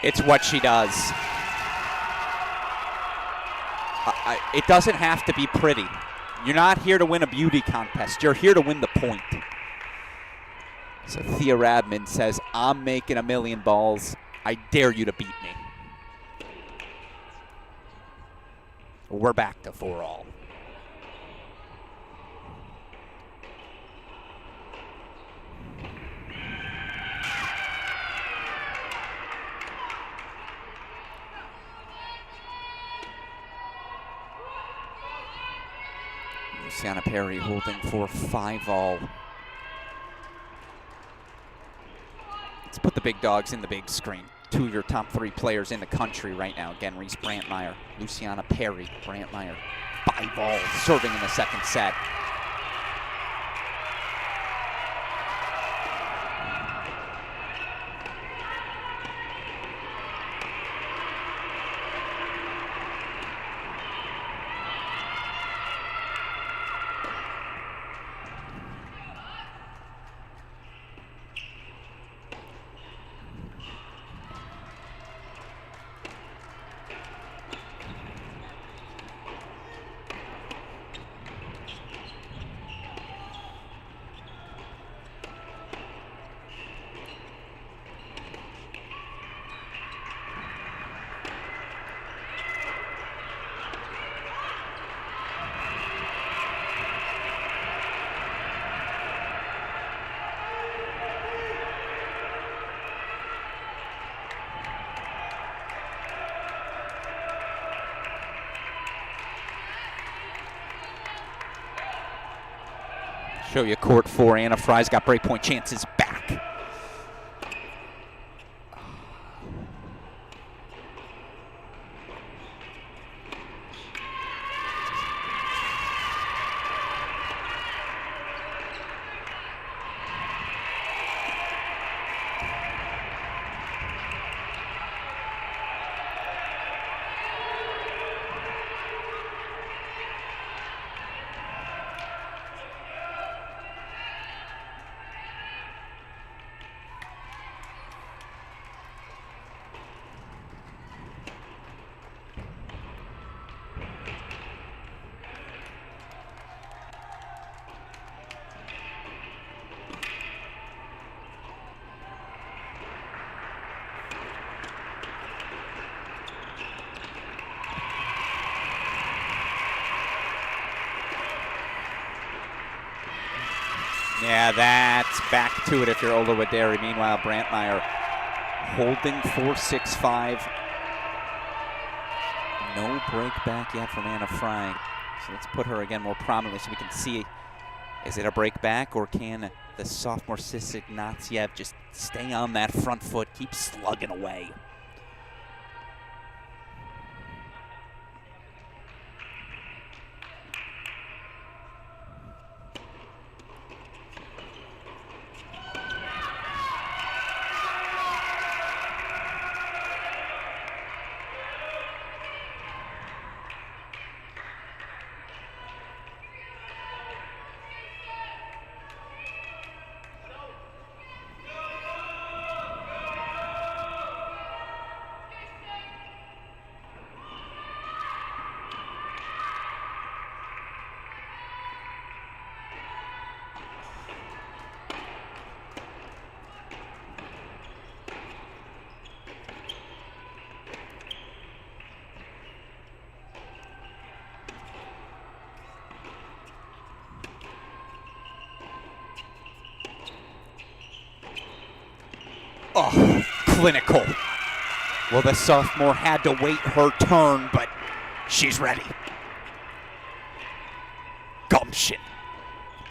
It's what she does. It doesn't have to be pretty. You're not here to win a beauty contest. You're here to win the point. So Thea Radman says, I'm making a million balls. I dare you to beat me. We're back to 4-all. Luciana Perry holding for 5-all. Let's put the big dogs in the big screen. 2 of your top 3 players in the country right now. Again, Reese Brantmeyer, Luciana Perry, Brantmeyer. 5-all serving in the second set. Show you court 4. Anna Fry's got breakpoint chances back. Yeah, that's back to it if you're Ola Waderi. Meanwhile, Brantmeyer holding 4-6-5. No break back yet from Anna Fry. So let's put her again more prominently so we can see, is it a break back or can the sophomore Sis Ignatiev just stay on that front foot, keep slugging away? Oh, clinical. Well, the sophomore had to wait her turn, but she's ready. Gumption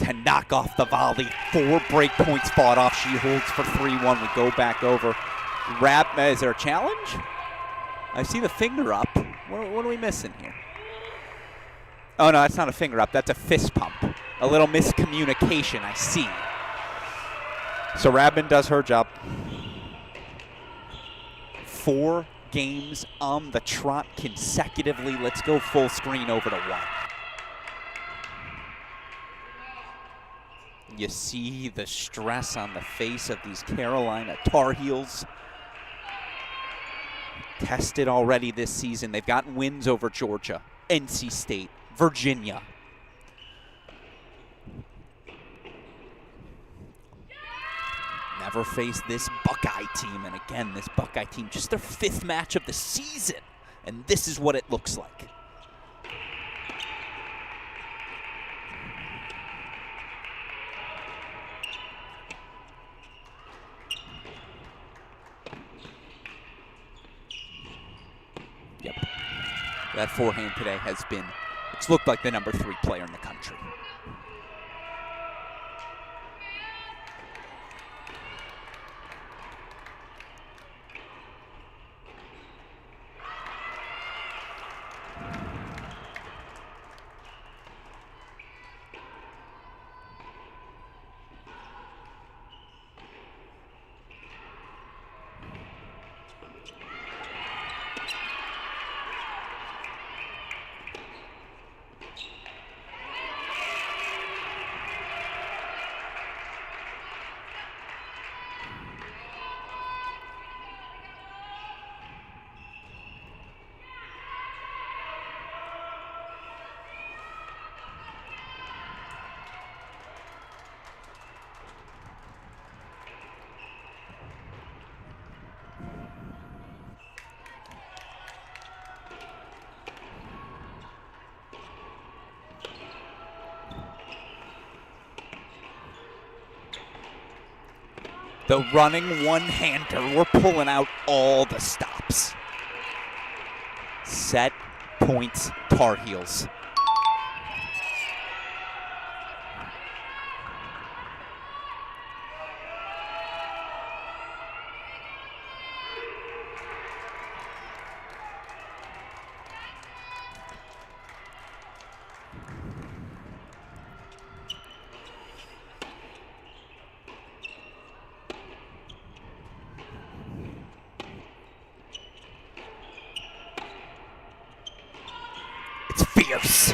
to knock off the volley. 4 break points fought off. She holds for 3-1. We go back over. Is there a challenge? I see the finger up. What are we missing here? Oh, no, that's not a finger up. That's a fist pump. A little miscommunication, I see. So Radman does her job. 4 games on the trot consecutively. Let's go full screen over to 1. You see the stress on the face of these Carolina Tar Heels. Tested already this season. They've gotten wins over Georgia, NC State, Virginia. never faced this Buckeye team. And again, this Buckeye team, just their 5th match of the season. And this is what it looks like. Yep. That forehand today has been, it's looked like the number 3 player in the country. The running one-hander, we're pulling out all the stops. Set, points, Tar Heels. It's fierce.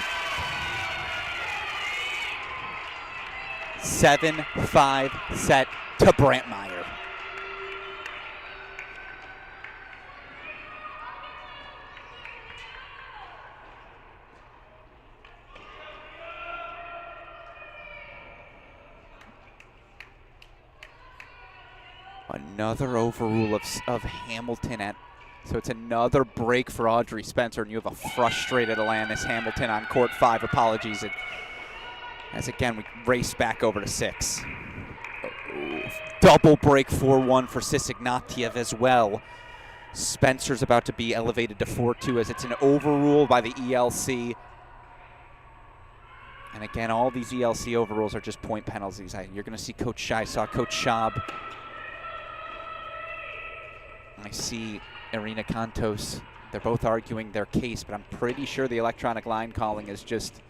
7-5 set to Brantmeyer. Another overrule of Hamilton at, so it's another break for Audrey Spencer, and you have a frustrated Alanis Hamilton on court 5. Apologies. As again, we race back over to 6. Double break 4-1 for Sissignatiev as well. Spencer's about to be elevated to 4-2 as it's an overrule by the ELC. And again, all these ELC overrules are just point penalties. You're going to see Coach Shai, saw Coach Schaub. I see Irina Kantos. They're both arguing their case, but I'm pretty sure the electronic line calling is just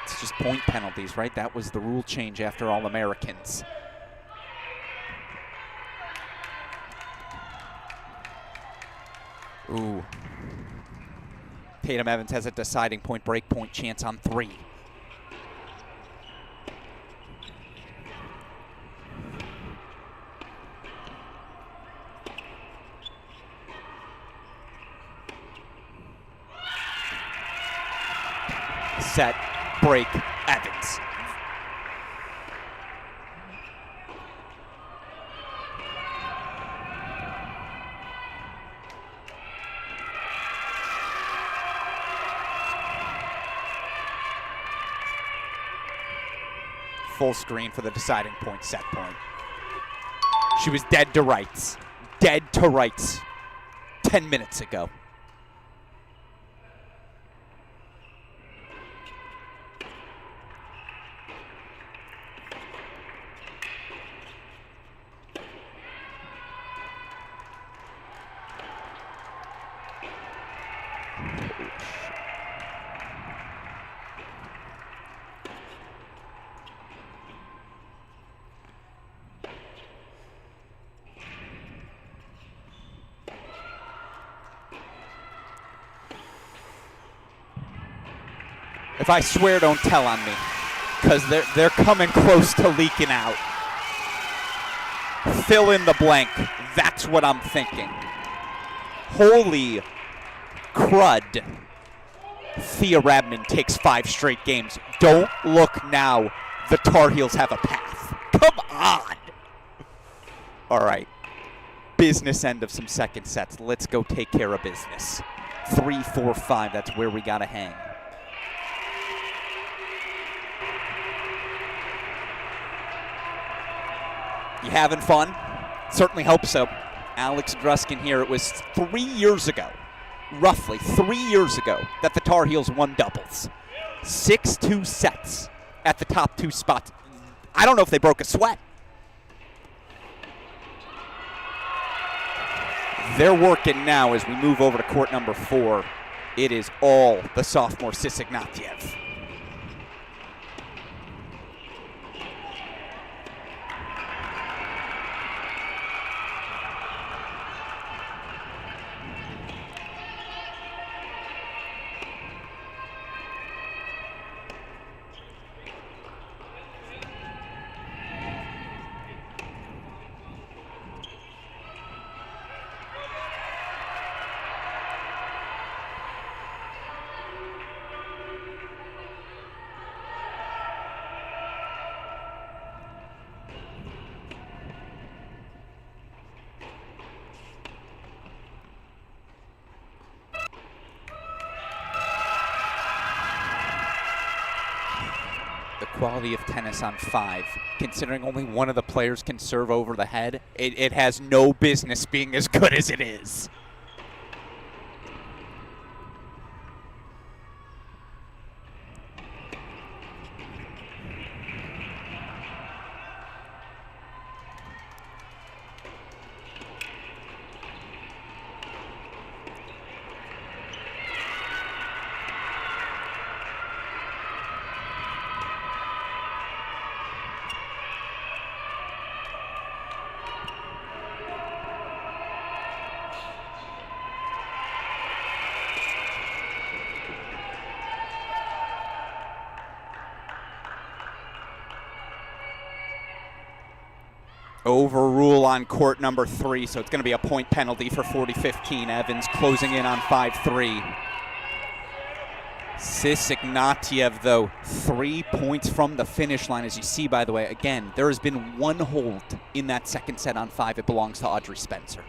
it's just point penalties, right? That was the rule change after All-Americans. Ooh. Tatum Evans has a deciding point, break point chance on 3. Set, break, Evans. Full screen for the deciding point, set point. She was dead to rights. Dead to rights 10 minutes ago. If I swear, don't tell on me, because they're coming close to leaking out. Fill in the blank. That's what I'm thinking. Holy crud. Thea Rabman takes 5 straight games. Don't look now. The Tar Heels have a path. Come on. All right. Business end of some second sets. Let's go take care of business. 3, 4, 5. That's where we got to hang. You having fun? Certainly hope so. Alex Gruskin here. It was 3 years ago, roughly 3 years ago, that the Tar Heels won doubles. 6-2 sets at the top 2 spots. I don't know if they broke a sweat. They're working now as we move over to court number 4. It is all the sophomore Sis Ignatiev. Quality of tennis on 5, considering only one of the players can serve over the head, it has no business being as good as it is. Overrule on court number 3, so it's going to be a point penalty for 40-15. Evans closing in on 5-3. Sis Ignatiev, though, 3 points from the finish line. As you see, by the way, again, there has been 1 hold in that second set on 5. It belongs to Audrey Spencer.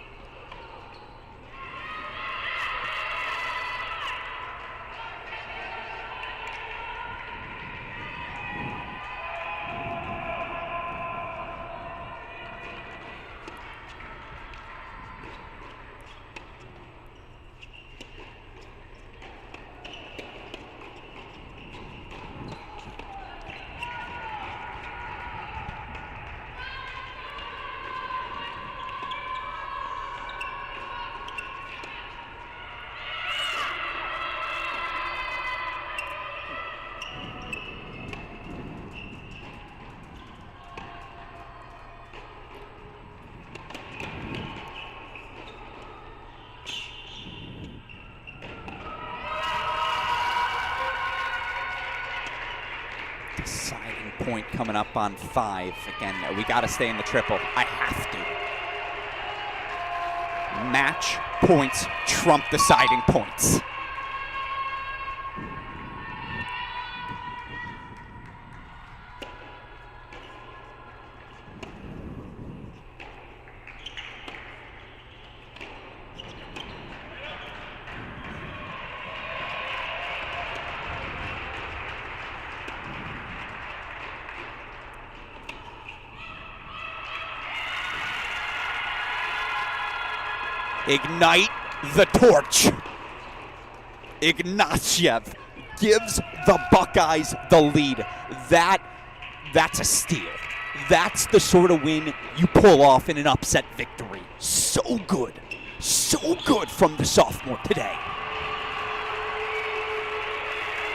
Deciding point coming up on 5. Again, we got to stay in the triple. I have to. Match points trump deciding points. Ignite the torch. Ignatiev gives the Buckeyes the lead. That's a steal. That's the sort of win you pull off in an upset victory. So good from the sophomore today.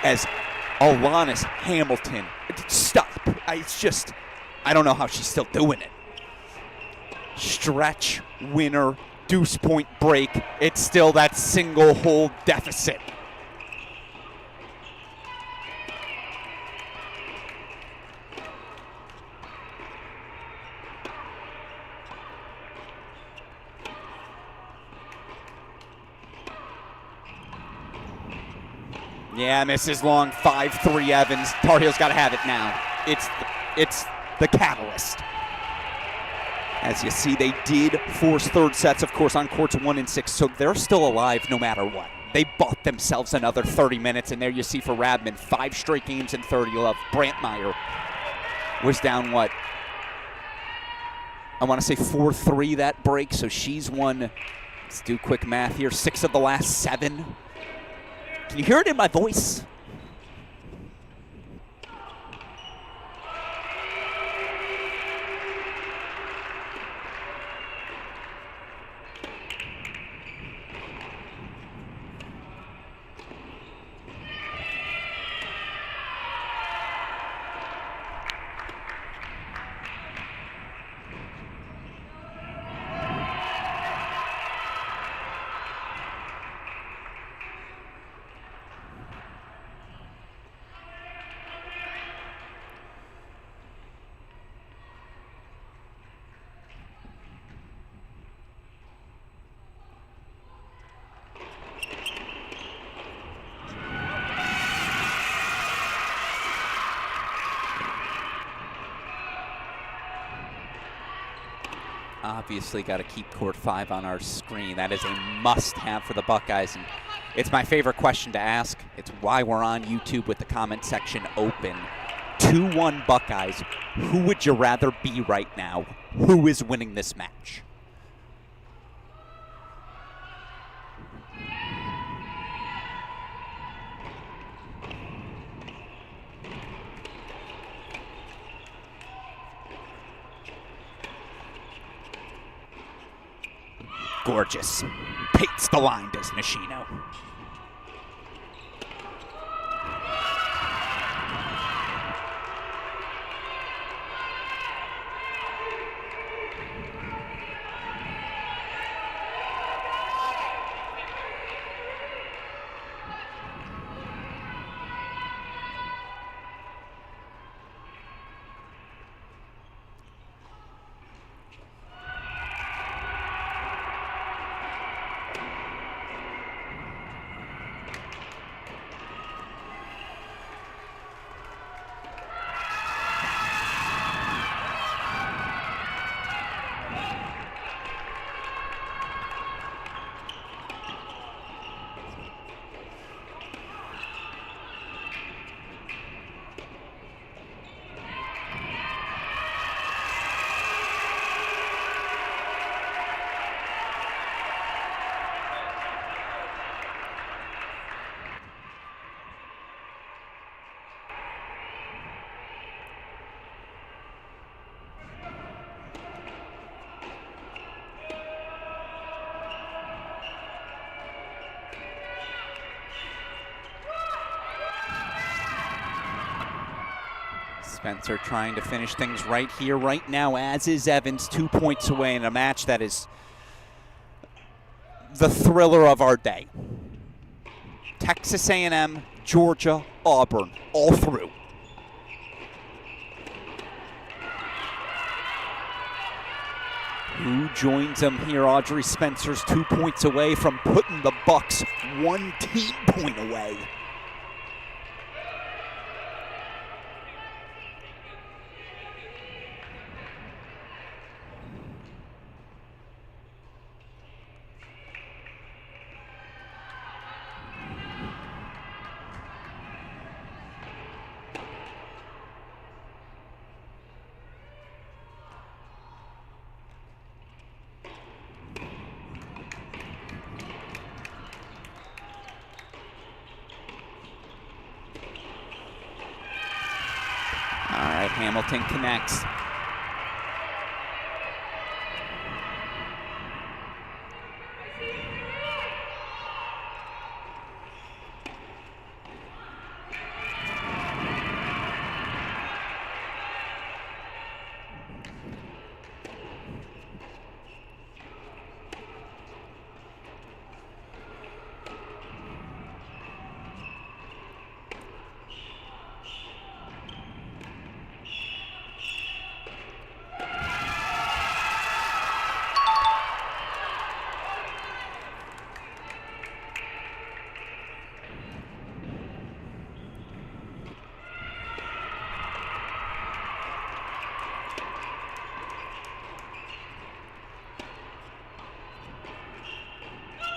As Alanis Hamilton, stop. It's just, I don't know how she's still doing it. Stretch, winner, deuce point break. It's still that single hold deficit. Yeah, misses long, 5-3 Evans. Tar Heels got to have it now. It's the catalyst. As you see, they did force third sets, of course, on courts 1 and 6, so they're still alive no matter what. They bought themselves another 30 minutes, and there you see for Radman, 5 straight games in 30 love. Brantmeyer was down, what? I want to say 4-3 that break, so she's won, let's do quick math here, 6 of the last 7. Can you hear it in my voice? Obviously got to keep court 5 on our screen. That is a must-have for the Buckeyes. And it's my favorite question to ask. It's why we're on YouTube with the comment section open. 2-1 Buckeyes. Who would you rather be right now? Who is winning this match? Gorgeous. Pates the line, does Nishino. Spencer trying to finish things right here, right now, as is Evans, 2 points away in a match that is the thriller of our day. Texas A&M, Georgia, Auburn, all through. Who joins them here? Audrey Spencer's 2 points away from putting the Bucks 1 team point away. Hamilton connects.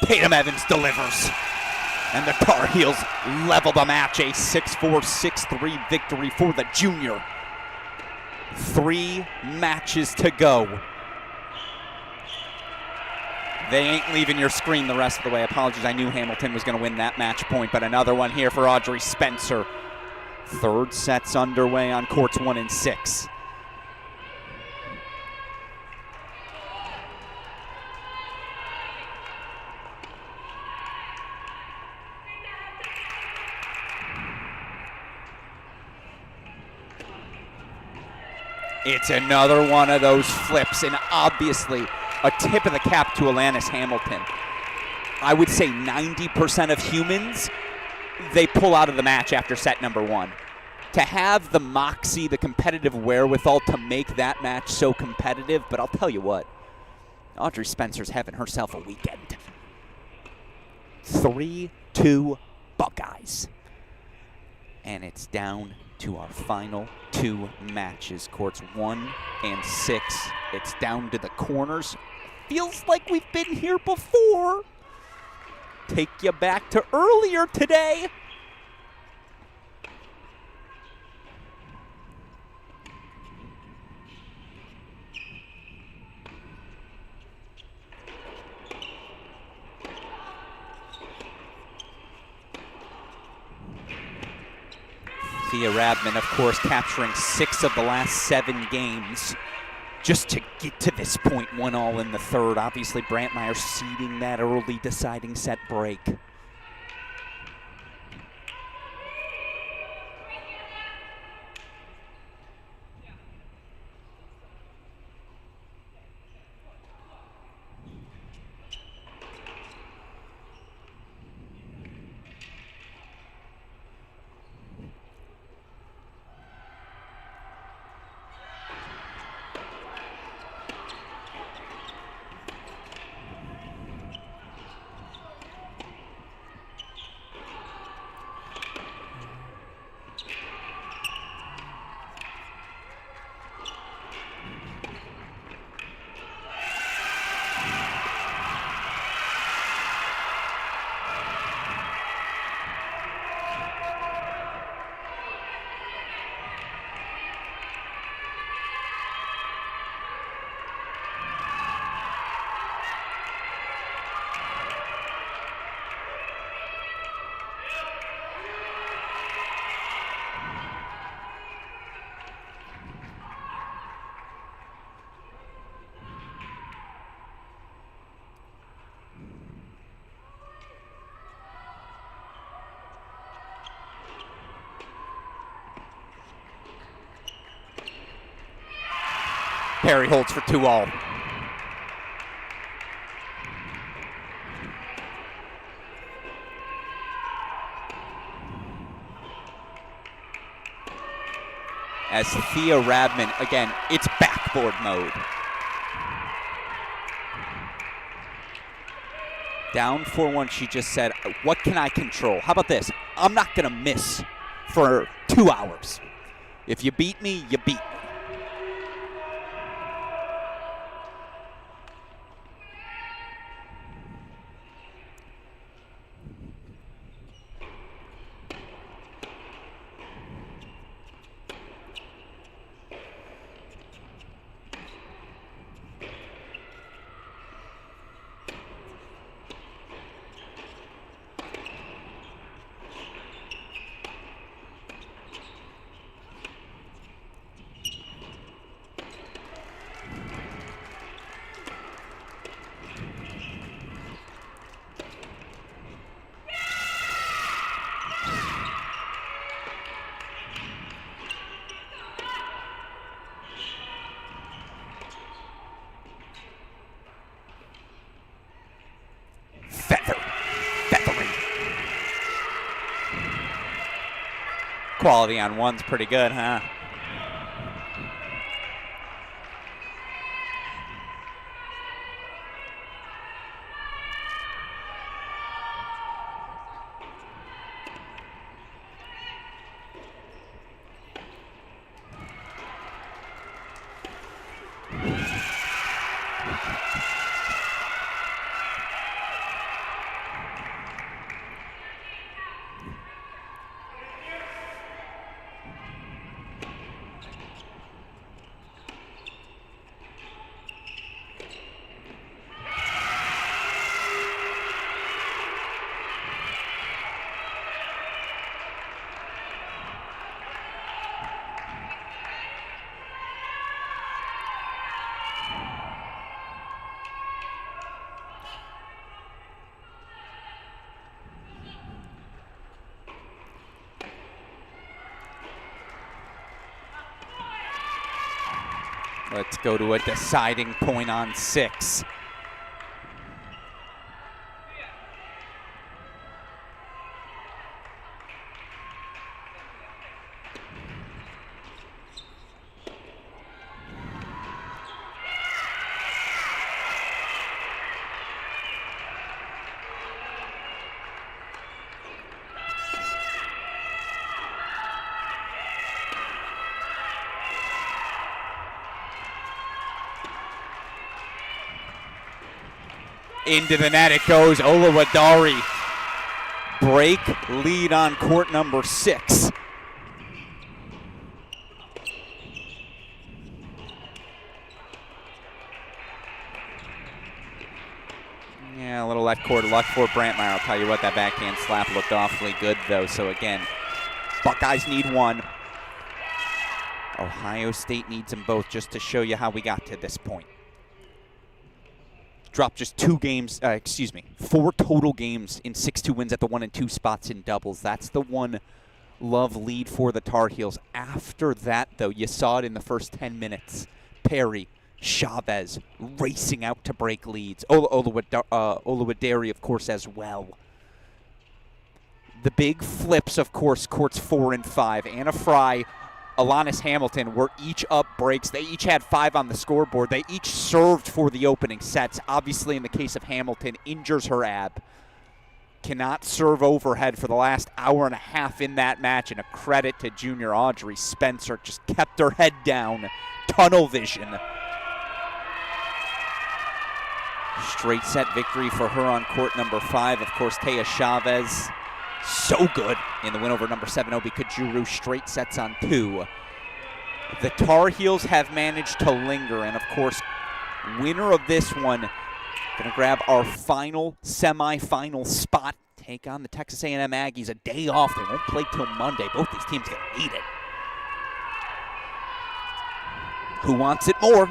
Tatum Evans delivers. And the Tar Heels level the match, a 6-4, 6-3 victory for the junior. 3 matches to go. They ain't leaving your screen the rest of the way. Apologies, I knew Hamilton was going to win that match point, but another one here for Audrey Spencer. Third set's underway on courts 1 and 6. It's another one of those flips, and obviously a tip of the cap to Alanis Hamilton. I would say 90% of humans, they pull out of the match after set number 1. To have the moxie, the competitive wherewithal to make that match so competitive, but I'll tell you what, Audrey Spencer's having herself a weekend. 3-2 Buckeyes. And it's down to our final 2 matches, courts 1 and 6. It's down to the corners. Feels like we've been here before. Take you back to earlier today. Thea Radman, of course, capturing 6 of the last 7 games just to get to this point, 1-all in the third. Obviously, Brantmeyer seeding that early deciding set break. Perry holds for 2-all. As Thea Radman, again, it's backboard mode. Down 4-1, she just said, what can I control? How about this? I'm not going to miss for 2 hours. If you beat me, you beat me. Feathery. Quality on one's pretty good, huh? Let's go to a deciding point on 6. Into the net it goes. Oluwadari. Break lead on court number 6. Yeah, a little left court luck for Brantmeyer. I'll tell you what, that backhand slap looked awfully good, though. So again, Buckeyes need one. Ohio State needs them both, just to show you how we got to this point. Dropped just 4 total games in 6-2 wins at the 1 and 2 spots in doubles. That's the one love lead for the Tar Heels. After that, though, you saw it in the first 10 minutes. Perry, Chavez racing out to break leads. Oluwadari, of course, as well. The big flips, of course, courts 4 and 5. Anna Fry, Alanis Hamilton were each up breaks. They each had 5 on the scoreboard. They each served for the opening sets. Obviously, in the case of Hamilton, injures her ab. Cannot serve overhead for the last hour and a half in that match, and a credit to junior Audrey Spencer. Just kept her head down. Tunnel vision. Straight set victory for her on court number 5. Of course, Taya Chavez, so good in the win over number 7, Obi Kajuru. Straight sets on 2. The Tar Heels have managed to linger, and of course, winner of this one going to grab our final semifinal spot. Take on the Texas A&M Aggies. A day off. They won't play till Monday. Both these teams going to need it. Who wants it more?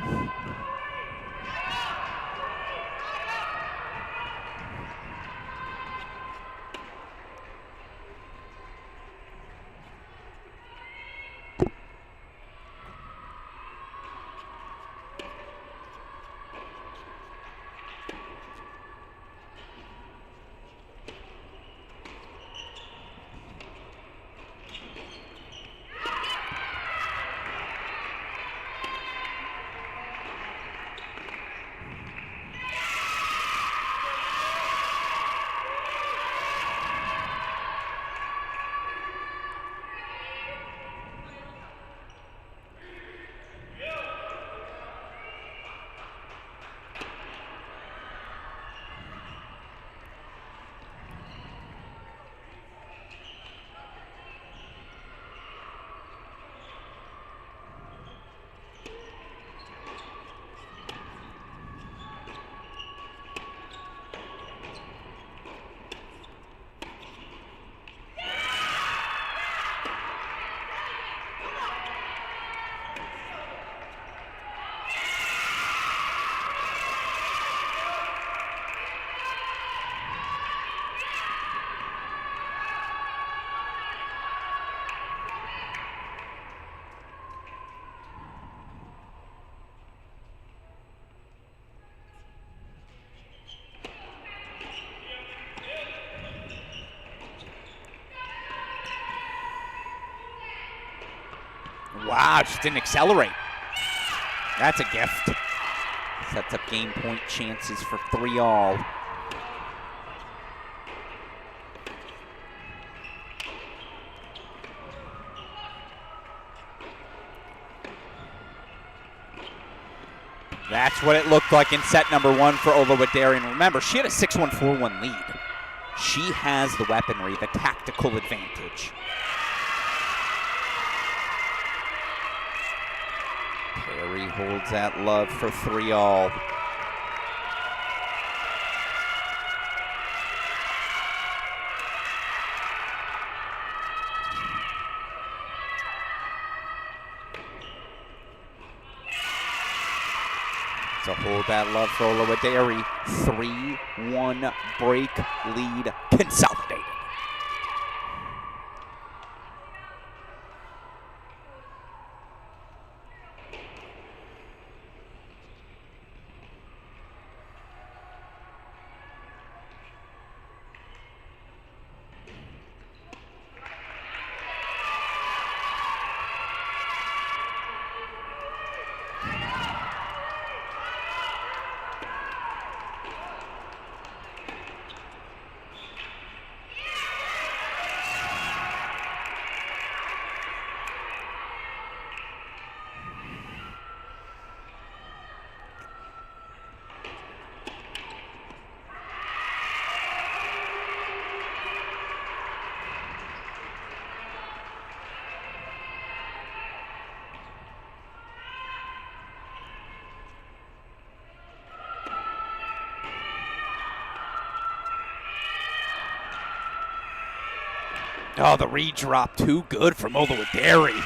Wow, just didn't accelerate. That's a gift. Sets up game point chances for 3-all. That's what it looked like in set number 1 for Oluwadari. And remember, she had a 6-1, 4-1 lead. She has the weaponry, the tactical advantage. Perry holds that love for 3-all. So hold that love for Oluwadari. 3-1 break lead consolidated. Oh, the redrop, too good from Oluwadari.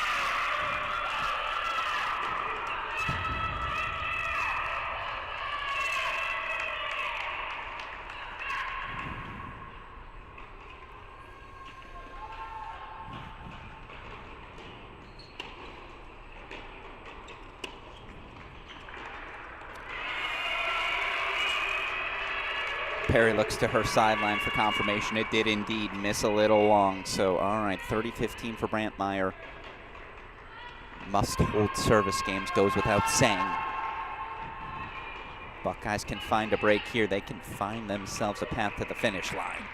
Perry looks to her sideline for confirmation. It did indeed miss a little long. So, all right, 30-15 for Brantmeyer. Must hold service games, goes without saying. Buckeyes can find a break here. They can find themselves a path to the finish line.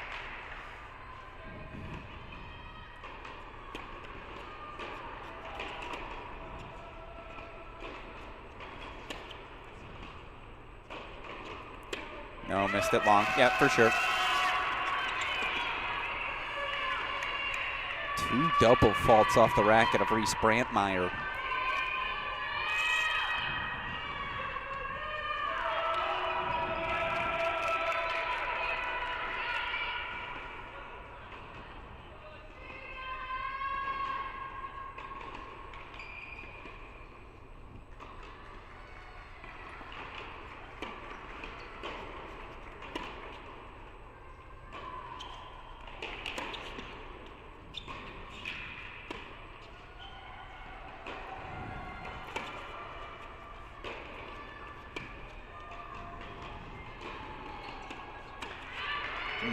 No, missed it long. Yeah, for sure. 2 double faults off the racket of Reese Brantmeyer.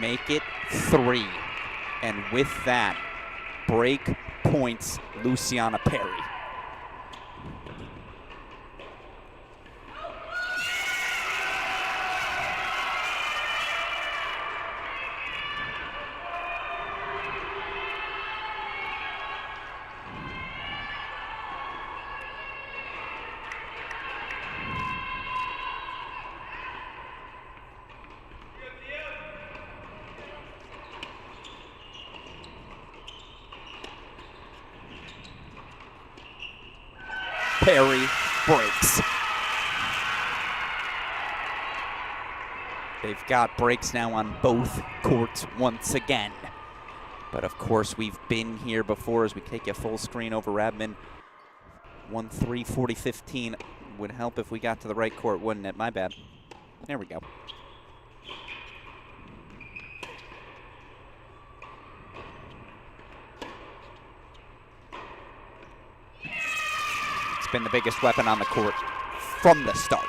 Make it 3. And with that, break points Luciana Perry. Perry breaks. They've got breaks now on both courts once again. But of course, we've been here before as we take a full screen over Radman. 1-3, 40-15. Would help if we got to the right court, wouldn't it? My bad. There we go. Been the biggest weapon on the court from the start.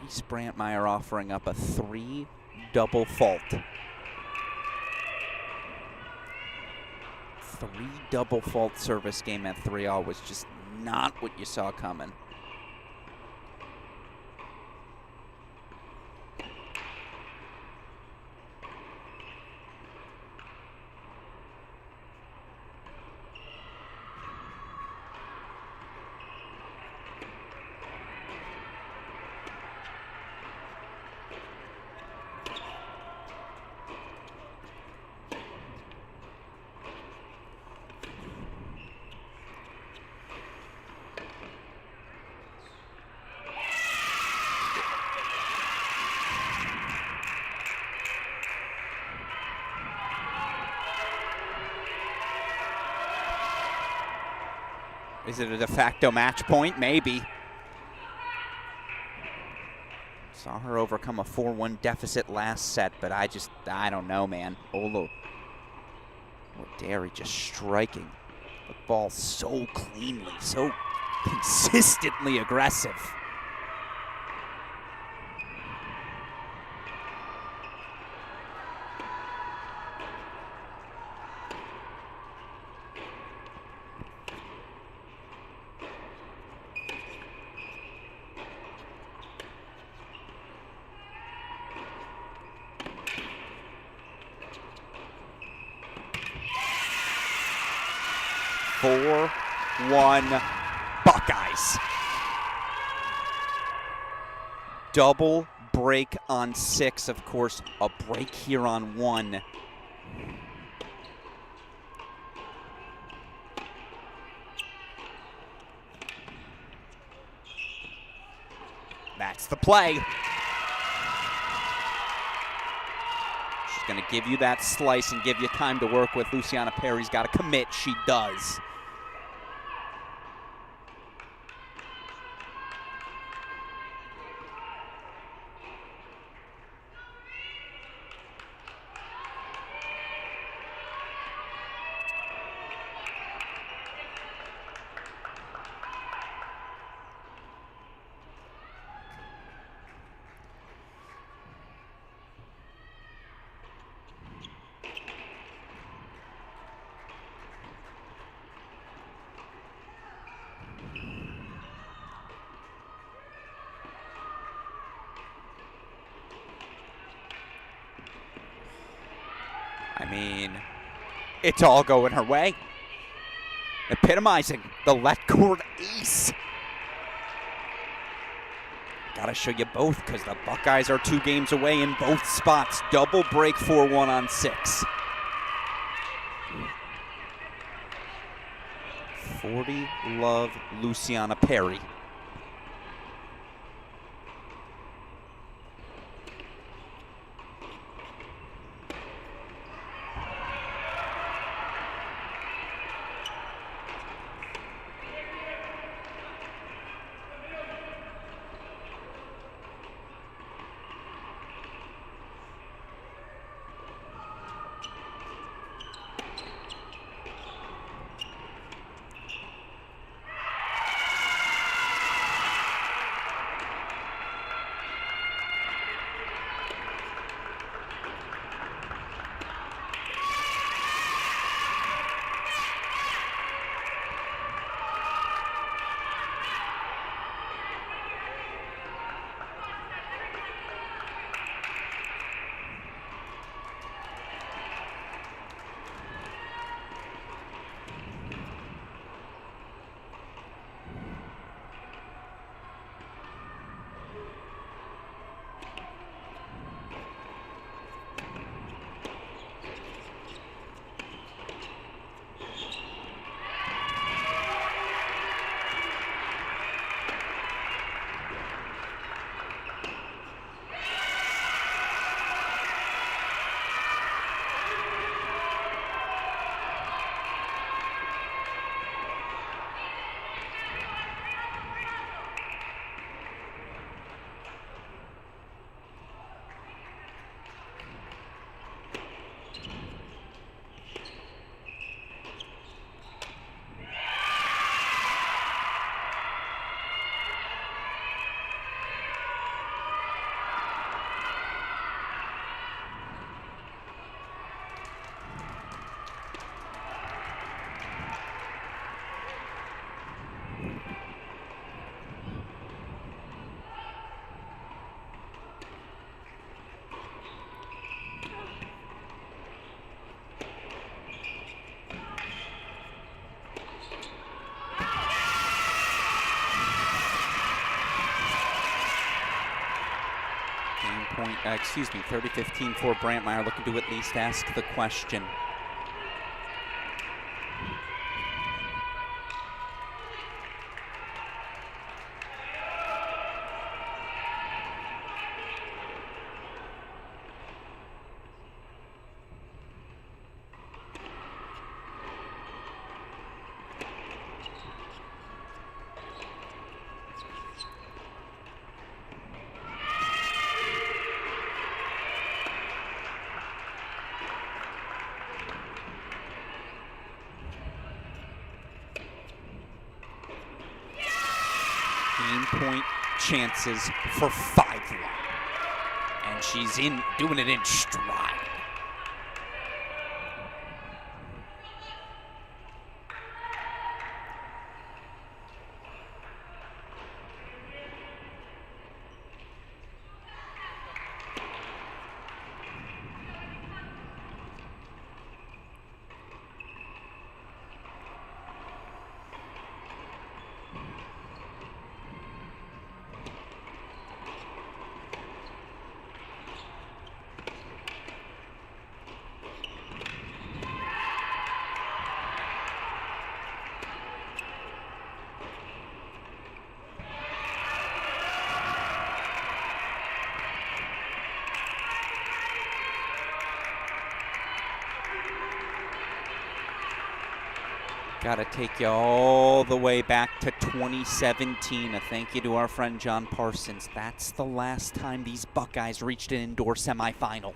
Reese Brantmeyer offering up a 3 double fault. 3 double fault service game at 3-all was just not what you saw coming. Is it a de facto match point? Maybe. Saw her overcome a 4-1 deficit last set, but I don't know, man. Oluwadari just striking the ball so cleanly, so consistently aggressive. Buckeyes. Double break on 6, of course, a break here on 1. That's the play. She's going to give you that slice and give you time to work with. Luciana Perry's got to commit. She does. I mean, it's all going her way. Epitomizing the left court ace. Gotta show you both because the Buckeyes are 2 games away in both spots. Double break 4-1 on 6. 40 love Luciana Perry. Point, 30-15 for Brantmeier, looking to at least ask the question. Point chances for 5-1. And she's doing it in stride. Got to take you all the way back to 2017. A thank you to our friend John Parsons. That's the last time these Buckeyes reached an indoor semifinal.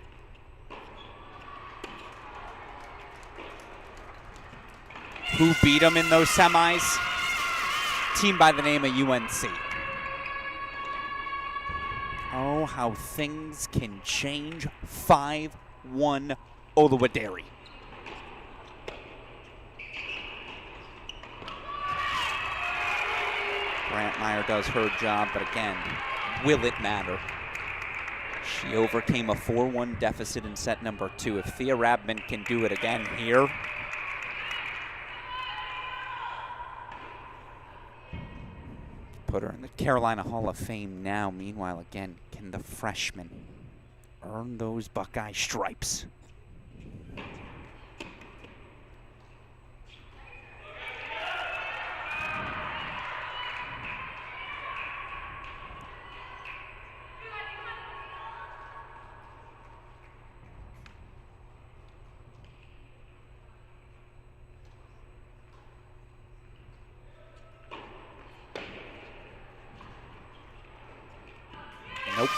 Who beat them in those semis? Team by the name of UNC. Oh, how things can change. 5-1 Oluwadere. Brantmeyer does her job, but again, will it matter? She overcame a 4-1 deficit in set number 2. If Thea Rabman can do it again here, put her in the Carolina Hall of Fame now. Meanwhile, again, can the freshman earn those Buckeye stripes? Nope.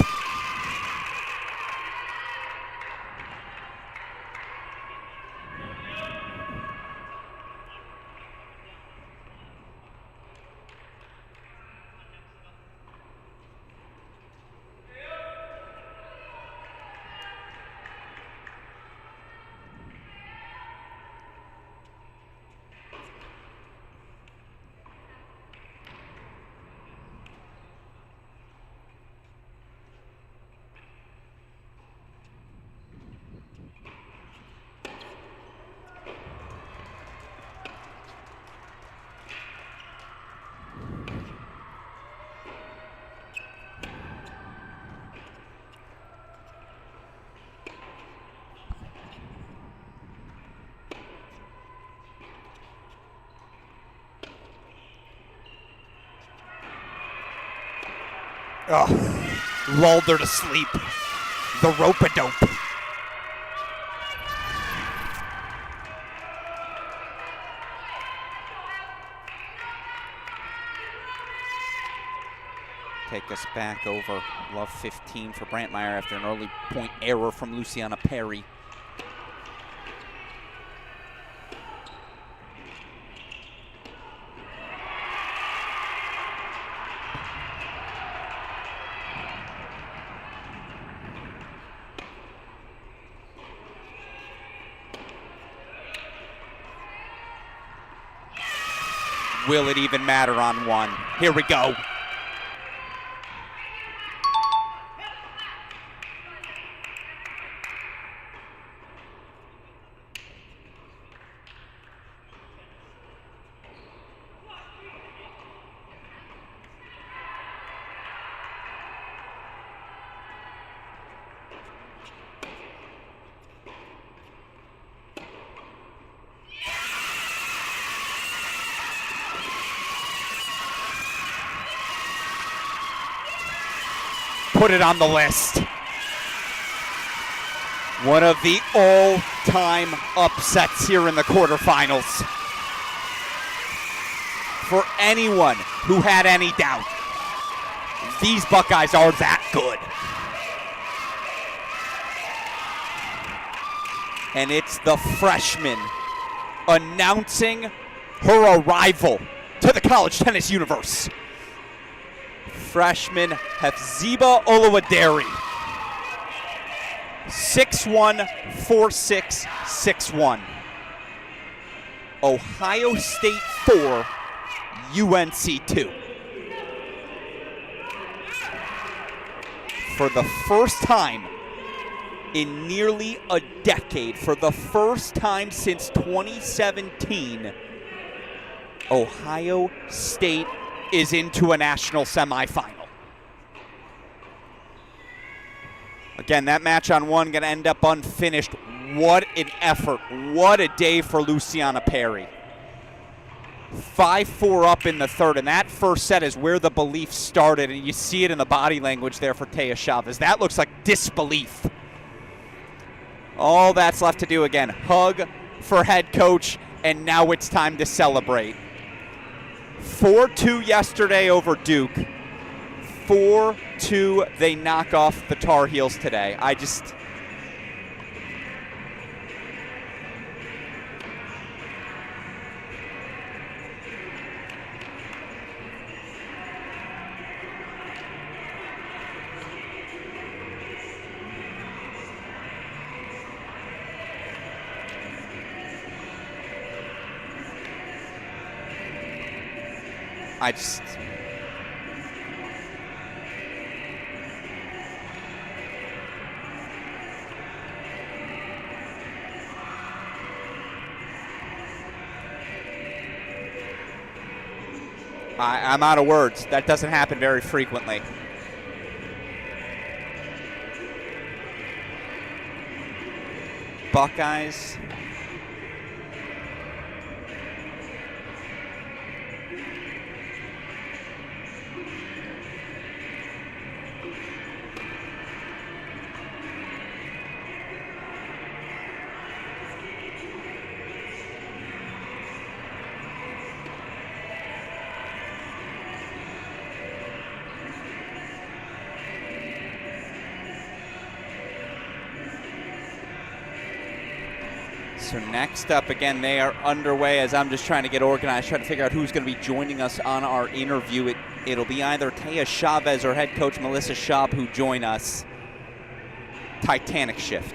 Oh, lulled her to sleep. The rope-a-dope. Take us back over love 15 for Brantmeyer after an early point error from Luciana Perry. Will it even matter on one? Here we go. Put it on the list. One of the all-time upsets here in the quarterfinals. For anyone who had any doubt, these Buckeyes are that good. And it's the freshman announcing her arrival to the college tennis universe. Freshman Hefziba Oluwadere. 6-1, 4-6, 6-1. Ohio State 4, UNC 2. For the first time in nearly a decade, for the first time since 2017, Ohio State is into a national semifinal. Again, that match on one going to end up unfinished. What an effort. What a day for Luciana Perry. 5-4 up in the third, and that first set is where the belief started, and you see it in the body language there for Taya Chavez. That looks like disbelief. All that's left to do again, hug for head coach and now it's time to celebrate. 4-2 yesterday over Duke. 4-2, they knock off the Tar Heels today. I'm out of words. That doesn't happen very frequently. Buckeyes. So next up, again, they are underway as I'm just trying to get organized, trying to figure out who's going to be joining us on our interview. It'll be either Taya Chavez or head coach Melissa Schaub who join us. Titanic shift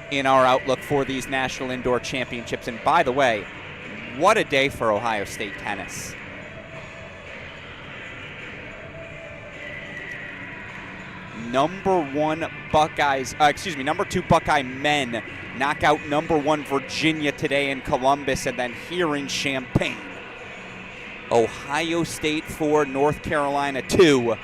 in our outlook for these National Indoor Championships. And by the way, what a day for Ohio State tennis. Number 2 Buckeye men knock out number 1 Virginia today in Columbus, and then here in Champaign. Ohio State 4, North Carolina 2.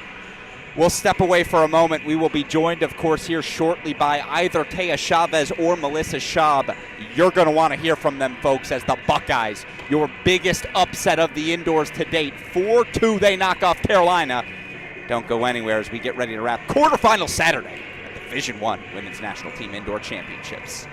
We'll step away for a moment. We will be joined, of course, here shortly by either Taya Chavez or Melissa Schaub. You're going to want to hear from them, folks, as the Buckeyes, your biggest upset of the indoors to date. 4-2, they knock off Carolina. Don't go anywhere as we get ready to wrap quarterfinal Saturday at the Division I Women's National Team Indoor Championships.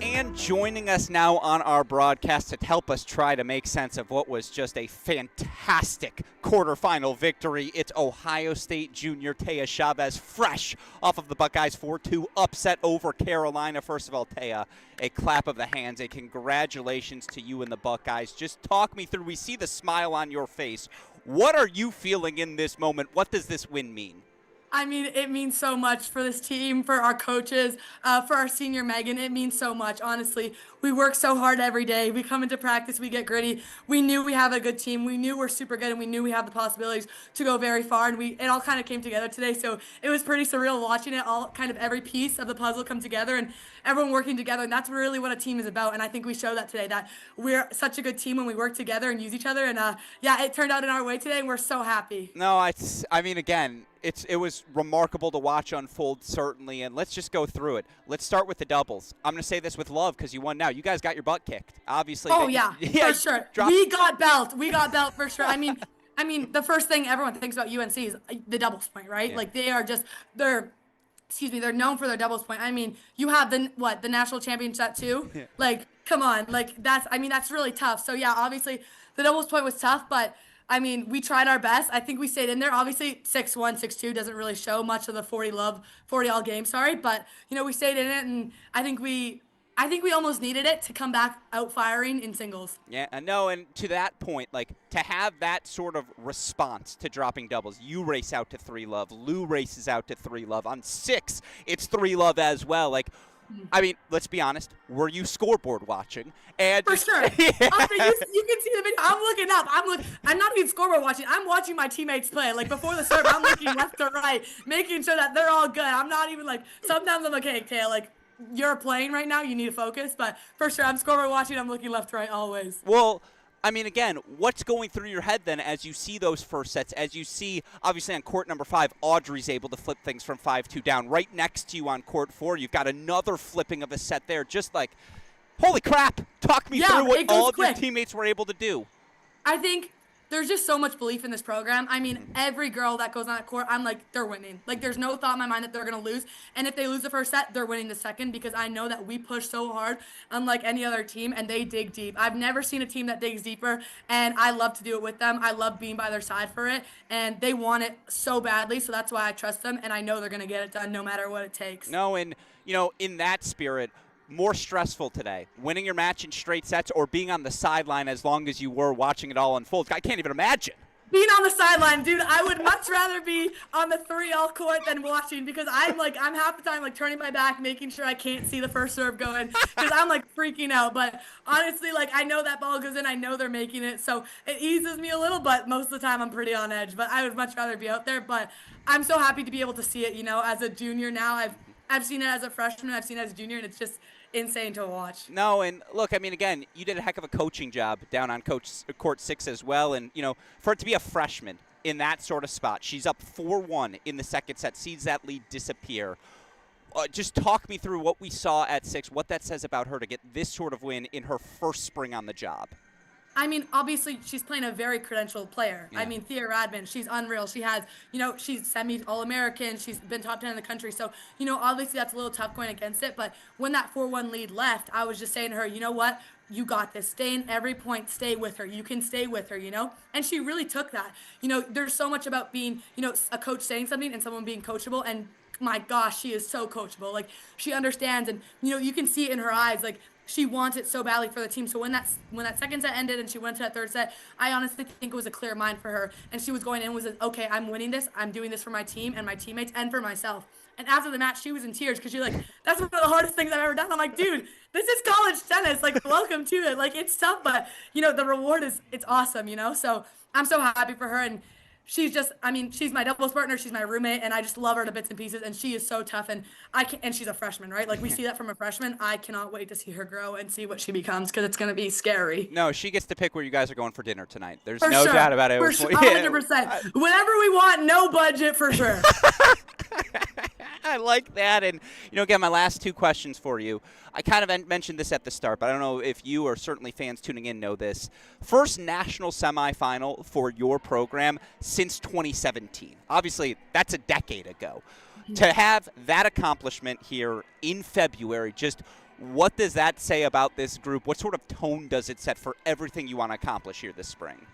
And joining us now on our broadcast to help us try to make sense of what was just a fantastic quarterfinal victory, it's Ohio State junior Taya Chavez, fresh off of the Buckeyes 4-2 upset over Carolina. First of all, Taya, a clap of the hands, a congratulations to you and the Buckeyes. Just talk me through, we see the smile on your face. What are you feeling in this moment? What does this win mean? I mean, it means so much for this team, for our coaches, for our senior Megan. It means so much, honestly. We work so hard every day. We come into practice, we get gritty. We knew we have a good team. We knew we're super good, and we knew we have the possibilities to go very far. And it all kind of came together today. So it was pretty surreal watching it all, kind of every piece of the puzzle come together and everyone working together. And that's really what a team is about. And I think we showed that today, that we're such a good team when we work together and use each other. And yeah, it turned out in our way today, and we're so happy. No, I mean, again, it was remarkable to watch unfold, certainly, and let's just go through it. Let's start with the doubles. I'm going to say this with love because you won now. You guys got your butt kicked, obviously. Oh, yeah, for sure. We got belt for sure. I mean, the first thing everyone thinks about UNC is the doubles point, right? Yeah. Like, they're known for their doubles point. I mean, you have the national championship too? Yeah. Like, come on. Like, that's really tough. So, yeah, obviously the doubles point was tough, but I mean, we tried our best. I think we stayed in there. Obviously, 6-1, 6-2 doesn't really show much of the 40 all game, but we stayed in it, and I think we almost needed it to come back out firing in singles. Yeah, I know, and to that point, like, to have that sort of response to dropping doubles, you race out to 3-love, Lou races out to 3-love. On 6, it's 3-love as well. Like, I mean, let's be honest. Were you scoreboard watching? And for sure. Yeah. You can see the video. I'm looking up. I'm not even scoreboard watching. I'm watching my teammates play. Like, before the serve, I'm looking left to right, making sure that they're all good. I'm not even like, sometimes I'm like, hey, Taylor, like, you're playing right now. You need to focus. But for sure, I'm scoreboard watching. I'm looking left to right always. Well, I mean, again, what's going through your head then as you see those first sets, as you see, obviously, on court number 5, Audrey's able to flip things from 5-2 down. Right next to you on court 4, you've got another flipping of a set there. Just like, holy crap, talk me through what all of your teammates were able to do. I think there's just so much belief in this program. I mean, every girl that goes on that court, I'm like, they're winning. Like, there's no thought in my mind that they're going to lose. And if they lose the first set, they're winning the second, because I know that we push so hard, unlike any other team, and they dig deep. I've never seen a team that digs deeper, and I love to do it with them. I love being by their side for it, and they want it so badly, so that's why I trust them, and I know they're going to get it done no matter what it takes. No, and, in that spirit, more stressful today, winning your match in straight sets or being on the sideline as long as you were watching it all unfold? I can't even imagine. Being on the sideline, dude, I would much rather be on the 3-all court than watching, because I'm half the time like turning my back, making sure I can't see the first serve going, because I'm like freaking out. But honestly, like, I know that ball goes in, I know they're making it, so it eases me a little, but most of the time I'm pretty on edge. But I would much rather be out there. But I'm so happy to be able to see it, as a junior now. I've seen it as a freshman, I've seen it as a junior, and it's just insane to watch. No, and look, I mean, again, you did a heck of a coaching job down on court 6 as well, and for it to be a freshman in that sort of spot, she's up 4-1 in the second set, sees that lead disappear. Just talk me through what we saw at 6, what that says about her to get this sort of win in her first spring on the job. I mean, obviously, she's playing a very credentialed player. Yeah. I mean, Thea Radman, she's unreal. She has, she's semi-All-American. She's been top 10 in the country. So, obviously that's a little tough going against it. But when that 4-1 lead left, I was just saying to her, you know what? You got this. Stay in every point. Stay with her. You can stay with her, And she really took that. There's so much about being, a coach saying something and someone being coachable. And my gosh, she is so coachable. Like, she understands, and you can see it in her eyes. Like, she wants it so badly for the team. So when that second set ended and she went to that third set, I honestly think it was a clear mind for her. And she was going in with, okay, I'm winning this. I'm doing this for my team and my teammates and for myself. And after the match, she was in tears because she's like, that's one of the hardest things I've ever done. I'm like, dude, this is college tennis. Like, welcome to it. Like, it's tough, but, the reward it's awesome, So I'm so happy for her. And she's just, she's my doubles partner. She's my roommate. And I just love her to bits and pieces. And she is so tough. And and she's a freshman, right? Like, we see that from a freshman. I cannot wait to see her grow and see what she becomes because it's going to be scary. No, she gets to pick where you guys are going for dinner tonight. There's For no sure. doubt about it. For sure. 100%. Whenever we want, no budget for sure. I like that. And, again, my last two questions for you. I kind of mentioned this at the start, but I don't know if you or certainly fans tuning in know this. First national semifinal for your program since 2017. Obviously, that's a decade ago. Mm-hmm. To have that accomplishment here in February, just what does that say about this group? What sort of tone does it set for everything you want to accomplish here this spring?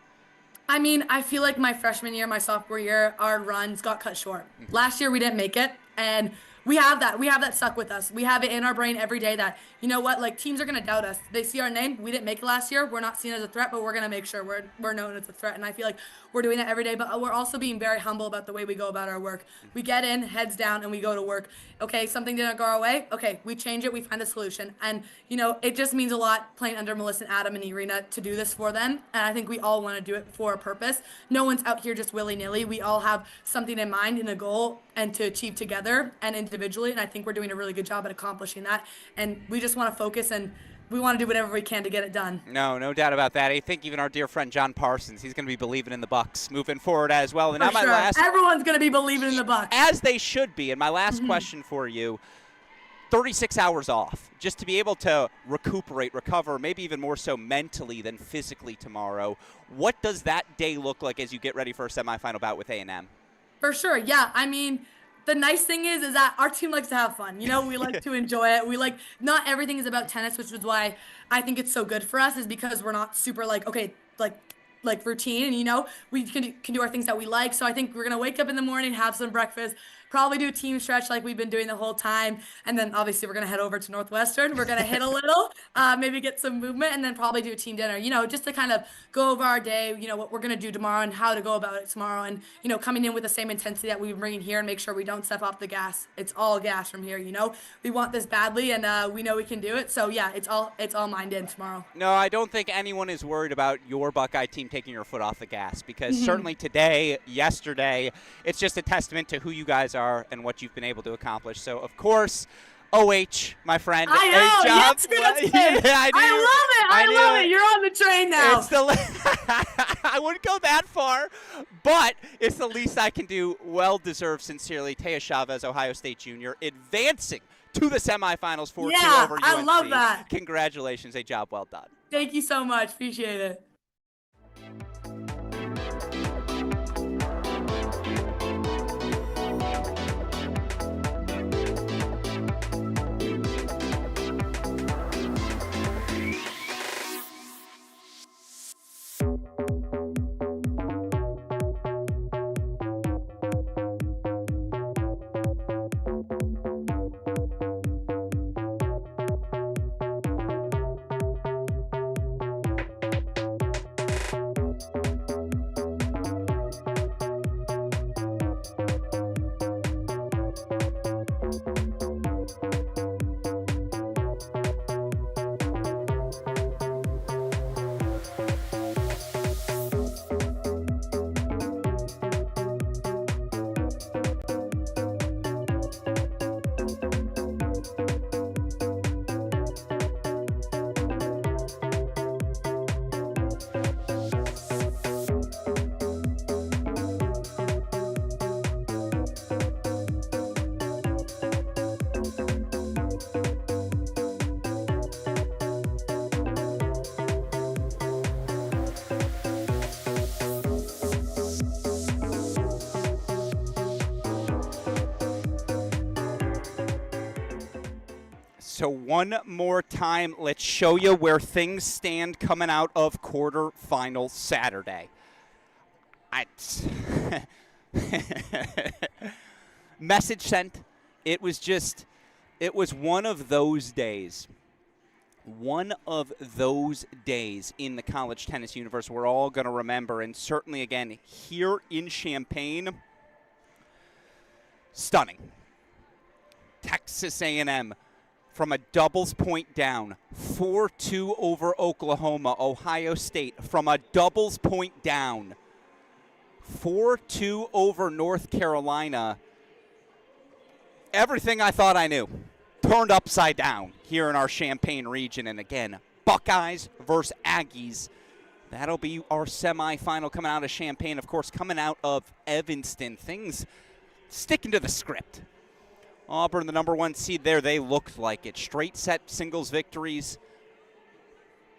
I feel like my freshman year, my sophomore year, our runs got cut short. Mm-hmm. Last year we didn't make it, and we have that stuck with us. We have it in our brain every day that, like, teams are going to doubt us. They see our name. We didn't make it last year. We're not seen as a threat, but we're going to make sure we're known as a threat. And I feel like we're doing that every day, but we're also being very humble about the way we go about our work. We get in, heads down, and we go to work. Okay, something didn't go our way. Okay, we change it. We find the solution. And, it just means a lot playing under Melissa and Adam and Irina to do this for them. And I think we all want to do it for a purpose. No one's out here just willy-nilly. We all have something in mind and a goal and to achieve together and individually. And I think we're doing a really good job at accomplishing that. And we just want to focus and we want to do whatever we can to get it done. No doubt about that. I think even our dear friend John Parsons, he's going to be believing in the Bucks moving forward as well. And for now sure. Everyone's going to be believing in the Bucks. As they should be. And my last question for you, 36 hours off, just to be able to recuperate, recover, maybe even more so mentally than physically tomorrow. What does that day look like as you get ready for a semifinal bout with A&M? For sure, yeah. The nice thing is that our team likes to have fun. We like to enjoy it. Not everything is about tennis, which is why I think it's so good for us, is because we're not super routine, and we can do our things that we like. So I think we're gonna wake up in the morning, have some breakfast, probably do a team stretch like we've been doing the whole time, and then obviously we're gonna head over to Northwestern. We're gonna hit a little, maybe get some movement, and then probably do a team dinner. Just to kind of go over our day. What we're gonna do tomorrow and how to go about it tomorrow, and coming in with the same intensity that we've been bringing here and make sure we don't step off the gas. It's all gas from here. We want this badly, and we know we can do it. So yeah, it's all mined in tomorrow. No, I don't think anyone is worried about your Buckeye team taking your foot off the gas, because certainly today, yesterday, it's just a testament to who you guys are and what you've been able to accomplish. So, of course, OH, my friend. I know. Yes, I love it. You're on the train now. I wouldn't go that far, but it's the least I can do. Well-deserved, sincerely. Taya Chavez, Ohio State Junior, advancing to the semifinals 4-2 over UNC. I love that. Congratulations. A job well done. Thank you so much. Appreciate it. So one more time, let's show you where things stand coming out of quarterfinal Saturday. Message sent. it was one of those days. One of those days in the college tennis universe we're all going to remember, and certainly, again, here in Champaign, stunning. Texas A&M from a doubles point down, 4-2 over Oklahoma. Ohio State from a doubles point down, 4-2 over North Carolina. Everything I thought I knew turned upside down here in our Champaign region. And again, Buckeyes versus Aggies. That'll be our semifinal coming out of Champaign. Of course, coming out of Evanston, things sticking to the script. Auburn, the number 1 seed there, they looked like it. Straight set singles victories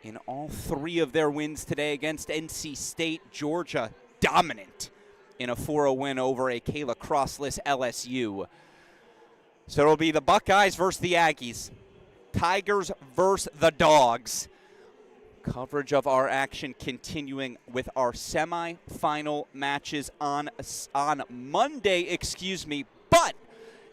in all 3 of their wins today against NC State. Georgia dominant in a 4-0 win over a Kayla Crossless LSU. So it'll be the Buckeyes versus the Aggies. Tigers versus the Dogs. Coverage of our action continuing with our semifinal matches on Monday, but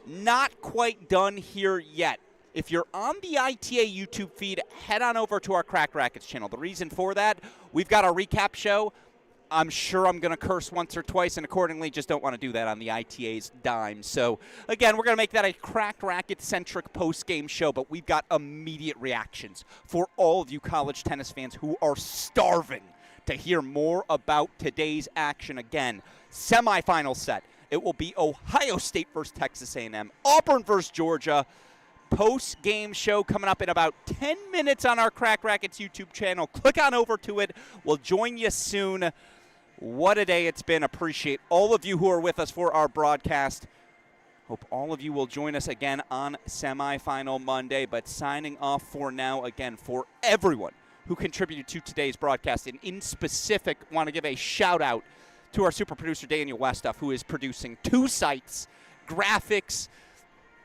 not quite done here yet. If you're on the ITA YouTube feed, head on over to our Crack Racquets channel. The reason for that, we've got our recap show. I'm sure I'm going to curse once or twice, and accordingly just don't want to do that on the ITA's dime. So, again, we're going to make that a Crack Racket-centric post-game show, but we've got immediate reactions for all of you college tennis fans who are starving to hear more about today's action. Again, semifinal set. It will be Ohio State versus Texas A&M, Auburn versus Georgia. Post-game show coming up in about 10 minutes on our Crack Rackets YouTube channel. Click on over to it. We'll join you soon. What a day it's been. Appreciate all of you who are with us for our broadcast. Hope all of you will join us again on semifinal Monday. But signing off for now, again, for everyone who contributed to today's broadcast, and in specific, want to give a shout-out to our super producer, Daniel Westoff, who is producing 2 sites, graphics,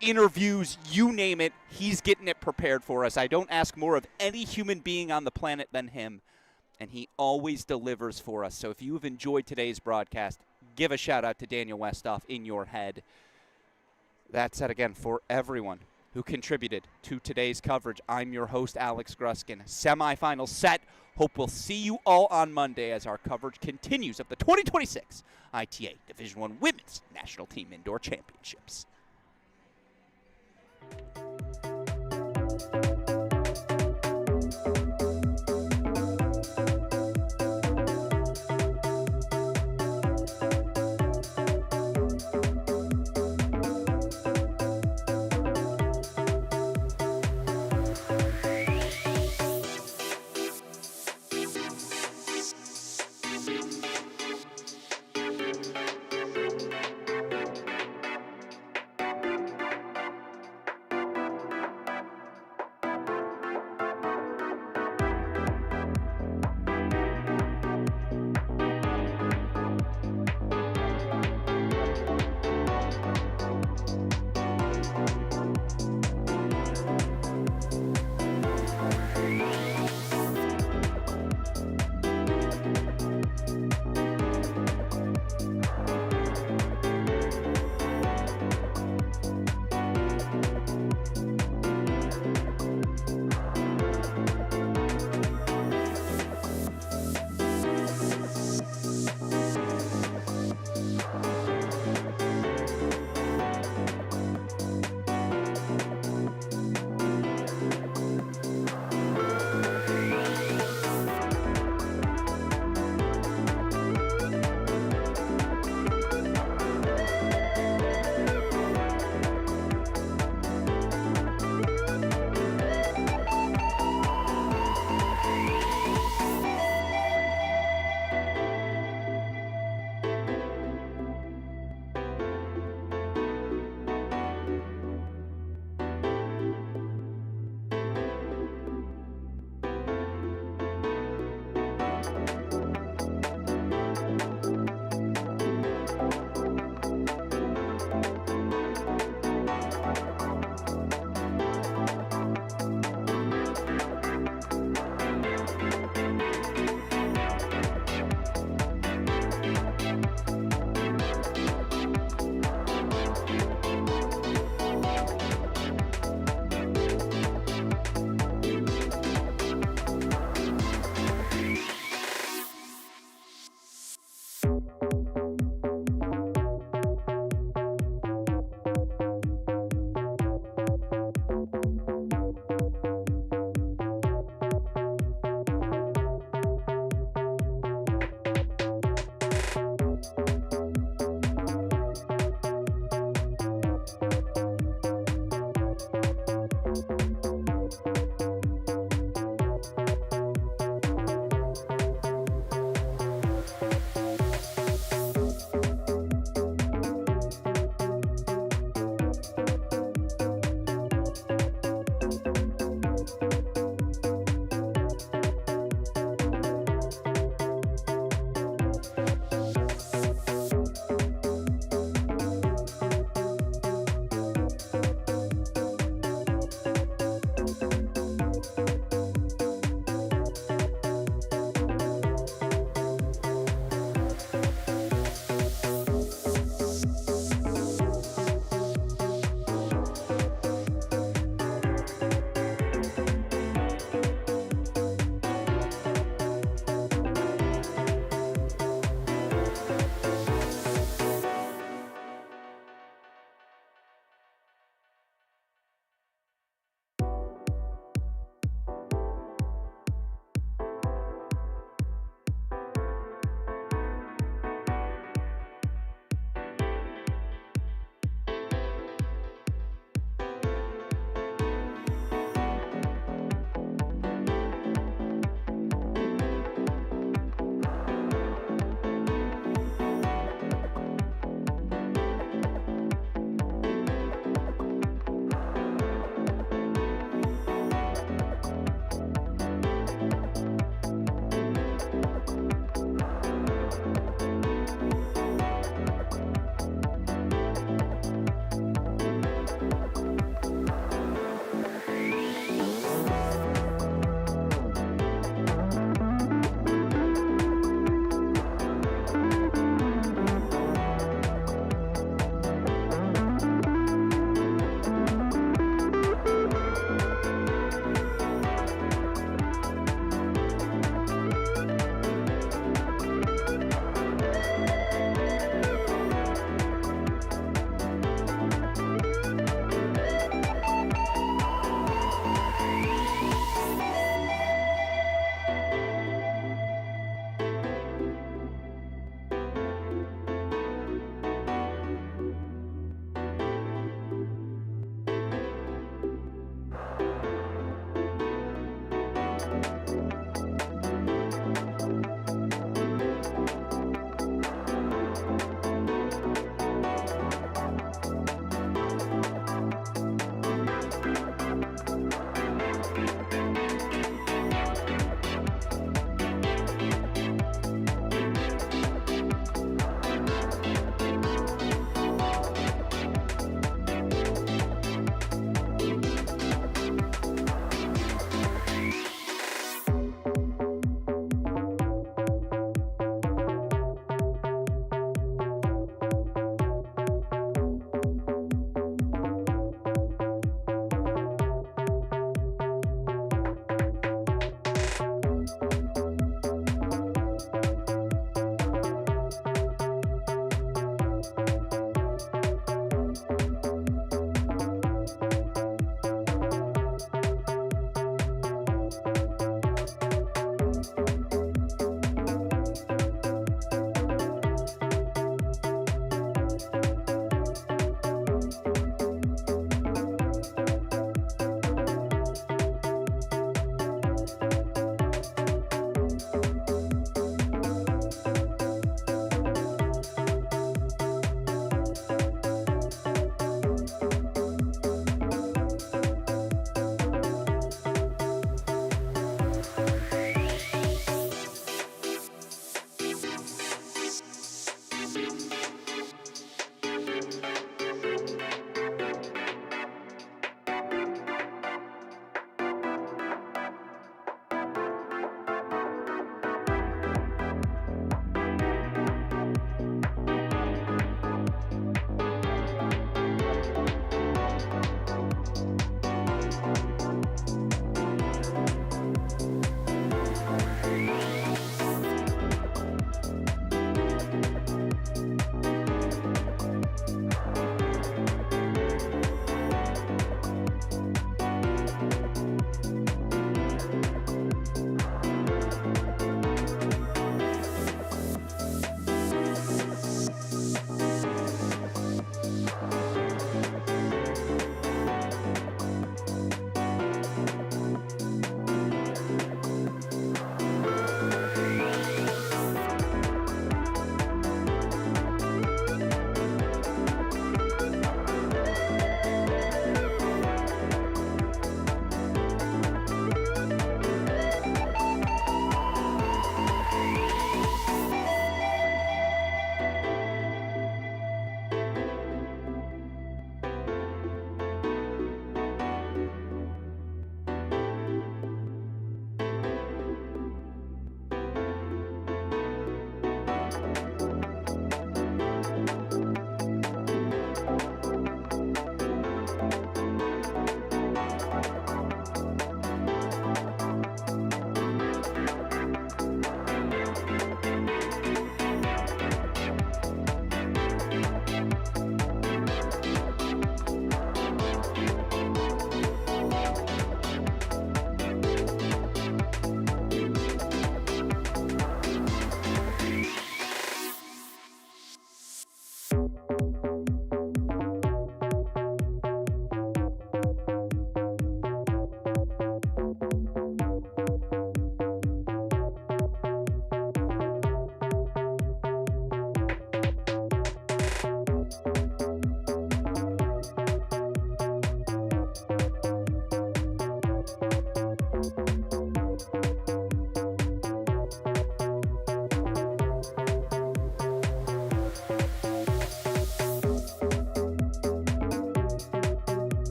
interviews, you name it, he's getting it prepared for us. I don't ask more of any human being on the planet than him, and he always delivers for us. So if you have enjoyed today's broadcast, give a shout-out to Daniel Westoff in your head. That said, again, for everyone who contributed to today's coverage, I'm your host, Alex Gruskin. Semifinal set. Hope we'll see you all on Monday as our coverage continues of the 2026 ITA Division I Women's National Team Indoor Championships.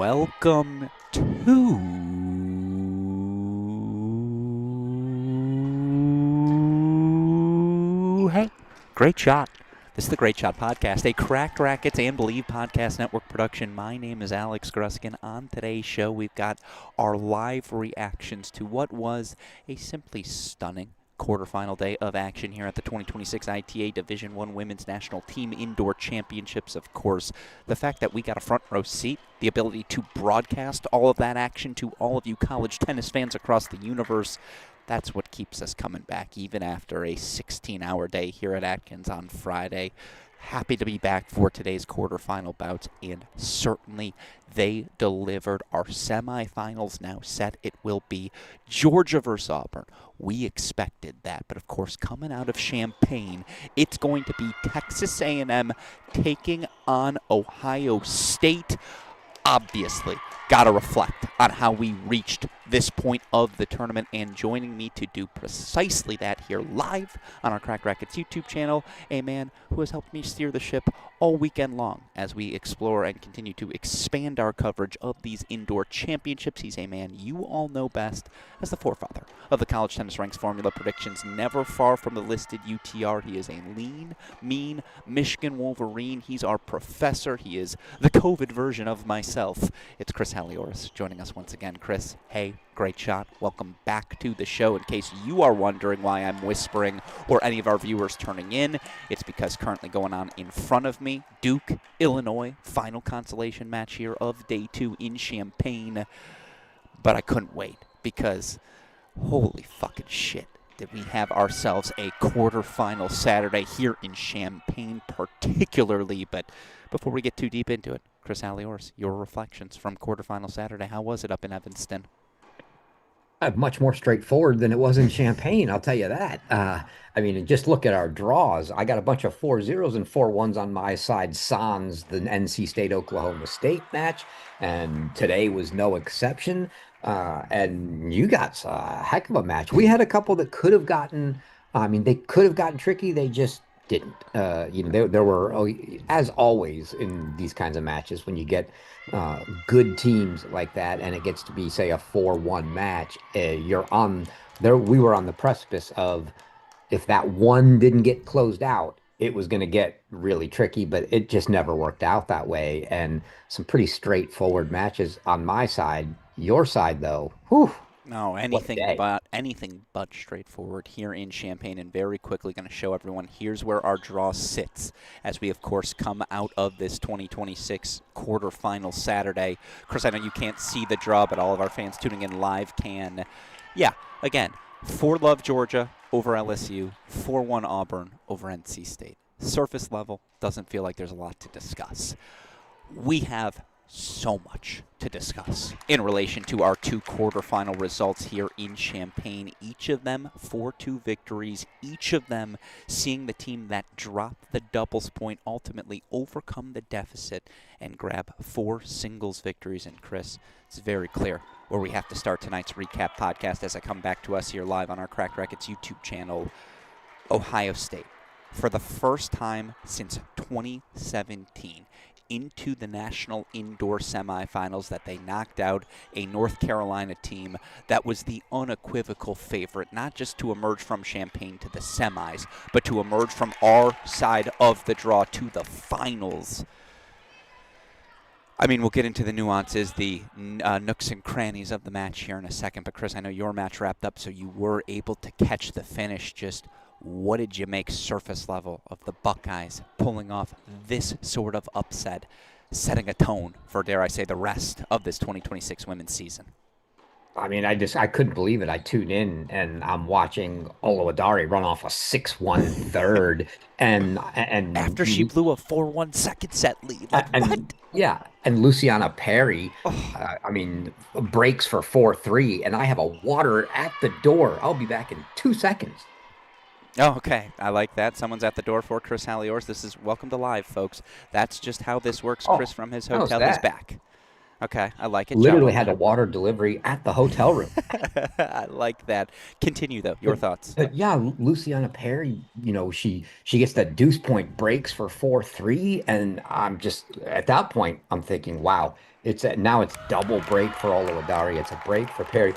welcome to Hey, Great Shot. This is the Great Shot Podcast, a Cracked Racquets and Believe Podcast Network production. My name is Alex Gruskin. On today's show, we've got our live reactions to what was a simply stunning quarterfinal day of action here at the 2026 ITA Division I Women's National Team Indoor Championships. Of course, the fact that we got a front row seat, the ability to broadcast all of that action to all of you college tennis fans across the universe, that's what keeps us coming back even after a 16-hour day here at Atkins on Friday. Happy to be back for today's quarterfinal bouts, and certainly they delivered. Our semifinals now set. It will be Georgia versus Auburn. We expected that, but of course, coming out of Champaign, it's going to be Texas A&M taking on Ohio State. Obviously, got to reflect on how we reached this point of the tournament, and joining me to do precisely that here live on our Cracked Racquets YouTube channel, a man who has helped me steer the ship all weekend long as we explore and continue to expand our coverage of these indoor championships. He's a man you all know best as the forefather of the College Tennis Ranks formula predictions, never far from the listed UTR. He is a lean, mean Michigan Wolverine. He's our professor. He is the COVID version of myself. It's Chris Halioris joining us once again. Chris, hey, great shot. Welcome back to the show. In case you are wondering why I'm whispering or any of our viewers turning in, it's because currently going on in front of me, Duke, Illinois, final consolation match here of day 2 in Champaign. But I couldn't wait because holy fucking shit, did we have ourselves a quarterfinal Saturday here in Champaign particularly. But before we get too deep into it, Chris Halioris, your reflections from quarterfinal Saturday. How was it up in Evanston? Much more straightforward than it was in Champaign, I'll tell you that. I mean, just look at our draws. I got a bunch of 4-0s and 4-1s on my side, sans the NC State-Oklahoma State match, and today was no exception. And you got a heck of a match. We had a couple that could have gotten, I mean, they could have gotten tricky. They just didn't. There were, as always in these kinds of matches, when you get good teams like that and it gets to be, say, a 4-1 match, you're on there. We were on the precipice of, if that one didn't get closed out, it was going to get really tricky, but it just never worked out that way. And some pretty straightforward matches on my side. Your side, though, whew. No, anything but straightforward here in Champaign. And very quickly going to show everyone, here's where our draw sits as we, of course, come out of this 2026 quarterfinal Saturday. Chris, I know you can't see the draw, but all of our fans tuning in live can. Yeah, again, 4-Love Georgia over LSU, 4-1 Auburn over NC State. Surface level, doesn't feel like there's a lot to discuss. We have so much to discuss in relation to our 2 quarterfinal results here in Champaign. Each of them 4-2 victories, each of them seeing the team that dropped the doubles point ultimately overcome the deficit and grab 4 singles victories. And Chris, it's very clear where we have to start tonight's recap podcast as I come back to us here live on our Cracked Racquets YouTube channel. Ohio State, for the first time since 2017, into the national indoor semifinals, that they knocked out a North Carolina team that was the unequivocal favorite, not just to emerge from Champaign to the semis, but to emerge from our side of the draw to the finals. I mean, we'll get into the nuances, the nooks and crannies of the match here in a second, but Chris, I know your match wrapped up, so you were able to catch the finish. Just what did you make surface level of the Buckeyes pulling off this sort of upset, setting a tone for, dare I say, the rest of this 2026 women's season? I mean, I couldn't believe it. I tuned in and I'm watching Olowadari run off a 6-1 third, and after she blew a 4-1 second set lead. Like, what? Yeah, and Luciana Perry, I mean, breaks for 4-3, and I have a water at the door. I'll be back in 2 seconds. Oh, okay. I like that. Someone's at the door for Chris Halioris. This is welcome to live, folks. That's just how this works. Chris from his hotel is back. Okay, I like it. Literally had a water delivery at the hotel room. I like that. Continue, though. Your thoughts. Yeah, Luciana Perry, she gets that deuce point, breaks for 4-3, and I'm just, at that point, I'm thinking, wow, Now it's double break for Oluwadari. It's a break for Perry.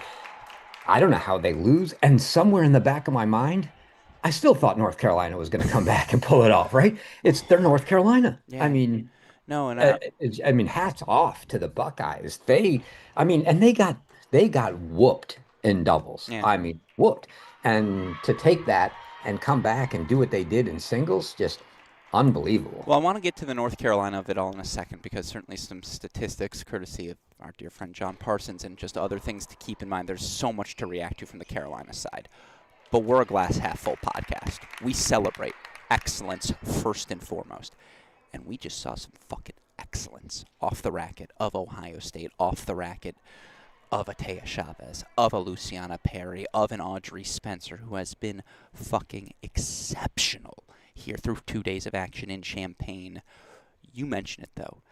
I don't know how they lose. And somewhere in the back of my mind, I still thought North Carolina was going to come back and pull it off, right? They're North Carolina. Yeah. I mean, no, and I mean, hats off to the Buckeyes. And they got whooped in doubles. Yeah. I mean, whooped. And to take that and come back and do what they did in singles, just unbelievable. Well, I want to get to the North Carolina of it all in a second, because certainly some statistics, courtesy of our dear friend John Parsons, and just other things to keep in mind. There's so much to react to from the Carolina side. But we're a glass half full podcast. We celebrate excellence first and foremost. And we just saw some fucking excellence off the racket of Ohio State, off the racket of a Taya Chavez, of a Luciana Perry, of an Audrey Spencer, who has been fucking exceptional here through 2 days of action in Champaign. You mentioned it, though.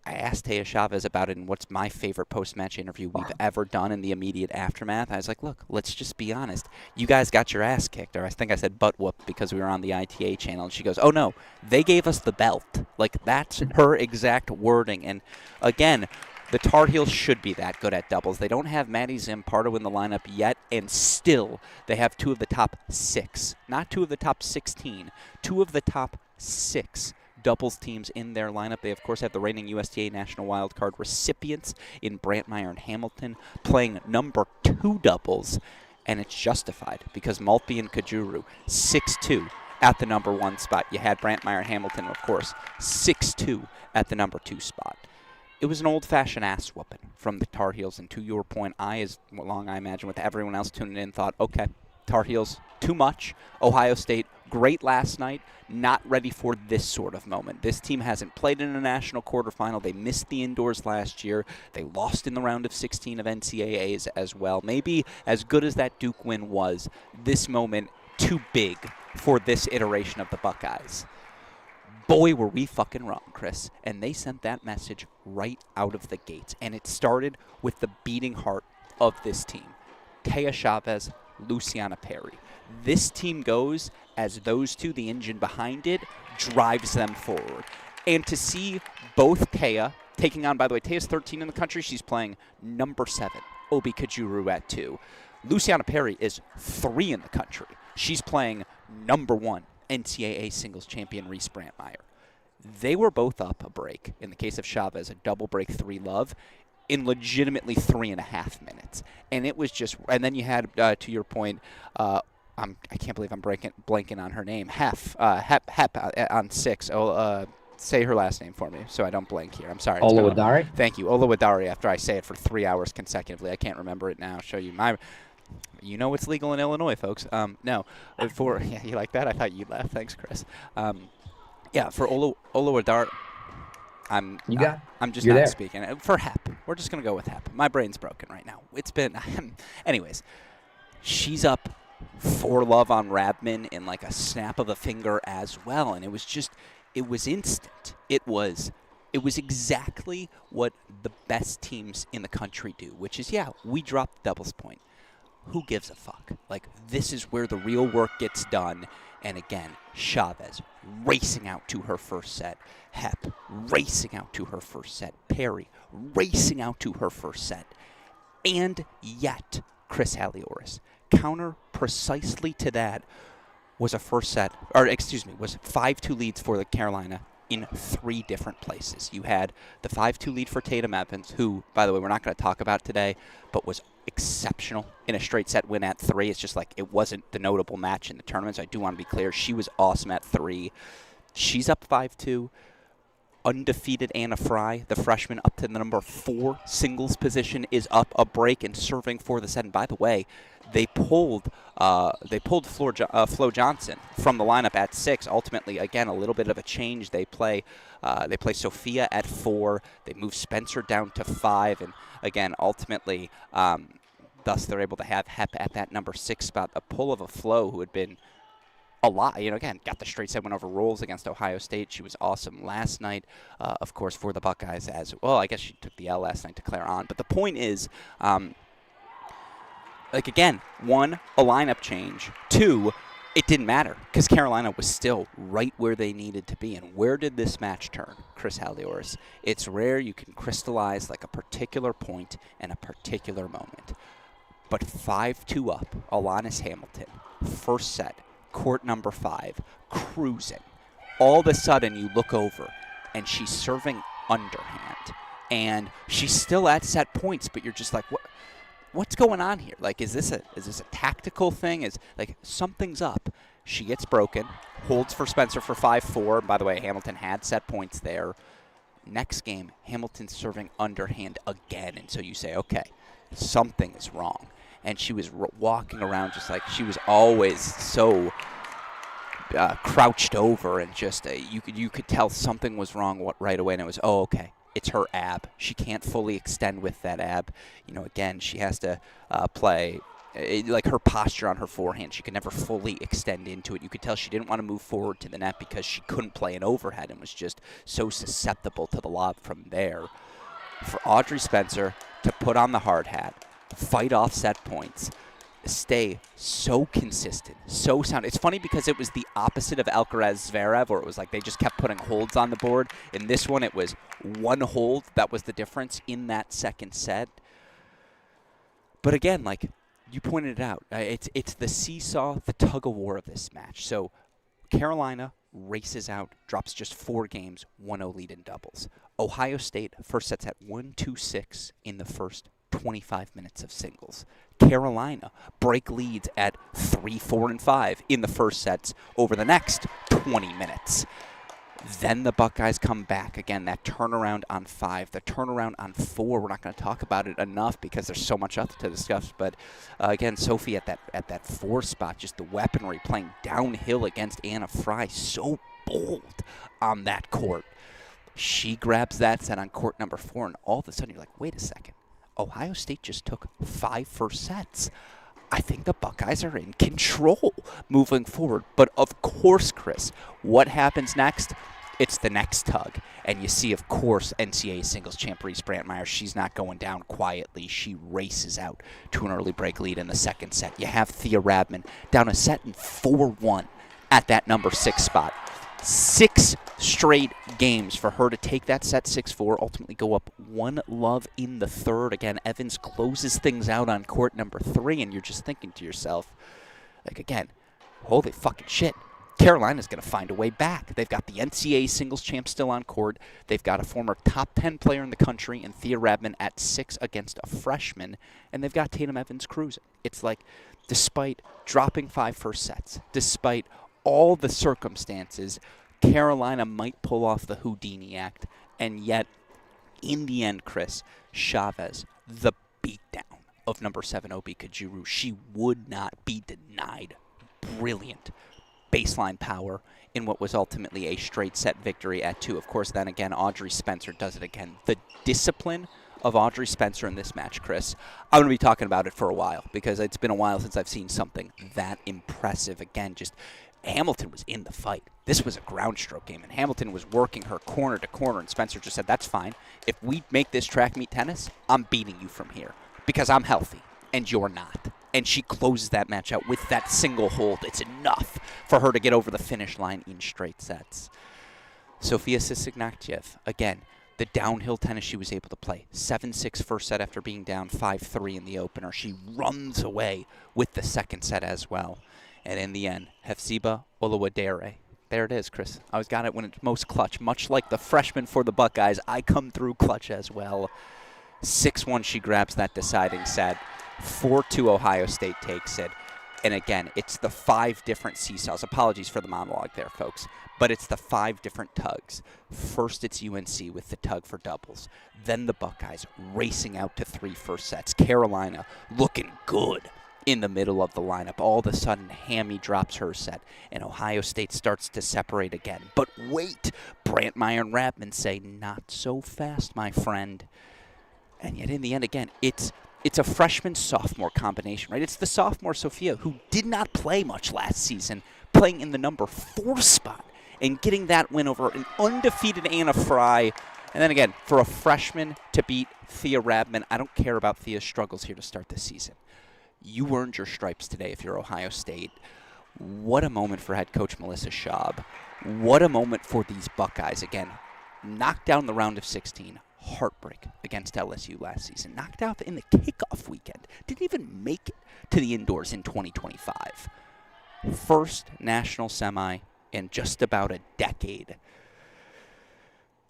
I asked Taya Chavez about it in what's my favorite post-match interview we've ever done in the immediate aftermath. I was like, look, let's just be honest. You guys got your ass kicked, or I think I said butt whooped because we were on the ITA channel. And she goes, oh, no, they gave us the belt. Like, that's her exact wording. And, again, the Tar Heels should be that good at doubles. They don't have Maddie Zampardo in the lineup yet, and still they have 2 of the top 6. Not 2 of the top 16. 2 of the top 6 doubles teams in their lineup. They, of course, have the reigning USTA National Wildcard recipients in Brantmeyer and Hamilton playing number 2 doubles, and it's justified because Maltby and Kajuru, 6-2 at the number 1 spot. You had Brantmeyer and Hamilton, of course, 6-2 at the number 2 spot. It was an old-fashioned ass whooping from the Tar Heels, and to your point, as long I imagine with everyone else tuning in, thought, okay, Tar Heels, too much. Ohio State, great last night, not ready for this sort of moment. This team hasn't played in a national quarterfinal. They missed the indoors last year. They lost in the round of 16 of NCAAs as well. Maybe as good as that Duke win was, this moment too big for this iteration of the Buckeyes. Boy, were we fucking wrong, Chris. And they sent that message right out of the gates. And it started with the beating heart of this team. Taya Chavez, Luciana Perry. This team goes as those two, the engine behind it, drives them forward. And to see both Taya taking on, by the way, Taya's 13 in the country. She's playing number 7, Obi Kajuru at 2. Luciana Perry is 3 in the country. She's playing number 1. NCAA singles champion Reese Brantmeyer. They were both up a break. In the case of Chavez, a double break 3 love in legitimately 3.5 minutes. And it was just, and then you had, to your point, I can't believe I'm blanking on her name, Hep on 6. Say her last name for me so I don't blank here. I'm sorry. Oluwadari? Thank you. Oluwadari, after I say it for 3 hours consecutively. I can't remember it now. I'll show you my... You know it's legal in Illinois, folks. No, yeah, you like that? I thought you'd laugh. Thanks, Chris. Yeah, for Oluwadari, I'm just not there. speaking. For Hep, we're just going to go with Hep. My brain's broken right now. It's been, anyways, she's up 4 love on Rabman in like a snap of a finger as well, and it was instant. It was exactly what the best teams in the country do, which is, yeah, we dropped the doubles point. Who gives a fuck? Like, this is where the real work gets done. And again, Chavez racing out to her first set. Hep racing out to her first set. Perry racing out to her first set. And yet, Chris Halioris, counter precisely to that, was a first set, was 5-2 leads for the Carolina in 3 different places. You had the 5-2 lead for Tatum Evans, who, by the way, we're not going to talk about today, but was exceptional in a straight set win at 3. It's just like it wasn't the notable match in the tournament, so I do want to be clear. She was awesome at 3. She's up 5-2. Undefeated Anna Fry, the freshman, up to the number 4 singles position, is up a break and serving for the set. And by the way, they pulled Flo Johnson from the lineup at 6. Ultimately, again, a little bit of a change. They play Sophia at 4. They move Spencer down to 5, and again, ultimately, thus they're able to have Hep at that number 6 spot. A pull of a Flo who had been a lot, again, got the straight set win over Rolls against Ohio State. She was awesome last night, of course, for the Buckeyes as well. I guess she took the L last night to Claire on. But the point is, again, 1, a lineup change. 2, it didn't matter because Carolina was still right where they needed to be. And where did this match turn, Chris Halioris? It's rare you can crystallize like a particular point and a particular moment. But 5-2 up, Alanis Hamilton, first set, court number 5, cruising. All of a sudden you look over and she's serving underhand. And she's still at set points, but you're just like, what's going on here? Like, is this a tactical thing? Is like something's up? She gets broken, holds for Spencer for 5-4. By the way, Hamilton had set points there. Next game, Hamilton's serving underhand again, and so you say, okay, something is wrong. And she was walking around just like she was always so crouched over, and just you could tell something was wrong right away. And it was, oh, okay. It's her ab. She can't fully extend with that ab. You know, again, she has to play, like her posture on her forehand. She could never fully extend into it. You could tell she didn't want to move forward to the net because she couldn't play an overhead and was just so susceptible to the lob from there. For Audrey Spencer to put on the hard hat, fight off set points, stay so consistent, so sound. It's funny because it was the opposite of Alcaraz Zverev, where it was like they just kept putting holds on the board. In this one, it was one hold that was the difference in that second set. But again, like you pointed it out, it's the seesaw, the tug of war of this match. So Carolina races out, drops just 4 games, 1-0 lead in doubles. Ohio State first sets at 1-2-6 in the first 25 minutes of singles. Carolina break leads at 3-4 and 5 in the first sets over the next 20 minutes. Then the Buckeyes come back. Again, that turnaround on 5, the turnaround on 4. We're not going to talk about it enough because there's so much else to discuss. But again, Sophie at that 4 spot, just the weaponry playing downhill against Anna Fry, so bold on that court. She grabs that set on court number 4, and all of a sudden you're like, wait a second. Ohio State just took 5 first sets. I think the Buckeyes are in control moving forward. But of course, Chris, what happens next? It's the next tug. And you see, of course, NCAA singles champ Reese Brantmeyer. She's not going down quietly. She races out to an early break lead in the second set. You have Thea Radman down a set in 4-1 at that number 6 spot. 6 straight games for her to take that set 6-4, ultimately go up 1-love in the third. Again, Evans closes things out on court number 3, and you're just thinking to yourself, like, again, holy fucking shit. Carolina's going to find a way back. They've got the NCAA singles champ still on court. They've got a former top 10 player in the country in Thea Radman at 6 against a freshman, and they've got Tatum Evans cruising. It's like, despite dropping 5 first sets, despite all the circumstances, Carolina might pull off the Houdini act, and yet, in the end, Chris, Chavez, the beatdown of number 7 Obi Kajuru, she would not be denied brilliant baseline power in what was ultimately a straight set victory at 2. Of course, then again, Audrey Spencer does it again. The discipline of Audrey Spencer in this match, Chris, I'm going to be talking about it for a while because it's been a while since I've seen something that impressive. Again, just Hamilton was in the fight. This was a ground stroke game, and Hamilton was working her corner to corner, and Spencer just said, that's fine. If we make this track meet tennis, I'm beating you from here because I'm healthy, and you're not. And she closes that match out with that single hold. It's enough for her to get over the finish line in straight sets. Sofia Sisig-Naktiev, again, the downhill tennis she was able to play. 7-6 first set after being down 5-3 in the opener. She runs away with the second set as well. And in the end, Hefziba Oluwadere. There it is, Chris. I always got it when it's most clutch. Much like the freshman for the Buckeyes, I come through clutch as well. 6-1, she grabs that deciding set. 4-2, Ohio State takes it. And again, it's the 5 different seesaws. Apologies for the monologue there, folks. But it's the 5 different tugs. First, it's UNC with the tug for doubles. Then the Buckeyes racing out to 3 first sets. Carolina looking good in the middle of the lineup. All of a sudden, Hammy drops her set, and Ohio State starts to separate again. But wait, Brantmeyer and Radman say, not so fast, my friend. And yet in the end, again, it's a freshman-sophomore combination, right? It's the sophomore Sophia who did not play much last season, playing in the number 4 spot and getting that win over an undefeated Anna Fry. And then again, for a freshman to beat Thea Radman, I don't care about Thea's struggles here to start the season. You earned your stripes today if you're Ohio State. What a moment for head coach Melissa Schaub. What a moment for these Buckeyes. Again, knocked down the round of 16. Heartbreak against LSU last season. Knocked out in the kickoff weekend. Didn't even make it to the indoors in 2025. First national semi in just about a decade.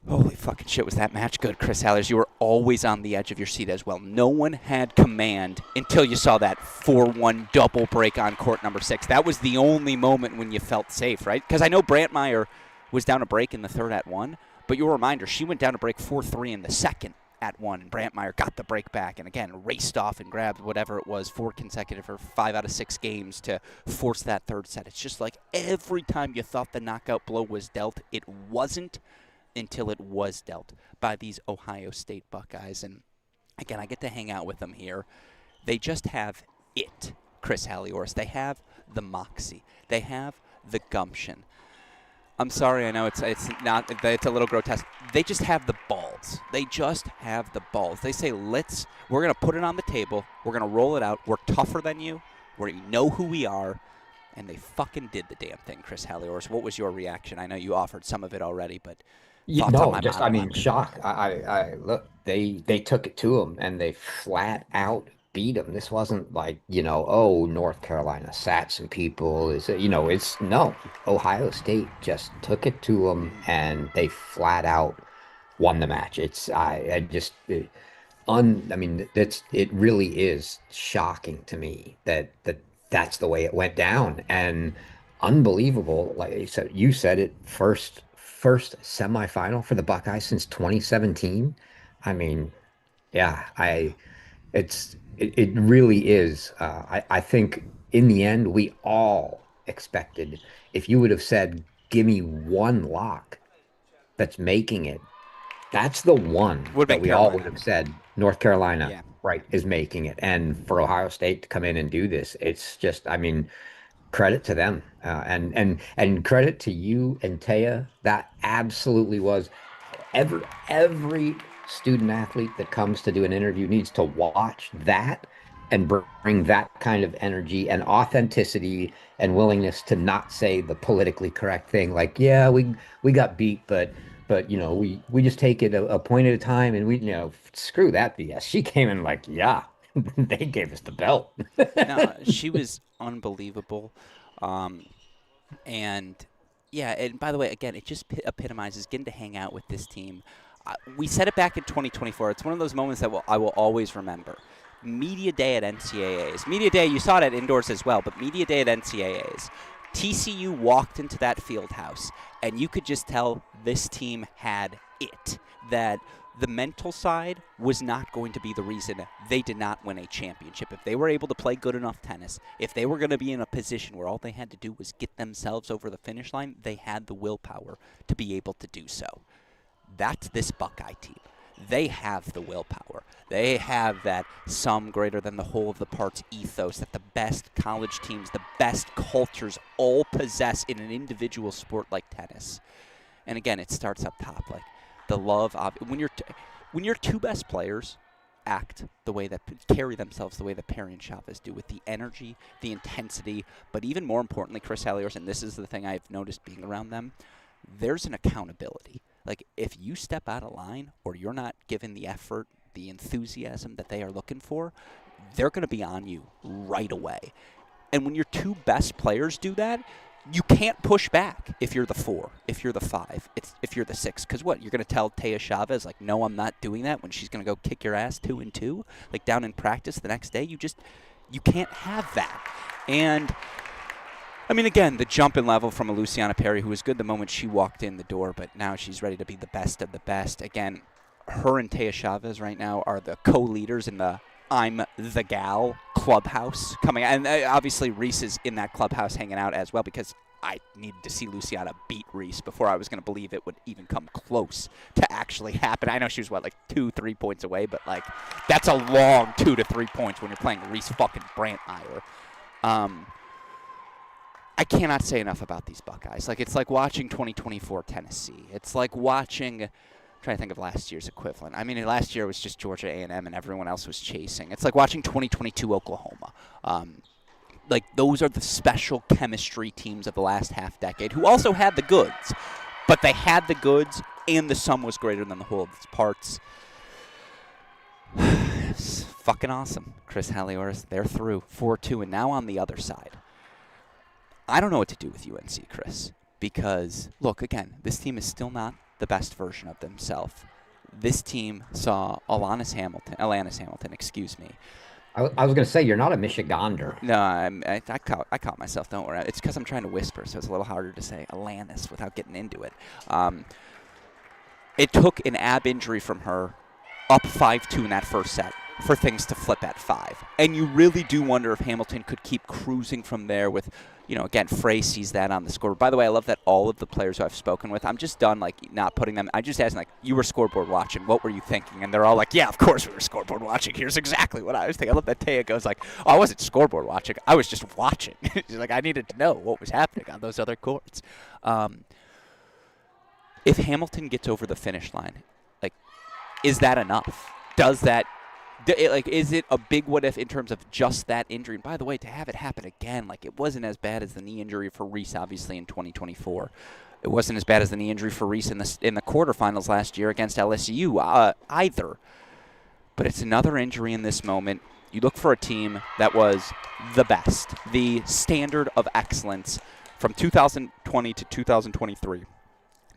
Holy fucking shit, was that match good, Chris Hallers? You were always on the edge of your seat as well. No one had command until you saw that 4-1 double break on court number 6. That was the only moment when you felt safe, right? Because I know Brantmeyer was down a break in the third at 1, but your reminder, she went down to break 4-3 in the second at 1, and Brantmeyer got the break back and, again, raced off and grabbed whatever it was, 4 consecutive or 5 out of 6 games to force that third set. It's just like every time you thought the knockout blow was dealt, it wasn't, until it was dealt by these Ohio State Buckeyes. And again, I get to hang out with them here. They just have it, Chris Halliors. They have the moxie. They have the gumption. I'm sorry, I know it's a little grotesque. They just have the balls. They just have the balls. They say, we're going to put it on the table. We're going to roll it out. We're tougher than you. We know who we are. And they fucking did the damn thing, Chris Halliors. What was your reaction? I know you offered some of it already, but shock. I look, they took it to them and they flat out beat them. This wasn't like, North Carolina sat some people. It's no. Ohio State just took it to them and they flat out won the match. It really is shocking to me that's the way it went down, and unbelievable. Like you said it, first semifinal for the Buckeyes since 2017. I mean, yeah, it really is. I think in the end we all expected, if you would have said, give me one lock that's making it, that's the one that we all would have said North Carolina, right, is making it. And for Ohio State to come in and do this, it's just, credit to them, and credit to you and Taya. That absolutely was. Every student athlete that comes to do an interview needs to watch that and bring that kind of energy and authenticity and willingness to not say the politically correct thing, like, yeah, we got beat, but we just take it a point at a time, and we screw that BS. She came in like, yeah, they gave us the belt. No, she was unbelievable. And by the way, again, it just epitomizes getting to hang out with this team. We said it back in 2024. It's one of those moments that I will always remember. Media Day at NCAAs. Media Day, you saw it at indoors as well, but Media Day at NCAAs. TCU walked into that field house, and you could just tell this team had it. That the mental side was not going to be the reason they did not win a championship. If they were able to play good enough tennis, if they were going to be in a position where all they had to do was get themselves over the finish line, they had the willpower to be able to do so. That's this Buckeye team. They have the willpower. They have that sum greater than the whole of the parts ethos that the best college teams, the best cultures all possess in an individual sport like tennis. And again, it starts up top, like the love of when your two best players act the way that carry themselves the way that Perry and Chavez do, with the energy, the intensity, but even more importantly, Chris Halliors, and this is the thing I've noticed being around them, there's an accountability. Like, if you step out of line or you're not given the effort, the enthusiasm that they are looking for, they're going to be on you right away. And when your two best players do that, you can't push back if you're the 4, if you're the 5, if you're the 6. Because what? You're going to tell Taya Chavez, like, no, I'm not doing that, when she's going to go kick your ass 2-2, like down in practice the next day? You can't have that. And again, the jump in level from a Luciana Perry, who was good the moment she walked in the door, but now she's ready to be the best of the best. Again, her and Taya Chavez right now are the co-leaders in the I'm the Gal clubhouse coming. And obviously Reese is in that clubhouse hanging out as well, because I needed to see Luciana beat Reese before I was going to believe it would even come close to actually happen. I know she was, 2-3 points away, but, that's a long 2 to 3 points when you're playing Reese fucking Brantmeyer. I cannot say enough about these Buckeyes. It's like watching 2024 Tennessee. It's like watching, I'm trying to think of last year's equivalent. Last year was just Georgia A&M and everyone else was chasing. It's like watching 2022 Oklahoma. like those are the special chemistry teams of the last half decade who also had the goods, but they had the goods and the sum was greater than the whole of its parts. It's fucking awesome. Chris Halioris, they're through 4-2, and now on the other side. I don't know what to do with UNC, Chris, because, look, again, this team is still not the best version of themselves. This team saw Alanis Hamilton, excuse me. I was going to say, you're not a Michigander. No, I caught myself. Don't worry. It's because I'm trying to whisper, so it's a little harder to say Alanis without getting into it. It took an ab injury from her up 5-2 in that first set for things to flip at 5. And you really do wonder if Hamilton could keep cruising from there with, again, Frey sees that on the scoreboard. By the way, I love that all of the players who I've spoken with, I'm just done, not putting them. I just asked them, you were scoreboard watching. What were you thinking? And they're all like, yeah, of course we were scoreboard watching. Here's exactly what I was thinking. I love that Taya goes I wasn't scoreboard watching. I was just watching. She's like, I needed to know what was happening on those other courts. If Hamilton gets over the finish line, is that enough? Does that is it a big what if in terms of just that injury? And by the way, to have it happen again, it wasn't as bad as the knee injury for Reese, obviously, in 2024. It wasn't as bad as the knee injury for Reese in the quarterfinals last year against LSU either. But it's another injury in this moment. You look for a team that was the best, the standard of excellence from 2020 to 2023.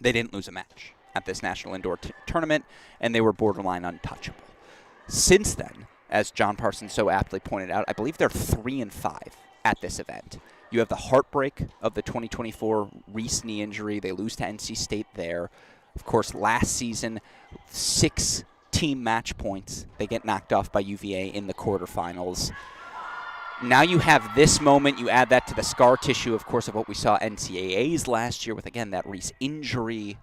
They didn't lose a match at this National Indoor Tournament, and they were borderline untouchable. Since then, as John Parsons so aptly pointed out, I believe they're 3-5 at this event. You have the heartbreak of the 2024 Reese knee injury. They lose to NC State there. Of course, last season, 6 team match points. They get knocked off by UVA in the quarterfinals. Now you have this moment. You add that to the scar tissue, of course, of what we saw NCAAs last year with, again, that Reese injury.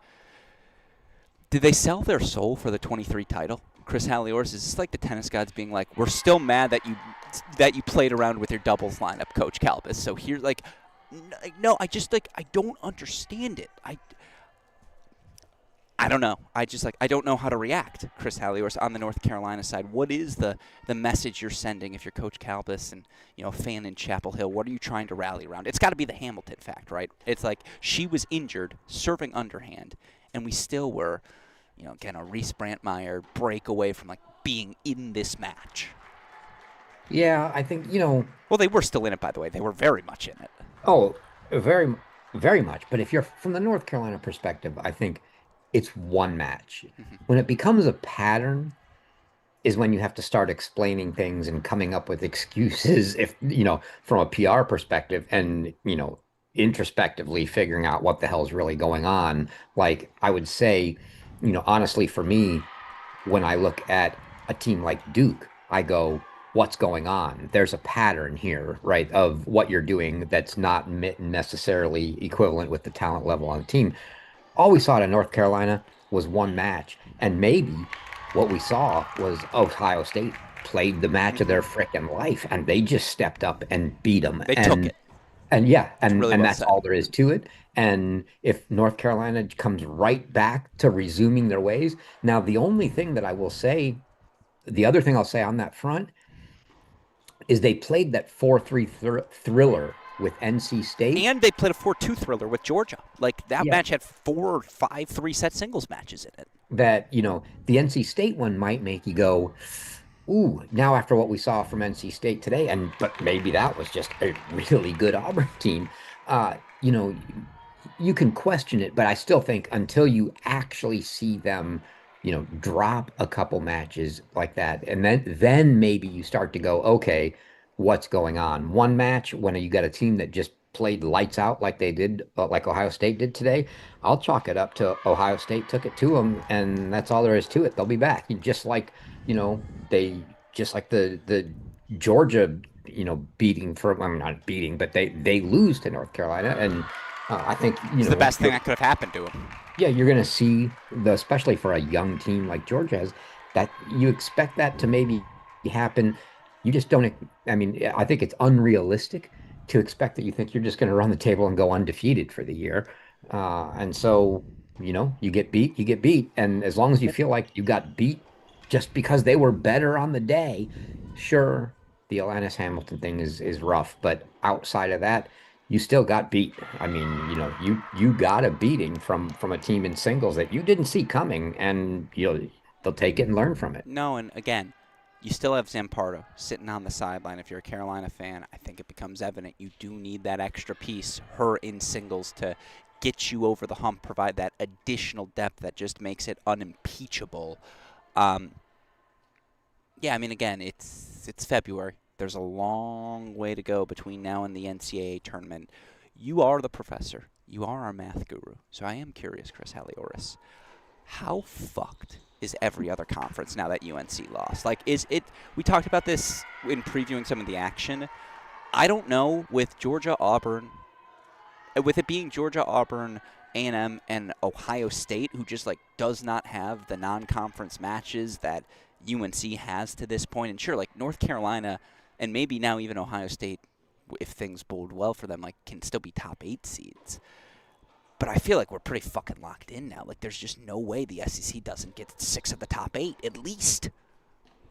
Did they sell their soul for the 23 title? Chris Halioris, is this like the tennis gods being like, we're still mad that you played around with your doubles lineup, Coach Kalbas. So here's no, I don't understand it. I don't know. I don't know how to react, Chris Halioris, on the North Carolina side. What is the message you're sending if you're Coach Kalbas and, a fan in Chapel Hill? What are you trying to rally around? It's got to be the Hamilton fact, right? It's like she was injured, serving underhand, and we still were, again, a Reese Brantmeyer break away from being in this match. Yeah, I think, Well, they were still in it, by the way. They were very much in it. Oh, very, very much. But if you're from the North Carolina perspective, I think it's one match. Mm-hmm. When it becomes a pattern is when you have to start explaining things and coming up with excuses if, from a PR perspective and, introspectively figuring out what the hell's really going on. I would say, honestly, for me, when I look at a team like Duke, I go, what's going on? There's a pattern here, right, of what you're doing that's not necessarily equivalent with the talent level on the team. All we saw in North Carolina was one match, and maybe what we saw was Ohio State played the match of their frickin' life, and they just stepped up and beat them. They took it. And yeah, and really well that's said. all there is to it. And if North Carolina comes right back to resuming their ways, now the only thing that I will say, the other thing I'll say on that front is they played that 4-3 thriller with NC State. And they played a 4-2 thriller with Georgia. That match had 4 or 5 3-set singles matches in it. That, the NC State one might make you go, ooh, now after what we saw from NC State today, but maybe that was just a really good Auburn team, you can question it, but I still think until you actually see them, drop a couple matches like that, and then maybe you start to go, okay, what's going on? One match when you got a team that just played lights out like they did, like Ohio State did today, I'll chalk it up to Ohio State took it to them, and that's all there is to it. They'll be back. Just like, the Georgia, beating not beating, but they lose to North Carolina, and I think it's the best thing that could have happened to them. Yeah, you're going to see especially for a young team like Georgia has, that you expect that to maybe happen. You just don't. I think it's unrealistic to expect that you think you're just going to run the table and go undefeated for the year. And so, you get beat. And as long as you feel like you got beat just because they were better on the day, sure, the Alanis Hamilton thing is rough, but outside of that, you still got beat. I mean, you got a beating from a team in singles that you didn't see coming, and they'll take it and learn from it. No, and again, you still have Zampardo sitting on the sideline. If you're a Carolina fan, I think it becomes evident you do need that extra piece, her in singles, to get you over the hump, provide that additional depth that just makes it unimpeachable. Yeah, I mean, again, it's February. There's a long way to go between now and the NCAA tournament. You are the professor. You are our math guru. So I am curious, Chris Halioris, how fucked is every other conference now that UNC lost? Like, we talked about this in previewing some of the action. I don't know, with Georgia, Auburn, with it being Georgia, Auburn, A&M, and Ohio State, who just, like, does not have the non-conference matches that UNC has to this point. And sure, like, North Carolina and maybe now even Ohio State, if things bode well for them, like, can still be top 8 seeds. But I feel like we're pretty fucking locked in now. Like, there's just no way the SEC doesn't get 6 of the top 8, at least.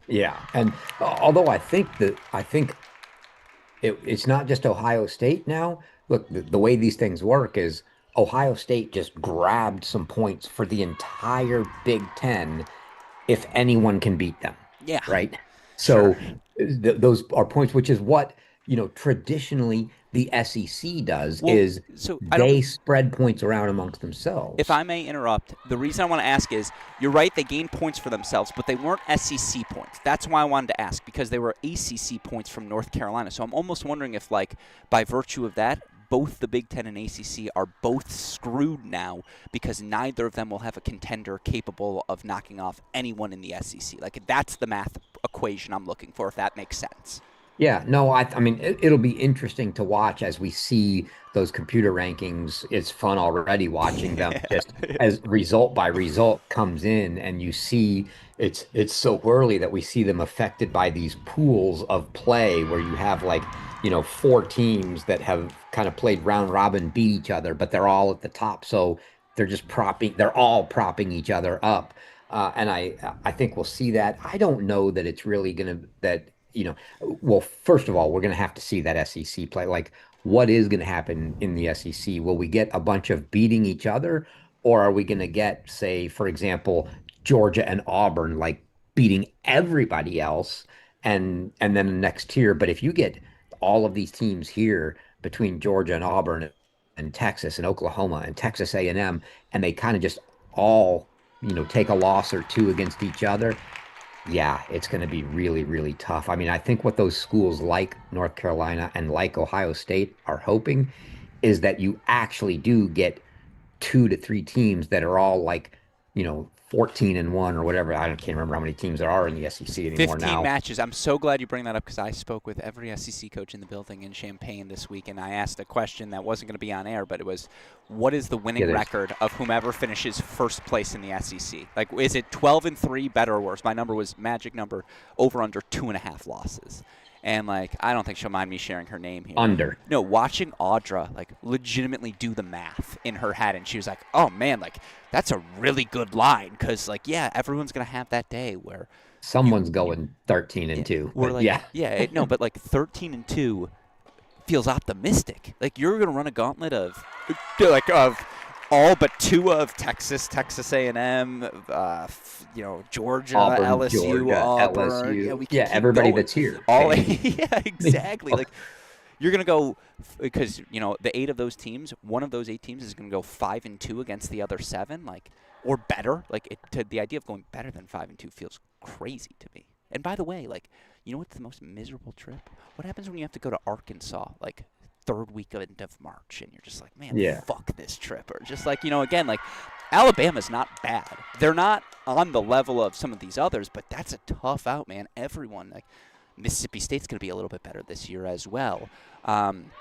Yeah, and although I think it's not just Ohio State now. Look, the way these things work is Ohio State just grabbed some points for the entire Big Ten if anyone can beat them. Yeah. Right? So Sure. those are points, which is what, traditionally the SEC does, is they spread points around amongst themselves. If I may interrupt, the reason I want to ask is, you're right, they gained points for themselves, but they weren't SEC points. That's why I wanted to ask, because they were ACC points from North Carolina. So I'm almost wondering if, like, by virtue of that, both the Big Ten and ACC are both screwed now because neither of them will have a contender capable of knocking off anyone in the SEC. Like, that's the math equation I'm looking for, if that makes sense. Yeah, no, I mean, it'll be interesting to watch as we see those computer rankings. It's fun already watching them just as result by result comes in, and you see it's so early that we see them affected by these pools of play where you have, like, 4 teams that have kind of played round robin, beat each other, but they're all at the top. So they're all propping each other up. And I think we'll see that. I don't know that it's really well, first of all, we're going to have to see that SEC play. Like, what is going to happen in the SEC? Will we get a bunch of beating each other, or are we going to get, say, for example, Georgia and Auburn, like, beating everybody else, and then the next tier? But if you get all of these teams here between Georgia and Auburn and Texas and Oklahoma and Texas A&M, and they kind of just all, take a loss or 2 against each other, yeah, it's going to be really, really tough. I mean, I think what those schools like North Carolina and like Ohio State are hoping is that you actually do get 2 to 3 teams that are all, like, 14-1 or whatever. I can't remember how many teams there are in the SEC anymore 15 now. matches. I'm so glad you bring that up, because I spoke with every SEC coach in the building in Champaign this week, and I asked a question that wasn't going to be on air, but it was, what is the winning record of whomever finishes first place in the SEC? Like, is it 12-3, better or worse? My number was magic number, over under 2.5 losses. And, like, I don't think she'll mind me sharing her name here. Under. No, watching Audra, like, legitimately do the math in her head, and she was like, oh, man, like, that's a really good line, because, like, yeah, everyone's going to have that day where someone's going 13-2. Like, no, but, like, 13-2 feels optimistic. Like, you're going to run a gauntlet of all but 2 of Texas A&M, Georgia, Auburn, LSU, Auburn. LSU. Yeah, we can keep everybody going. that's here. Yeah, exactly. Like, you're going to go, because, the 8 of those teams, one of those 8 teams is going to go 5-2 against the other 7, like, or better. Like, the idea of going better than 5-2 feels crazy to me. And by the way, like, you know what's the most miserable trip? What happens when you have to go to Arkansas, like, 3rd weekend of March, and you're just like, man, fuck this trip. Or just like, again, like, Alabama's not bad. They're not on the level of some of these others, but that's a tough out, man. Everyone, like, Mississippi State's going to be a little bit better this year as well. Man,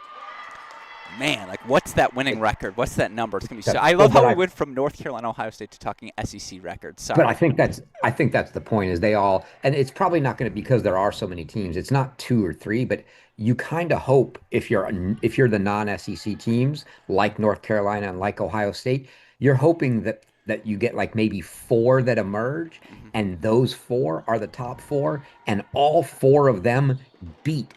like, what's that winning record? What's that number? It's going to be I love how we went from North Carolina, Ohio State to talking SEC records. Sorry. But I think that's the point, is they all, and it's probably not going to be because there are so many teams. It's not 2 or 3, but you kind of hope, if you're the non-SEC teams like North Carolina and like Ohio State, you're hoping that you get, like, maybe 4 that emerge, and those 4 are the top 4, and all 4 of them beat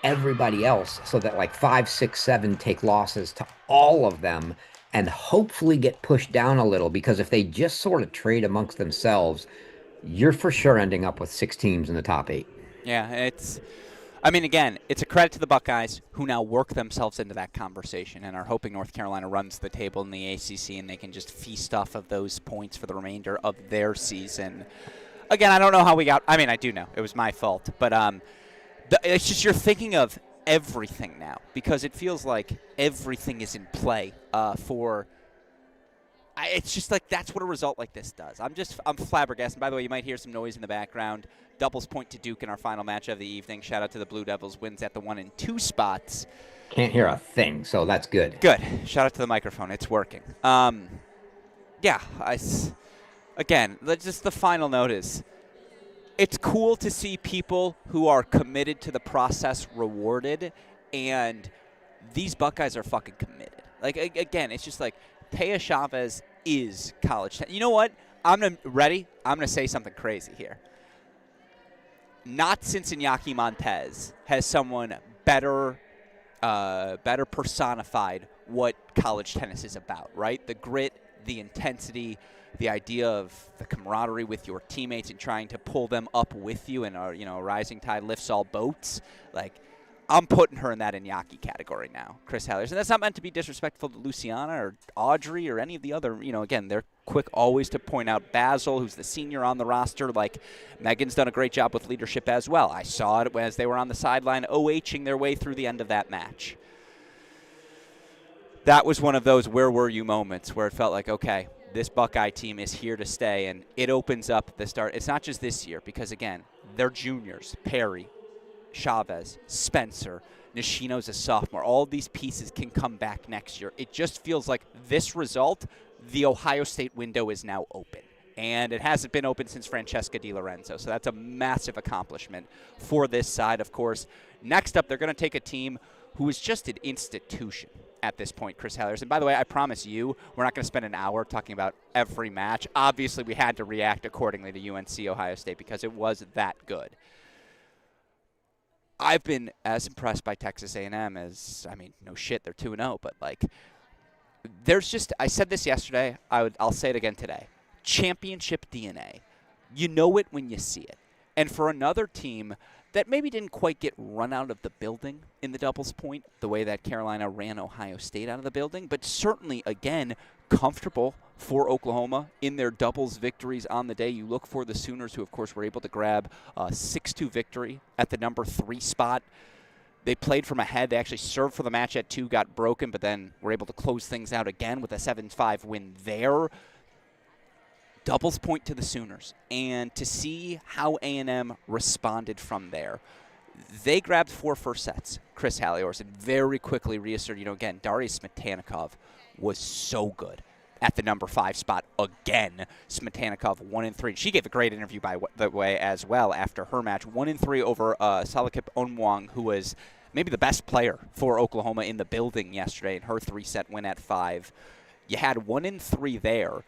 everybody else so that like 5, 6, 7 take losses to all of them and hopefully get pushed down a little, because if they just sort of trade amongst themselves, you're for sure ending up with 6 teams in the top 8. Yeah, I mean, again, it's a credit to the Buckeyes, who now work themselves into that conversation and are hoping North Carolina runs the table in the ACC and they can just feast off of those points for the remainder of their season. Again, I don't know how we got – I mean, I do know. It was my fault. But it's just you're thinking of everything now, because it feels like everything is in play for – it's just like that's what a result like this does. I'm flabbergasted. By the way, you might hear some noise in the background. Doubles point to Duke in our final match of the evening. Shout out to the Blue Devils. Wins at the 1 and 2 spots. Can't hear a thing, so that's good. Good. Shout out to the microphone. It's working. Yeah. Again, just the final note is, it's cool to see people who are committed to the process rewarded, and these Buckeyes are fucking committed. Like, again, it's just like Taya Chavez is college. You know what? I'm going to say something crazy here. Not since Iñaki Montez has someone better personified what college tennis is about, right? The grit, the intensity, the idea of the camaraderie with your teammates and trying to pull them up with you, and a rising tide lifts all boats. Like, I'm putting her in that Iñaki category now, Chris Hellers. And that's not meant to be disrespectful to Luciana or Audrey or any of the other, again, they're quick always to point out Basil, who's the senior on the roster. Like, Megan's done a great job with leadership as well. I saw it as they were on the sideline OHing their way through the end of that match. That was one of those where were you moments where it felt like, okay, this Buckeye team is here to stay, and it opens up the start. It's not just this year, because, again, they're juniors. Perry, Chavez, Spencer, Nishino's a sophomore. All of these pieces can come back next year. It just feels like this result, the Ohio State window is now open. And it hasn't been open since Francesca Di Lorenzo. So that's a massive accomplishment for this side, of course. Next up, they're going to take a team who is just an institution at this point, Chris Hellers. And by the way, I promise you, we're not going to spend an hour talking about every match. Obviously, we had to react accordingly to UNC Ohio State because it was that good. I've been as impressed by Texas A&M as, no shit, they're 2-0, but there's just, I said this yesterday, I'll say it again today. Championship DNA. You know it when you see it. And for another team that maybe didn't quite get run out of the building in the doubles point the way that Carolina ran Ohio State out of the building, but certainly, again, comfortable for Oklahoma in their doubles victories on the day. You look for the Sooners, who, of course, were able to grab a 6-2 victory at the number 3 spot. They played from ahead. They actually served for the match at 2, got broken, but then were able to close things out again with a 7-5 win there. Doubles point to the Sooners. And to see how A&M responded from there, they grabbed 4 first sets, Chris Halliors, and very quickly reasserted, again, Darius Smetanikov was so good at the number 5 spot again. Smetanikov 1-3. She gave a great interview, by the way, as well after her match. 1-3 over Salakip Onwang, who was maybe the best player for Oklahoma in the building yesterday in her 3-set win at 5. You had 1-3 there,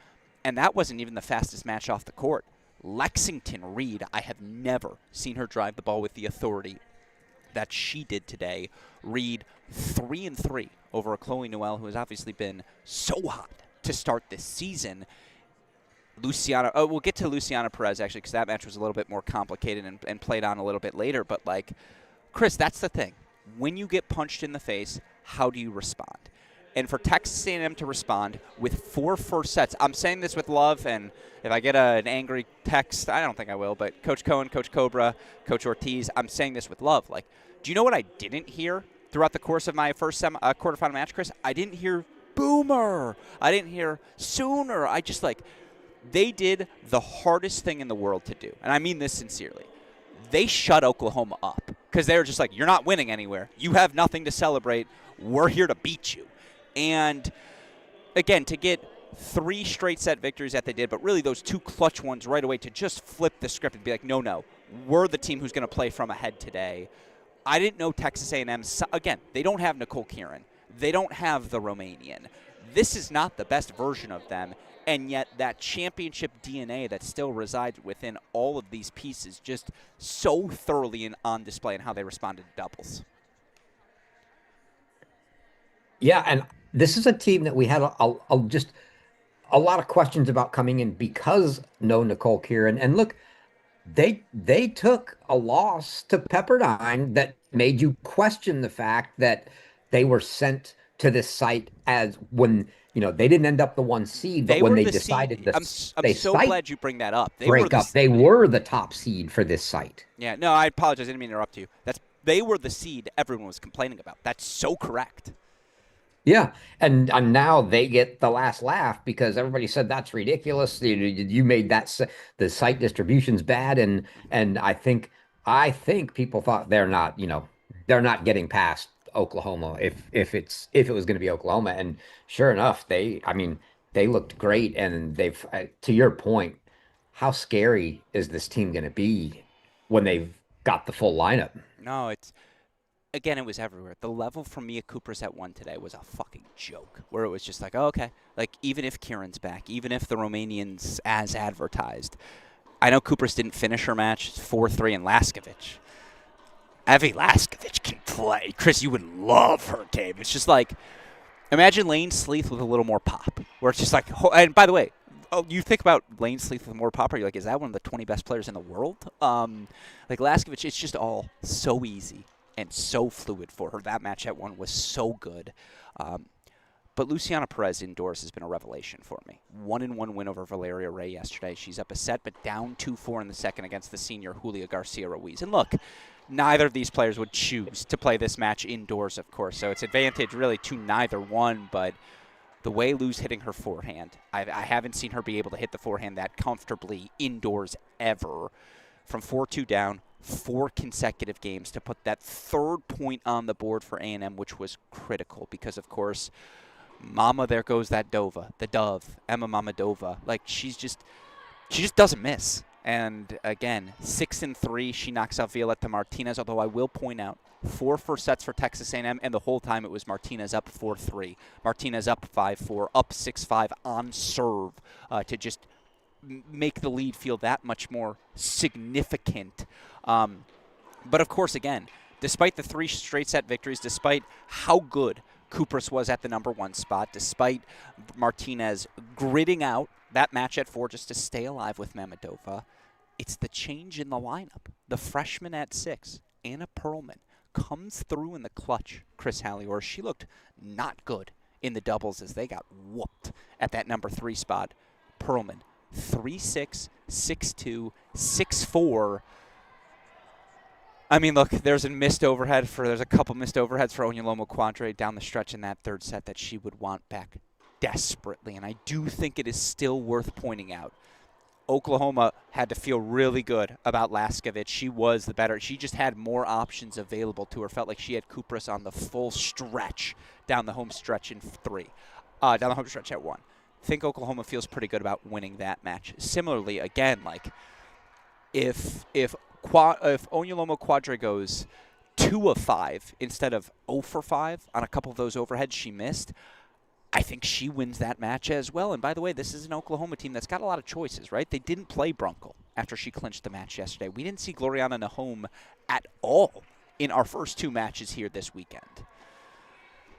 and that wasn't even the fastest match off the court. Lexington Reed, I have never seen her drive the ball with the authority that she did today. Reed 3-3 over a Chloe Noel, who has obviously been so hot to start this season. Luciana, we'll get to Luciana Perez, actually, because that match was a little bit more complicated and played on a little bit later. But, Chris, that's the thing. When you get punched in the face, how do you respond? And for Texas A&M to respond with 4 first sets, I'm saying this with love, and if I get an angry text, I don't think I will, but Coach Cohen, Coach Cobra, Coach Ortiz, I'm saying this with love. Do you know what I didn't hear throughout the course of my first quarterfinal match, Chris? I didn't hear Boomer. I didn't hear Sooner. I just, they did the hardest thing in the world to do, and I mean this sincerely. They shut Oklahoma up because they were just you're not winning anywhere. You have nothing to celebrate. We're here to beat you. And, again, to get 3 straight set victories that they did, but really those 2 clutch ones right away to just flip the script and be no, we're the team who's going to play from ahead today. I didn't know Texas A&M, again, they don't have Nicole Kieran. They don't have the Romanian. This is not the best version of them, And yet that championship DNA that still resides within all of these pieces just so thoroughly on display in how they responded to doubles. Yeah, and this is a team that we had just a lot of questions about coming in because no Nicole Kieran. And look, they took a loss to Pepperdine that made you question the fact that they were sent to this site as when, they didn't end up the 1 seed, but They when were they the decided seed. I'm they so site glad you bring that up. They were breakup, they were the top seed for this site. Yeah, no, I apologize. I didn't mean to interrupt you. They were the seed everyone was complaining about. That's so correct. Yeah, and now they get the last laugh because everybody said that's ridiculous. You made the site distribution's bad, and I think people thought they're not getting past Oklahoma if it was going to be Oklahoma, and sure enough, they looked great, and they've to your point, how scary is this team going to be when they've got the full lineup? No, again, it was everywhere. The level from Mia Cooper's at 1 today was a fucking joke, where it was just like, oh, okay. Like, even if Kieran's back, even if the Romanians as advertised. I know Cooper's didn't finish her match, 4-3 in Laskovic. Avi Laskovic can play. Chris, you would love her game. It's just like, imagine Lane Sleeth with a little more pop, where it's just like, and by the way, you think about Lane Sleeth with more pop, are you like, is that one of the 20 best players in the world? Like Laskovic, it's just all so easy and so fluid for her. That match at 1 was so good. But Luciana Perez indoors has been a revelation for me. 1-1 win over Valeria Ray yesterday. She's up a set, but down 2-4 in the second against the senior Julia Garcia Ruiz. And look, neither of these players would choose to play this match indoors, of course. So it's advantage really to neither one, but the way Lou's hitting her forehand, I haven't seen her be able to hit the forehand that comfortably indoors ever. From 4-2 down, 4 consecutive games to put that 3rd point on the board for A&M, which was critical because, of course, Mama, there goes that Dova, the dove, Emma Mamadova. Like, she just doesn't miss. And again, 6-3, she knocks out Violetta Martinez, although I will point out 4 first sets for Texas A&M, and the whole time it was Martinez up 4-3. Martinez up 5-4, up 6-5 on serve to just make the lead feel that much more significant. But of course, again, despite the 3 straight set victories, despite how good Kupras was at the number 1 spot, despite Martinez gritting out that match at 4 just to stay alive with Mamadova, it's the change in the lineup. The freshman at 6, Anna Perlman, comes through in the clutch, Chris Hallior. She looked not good in the doubles as they got whooped at that number 3 spot. Perlman, 3-6, 6-2, 6-4. I mean, look, there's a couple missed overheads for Onyolomo Quadre down the stretch in that 3rd set that she would want back desperately. And I do think it is still worth pointing out. Oklahoma had to feel really good about Laskovic. She was the better. She just had more options available to her. Felt like she had Kupras on the full stretch down the home stretch in 3. Down the home stretch at 1. I think Oklahoma feels pretty good about winning that match. Similarly, again, like if Onyolomo Quadre goes 2 of 5 instead of 0 for 5 on a couple of those overheads she missed, I think she wins that match as well. And by the way, this is an Oklahoma team that's got a lot of choices, right? They didn't play Brunkel after she clinched the match yesterday. We didn't see Gloriana Nahom at all in our first 2 matches here this weekend.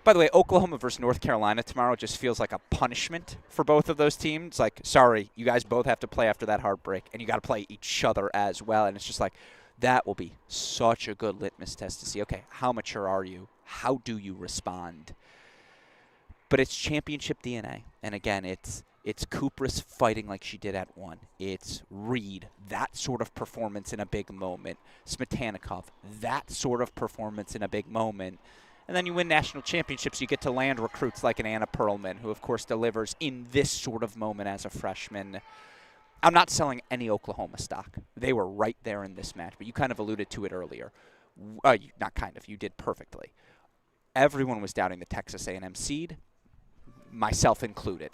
By the way, Oklahoma versus North Carolina tomorrow just feels like a punishment for both of those teams. Like, sorry, you guys both have to play after that heartbreak, and you got to play each other as well. And it's just like, that will be such a good litmus test to see, okay, how mature are you? How do you respond? But it's championship DNA. And again, it's Kupras fighting like she did at 1. It's Reed, that sort of performance in a big moment. Smetanikov, that sort of performance in a big moment. And then you win national championships, you get to land recruits like an Anna Perlman, who, of course, delivers in this sort of moment as a freshman. I'm not selling any Oklahoma stock. They were right there in this match, but you kind of alluded to it earlier. Not kind of, you did perfectly. Everyone was doubting the Texas A&M seed, myself included.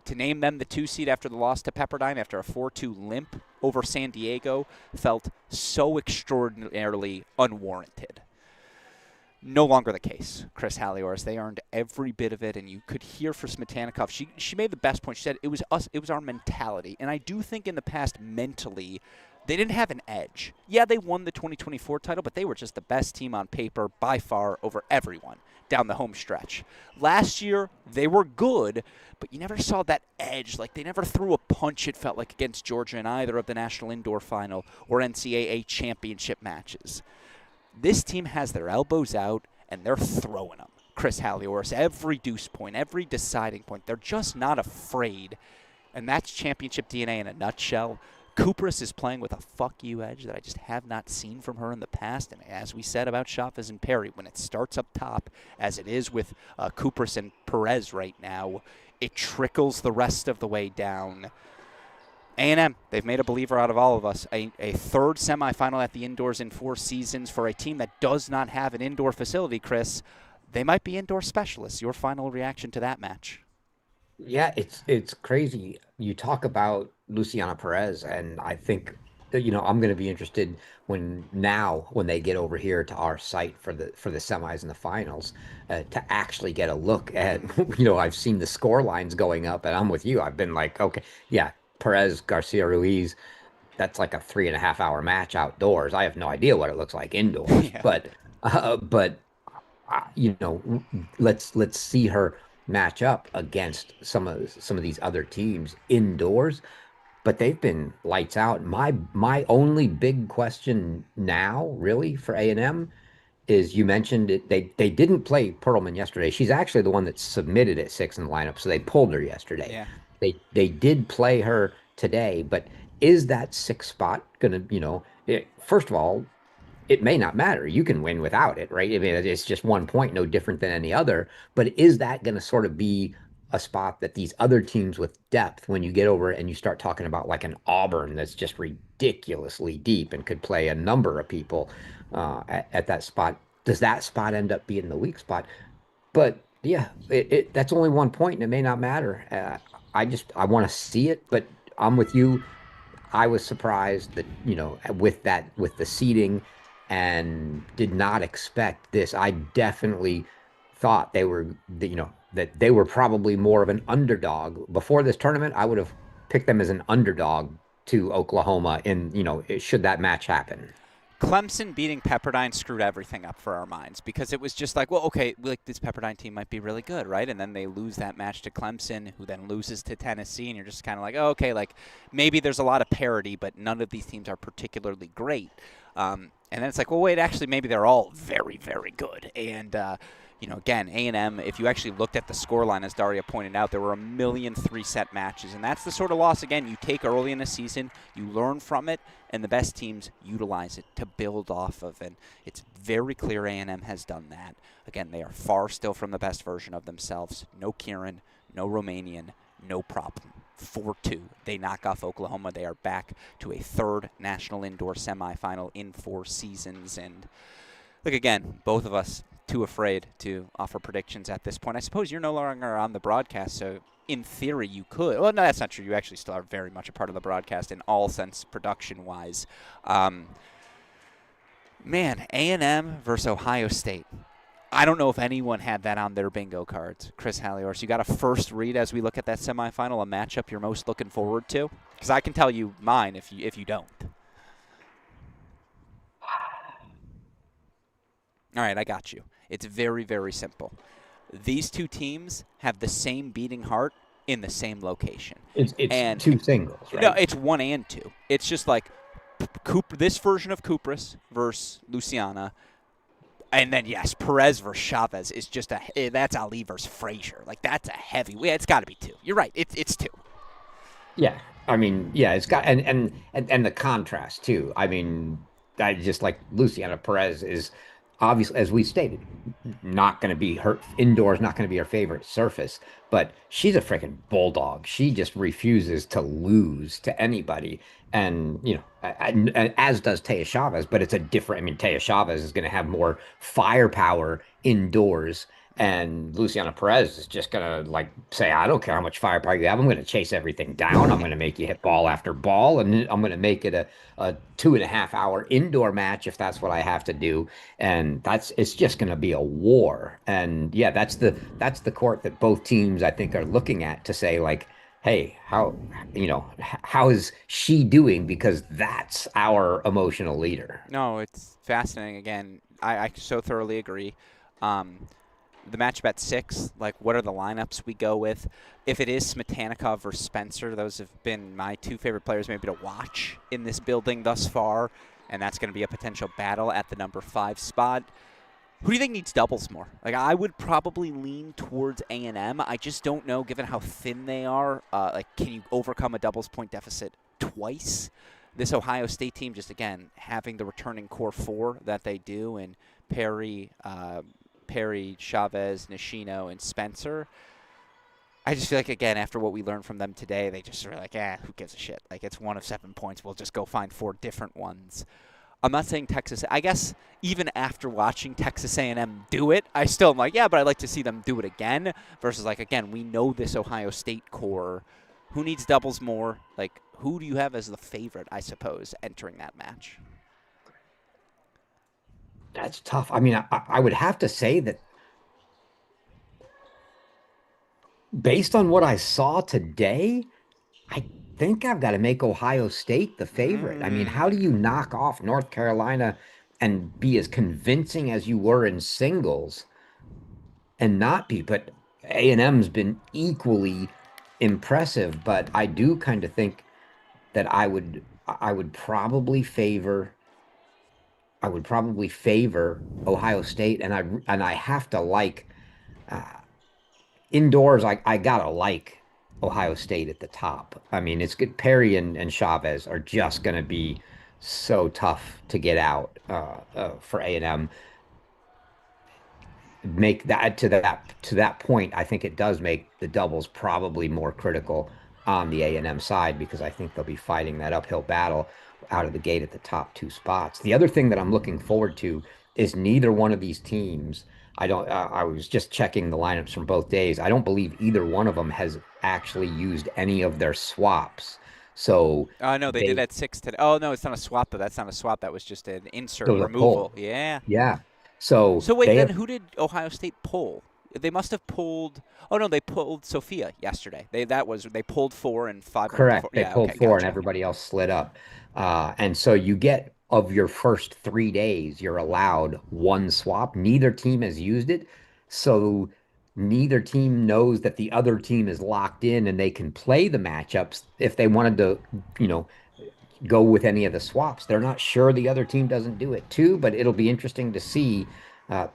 To name them the 2 seed after the loss to Pepperdine after a 4-2 limp over San Diego felt so extraordinarily unwarranted. No longer the case, Chris Halliors. They earned every bit of it, and you could hear for Smetanakoff. She made the best point. She said it was us, it was our mentality. And I do think in the past, mentally, they didn't have an edge. Yeah, they won the 2024 title, but they were just the best team on paper by far over everyone down the home stretch. Last year, they were good, but you never saw that edge. Like, they never threw a punch, it felt like, against Georgia in either of the National Indoor Final or NCAA championship matches. This team has their elbows out, and they're throwing them. Chris Halliors, every deuce point, every deciding point. They're just not afraid, and that's championship DNA in a nutshell. Kupras is playing with a fuck you edge that I just have not seen from her in the past. And as we said about Chavez and Perry, when it starts up top, as it is with Kupras and Perez right now, it trickles the rest of the way down. A&M, they've made a believer out of all of us. A third semifinal at the indoors in 4 seasons for a team that does not have an indoor facility, Chris. They might be indoor specialists. Your final reaction to that match? Yeah, it's crazy. You talk about Luciana Perez, and I think that, I'm going to be interested when they get over here to our site for the semis and the finals, to actually get a look at. I've seen the score lines going up, and I'm with you. I've been like, okay, yeah, Perez Garcia Ruiz. That's like a 3.5 hour match outdoors. I have no idea what it looks like indoors, Yeah. but let's see her match up against some of these other teams indoors. But they've been lights out. My only big question now, really, for A&M is, you mentioned it. They didn't play Perlman yesterday. She's actually the one that submitted at 6 in the lineup, so they pulled her yesterday. Yeah. They did play her today, but is that 6 spot gonna, first of all, it may not matter. You can win without it, right? I mean, it's just 1 point, no different than any other. But is that going to sort of be a spot that these other teams with depth, when you get over and you start talking about like an Auburn that's just ridiculously deep and could play a number of people at that spot, does that spot end up being the weak spot? But yeah, that's only 1 point, and it may not matter. I want to see it, but I'm with you. I was surprised that, with the seeding, and did not expect this. I definitely thought that they were probably more of an underdog. Before this tournament, I would have picked them as an underdog to Oklahoma should that match happen. Clemson beating Pepperdine screwed everything up for our minds, because it was just like, well, okay, like, this Pepperdine team might be really good, right? And then they lose that match to Clemson, who then loses to Tennessee, and you're just kind of like, oh, okay, like, maybe there's a lot of parity, but none of these teams are particularly great. And then it's like, well, wait, actually, maybe they're all very, very good. And, again, A&M, if you actually looked at the scoreline, as Daria pointed out, there were 1,000,000 3-set matches. And that's the sort of loss, again, you take early in the season, you learn from it, and the best teams utilize it to build off of. And it's very clear A&M has done that. Again, they are far still from the best version of themselves. No Kieran, no Romanian, no problem. 4-2. They knock off Oklahoma. They are back to a third national indoor semifinal in 4 seasons. And look, again, both of us too afraid to offer predictions at this point. I suppose you're no longer on the broadcast, so in theory you could. Well, no, that's not true. You actually still are very much a part of the broadcast in all sense, production-wise. Man, A&M versus Ohio State. I don't know if anyone had that on their bingo cards. Chris Halliors, you got a first read as we look at that semifinal, a matchup you're most looking forward to? Because I can tell you mine if you don't. All right, I got you. It's very, very simple. These two teams have the same beating heart in the same location. It's and 2 singles, right? No, it's 1 and 2. It's just like this version of versus Luciana. And then, yes, Perez versus Chavez is just that's Ali versus Frazier. Like, that's a heavy. It's got to be 2. You're right. It's 2. Yeah, I mean, yeah, it's got and the contrast too. I mean, I just like Luciana Perez is obviously, as we stated, not going to be her indoors, not going to be her favorite surface, but she's a freaking bulldog. She just refuses to lose to anybody. And, as does Taya Chavez, but it's a different, I mean, Taya Chavez is going to have more firepower indoors And Luciana Perez is just gonna like say, I don't care how much firepower you have. I'm gonna chase everything down. I'm gonna make you hit ball after ball, and I'm gonna make it a 2.5 hour indoor match if that's what I have to do. And it's just gonna be a war. And yeah, that's the court that both teams I think are looking at to say like, hey, how is she doing? Because that's our emotional leader. No, it's fascinating. Again, I so thoroughly agree. The matchup at 6, like what are the lineups we go with? If it is Smetanikov or Spencer, those have been my 2 favorite players maybe to watch in this building thus far, and that's going to be a potential battle at the number 5 spot. Who do you think needs doubles more? Like I would probably lean towards A&M. I just don't know, given how thin they are. Like, can you overcome a doubles point deficit twice? This Ohio State team, just again having the returning core 4 that they do, and Perry, Chavez, Nishino, and Spencer. I just feel like, again, after what we learned from them today, they just are like, who gives a shit? Like, it's 1 of 7 points. We'll just go find 4 different ones. I'm not saying Texas. I guess even after watching Texas A&M do it, I still am like, yeah, but I'd like to see them do it again. Versus, like, again, we know this Ohio State core. Who needs doubles more? Like, who do you have as the favorite, I suppose, entering that match? That's tough. I mean, I would have to say that based on what I saw today, I think I've got to make Ohio State the favorite. I mean, how do you knock off North Carolina and be as convincing as you were in singles and not be? But A&M's been equally impressive, but I do kind of think that I would probably favor Ohio State, and I have to like uh, indoors. I gotta like Ohio State at the top. I mean, it's good. Perry and Chavez are just gonna be so tough to get out for A&M. Make that to that point, I think it does make the doubles probably more critical on the A&M side because I think they'll be fighting that uphill battle out of the gate at the top 2 spots. The other thing that I'm looking forward to is neither one of these teams. I don't. I was just checking the lineups from both days. I don't believe either one of them has actually used any of their swaps. So No, they did at 6 today. Oh, no, it's not a swap, though. That's not a swap. That was just an insert it was a removal. pull. Yeah. Yeah. So So wait, they then have who did Ohio State pull? They must have pulled. Oh no, they pulled Sophia yesterday. They pulled 4 and 5 minutes correct. before. They Yeah, pulled okay, 4 and gotcha. everybody else slid up. And so you get of your first 3 days, you're allowed 1 swap. Neither team has used it. So neither team knows that the other team is locked in and they can play the matchups if they wanted to, you know, go with any of the swaps. They're not sure the other team doesn't do it too, but it'll be interesting to see uh,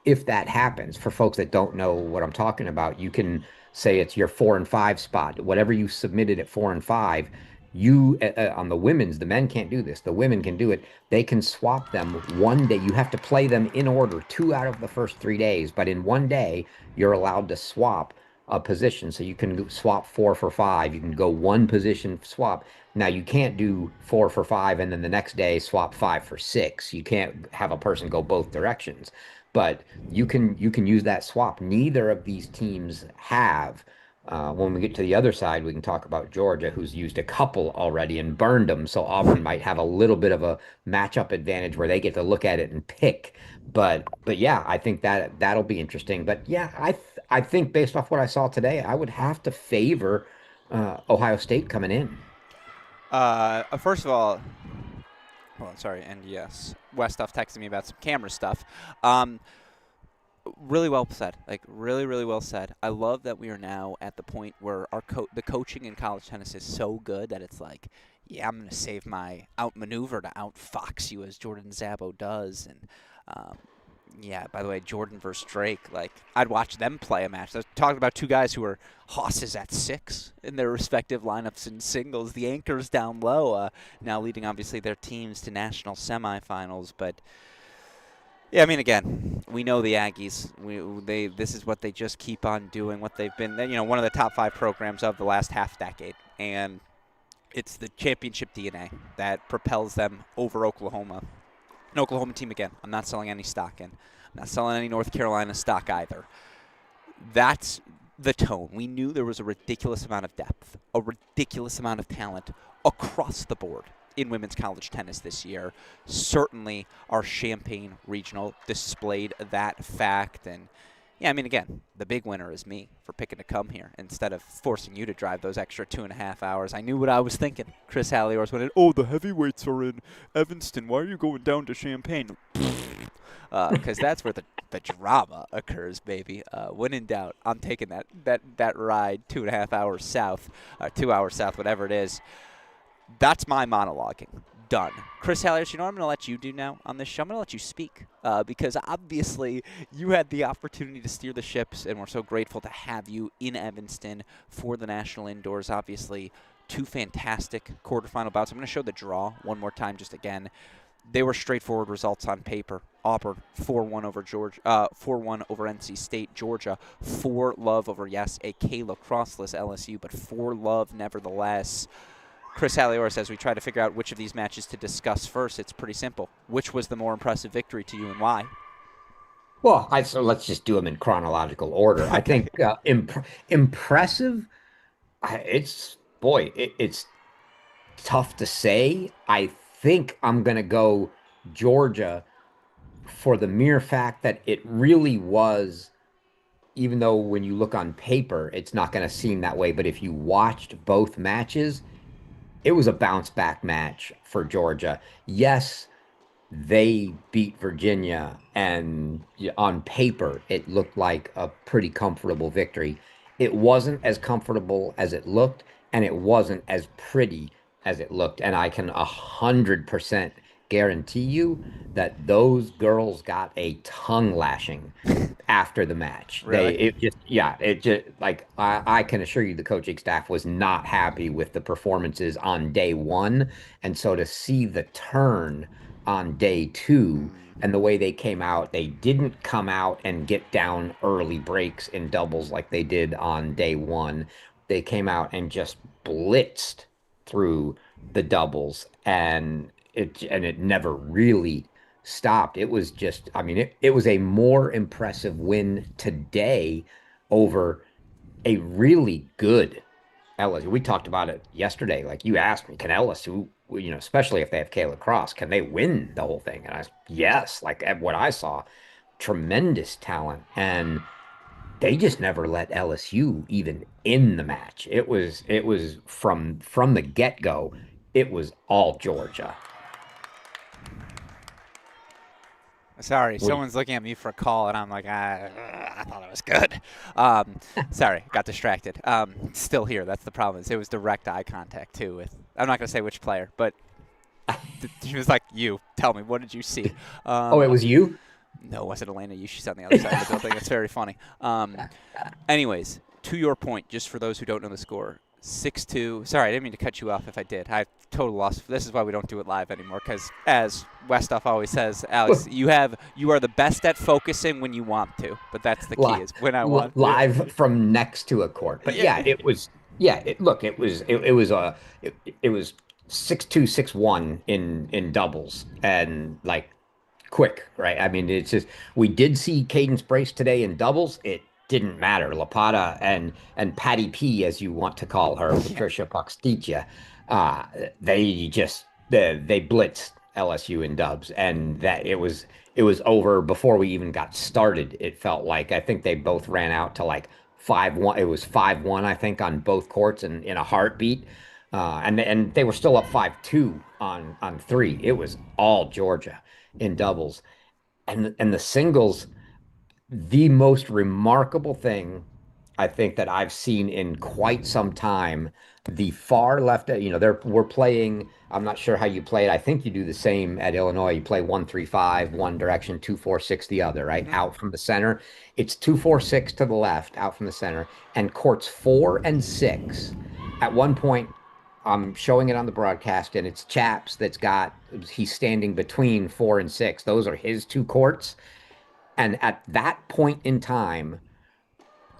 if that happens. For folks that don't know what I'm talking about, you can say it's your 4 and 5 spot. Whatever you submitted at 4 and 5, you on the women's, the men can't do this. The women can do it. They can swap them one day. You have to play them in order 2 out of the first 3 days, but in one day, you're allowed to swap a position. So you can swap 4 for 5. You can go 1 position swap. Now you can't do 4 for 5 and then the next day swap 5 for 6. You can't have a person go both directions. But you can use that swap. Neither of these teams have. When we get to the other side, we can talk about Georgia, who's used a couple already and burned them. So Auburn might have a little bit of a matchup advantage where they get to look at it and pick. But yeah, I think that'll be interesting. But yeah, I think based off what I saw today, I would have to favor Ohio State coming in. First of all, hold on, sorry, and yes, Westoff texted me about some camera stuff. Really well said. Like, really, really well said. I love that we are now at the point where the coaching in college tennis is so good that it's like, yeah, I'm going to save my outmaneuver to outfox you as Jordan Szabo does. And, yeah, by the way, Jordan versus Drake, like, I'd watch them play a match. I was talking about 2 guys who are hosses at 6 in their respective lineups in singles. The anchors down low, now leading, obviously, their teams to national semifinals. But, yeah, I mean, again, we know the Aggies. This is what they just keep on doing, what they've been, one of the top 5 programs of the last half decade. And it's the championship DNA that propels them over Oklahoma. An Oklahoma team, again, I'm not selling any stock in. I'm not selling any North Carolina stock either. that's the tone. We knew there was a ridiculous amount of depth, a ridiculous amount of talent across the board in women's college tennis this year. Certainly our Champaign Regional displayed that fact. And yeah, I mean, again, the big winner is me for picking to come here instead of forcing you to drive those extra 2.5 hours. I knew what I was thinking. Chris Halliors went in, oh, the heavyweights are in Evanston. Why are you going down to Champaign? Because that's where the drama occurs, baby. When in doubt, I'm taking that ride 2.5 hours south, 2 hours south, whatever it is. That's my monologuing. Done. Chris Halliers, you know what I'm going to let you do now on this show? I'm going to let you speak because obviously you had the opportunity to steer the ships, and we're so grateful to have you in Evanston for the National Indoors. Obviously, 2 fantastic quarterfinal bouts. I'm going to show the draw one more time just again. They were straightforward results on paper. Auburn 4-1 over Georgia, 4-1 over NC State. Georgia 4-love over, yes, a K-lacrosseless LSU, but 4-love nevertheless. Chris Halliors, as we try to figure out which of these matches to discuss first, it's pretty simple. Which was the more impressive victory to you and why? Well, so let's just do them in chronological order. I think impressive. It's tough to say. I think I'm going to go Georgia for the mere fact that it really was, even though when you look on paper, it's not going to seem that way. But if you watched both matches, it was a bounce back match for Georgia. Yes, they beat Virginia, and on paper, it looked like a pretty comfortable victory. It wasn't as comfortable as it looked, and it wasn't as pretty as it looked. And I can 100% guarantee you that those girls got a tongue lashing after the match. Really? It just like I can assure you the coaching staff was not happy with the performances on day one. And so to see the turn on day 2 and the way they came out, they didn't come out and get down early breaks in doubles like they did on day 1. They came out and just blitzed through the doubles, and it never really stopped. It was just, I mean, it was a more impressive win today over a really good LSU. We talked about it yesterday. Like you asked me, can LSU, especially if they have Kayla Cross, can they win the whole thing? And yes, like at what I saw, tremendous talent. And they just never let LSU even in the match. It was from the get-go, it was all Georgia. Sorry, someone's looking at me for a call, and I'm like, I thought it was good. Sorry, got distracted. Still here. That's the problem. It was direct eye contact, too. With I'm not going to say which player, but she was like, you. Tell me, what did you see? Oh, it was you? No, it wasn't Elena. She's on the other side of the building. It's very funny. Anyways, to your point, just for those who don't know the score, 6-2. Sorry, I didn't mean to cut you off if I did. I total loss. This is why we don't do it live anymore, because as Westoff always says, Alex, you are the best at focusing when you want to, but that's the key is when I want live from next to a court. But it was 6-2, 6-1 in doubles, and like quick, right? I mean, it's just, we did see Cadence Brace today in doubles. It didn't matter. Lapata and Patty P, as you want to call her, Patricia Paxtitia, they blitzed LSU in dubs, and that it was over before we even got started. It felt like, I think they both ran out to like 5-1. It was 5-1, I think, on both courts and in a heartbeat. And they were still up 5-2 on 3. It was all Georgia in doubles. And the singles, the most remarkable thing I think that I've seen in quite some time, the far left, we're playing, I'm not sure how you play it. I think you do the same at Illinois. You play 1-3-5, one direction, 2-4-6 the other, right? Out from the center. It's 2-4-6 to the left, out from the center, and courts 4 and 6. At one point, I'm showing it on the broadcast, and it's Chaps he's standing between 4 and 6. Those are his 2 courts. And at that point in time,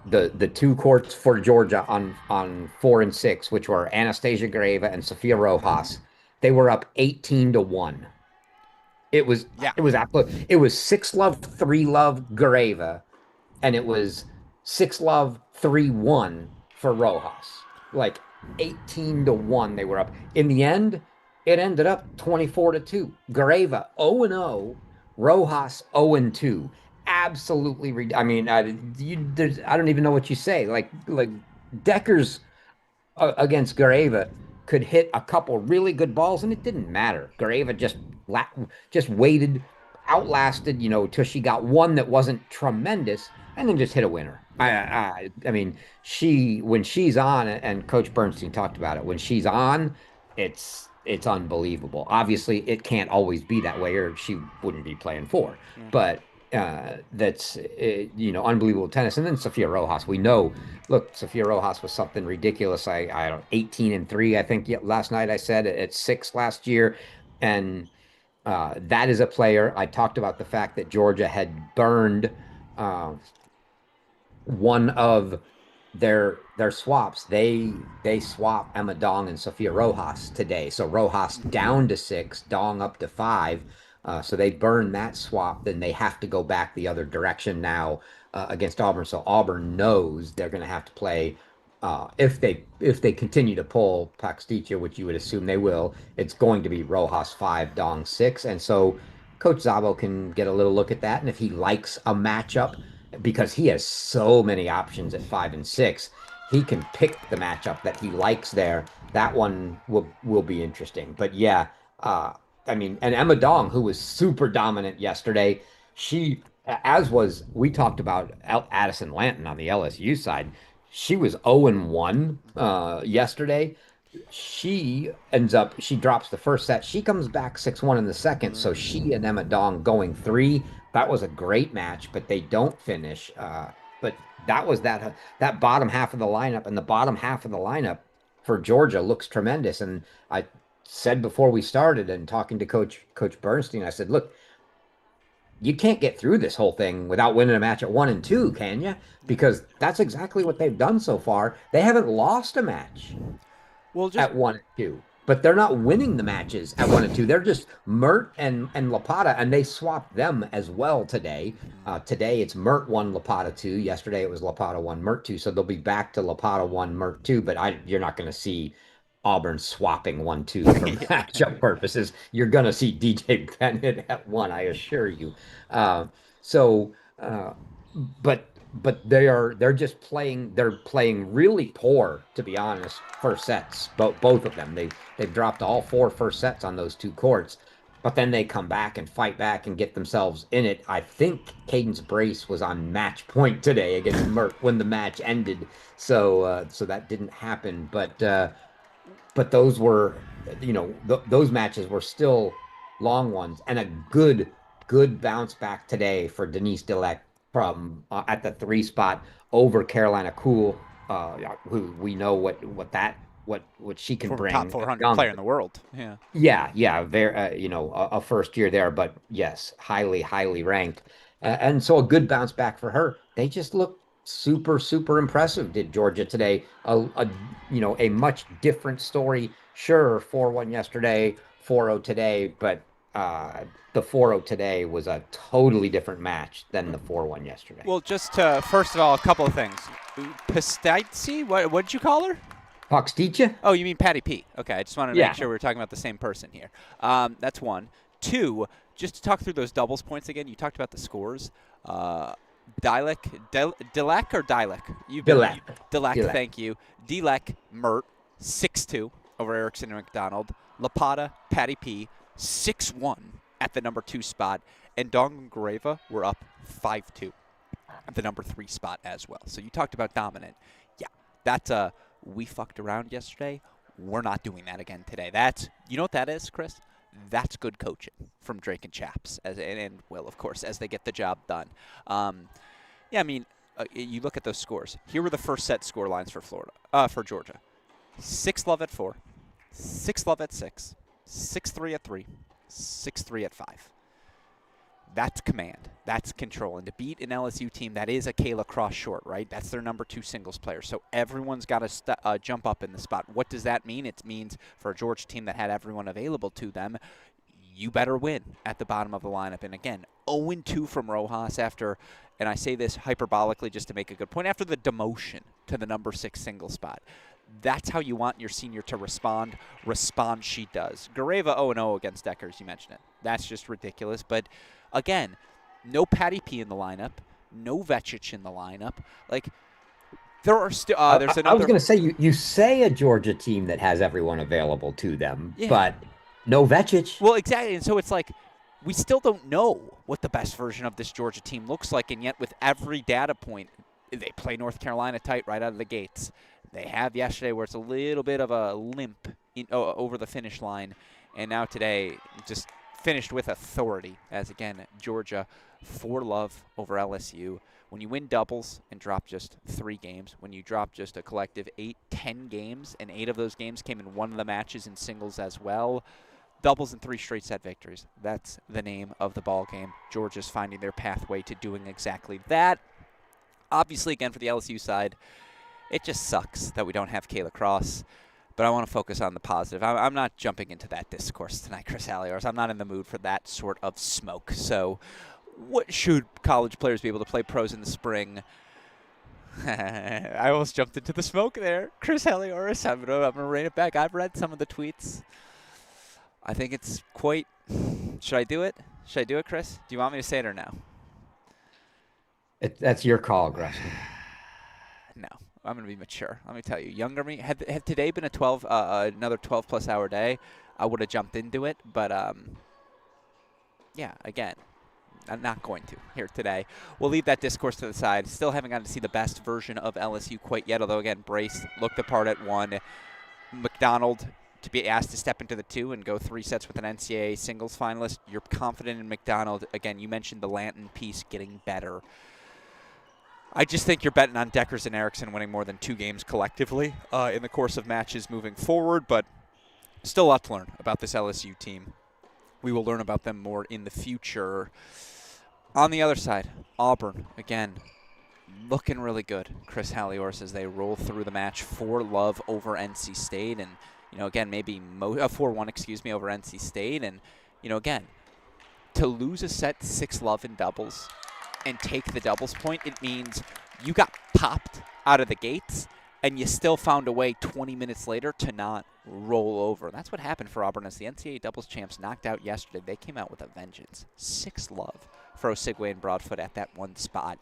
the 2 courts for Georgia on 4 and 6, which were Anastasia Gareva and Sofia Rojas, they were up 18-1. It was 6-love, 3-love Gareva, and it was 6-love, 3-1 for Rojas. Like 18-1 they were up. In the end, it ended up 24-2. Gareva 0-0, Rojas 0-2. Absolutely, I mean, I don't even know what you say. Like Decker's against Gareva could hit a couple really good balls, and it didn't matter. Gareva just waited, outlasted, till she got one that wasn't tremendous, and then just hit a winner. I mean, when she's on, and Coach Bernstein talked about it, when she's on, it's unbelievable. Obviously, it can't always be that way, or she wouldn't be playing four. But that's unbelievable tennis. And then Sofia Rojas, we know. Look, Sofia Rojas was something ridiculous. I don't 18-3, I think last night I said at 6 last year, and that is a player. I talked about the fact that Georgia had burned uh, one of their swaps. They swap Emma Dong and Sofia Rojas today. So Rojas down to 6, Dong up to 5. So they burn that swap. Then they have to go back the other direction now against Auburn. So Auburn knows they're going to have to play. If they continue to pull Paxticha, which you would assume they will, it's going to be Rojas 5, Dong 6. And so Coach Zabo can get a little look at that. And if he likes a matchup, because he has so many options at 5 and 6, he can pick the matchup that he likes there. That one will be interesting. But yeah, I mean, and Emma Dong, who was super dominant yesterday, we talked about Addison Lanton on the LSU side. She was 0-1 yesterday. She drops the first set. She comes back 6-1 in the second. So she and Emma Dong going 3. That was a great match, but they don't finish. But that was that bottom half of the lineup, and the bottom half of the lineup for Georgia looks tremendous. And I said before we started and talking to Coach Bernstein, I said, look, you can't get through this whole thing without winning a match at 1 and 2, can you? Because that's exactly what they've done so far. They haven't lost a match at 1 and 2, but they're not winning the matches at 1 and 2. They're just Mert and Lapata, and they swapped them as well today. Today it's Mert 1, Lapata 2. Yesterday it was Lapata 1, Mert 2. So they'll be back to Lapata 1, Mert 2, but you're not going to see Auburn swapping 1-2 for matchup purposes. You're going to see DJ Bennett at 1, I assure you. But they're just playing. They're playing really poor, to be honest. First sets, both of them. They've dropped all 4 first sets on those 2 courts, but then they come back and fight back and get themselves in it. I think Cadence Brace was on match point today against Mert when the match ended, so that didn't happen. But those were, those matches were still long ones, and a good bounce back today for Denise Dillek from at the 3 spot over Carolina Cool, who we know what she can bring. Top 400 player in the world. Yeah. Yeah, very a first year there, but yes, highly ranked, and so a good bounce back for her. They just look super impressive. Did Georgia today? A much different story. Sure, 4-1 yesterday, 4-0 today, but the 4-0 today was a totally different match than the 4-1 yesterday. Well, just first of all, a couple of things. Pastici, what did you call her? Paxticha? Oh, you mean Patty P. Okay, I just wanted to make sure we were talking about the same person here. That's one. 2, just to talk through those doubles points again, you talked about the scores. Dilek or Dilek? Dilek, thank you. Dilek, Mert, 6-2 over Erickson and McDonald. Lapata, Patty P, 6-1 at the number 2 spot. And Dong and Gareva were up 5-2 at the number 3 spot as well. So you talked about dominant. Yeah, that's we fucked around yesterday. We're not doing that again today. You know what that is, Chris? That's good coaching from Drake and Chaps, and Will, of course, as they get the job done. Yeah, I mean, you look at those scores. Here were the first set score lines for for Georgia. 6-love at 4, 6-love at 6, 6-3 at 3, 6-3 at 5. That's command. That's control. And to beat an LSU team that is a Kayla Cross short, right? That's their number 2 singles player. So everyone's got to jump up in the spot. What does that mean? It means for a Georgia team that had everyone available to them, you better win at the bottom of the lineup. And again, 0-2 from Rojas after, and I say this hyperbolically just to make a good point, after the demotion to the number 6 single spot. That's how you want your senior to respond. Respond she does. Gareva 0-0 against Deckers, you mentioned it. That's just ridiculous. But again, no Patty P in the lineup, no Vecic in the lineup. Like, there are still, there's another. I was going to say, you say a Georgia team that has everyone available to them, but no Vecic. Well, exactly. And so it's like, we still don't know what the best version of this Georgia team looks like. And yet with every data point, they play North Carolina tight right out of the gates. They have yesterday where it's a little bit of a limp over the finish line. And now today, just finished with authority as, again, Georgia 4-love over LSU. When you win doubles and drop just 3 games, when you drop just a collective 8-10 games, and 8 of those games came in one of the matches in singles as well, doubles and 3 straight set victories. That's the name of the ball game. Georgia's finding their pathway to doing exactly that. Obviously, again, for the LSU side, it just sucks that we don't have Kayla Cross, but I want to focus on the positive. I'm not jumping into that discourse tonight, Chris Halliors. I'm not in the mood for that sort of smoke. So what should college players be able to play pros in the spring? I almost jumped into the smoke there. Chris Halliors, I'm going to rein it back. I've read some of the tweets. I think it's quite – should I do it? Should I do it, Chris? Do you want me to say it or no? That's your call, Gresham. No. I'm going to be mature. Let me tell you. Younger me, had today been another 12-plus hour day, I would have jumped into it. But, yeah, again, I'm not going to here today. We'll leave that discourse to the side. Still haven't gotten to see the best version of LSU quite yet, although, again, Brace looked the part at 1. McDonald to be asked to step into the 2 and go 3 sets with an NCAA singles finalist. You're confident in McDonald. Again, you mentioned the Lanton piece getting better. I just think you're betting on Deckers and Erickson winning more than 2 games collectively in the course of matches moving forward, but still a lot to learn about this LSU team. We will learn about them more in the future. On the other side, Auburn, again, looking really good. Chris Halliors as they roll through the match 4-love over NC State, and, you know, again, maybe 4-1, over NC State. And, you know, again, to lose a set 6-love in doubles and take the doubles point, it means you got popped out of the gates and you still found a way 20 minutes later to not roll over. That's what happened for Auburn as the NCAA doubles champs knocked out yesterday. They came out with a vengeance. 6-love for Osigwe and Broadfoot at that one spot.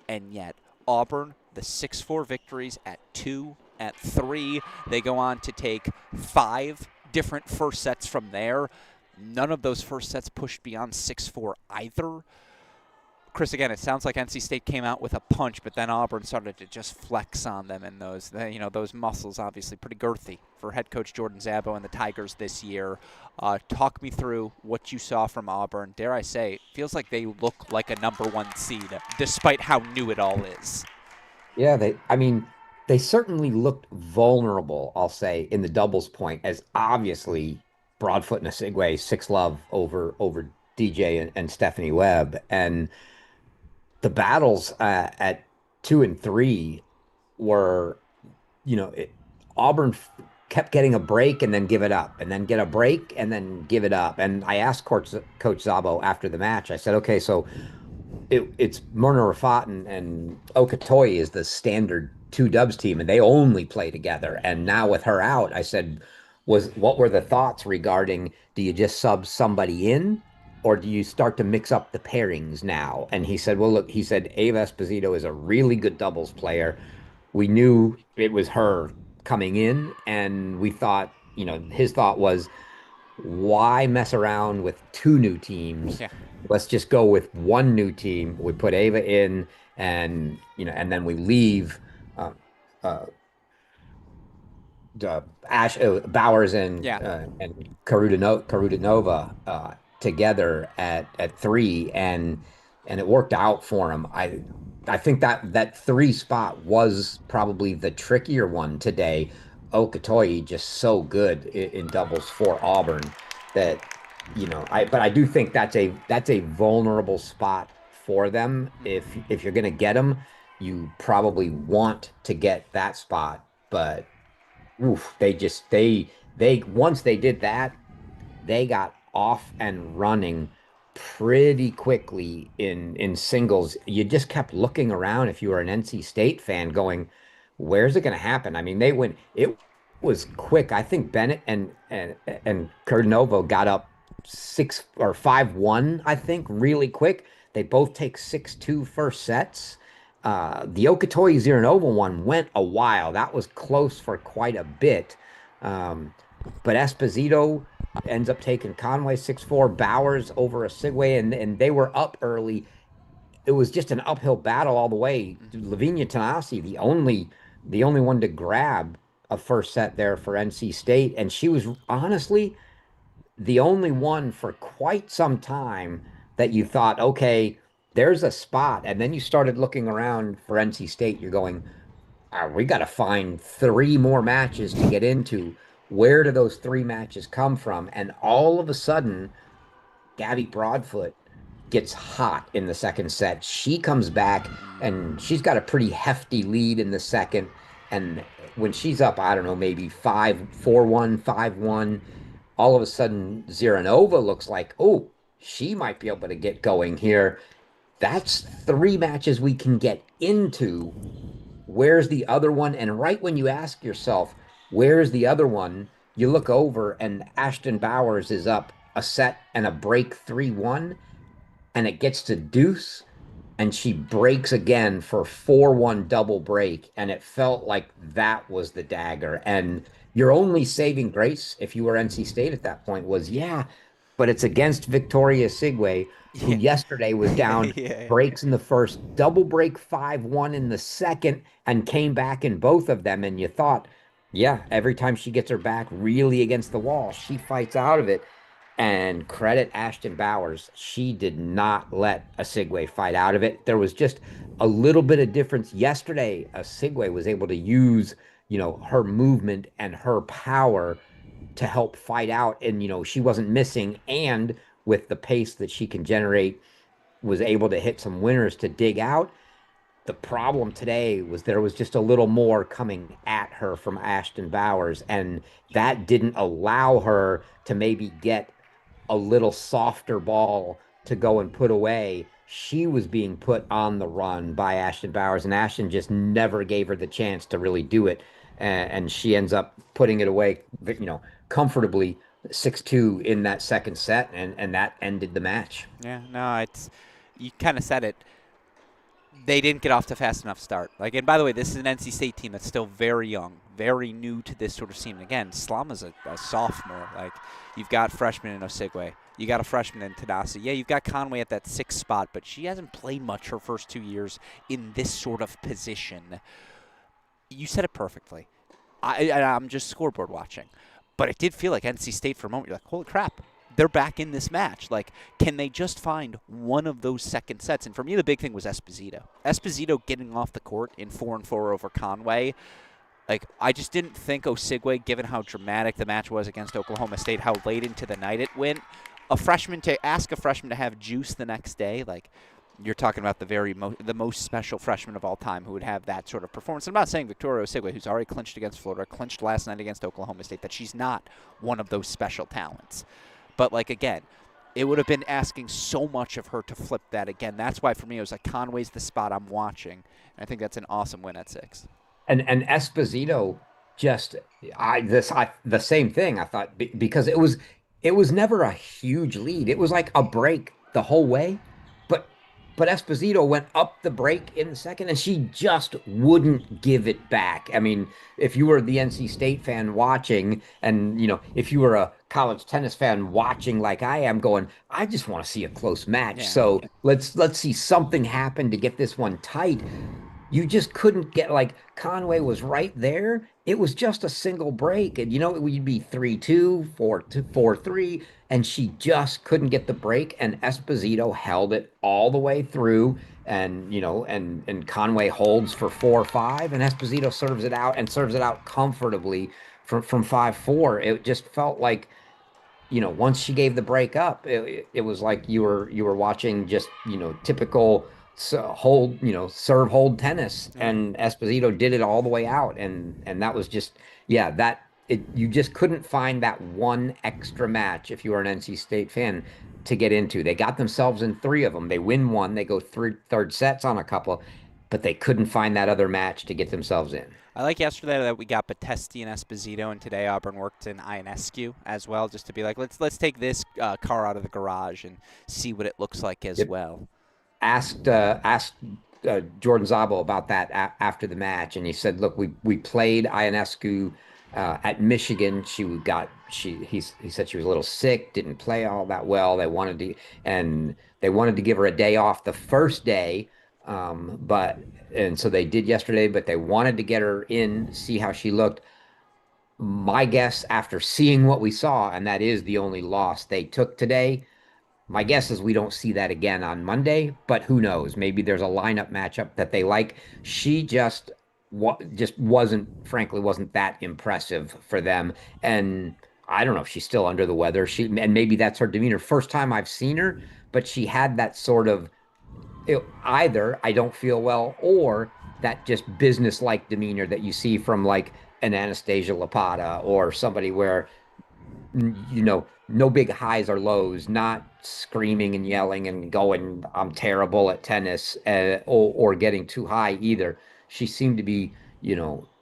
And yet Auburn, the 6-4 victories at 2, at 3. They go on to take 5 different first sets from there. None of those first sets pushed beyond 6-4 either. Chris, again, it sounds like NC State came out with a punch, but then Auburn started to just flex on them, and those muscles obviously pretty girthy for head coach Jordan Szabo and the Tigers this year. Talk me through what you saw from Auburn. Dare I say, it feels like they look like a #1 seed, despite how new it all is. Yeah, they certainly looked vulnerable, I'll say, in the doubles point, as obviously Broadfoot and Osigwe 6-love over DJ and Stephanie Webb. And the battles at 2 and 3 were, Auburn kept getting a break and then give it up, and then get a break and then give it up. And I asked Coach Szabo after the match, I said, okay, so it's Myrna Rafat and Okatoye is the standard 2 dubs team, and they only play together. And now with her out, I said, what were the thoughts regarding, do you just sub somebody in, or do you start to mix up the pairings now? And he said, well, look, Ava Esposito is a really good doubles player. We knew it was her coming in, and we thought, his thought was, why mess around with 2 new teams? Yeah. Let's just go with 1 new team. We put Ava in, and then we leave Bowers and Karutanova together at 3, and it worked out for him. I think that 3 spot was probably the trickier one today. Okatoye just so good in doubles for Auburn that, but I do think that's a vulnerable spot for them. If you're going to get them, you probably want to get that spot. But they once they did that, they got off and running pretty quickly in singles. You just kept looking around if you were an NC State fan going, where's it going to happen? I mean, they went, it was quick. I think Bennett and Cordnovo got up 5-1, I think, really quick. They both take 6-2 first sets. The Okotoye Ziranova one went a while. That was close for quite a bit. But Esposito ends up taking Conway 6-4, Bowers over a Sigway, and they were up early. It was just an uphill battle all the way. Lavinia Tanasi, the only one to grab a first set there for NC State, and she was honestly the only one for quite some time that you thought, okay, there's a spot. And then you started looking around for NC State. You're going, we got to find 3 more matches to get into. Where do those 3 matches come from? And all of a sudden, Gabby Broadfoot gets hot in the second set. She comes back and she's got a pretty hefty lead in the second. And when she's up, I don't know, maybe 5-4-1, 5-1, all of a sudden Ziranova looks like, oh, she might be able to get going here. That's 3 matches we can get into. Where's the other one? And right when you ask yourself, where's the other one? You look over and Ashton Bowers is up a set and a break 3-1, and it gets to deuce, and she breaks again for 4-1 double break. And it felt like that was the dagger. And your only saving grace, if you were NC State at that point, was, yeah, but it's against Victoria Sigway, who yesterday was down breaks in the first, double break 5-1 in the second, and came back in both of them. And you thought, yeah, every time she gets her back really against the wall, she fights out of it. And credit Ashton Bowers, she did not let a Sigway fight out of it. There was just a little bit of difference. Yesterday, a Sigway was able to use, her movement and her power to help fight out. And, she wasn't missing. And with the pace that she can generate, was able to hit some winners to dig out. The problem today was there was just a little more coming at her from Ashton Bowers, and that didn't allow her to maybe get a little softer ball to go and put away. She was being put on the run by Ashton Bowers, and Ashton just never gave her the chance to really do it. And she ends up putting it away, comfortably 6-2 in that second set, and that ended the match. Yeah, no, you kind of said it. They didn't get off to fast enough start. And by the way, this is an NC State team that's still very young, very new to this sort of scene. Again, Slama's a sophomore. You've got freshmen in Osigwe. You got a freshman in Tadasi. Yeah, you've got Conway at that 6th spot, but she hasn't played much her first 2 years in this sort of position. You said it perfectly. I'm just scoreboard watching. But it did feel like NC State for a moment. You're like, holy crap. They're back in this match. Can they just find one of those second sets? And for me, the big thing was Esposito. Esposito getting off the court in 4-4 over Conway. I just didn't think Osigwe, given how dramatic the match was against Oklahoma State, how late into the night it went. Ask a freshman to have juice the next day, you're talking about the most special freshman of all time who would have that sort of performance. I'm not saying Victoria Osigwe, who's already clinched against Florida, clinched last night against Oklahoma State, that she's not one of those special talents. But, again, it would have been asking so much of her to flip that again. That's why, for me, it was Conway's the spot I'm watching. And I think that's an awesome win at 6. And Esposito the same thing, I thought, because it was never a huge lead. It was like a break the whole way. But Esposito went up the break in the second, and she just wouldn't give it back. I mean, if you were the NC State fan watching, and, if you were a college tennis fan watching like I am, going, I just want to see a close match. Yeah. So let's see something happen to get this one tight. You just couldn't get, Conway was right there. It was just a single break, and, we'd be 3-2, 4-2, 4-3, and she just couldn't get the break, and Esposito held it all the way through, and, and Conway holds for 4-5, and Esposito serves it out comfortably from 5-4. It just felt like, once she gave the break up, it was like you were watching just, typical serve hold tennis, and Esposito did it all the way out, and that was just, that you just couldn't find that one extra match if you were an NC State fan to get into. They got themselves in 3 of them. They win one, they go third sets on a couple, but they couldn't find that other match to get themselves in. I like yesterday that we got Batesti and Esposito, and today Auburn worked in Ionescu as well, just to be like, let's take this car out of the garage and see what it looks like as well. Asked Jordan Zabo about that after the match, and he said, "Look, we played Ionescu at Michigan. He said she was a little sick, didn't play all that well. They wanted to give her a day off the first day, and so they did yesterday. But they wanted to get her in, see how she looked. My guess, after seeing what we saw, and that is the only loss they took today." My guess is we don't see that again on Monday, but who knows? Maybe there's a lineup matchup that they like. She just frankly, wasn't that impressive for them. And I don't know if she's still under the weather. And maybe that's her demeanor. First time I've seen her, but she had that sort of either I don't feel well or that just business-like demeanor that you see from like an Anastasia Lapata or somebody where no big highs or lows, not screaming and yelling and going, I'm terrible at tennis, or getting too high either. She seemed to be,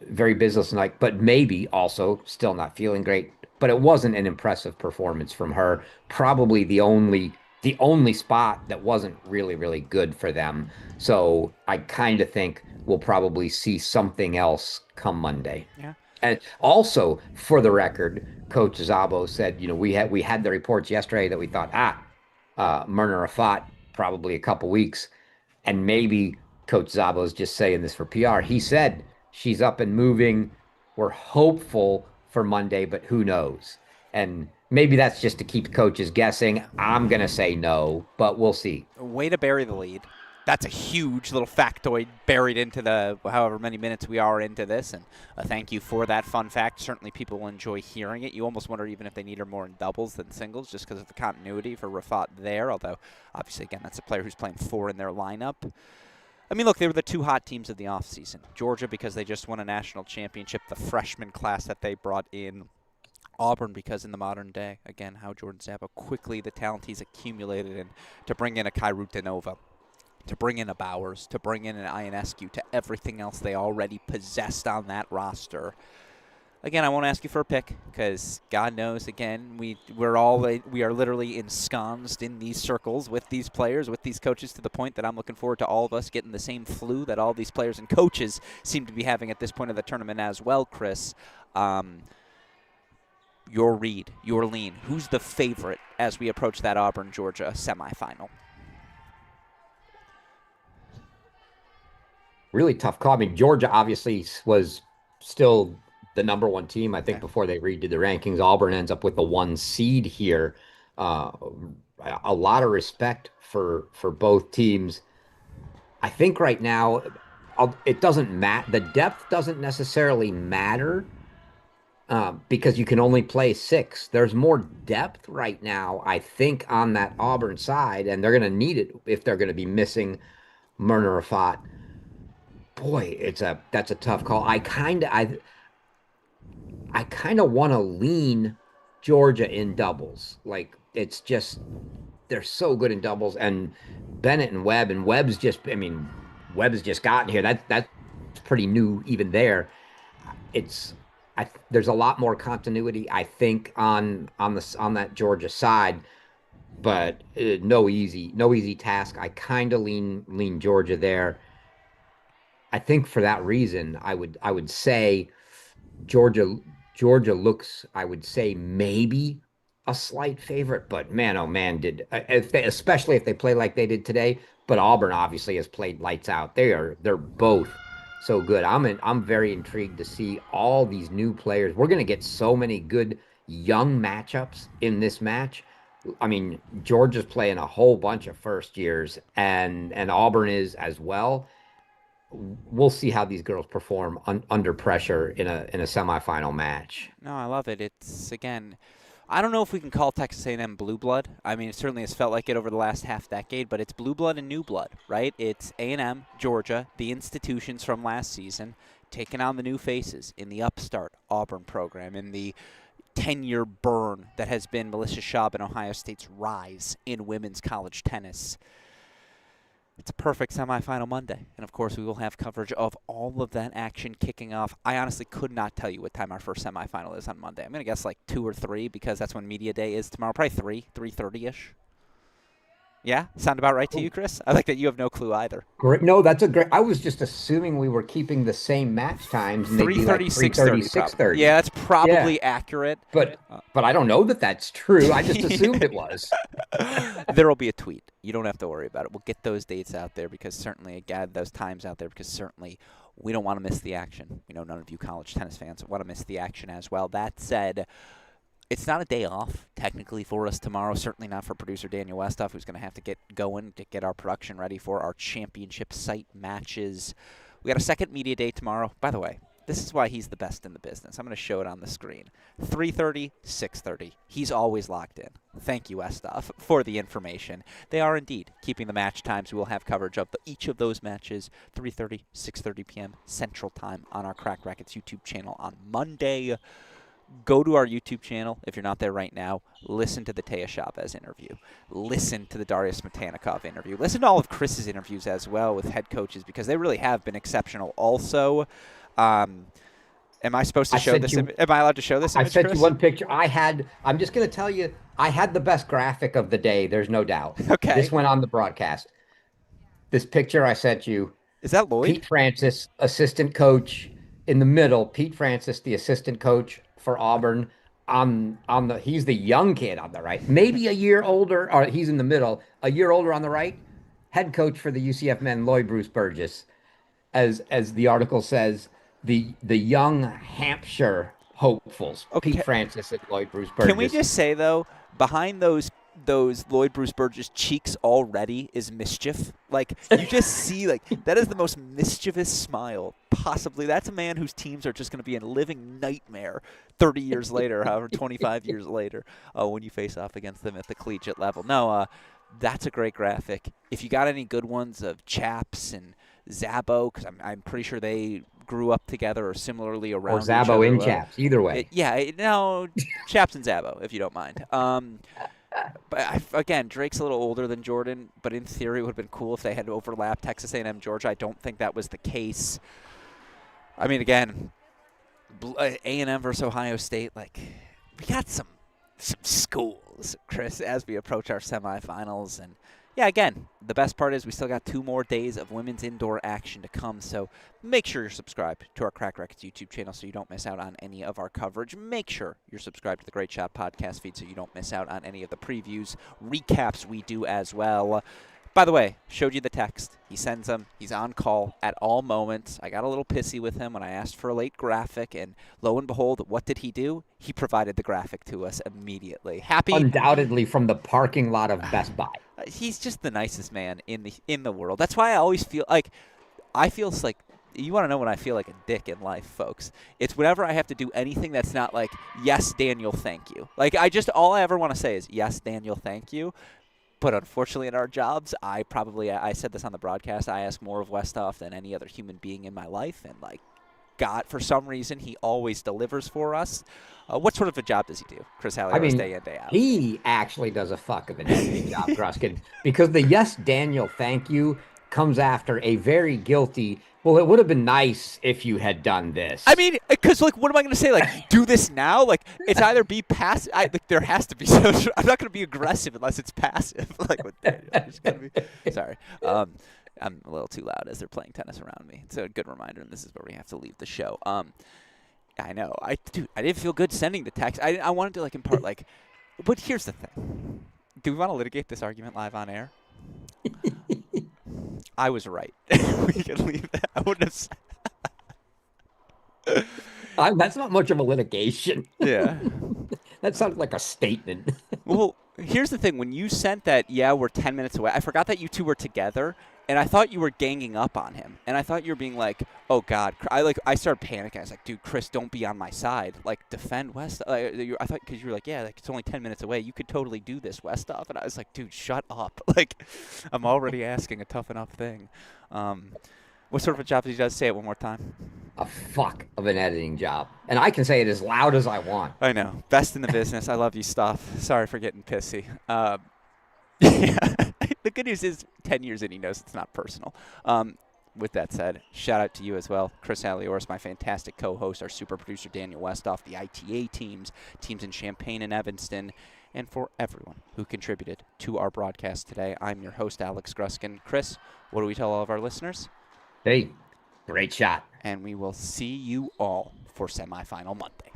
very businesslike, but maybe also still not feeling great. But it wasn't an impressive performance from her. Probably the only spot that wasn't really, really good for them. So I kind of think we'll probably see something else come Monday. Yeah. And also, for the record, Coach Zabo said, we had the reports yesterday that we thought, Myrna Rafat probably a couple weeks, and maybe Coach Zabo's just saying this for PR. He said she's up and moving. We're hopeful for Monday, but who knows? And maybe that's just to keep coaches guessing. I'm gonna say no, but we'll see. Way to bury the lead. That's a huge little factoid buried into the however many minutes we are into this, and thank you for that fun fact. Certainly people will enjoy hearing it. You almost wonder even if they need her more in doubles than singles just because of the continuity for Rafat there, although obviously, again, that's a player who's playing 4 in their lineup. I mean, look, they were the 2 hot teams of the offseason. Georgia because they just won a national championship, the freshman class that they brought in. Auburn because in the modern day, again, how Jordan Zabo quickly the talent he's accumulated and to bring in a Kairuta Nova, to bring in a Bowers, to bring in an Ionescu, to everything else they already possessed on that roster. Again, I won't ask you for a pick because God knows, again, we are literally ensconced in these circles with these players, with these coaches, to the point that I'm looking forward to all of us getting the same flu that all these players and coaches seem to be having at this point of the tournament as well, Chris. Your read, your lean. Who's the favorite as we approach that Auburn-Georgia semifinal? Really tough call. I mean, Georgia obviously was still the number 1 team. I think before they redid the rankings, Auburn ends up with the 1 seed here. A lot of respect for both teams. I think right now it doesn't matter. The depth doesn't necessarily matter because you can only play 6. There's more depth right now, I think, on that Auburn side, and they're going to need it if they're going to be missing Myrna Rafat. Boy, that's a tough call. I kind of want to lean Georgia in doubles. Like, it's just they're so good in doubles, and Bennett and Webb's just gotten here. That's pretty new even there. There's a lot more continuity, I think, on that Georgia side, but no easy task. I kind of lean Georgia there. I think for that reason, I would say Georgia looks, I would say, maybe a slight favorite, but man, oh man, especially if they play like they did today. But Auburn obviously has played lights out. They're both so good. I'm very intrigued to see all these new players. We're going to get so many good young matchups in this match. I mean, Georgia's playing a whole bunch of first years, and Auburn is as well. We'll see how these girls perform under pressure in a semifinal match. No, I love it. It's, again, I don't know if we can call Texas A&M blue blood. I mean, it certainly has felt like it over the last half decade, but it's blue blood and new blood, right? It's A&M, Georgia, the institutions from last season, taking on the new faces in the upstart Auburn program, in the 10-year burn that has been Melissa Schaub and Ohio State's rise in women's college tennis. It's a perfect semifinal Monday. And, of course, we will have coverage of all of that action kicking off. I honestly could not tell you what time our first semifinal is on Monday. I'm going to guess like 2 or 3 because that's when media day is tomorrow. Probably 3:30-ish. Yeah? Sound about right to you, Chris? I like that you have no clue either. Great. No, that's a great. I was just assuming we were keeping the same match times. And they'd be like 3:30, 6:30. Yeah, that's probably accurate. But I don't know that that's true. I just assumed it was. There will be a tweet. You don't have to worry about it. We'll get those dates out there because certainly, again, those times out there because certainly we don't want to miss the action. We know none of you college tennis fans want to miss the action as well. That said, it's not a day off, technically, for us tomorrow. Certainly not for producer Daniel Westoff, who's going to have to get going to get our production ready for our championship site matches. We got a second media day tomorrow. By the way, this is why he's the best in the business. I'm going to show it on the screen. 3:30, 6:30. He's always locked in. Thank you, Westoff, for the information. They are indeed keeping the match times. We will have coverage of each of those matches, 3:30, 6:30 p.m. Central Time on our Crack Racquets YouTube channel on Monday. Go to our YouTube channel if you're not there right now. Listen to the Taya Chavez interview. Listen to the Darius Matanikov interview. Listen to all of Chris's interviews as well with head coaches because they really have been exceptional also. Am I supposed to show this? Am I allowed to show this image, I sent Chris? you one picture. I'm just going to tell you, I had the best graphic of the day. There's no doubt. Okay. This went on the broadcast. This picture I sent you. Is that Lloyd? Pete Francis, assistant coach in the middle. Pete Francis, the assistant coach for Auburn he's the young kid on the right, maybe a year older, or he's in the middle, a year older on the right, head coach for the UCF men, Lloyd Bruce Burgess, as the article says, the young Hampshire hopefuls, okay. Pete Francis and Lloyd Bruce Burgess. Can we just say though, behind those Lloyd Bruce Burgess cheeks already is mischief. Like, you just see, like, that is the most mischievous smile possibly. That's a man whose teams are just going to be a living nightmare 30 years later, however, 25 years later, when you face off against them at the collegiate level. No, that's a great graphic. If you got any good ones of Chaps and Zabo, because I'm pretty sure they grew up together or similarly around each other. Or Zabo and Chaps, either way. Chaps and Zabo, if you don't mind. But again, Drake's a little older than Jordan, but in theory it would have been cool if they had overlapped Texas A&M, Georgia. I don't think that was the case. I mean, again, A&M versus Ohio State, like, we got some schools, Chris, as we approach our semifinals. And, yeah, again, the best part is we still got 2 more days of women's indoor action to come, so make sure you're subscribed to our Crack Racquets YouTube channel so you don't miss out on any of our coverage. Make sure you're subscribed to the Great Shot podcast feed so you don't miss out on any of the previews, recaps we do as well. By the way, showed you the text. He sends them. He's on call at all moments. I got a little pissy with him when I asked for a late graphic, and lo and behold, what did he do? He provided the graphic to us immediately. Happy. Undoubtedly from the parking lot of Best Buy. He's just the nicest man in the world. That's why I always feel like you want to know when I feel like a dick in life, folks. It's whenever I have to do anything that's not like, yes, Daniel, thank you. Like, all I ever want to say is, yes, Daniel, thank you. But unfortunately in our jobs, I said this on the broadcast, I ask more of Westoff than any other human being in my life. And, like, God, for some reason, he always delivers for us. What sort of a job does he do, Chris Halliday, day in, day out? He actually does a fuck of an editing job, Gruskin, because the yes, Daniel, thank you comes after a very guilty, well, it would have been nice if you had done this. I mean, because, like, what am I going to say? Like, do this now? Like, it's either be passive. There has to be social. I'm not going to be aggressive unless it's passive. Like, with Daniel. Sorry. I'm a little too loud as they're playing tennis around me. It's a good reminder, and this is where we have to leave the show. I know. I didn't feel good sending the text. I wanted to, like, impart, like, but here's the thing. Do we want to litigate this argument live on air? I was right. We can leave that. I wouldn't have said. That's not much of a litigation. Yeah. That sounds like a statement. Well, here's the thing. When you sent that, we're 10 minutes away, I forgot that you two were together, and I thought you were ganging up on him. And I thought you were being like, oh, God. I started panicking. I was like, dude, Chris, don't be on my side. Like, defend West. I thought, because you were like, like, it's only 10 minutes away. You could totally do this, Westoff. And I was like, dude, shut up. Like, I'm already asking a tough enough thing. What sort of a job did he do? Say it one more time. a fuck of an editing job. And I can say it as loud as I want. I know. Best in the business. I love you, Stoff. Sorry for getting pissy. Yeah. The good news is 10 years in, he knows it's not personal. With that said, shout out to you as well. Chris Alioris, my fantastic co-host, our super producer Daniel Westoff, the ITA teams in Champaign and Evanston, and for everyone who contributed to our broadcast today. I'm your host, Alex Gruskin. Chris, what do we tell all of our listeners? Hey, great shot. And we will see you all for semifinal Monday.